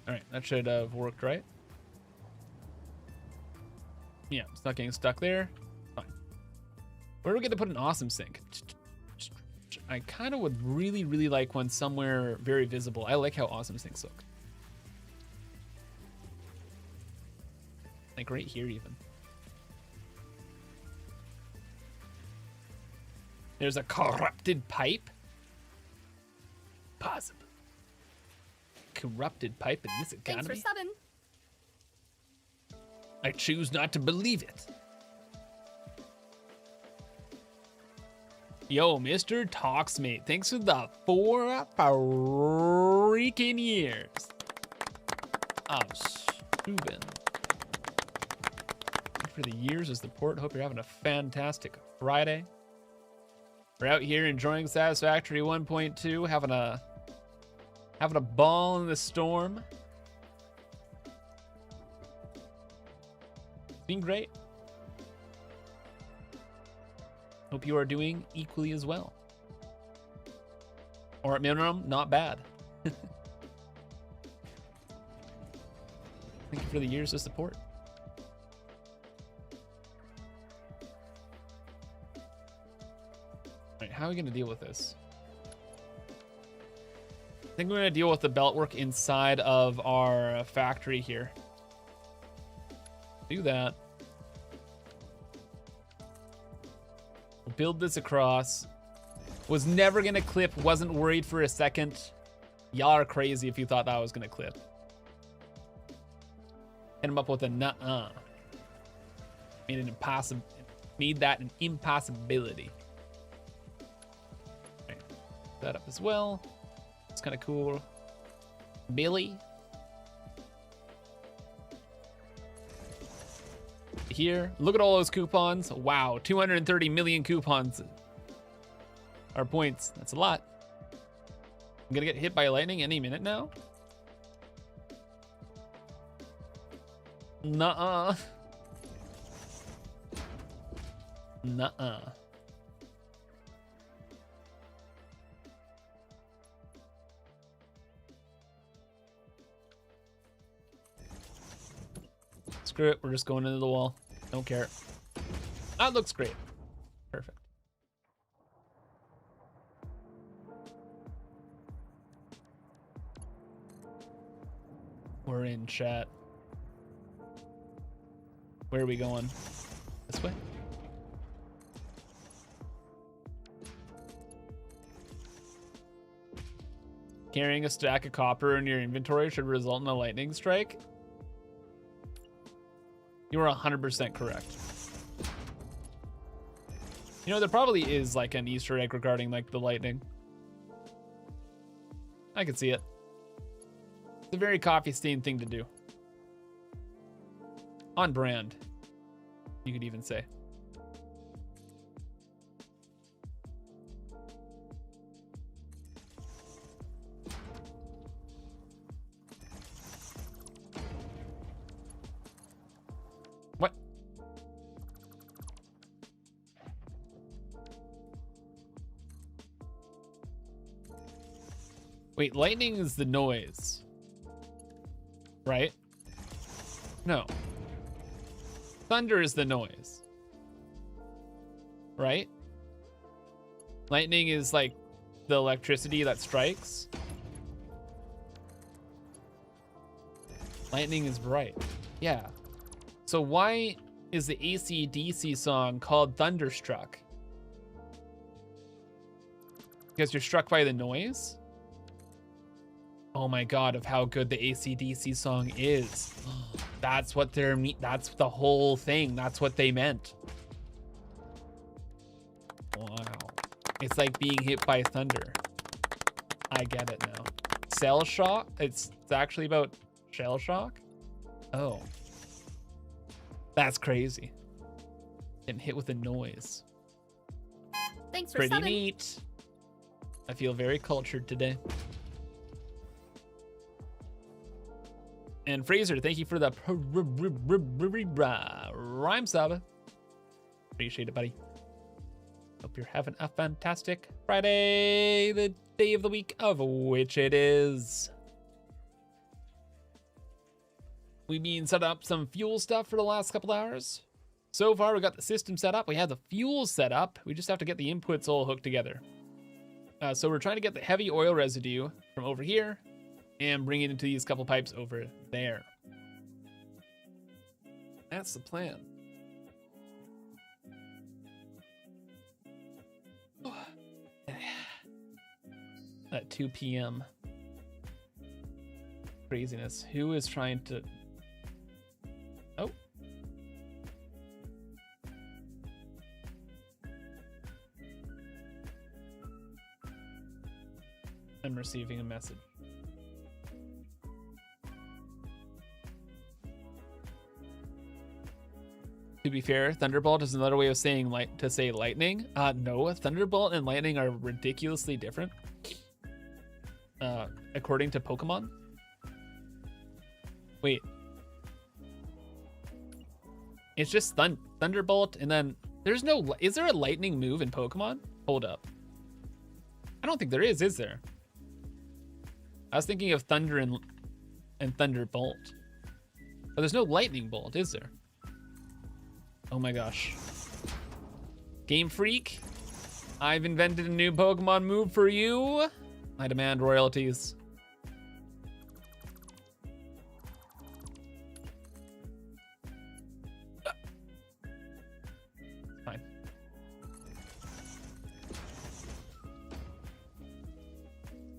All right, that should have worked, right? Yeah, it's not getting stuck there. Fine. Where are we going to put an awesome sink? I kind of would really, really like one somewhere very visible. I like how awesome sinks look. Like right here even. There's a corrupted pipe. Possible. Corrupted pipe in this economy. Thanks for subbing. I choose not to believe it. Yo, Mr. Talksmate, thanks for the 4 freaking years. Oh, Steuben. Thanks for the years of support. Hope you're having a fantastic Friday. We're out here enjoying Satisfactory 1.2, having a ball in the storm. It's been great. Hope you are doing equally as well. Or at minimum, not bad. Thank you for the years of support. All right, how are we gonna deal with this? I think we're gonna deal with the belt work inside of our factory here. Do that. Build this across. Was never gonna clip, wasn't worried for a second. Y'all are crazy if you thought that was gonna clip. Hit him up with a nuh-uh. Made that an impossibility. Right. That up as well. It's kind of cool. Billy. Here, look at all those coupons. Wow, 230 million coupons. Or points, that's a lot. I'm gonna get hit by lightning any minute now. Nuh-uh. Nuh-uh. Screw it. We're just going into the wall. Don't care. That looks great. Perfect. We're in, chat. Where are we going? This way? Carrying a stack of copper in your inventory should result in a lightning strike. You are 100% correct. You know, there probably is like an Easter egg regarding like the lightning. I can see it. It's a very coffee stain thing to do. On brand, you could even say. What? Wait, lightning is the noise, right? No. Thunder is the noise, right? Lightning is like the electricity that strikes. Lightning is bright. Yeah. So why is the AC/DC song called Thunderstruck? Because you're struck by the noise? Oh my god, of how good the AC/DC song is. That's what that's the whole thing. That's what they meant. Wow. It's like being hit by thunder. I get it now. Cell shock? It's actually about shell shock? Oh. That's crazy. Getting hit with a noise. Thanks for Pretty subbing. neat. I feel very cultured today. And Fraser, thank you for the rhyme sub. Appreciate it, buddy. Hope you're having a fantastic Friday, the day of the week of which it is. We've been set up some fuel stuff for the last couple hours. So far, we got the system set up. We have the fuel set up. We just have to get the inputs all hooked together. So we're trying to get the heavy oil residue from over here and bring it into these couple pipes over there. That's the plan. At 2 p.m. Craziness. Who is trying to... Oh. I'm receiving a message. To be fair, Thunderbolt is another way of saying to say lightning. No, Thunderbolt and lightning are ridiculously different. According to Pokemon. Wait. It's just Thunderbolt and then there's no... Is there a lightning move in Pokemon? Hold up. I don't think there is there? I was thinking of Thunder and Thunderbolt. But there's no lightning bolt, is there? Oh my gosh. Game Freak, I've invented a new Pokemon move for you. I demand royalties. Fine.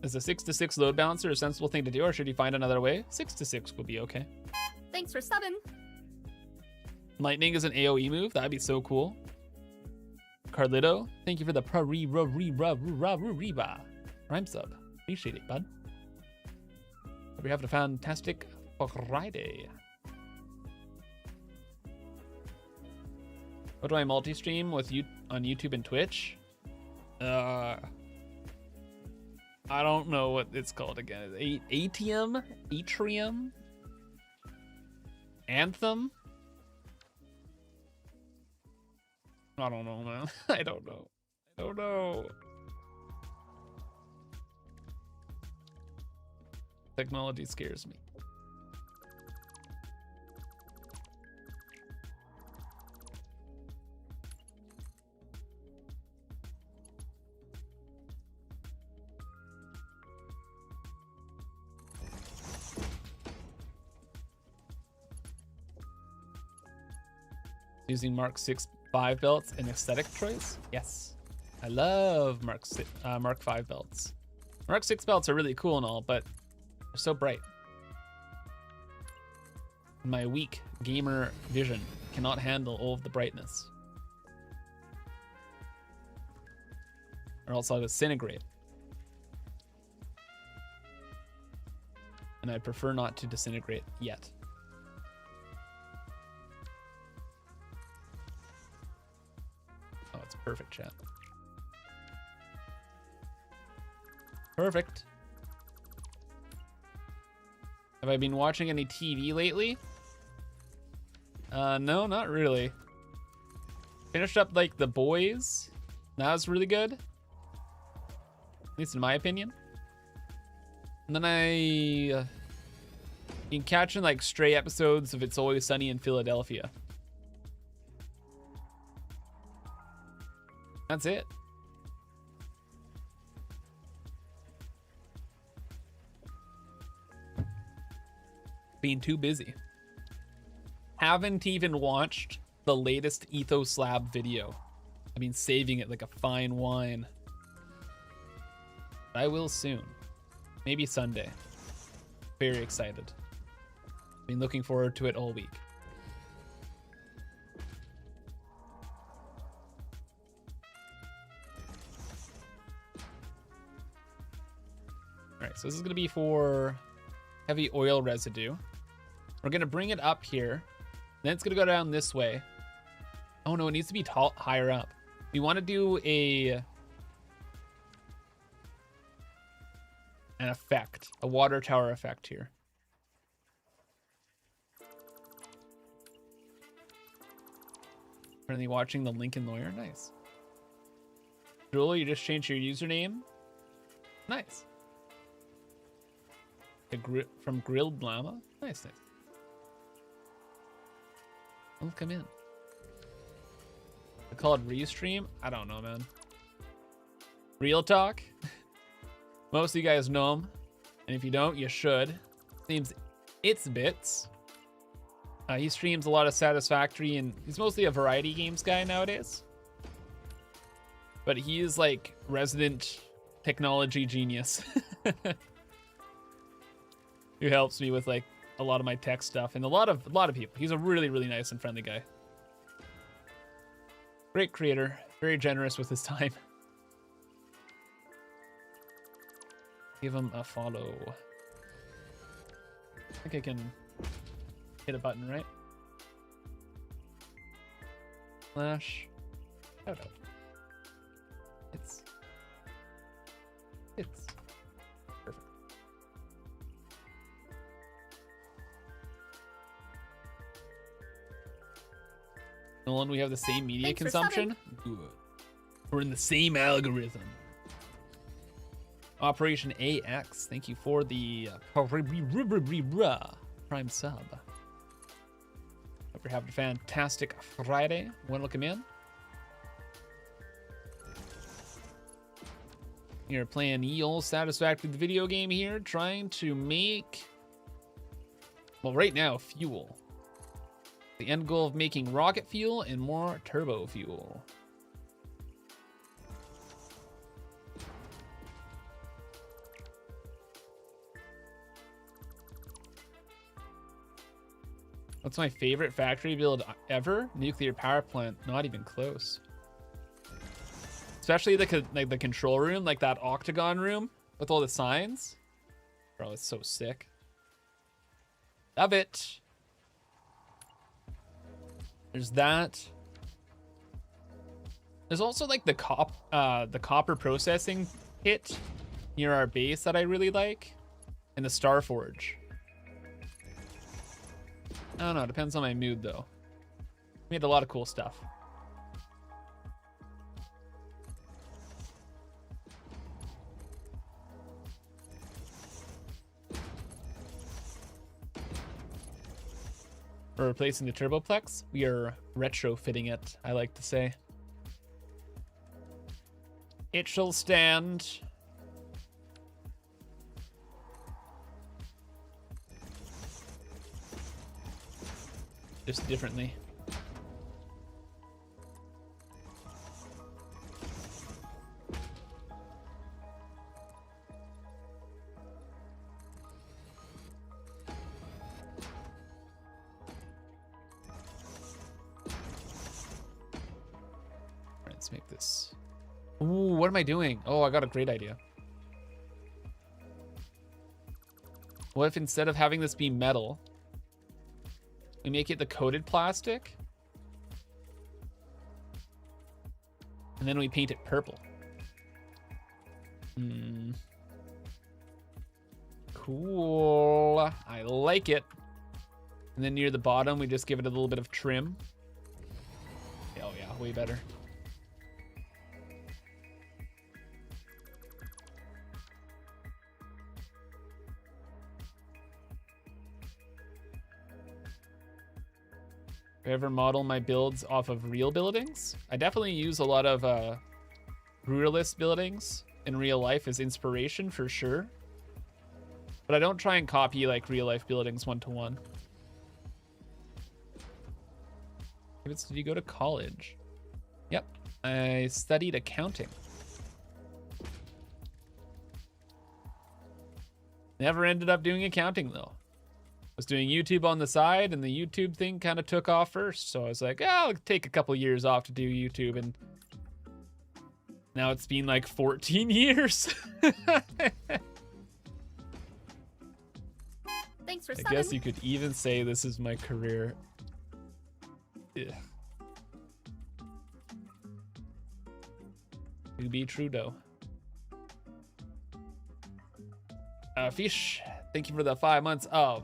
Is a 6-6 load balancer a sensible thing to do, or should you find another way? 6-6 would be okay. Thanks for subbing. Lightning is an AoE move. That'd be so cool. Carlito, thank you for the rhyme sub. Appreciate it, bud. Hope you're having a fantastic Friday. What do I multi-stream with you on YouTube and Twitch? I don't know what it's called again. Atrium? Atrium? Anthem? I don't know, man. I don't know. Technology scares me. Using Mark 6 5 belts an aesthetic choice? Yes. I love Mark 5 belts. Mark 6 belts are really cool and all, but they're so bright. My weak gamer vision cannot handle all of the brightness. Or else I'll disintegrate. And I prefer not to disintegrate yet. Oh, it's perfect, chat. Perfect. Have I been watching any TV lately? No, not really. Finished up like The Boys. That was really good. At least in my opinion. And then I been catching like stray episodes of It's Always Sunny in Philadelphia. That's it. Being too busy. Haven't even watched the latest Ethos Lab video. I've been saving it like a fine wine. I will soon. Maybe Sunday. Very excited. Been looking forward to it all week. Alright, so this is going to be for heavy oil residue. We're going to bring it up here. Then it's going to go down this way. Oh no, it needs to be higher up. We want to do an effect, a water tower effect here. Currently watching the Lincoln Lawyer. Nice. Joel, you just changed your username. Nice. From Grilled Llama. Nice, nice. I'll come in. I call it Restream? I don't know, man. Real talk? Most of you guys know him. And if you don't, you should. His name's ImKibitz. He streams a lot of Satisfactory, and he's mostly a variety games guy nowadays. But he is like resident technology genius. Who helps me with like a lot of my tech stuff and a lot of people. He's a really, really nice and friendly guy. Great creator, very generous with his time. Give him a follow. I think I can hit a button, right? Slash shout out. It's perfect. Nolan, we have the same media consumption. Good. We're in the same algorithm. Operation AX, thank you for the Prime sub. Hope you're having a fantastic Friday. Want to look him in? You're playing Eel Satisfactory, the video game here, trying to make, well, right now, fuel. The end goal of making rocket fuel and more turbo fuel. What's my favorite factory build ever? Nuclear power plant, not even close. Especially the control room, like that octagon room with all the signs. Bro, it's so sick. Love it. There's that. There's also like the copper processing pit near our base that I really like, and the Starforge. I don't know, depends on my mood though. Made a lot of cool stuff. We're replacing the Turboplex. We are retrofitting it, I like to say. It shall stand. Just differently. Let's make this. Ooh, what am I doing? Oh, I got a great idea. What if instead of having this be metal, we make it the coated plastic? And then we paint it purple. Cool. I like it. And then near the bottom, we just give it a little bit of trim. Oh yeah, way better. If I ever model my builds off of real buildings, I definitely use a lot of brutalist buildings in real life as inspiration for sure. But I don't try and copy like real life buildings one-to-one. Did you go to college? Yep, I studied accounting. Never ended up doing accounting though. Was doing YouTube on the side, and the YouTube thing kind of took off first. So I was like, I'll take a couple years off to do YouTube, and now it's been like 14 years. Thanks for I guess you could even say this is my career. Yeah. To be Trudeau. Fish, thank you for the 5 months of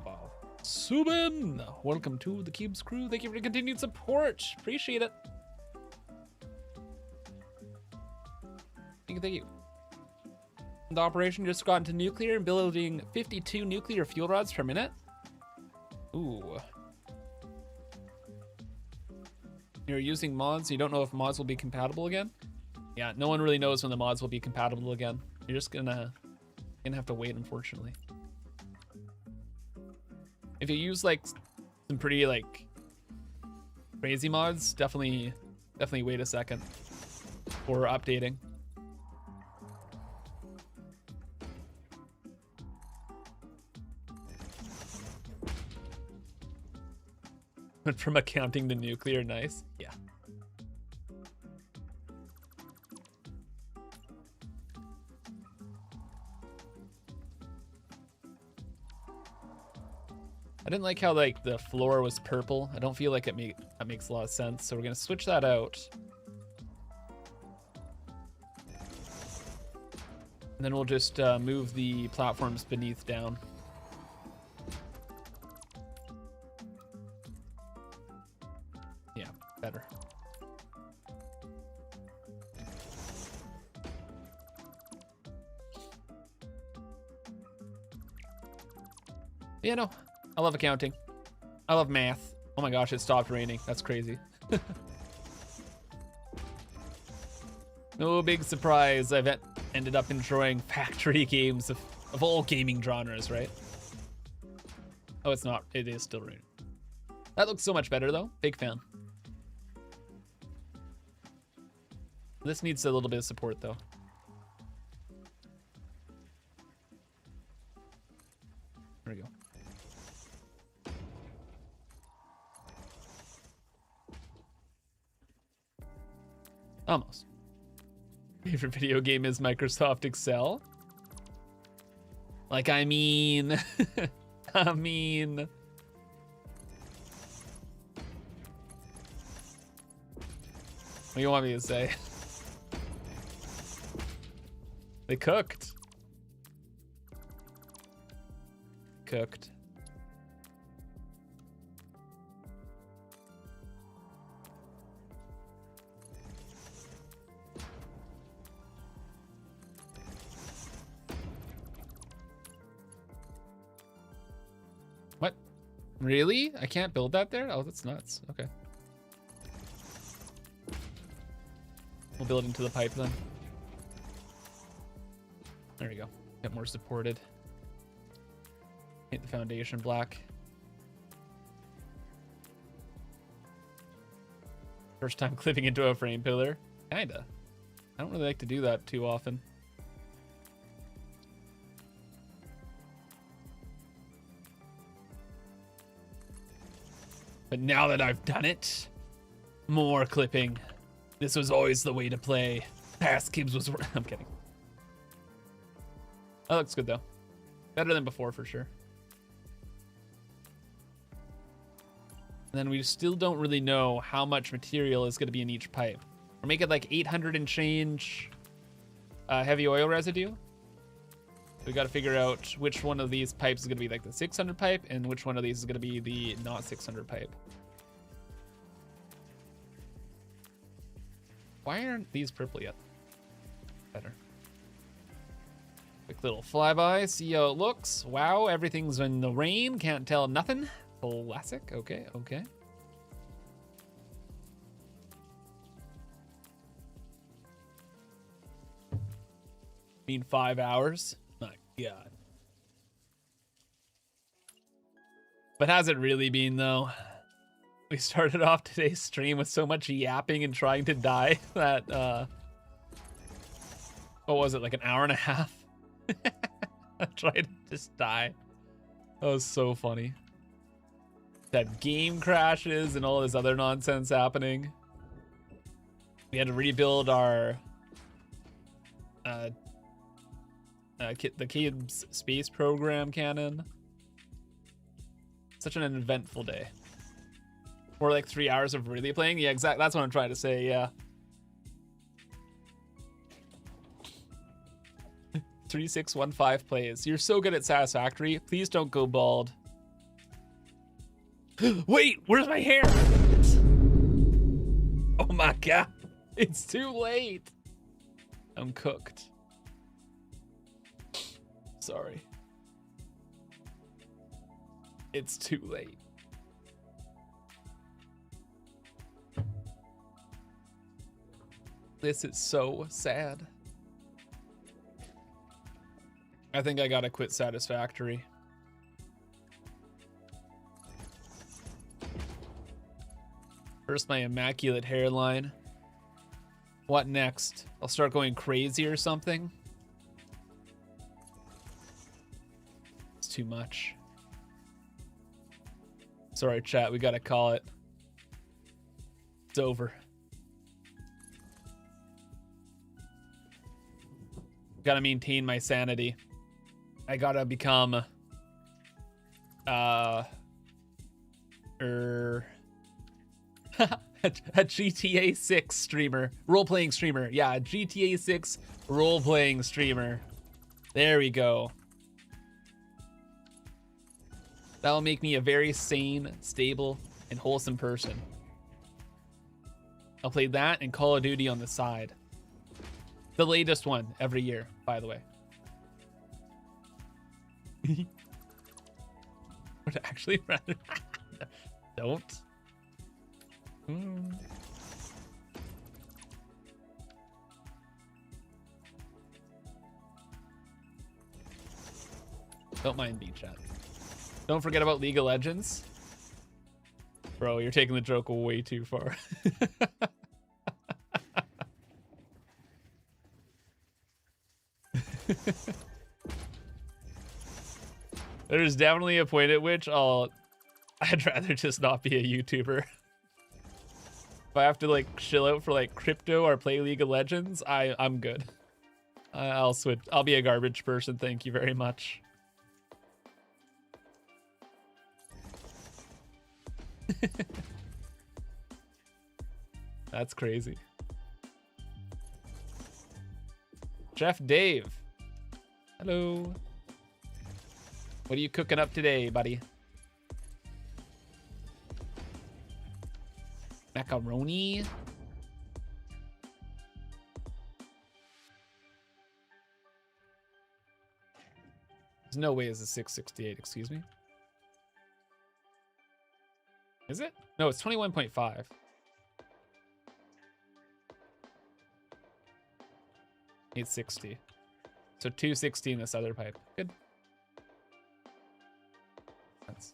Subin. Welcome to the Cubes crew. Thank you for the continued support. Appreciate it. Thank you. The operation just got into nuclear and building 52 nuclear fuel rods per minute. Ooh. You're using mods, you don't know if mods will be compatible again? Yeah, no one really knows when the mods will be compatible again. You're just gonna have to wait, unfortunately. If you use like some pretty like crazy mods, definitely wait a second for updating. Went from accounting to nuclear, nice. Yeah. I didn't like how like the floor was purple. I don't feel like that makes a lot of sense. So we're gonna switch that out. And then we'll just move the platforms beneath down. Yeah, better. Yeah, no. I love accounting. I love math. Oh my gosh, it stopped raining. That's crazy. No big surprise. I've ended up enjoying factory games of all gaming genres, right? Oh, it's not. It is still raining. That looks so much better, though. Big fan. This needs a little bit of support, though. There we go. Almost. Favorite video game is Microsoft Excel? Like, I mean... I mean... What do you want me to say? They cooked. Cooked. What? Really? I can't build that there? Oh, that's nuts. Okay. We'll build into the pipe then. There we go. Get more supported. Paint the foundation black. First time clipping into a frame pillar? Kinda. I don't really like to do that too often. But now that I've done it, more clipping. This was always the way to play. Past Kibbs was... I'm kidding. That looks good, though. Better than before, for sure. And then we still don't really know how much material is going to be in each pipe. We're making like 800 and change heavy oil residue. We got to figure out which one of these pipes is going to be like the 600 pipe and which one of these is going to be the not 600 pipe. Why aren't these purple yet? Better. Quick little flyby, see how it looks. Wow, everything's in the rain, can't tell nothing. Classic, okay, okay. Mean 5 hours? My God. But has it really been, though? We started off today's stream with so much yapping and trying to die that, what was it, like an hour and a half? I tried to just die. That was so funny. That game crashes and all this other nonsense happening. We had to rebuild our the Kibbs space program cannon. Such an eventful day. Or like 3 hours of really playing. Yeah, exactly. That's what I'm trying to say. Yeah. 3615 plays. You're so good at Satisfactory. Please don't go bald. Wait, where's my hair? Oh my God. It's too late. I'm cooked. Sorry. It's too late. This is so sad. I think I gotta quit Satisfactory. First, my immaculate hairline. What next? I'll start going crazy or something? It's too much. Sorry, chat, we gotta call it. It's over. Gotta maintain my sanity. I gotta become a GTA 6 streamer, role-playing streamer. Yeah, a GTA 6 role-playing streamer. There we go. That'll make me a very sane, stable, and wholesome person. I'll play that and Call of Duty on the side. The latest one every year, by the way. Would actually rather don't. Don't mind me, chat. Don't forget about League of Legends. Bro, you're taking the joke way too far. There's definitely a point at which I'd rather just not be a YouTuber. If I have to like chill out for like crypto or play League of Legends, I'm good. I'll switch. I'll be a garbage person. Thank you very much. That's crazy. Chef Dave. Hello. What are you cooking up today, buddy? Macaroni. There's no way it's a 668, excuse me. Is it? No, it's 21.5. 860. So 260 in this other pipe. Good. That's...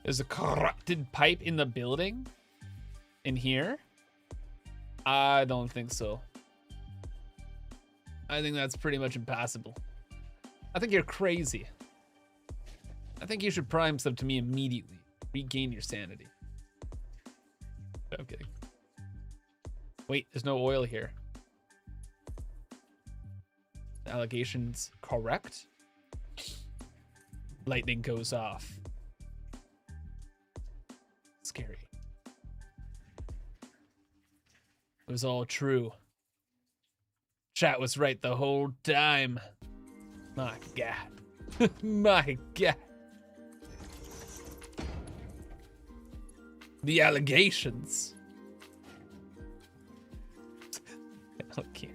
There's a corrupted pipe in the building? In here? I don't think so. I think that's pretty much impassable. I think you're crazy. I think you should prime sub to me immediately. Regain your sanity. I'm kidding. Wait, there's no oil here. The allegation's correct. Lightning goes off. Scary. It was all true. Chat was right the whole time. My God. My God. The allegations. Okay.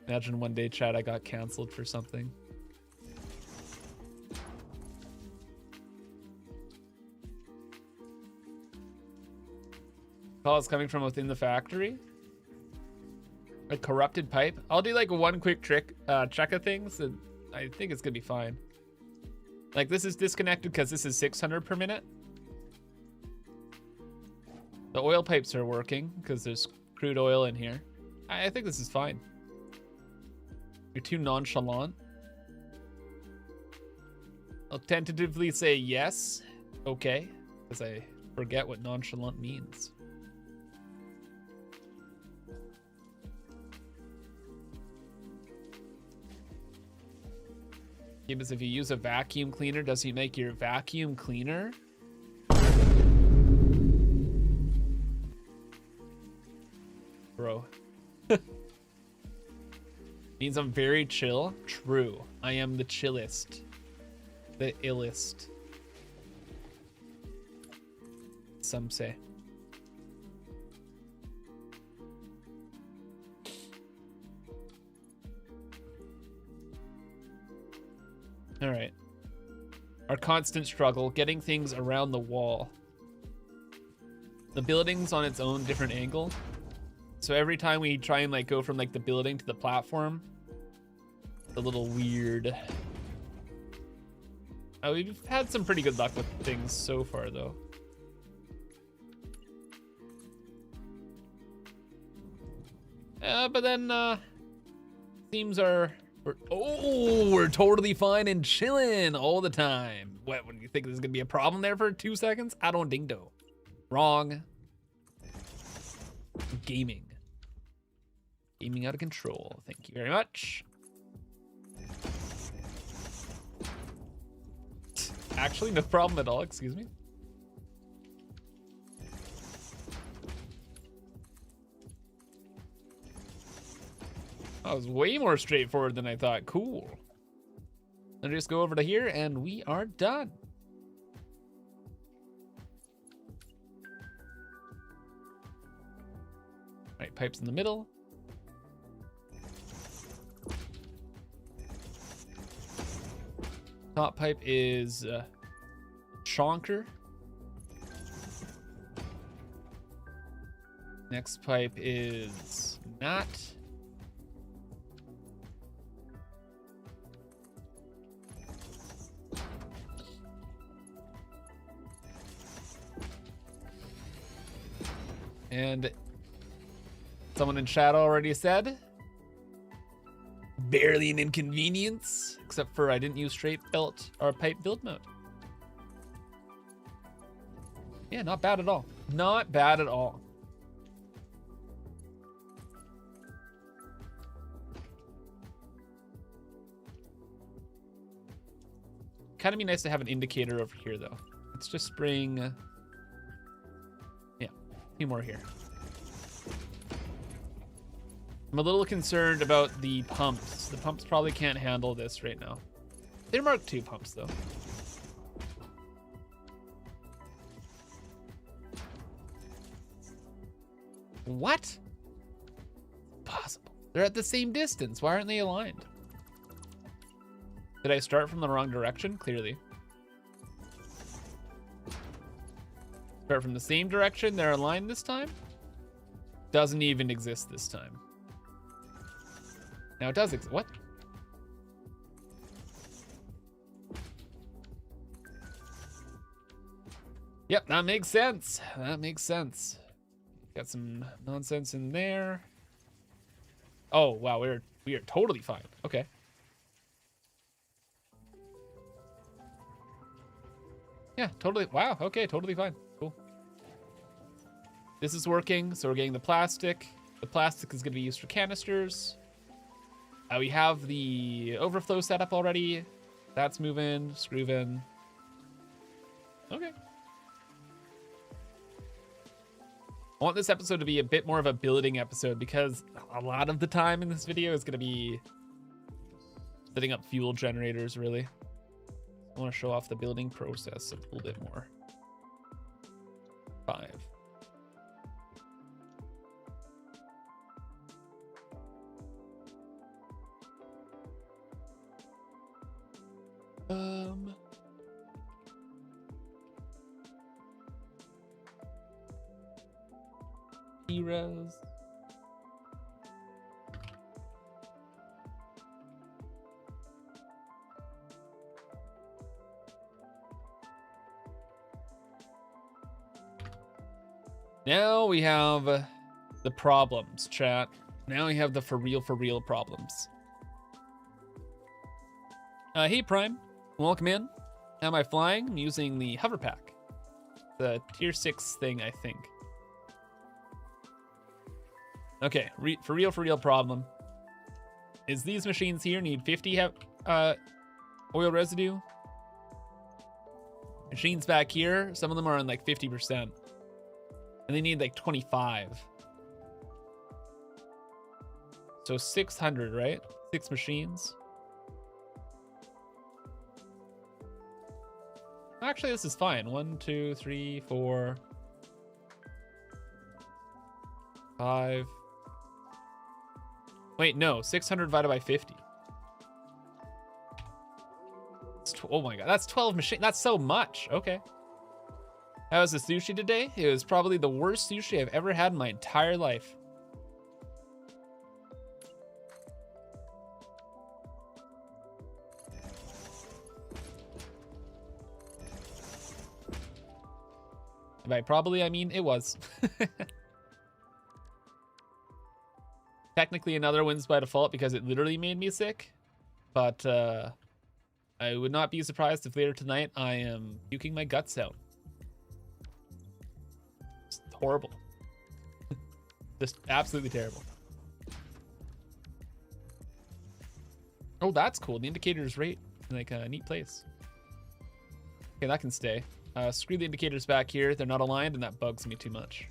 Imagine one day, chat, I got canceled for something. Call is coming from within the factory. A corrupted pipe. I'll do like one quick check of things, and I think it's gonna be fine. Like this is disconnected because this is 600 per minute. The oil pipes are working because there's crude oil in here. I think this is fine. You're too nonchalant. I'll tentatively say yes. Okay. Because I forget what nonchalant means. Because if you use a vacuum cleaner, does he make your vacuum cleaner? Bro. Means I'm very chill. True. I am the chillest. The illest. Some say. All right. Our constant struggle, getting things around the wall. The building's on its own different angle. So every time we try and like go from like the building to the platform, it's a little weird. We've had some pretty good luck with things so far though. But then themes are we're totally fine and chilling all the time. What, when you think there's gonna be a problem there for 2 seconds? I don't think so. Wrong. Gaming. Gaming out of control. Thank you very much. Actually, no problem at all. Excuse me. That was way more straightforward than I thought. Cool. Then just go over to here and we are done. All right, pipes in the middle. Top pipe is chonker. Next pipe is not. And someone in chat already said, barely an inconvenience, except for I didn't use straight belt or pipe build mode. Yeah, not bad at all. Not bad at all. Kind of be nice to have an indicator over here though. Let's just bring, yeah, a few more here. I'm a little concerned about the pumps. The pumps probably can't handle this right now. They're Mark II pumps though. What? Possible. They're at the same distance. Why aren't they aligned? Did I start from the wrong direction? Clearly. Start from the same direction. They're aligned this time. Doesn't even exist this time. Now it does exist. What? Yep, that makes sense. That makes sense. Got some nonsense in there. Oh wow, we are totally fine. Okay. Yeah, totally. Wow. Okay, totally fine. Cool. This is working, so we're getting the plastic. The plastic is going to be used for canisters. We have the overflow set up already. That's moving. Screw in. Okay. I want this episode to be a bit more of a building episode because a lot of the time in this video is going to be setting up fuel generators, really. I want to show off the building process a little bit more. 5. Heroes. Now we have the problems, chat. Now we have the for real problems. Hey Prime, welcome in. How am I flying? I'm using the hover pack. The tier 6 thing, I think. Okay, for real problem. Is these machines here need 50 oil residue? Machines back here, some of them are on like 50%. And they need like 25. So 600, right? 6 machines. Actually, this is fine. 1, 2, 3, 4, 5. Wait, no. 600 divided by 50. Oh my god, that's 12 machines. That's so much. Okay. How was the sushi today? It was probably the worst sushi I've ever had in my entire life. By probably, I mean it was. Technically another wins by default because it literally made me sick. But I would not be surprised if later tonight I am puking my guts out. It's horrible. Just absolutely terrible. Oh, that's cool. The indicator's right in like a neat place. Okay, that can stay. Screw the indicators back here. They're not aligned and that bugs me too much.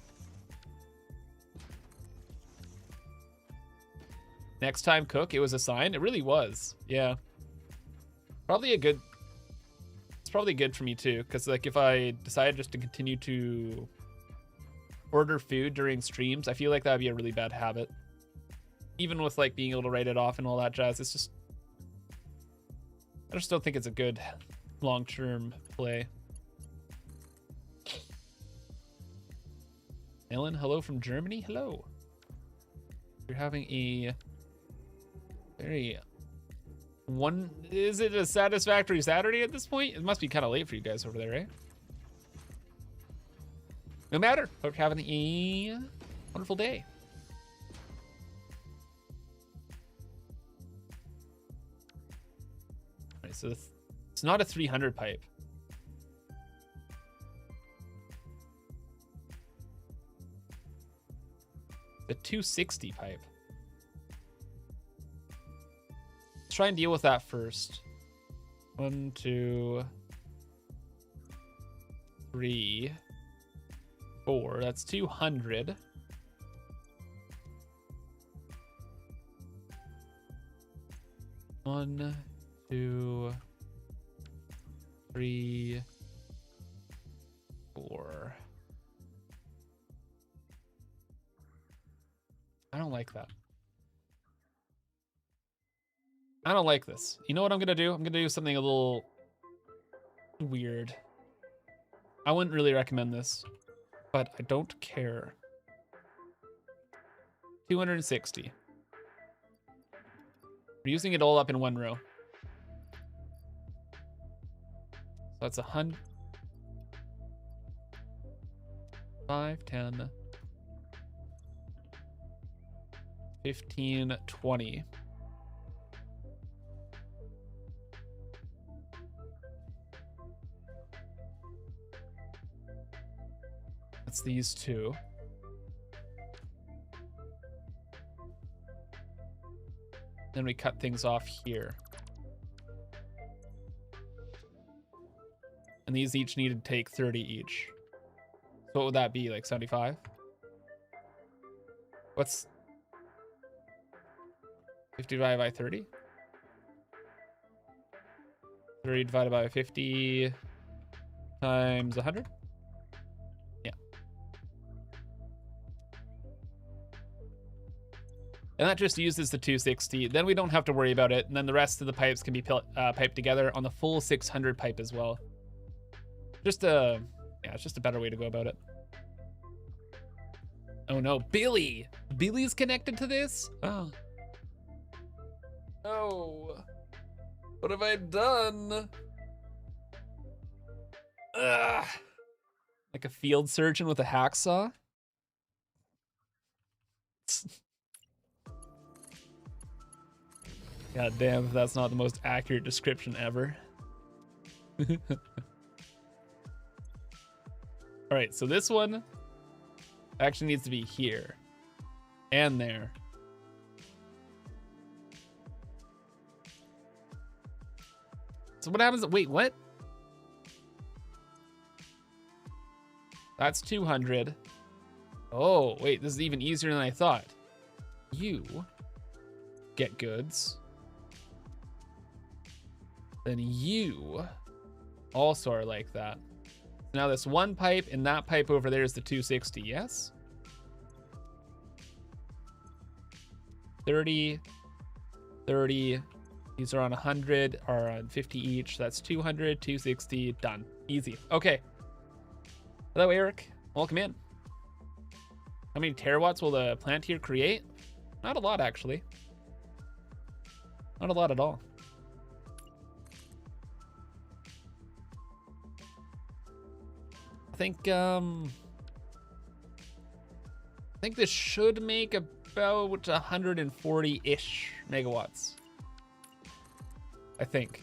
Next time cook, it was a sign. It really was. Yeah. Probably a good... It's probably good for me too, because like if I decided just to continue to order food during streams, I feel like that would be a really bad habit. Even with like being able to write it off and all that jazz, it's just... I just don't think it's a good long-term play. Ellen, hello from Germany. Hello. You're having a very is it a satisfactory Saturday at this point? It must be kind of late for you guys over there, right? No matter. Hope you're having a wonderful day. All right, so it's not a 300 pipe. The 260 pipe. Let's try and deal with that first. 1, 2, 3, 4. That's 200. One, 2, 3, 4. I don't like that. I don't like this. You know what I'm gonna do? I'm gonna do something a little weird. I wouldn't really recommend this, but I don't care. 260. We're using it all up in one row. So that's 100. 5, 10, 15, 20. That's these two. Then we cut things off here. And these each need to take 30 each. So what would that be, like 75? What's 50 divided by 30? 30 divided by 50 times 100? Yeah. And that just uses the 260. Then we don't have to worry about it. And then the rest of the pipes can be piped together on the full 600 pipe as well. Just yeah, it's just a better way to go about it. Oh no, Billy! Billy's connected to this? Oh. No. What have I done? Ugh. Like a field surgeon with a hacksaw? God damn, if that's not the most accurate description ever. All right, so this one actually needs to be here and there. So what happens? Wait, what? That's 200. Oh, wait, this is even easier than I thought. You get goods. Then you also are like that. Now this one pipe and that pipe over there is the 260, yes? 30, 30. These are on 100, are on 50 each. That's 200, 260, done. Easy. Okay. Hello, Eric. Welcome in. How many terawatts will the plant here create? Not a lot, actually. Not a lot at all. I think this should make about 140-ish megawatts. I think.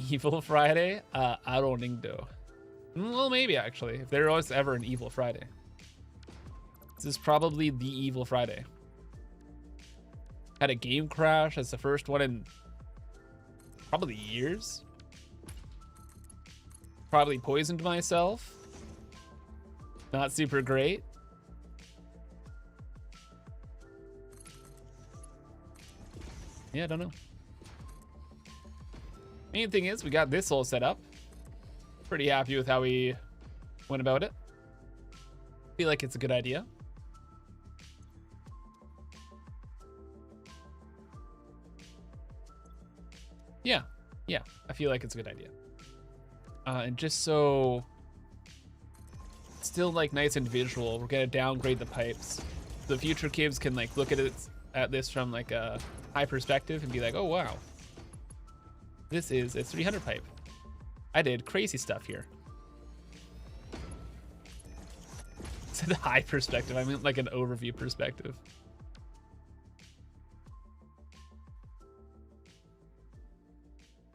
Evil Friday? I don't think so. Well, maybe actually, if there was ever an Evil Friday. This is probably the Evil Friday. Had a game crash as the first one in probably years. Probably poisoned myself. Not super great. Yeah, I don't know. Main thing is we got this all set up. Pretty happy with how we went about it. Feel like it's a good idea. Yeah, I feel like it's a good idea. And just so it's still like nice and visual, we're gonna downgrade the pipes. The future kids can like look at this from like a high perspective and be like, oh wow, this is a 300 pipe. I did crazy stuff here. It's a high perspective. I mean like an overview perspective.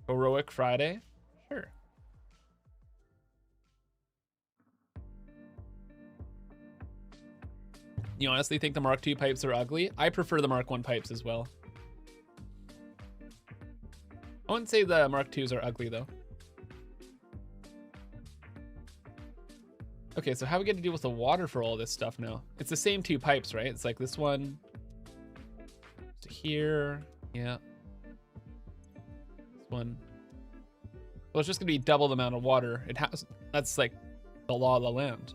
Heroic Friday? Sure. You honestly think the Mark II pipes are ugly? I prefer the Mark I pipes as well. I wouldn't say the Mark IIs are ugly though. Okay, so how are we gonna deal with the water for all this stuff now? It's the same two pipes, right? It's like this one to here, yeah. This one. Well, it's just gonna be double the amount of water. That's like the law of the land.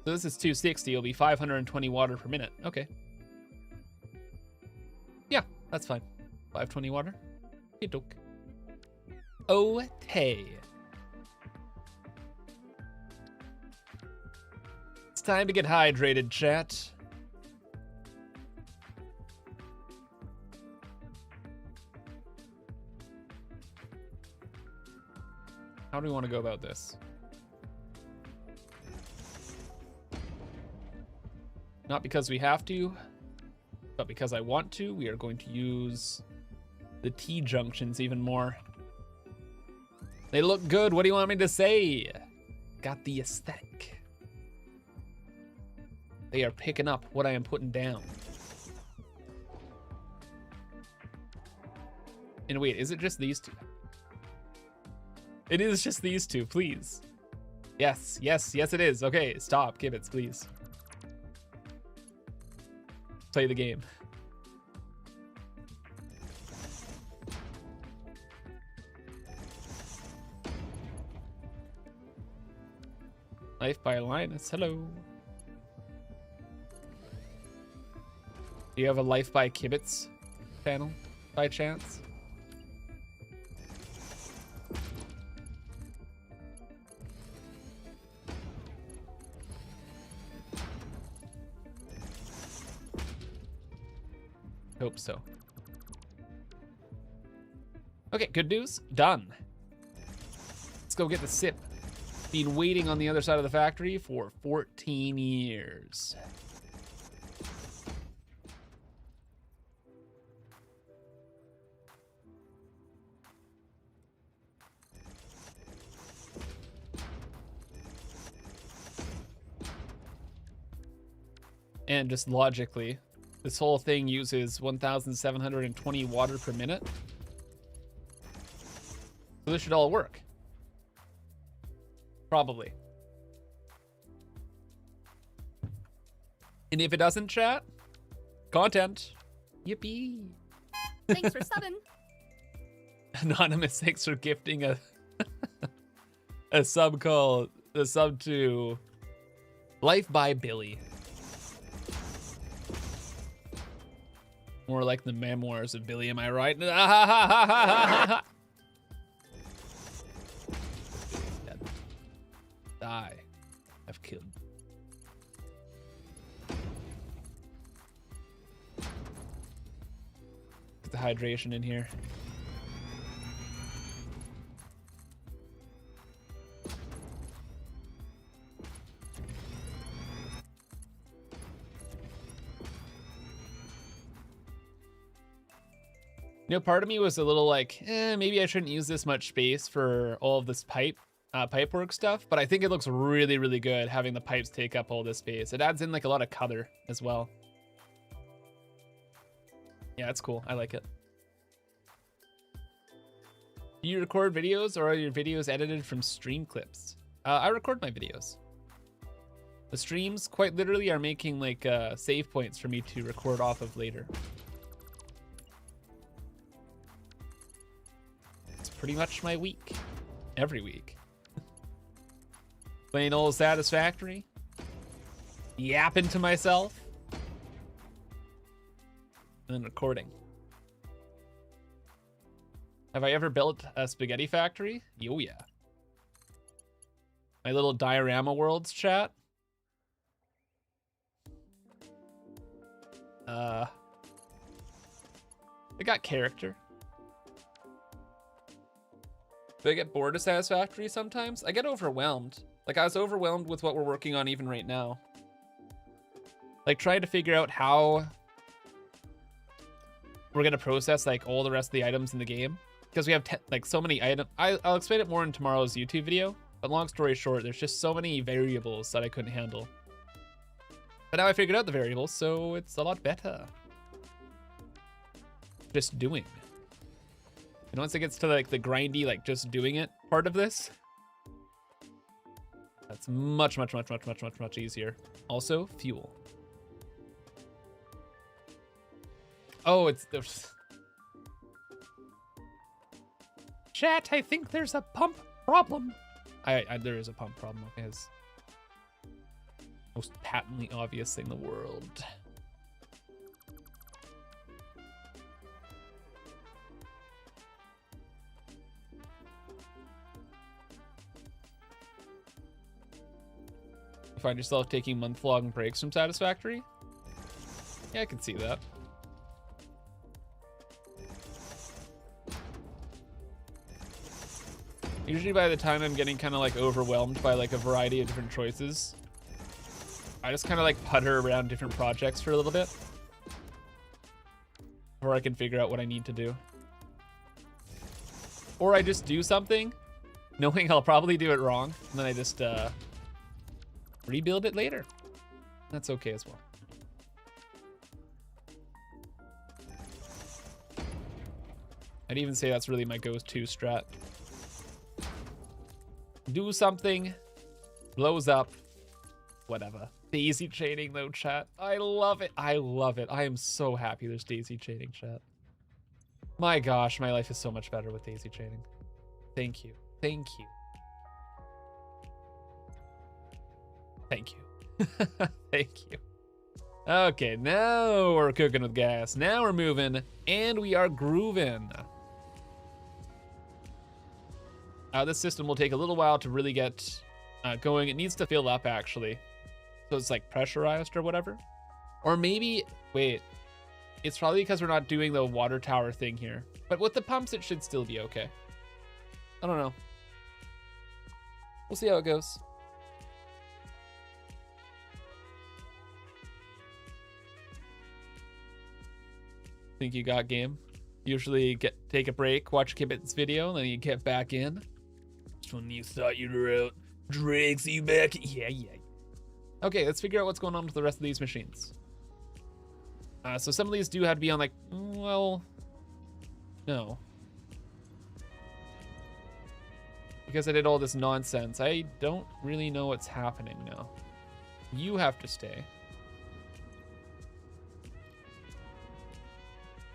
So this is 260, it'll be 520 water per minute. Okay. Yeah, that's fine. 520 water. Okay. It's time to get hydrated, chat. do we want to go about this? Not because we have to, but because I want to, we are going to use the T-junctions even more. They look good. What do you want me to say? Got the aesthetic. They are picking up what I am putting down. And wait, is it just these two? It is just these two, please. Yes, yes, yes it is. Okay, stop, Kibitz, please. Play the game. Life by Linus, hello. Do you have a Life by Kibitz channel by chance? Hope so. Okay, good news, done. Let's go get the sip. Been waiting on the other side of the factory for 14 years. And just logically, this whole thing uses 1,720 water per minute. So this should all work. Probably. And if it doesn't, chat, content. Yippee. Thanks for subbing. Anonymous, thanks for gifting a sub call, the sub to Life by Billy. More like the memoirs of Billy, am I right? Die. I've killed. Get the hydration in here. You know, part of me was a little like, maybe I shouldn't use this much space for all of this pipework stuff, but I think it looks really, really good having the pipes take up all this space. It adds in like a lot of color as well. Yeah, it's cool. I like it. Do you record videos or are your videos edited from stream clips? I record my videos. The streams quite literally are making like save points for me to record off of later. It's pretty much my week. Every week. Playing old Satisfactory. Yapping to myself. And then recording. Have I ever built a spaghetti factory? Oh yeah. My little diorama worlds chat. They got character. Do I get bored of Satisfactory sometimes? I get overwhelmed. Like, I was overwhelmed with what we're working on even right now. Like, trying to figure out how we're gonna process, like, all the rest of the items in the game. Because we have, like, so many items. I'll explain it more in tomorrow's YouTube video. But long story short, there's just so many variables that I couldn't handle. But now I figured out the variables, so it's a lot better. Just doing. And once it gets to like the grindy, like just doing it part of this, that's much easier. Also, fuel. Oh, there's chat, I think there's a pump problem. There is a pump problem. Okay, it's most patently obvious thing in the world. You find yourself taking month-long breaks from Satisfactory? Yeah, I can see that. Usually by the time I'm getting kind of like overwhelmed by like a variety of different choices, I just kind of like putter around different projects for a little bit before I can figure out what I need to do. Or I just do something knowing I'll probably do it wrong, and then I just rebuild it later. That's okay as well. I'd even say that's really my go-to strat. Do something, blows up, whatever. Daisy chaining though, chat. I love it. I love it. I am so happy there's daisy chaining, chat. My gosh, my life is so much better with daisy chaining. Thank you. Thank you. Thank you. Thank you. Okay, now we're cooking with gas. Now we're moving, and we are grooving. This system will take a little while to really get going. It needs to fill up, actually. So it's like pressurized or whatever. Or maybe, wait, it's probably because we're not doing the water tower thing here. But with the pumps, it should still be okay. I don't know. We'll see how it goes. Think you got game? Usually take a break, watch ImKibitz video, and then you get back in. Just when you thought you were out, Drake's you back. Yeah. Okay, let's figure out what's going on with the rest of these machines. So some of these do have to be on like, well, no. Because I did all this nonsense, I don't really know what's happening now. You have to stay.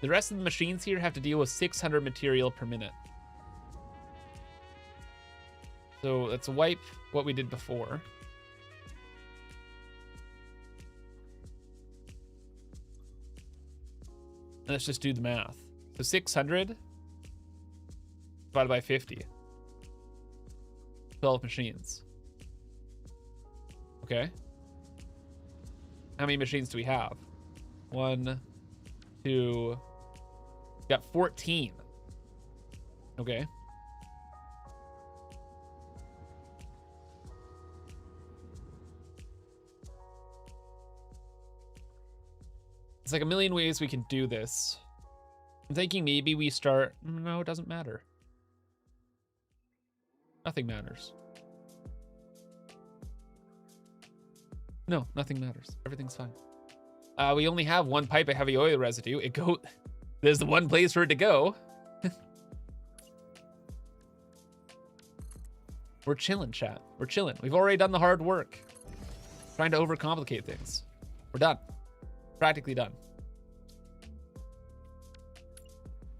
The rest of the machines here have to deal with 600 material per minute. So let's wipe what we did before. Let's just do the math. So 600 divided by 50. 12 machines. Okay. How many machines do we have? 1, 2, got 14. Okay. It's like a million ways we can do this. I'm thinking maybe we start, no, it doesn't matter. Nothing matters. No, nothing matters. Everything's fine. We only have one pipe of heavy oil residue. There's the one place for it to go. We're chilling, chat. We're chilling. We've already done the hard work. Trying to overcomplicate things. We're done. Practically done.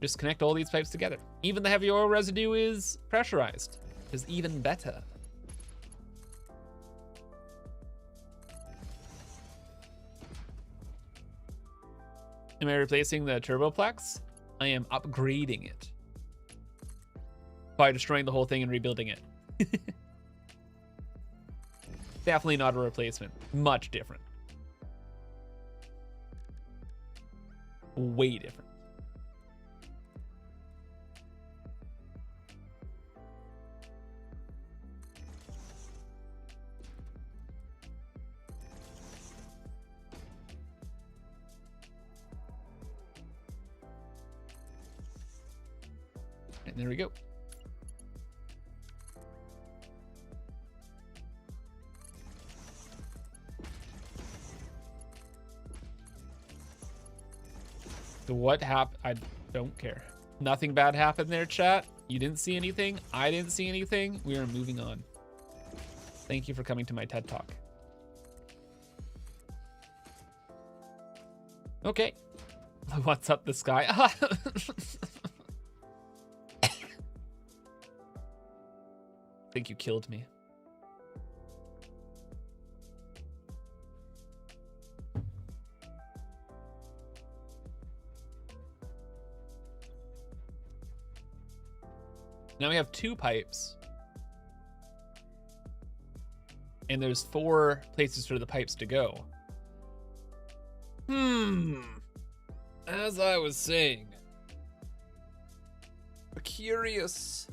Just connect all these pipes together. Even the heavy oil residue is pressurized. Is even better. Am I replacing the turboplex? I am upgrading it by destroying the whole thing and rebuilding it. Definitely not a replacement. Much different. Way different. And there we go. So what happened? I don't care. Nothing bad happened there, chat. You didn't see anything. I didn't see anything. We are moving on. Thank you for coming to my TED Talk. Okay. What's up the sky? I think you killed me. Now we have 2 pipes. And there's 4 places for the pipes to go. As I was saying, curious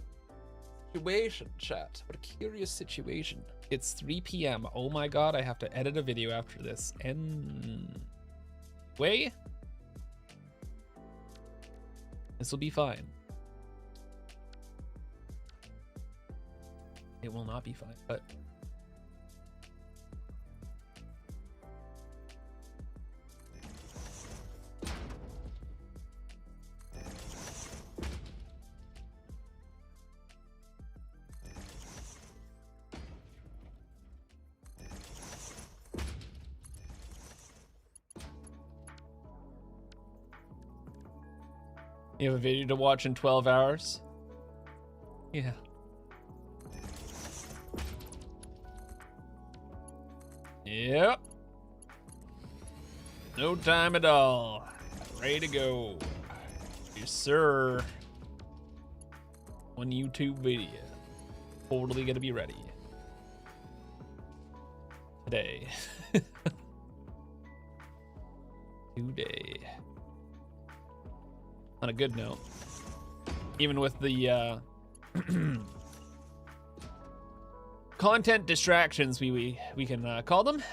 Situation, chat. What a curious situation. It's 3 p.m. Oh my god, I have to edit a video after this. Way? This will be fine. It will not be fine, but you have a video to watch in 12 hours? Yeah. Yep. No time at all. Ready to go. Yes, sir. One YouTube video. Totally gonna be ready. Today. Today. On a good note. Even with the content distractions we can call them.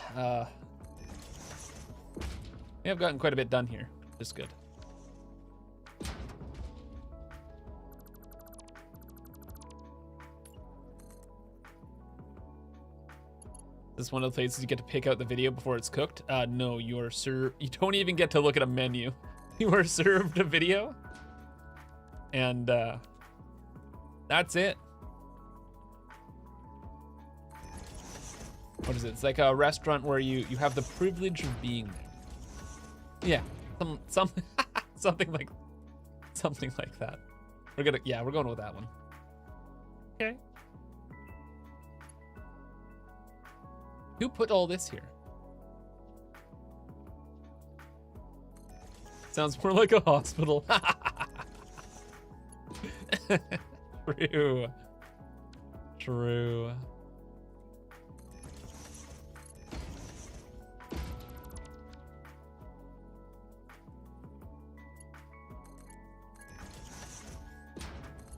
We have gotten quite a bit done here. Which is good. Is this one of the places you get to pick out the video before it's cooked? No, you don't even get to look at a menu. You are served a video. And that's it. What is it? It's like a restaurant where you have the privilege of being there. Yeah, something like that. We're going with that one. Okay. Who put all this here? Sounds more like a hospital. True. True.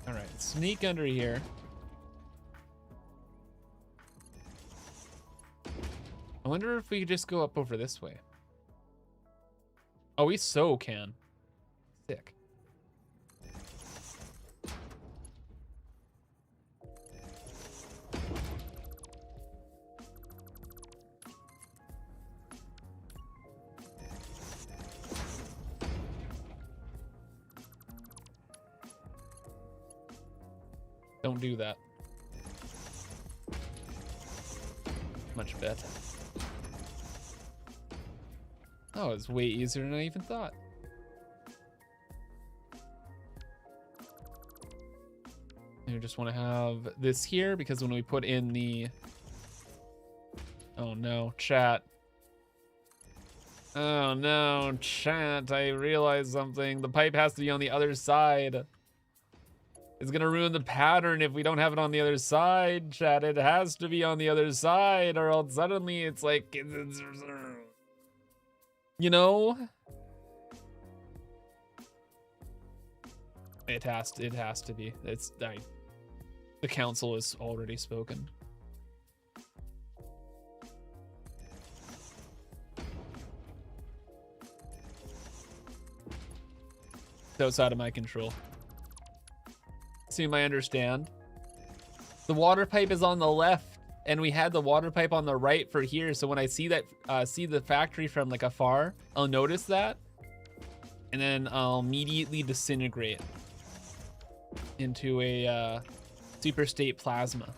All right, sneak under here. I wonder if we could just go up over this way. Oh, we so can. Sick. Don't do that. Much better. Oh, it's way easier than I even thought. I just want to have this here because when we put in the... Oh no, chat. Oh no, chat, I realized something. The pipe has to be on the other side. It's gonna ruin the pattern if we don't have it on the other side, chat. It has to be on the other side or else suddenly it's like... You know? It has to be. The council has already spoken. It's outside of my control. Assume I understand. The water pipe is on the left and we had the water pipe on the right for here, so when I see that see the factory from like afar, I'll notice that and then I'll immediately disintegrate into a super state plasma,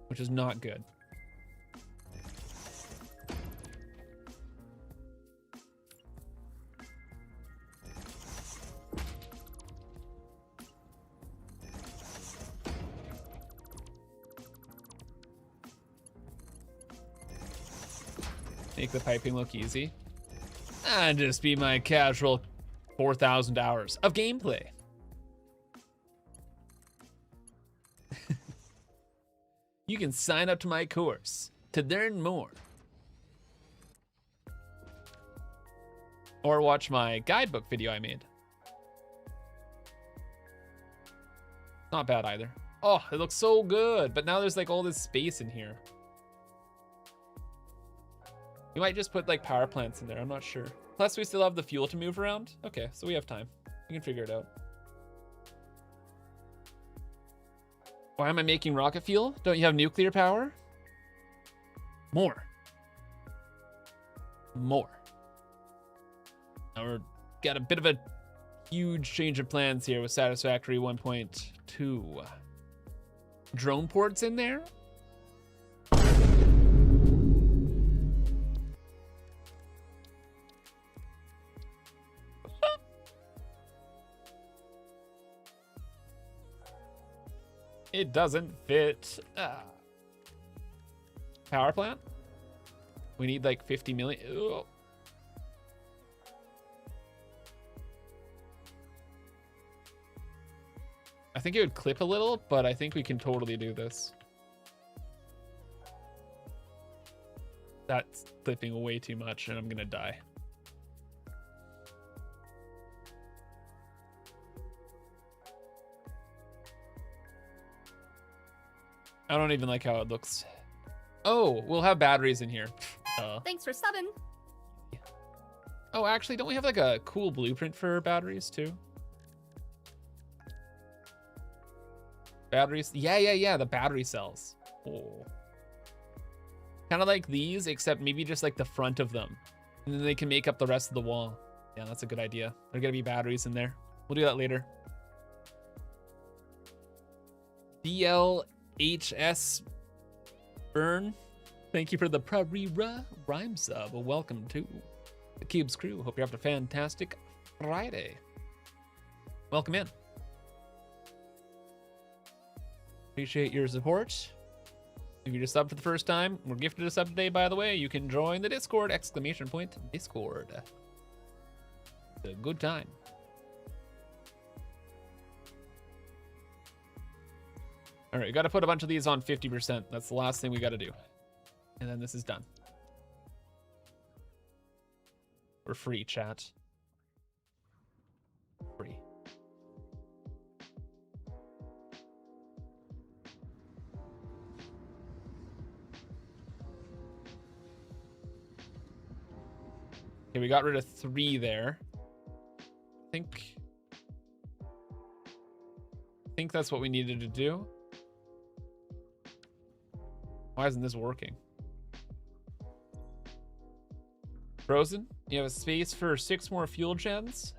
which is not good. Make the piping look easy. And just be my casual 4,000 hours of gameplay. You can sign up to my course to learn more. Or watch my guidebook video I made. Not bad either. Oh, it looks so good, but now there's like all this space in here. We might just put like power plants in there, I'm not sure. Plus we still have the fuel to move around. Okay, so we have time. We can figure it out. Why am I making rocket fuel? Don't you have nuclear power? More. More. Now we're got a bit of a huge change of plans here with Satisfactory 1.2. Drone ports in there? It doesn't fit. Power plant? We need like 50 million. Ugh. I think it would clip a little, but I think we can totally do this. That's clipping way too much and I'm gonna die. I don't even like how it looks. Oh, we'll have batteries in here. Thanks for subbing. Oh, actually, don't we have like a cool blueprint for batteries too? Batteries? Yeah, the battery cells. Oh. Kind of like these, except maybe just like the front of them. And then they can make up the rest of the wall. Yeah, that's a good idea. There are gonna be batteries in there. We'll do that later. DLHS Burn. Thank you for the Prarira rhyme sub. Welcome to the Cubes crew. Hope you're having a fantastic Friday. Welcome in. Appreciate your support. If you just subbed for the first time, we're gifted a sub today, by the way. You can join the Discord, ! Discord. It's a good time. All right, got to put a bunch of these on 50%. That's the last thing we got to do. And then this is done. For free, chat. Free. Okay, we got rid of 3 there. I think that's what we needed to do. Why isn't this working? Frozen? You have a space for 6 more fuel gens?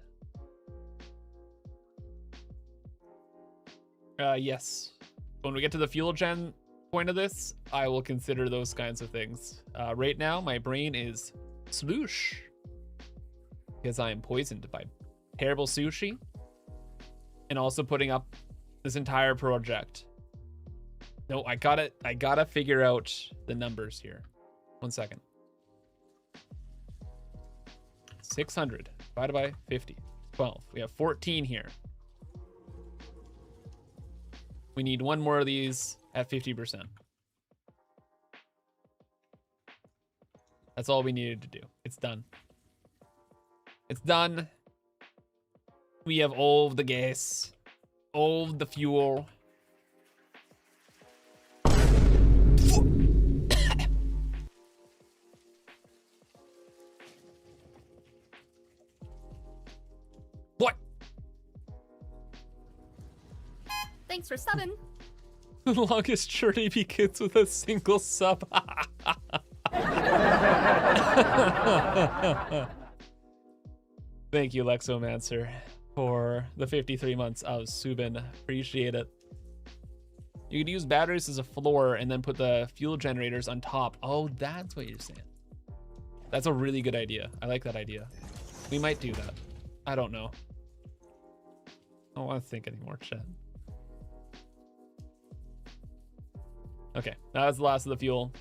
Yes. When we get to the fuel gen point of this, I will consider those kinds of things. Right now, my brain is sloosh. Because I am poisoned by terrible sushi. And also putting up this entire project. No, I gotta figure out the numbers here. 1 second. 600 divided by 50. 12. We have 14 here. We need 1 more of these at 50%. That's all we needed to do. It's done. It's done. We have all of the gas, all of the fuel. What? Thanks for subbing. The longest journey begins with a single sub. Thank you, Lexomancer, for the 53 months of Subin. Appreciate it. You could use batteries as a floor and then put the fuel generators on top. Oh, that's what you're saying. That's a really good idea. I like that idea. We might do that. I don't know. I don't want to think anymore, chat. Okay, that was the last of the fuel.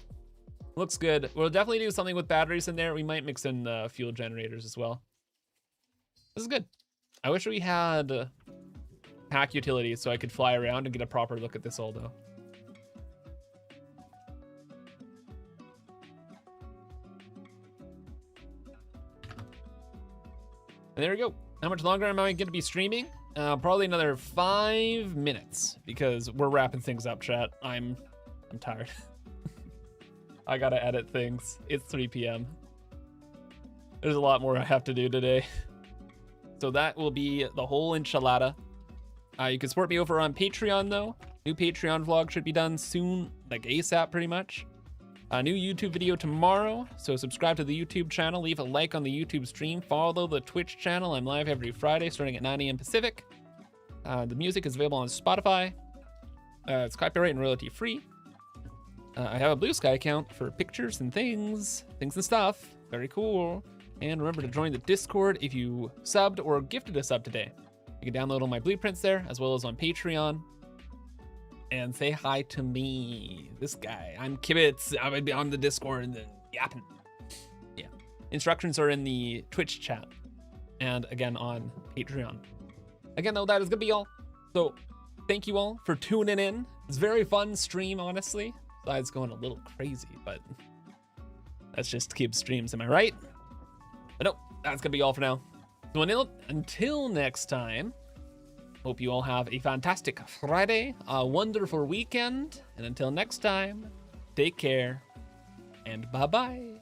Looks good. We'll definitely do something with batteries in there. We might mix in the fuel generators as well. This is good. I wish we had hack utilities so I could fly around and get a proper look at this all though. And there we go. How much longer am I going to be streaming? Probably another 5 minutes because we're wrapping things up, chat. I'm tired. I gotta edit things. It's 3 p.m. There's a lot more I have to do today. So that will be the whole enchilada. You can support me over on Patreon though. New Patreon vlog should be done soon, like ASAP pretty much. A new YouTube video tomorrow, so subscribe to the YouTube channel, leave a like on the YouTube stream, follow the Twitch channel. I'm live every Friday starting at 9 a.m. Pacific. The music is available on Spotify. It's copyright and royalty free. I have a Blue Sky account for pictures and things and stuff. Very cool. And remember to join the Discord if you subbed or gifted a sub today. You can download all my blueprints there, as well as on Patreon. And say hi to me, this guy. I'm Kibitz. I'm on the Discord and then yapping. Yeah. Instructions are in the Twitch chat. And again on Patreon. Again, though, that is gonna be all. So thank you all for tuning in. It's a very fun stream, honestly. Besides going a little crazy, but that's just Kib streams, am I right? But no, that's gonna be all for now. So until next time, hope you all have a fantastic Friday, a wonderful weekend, and until next time, take care, and bye-bye.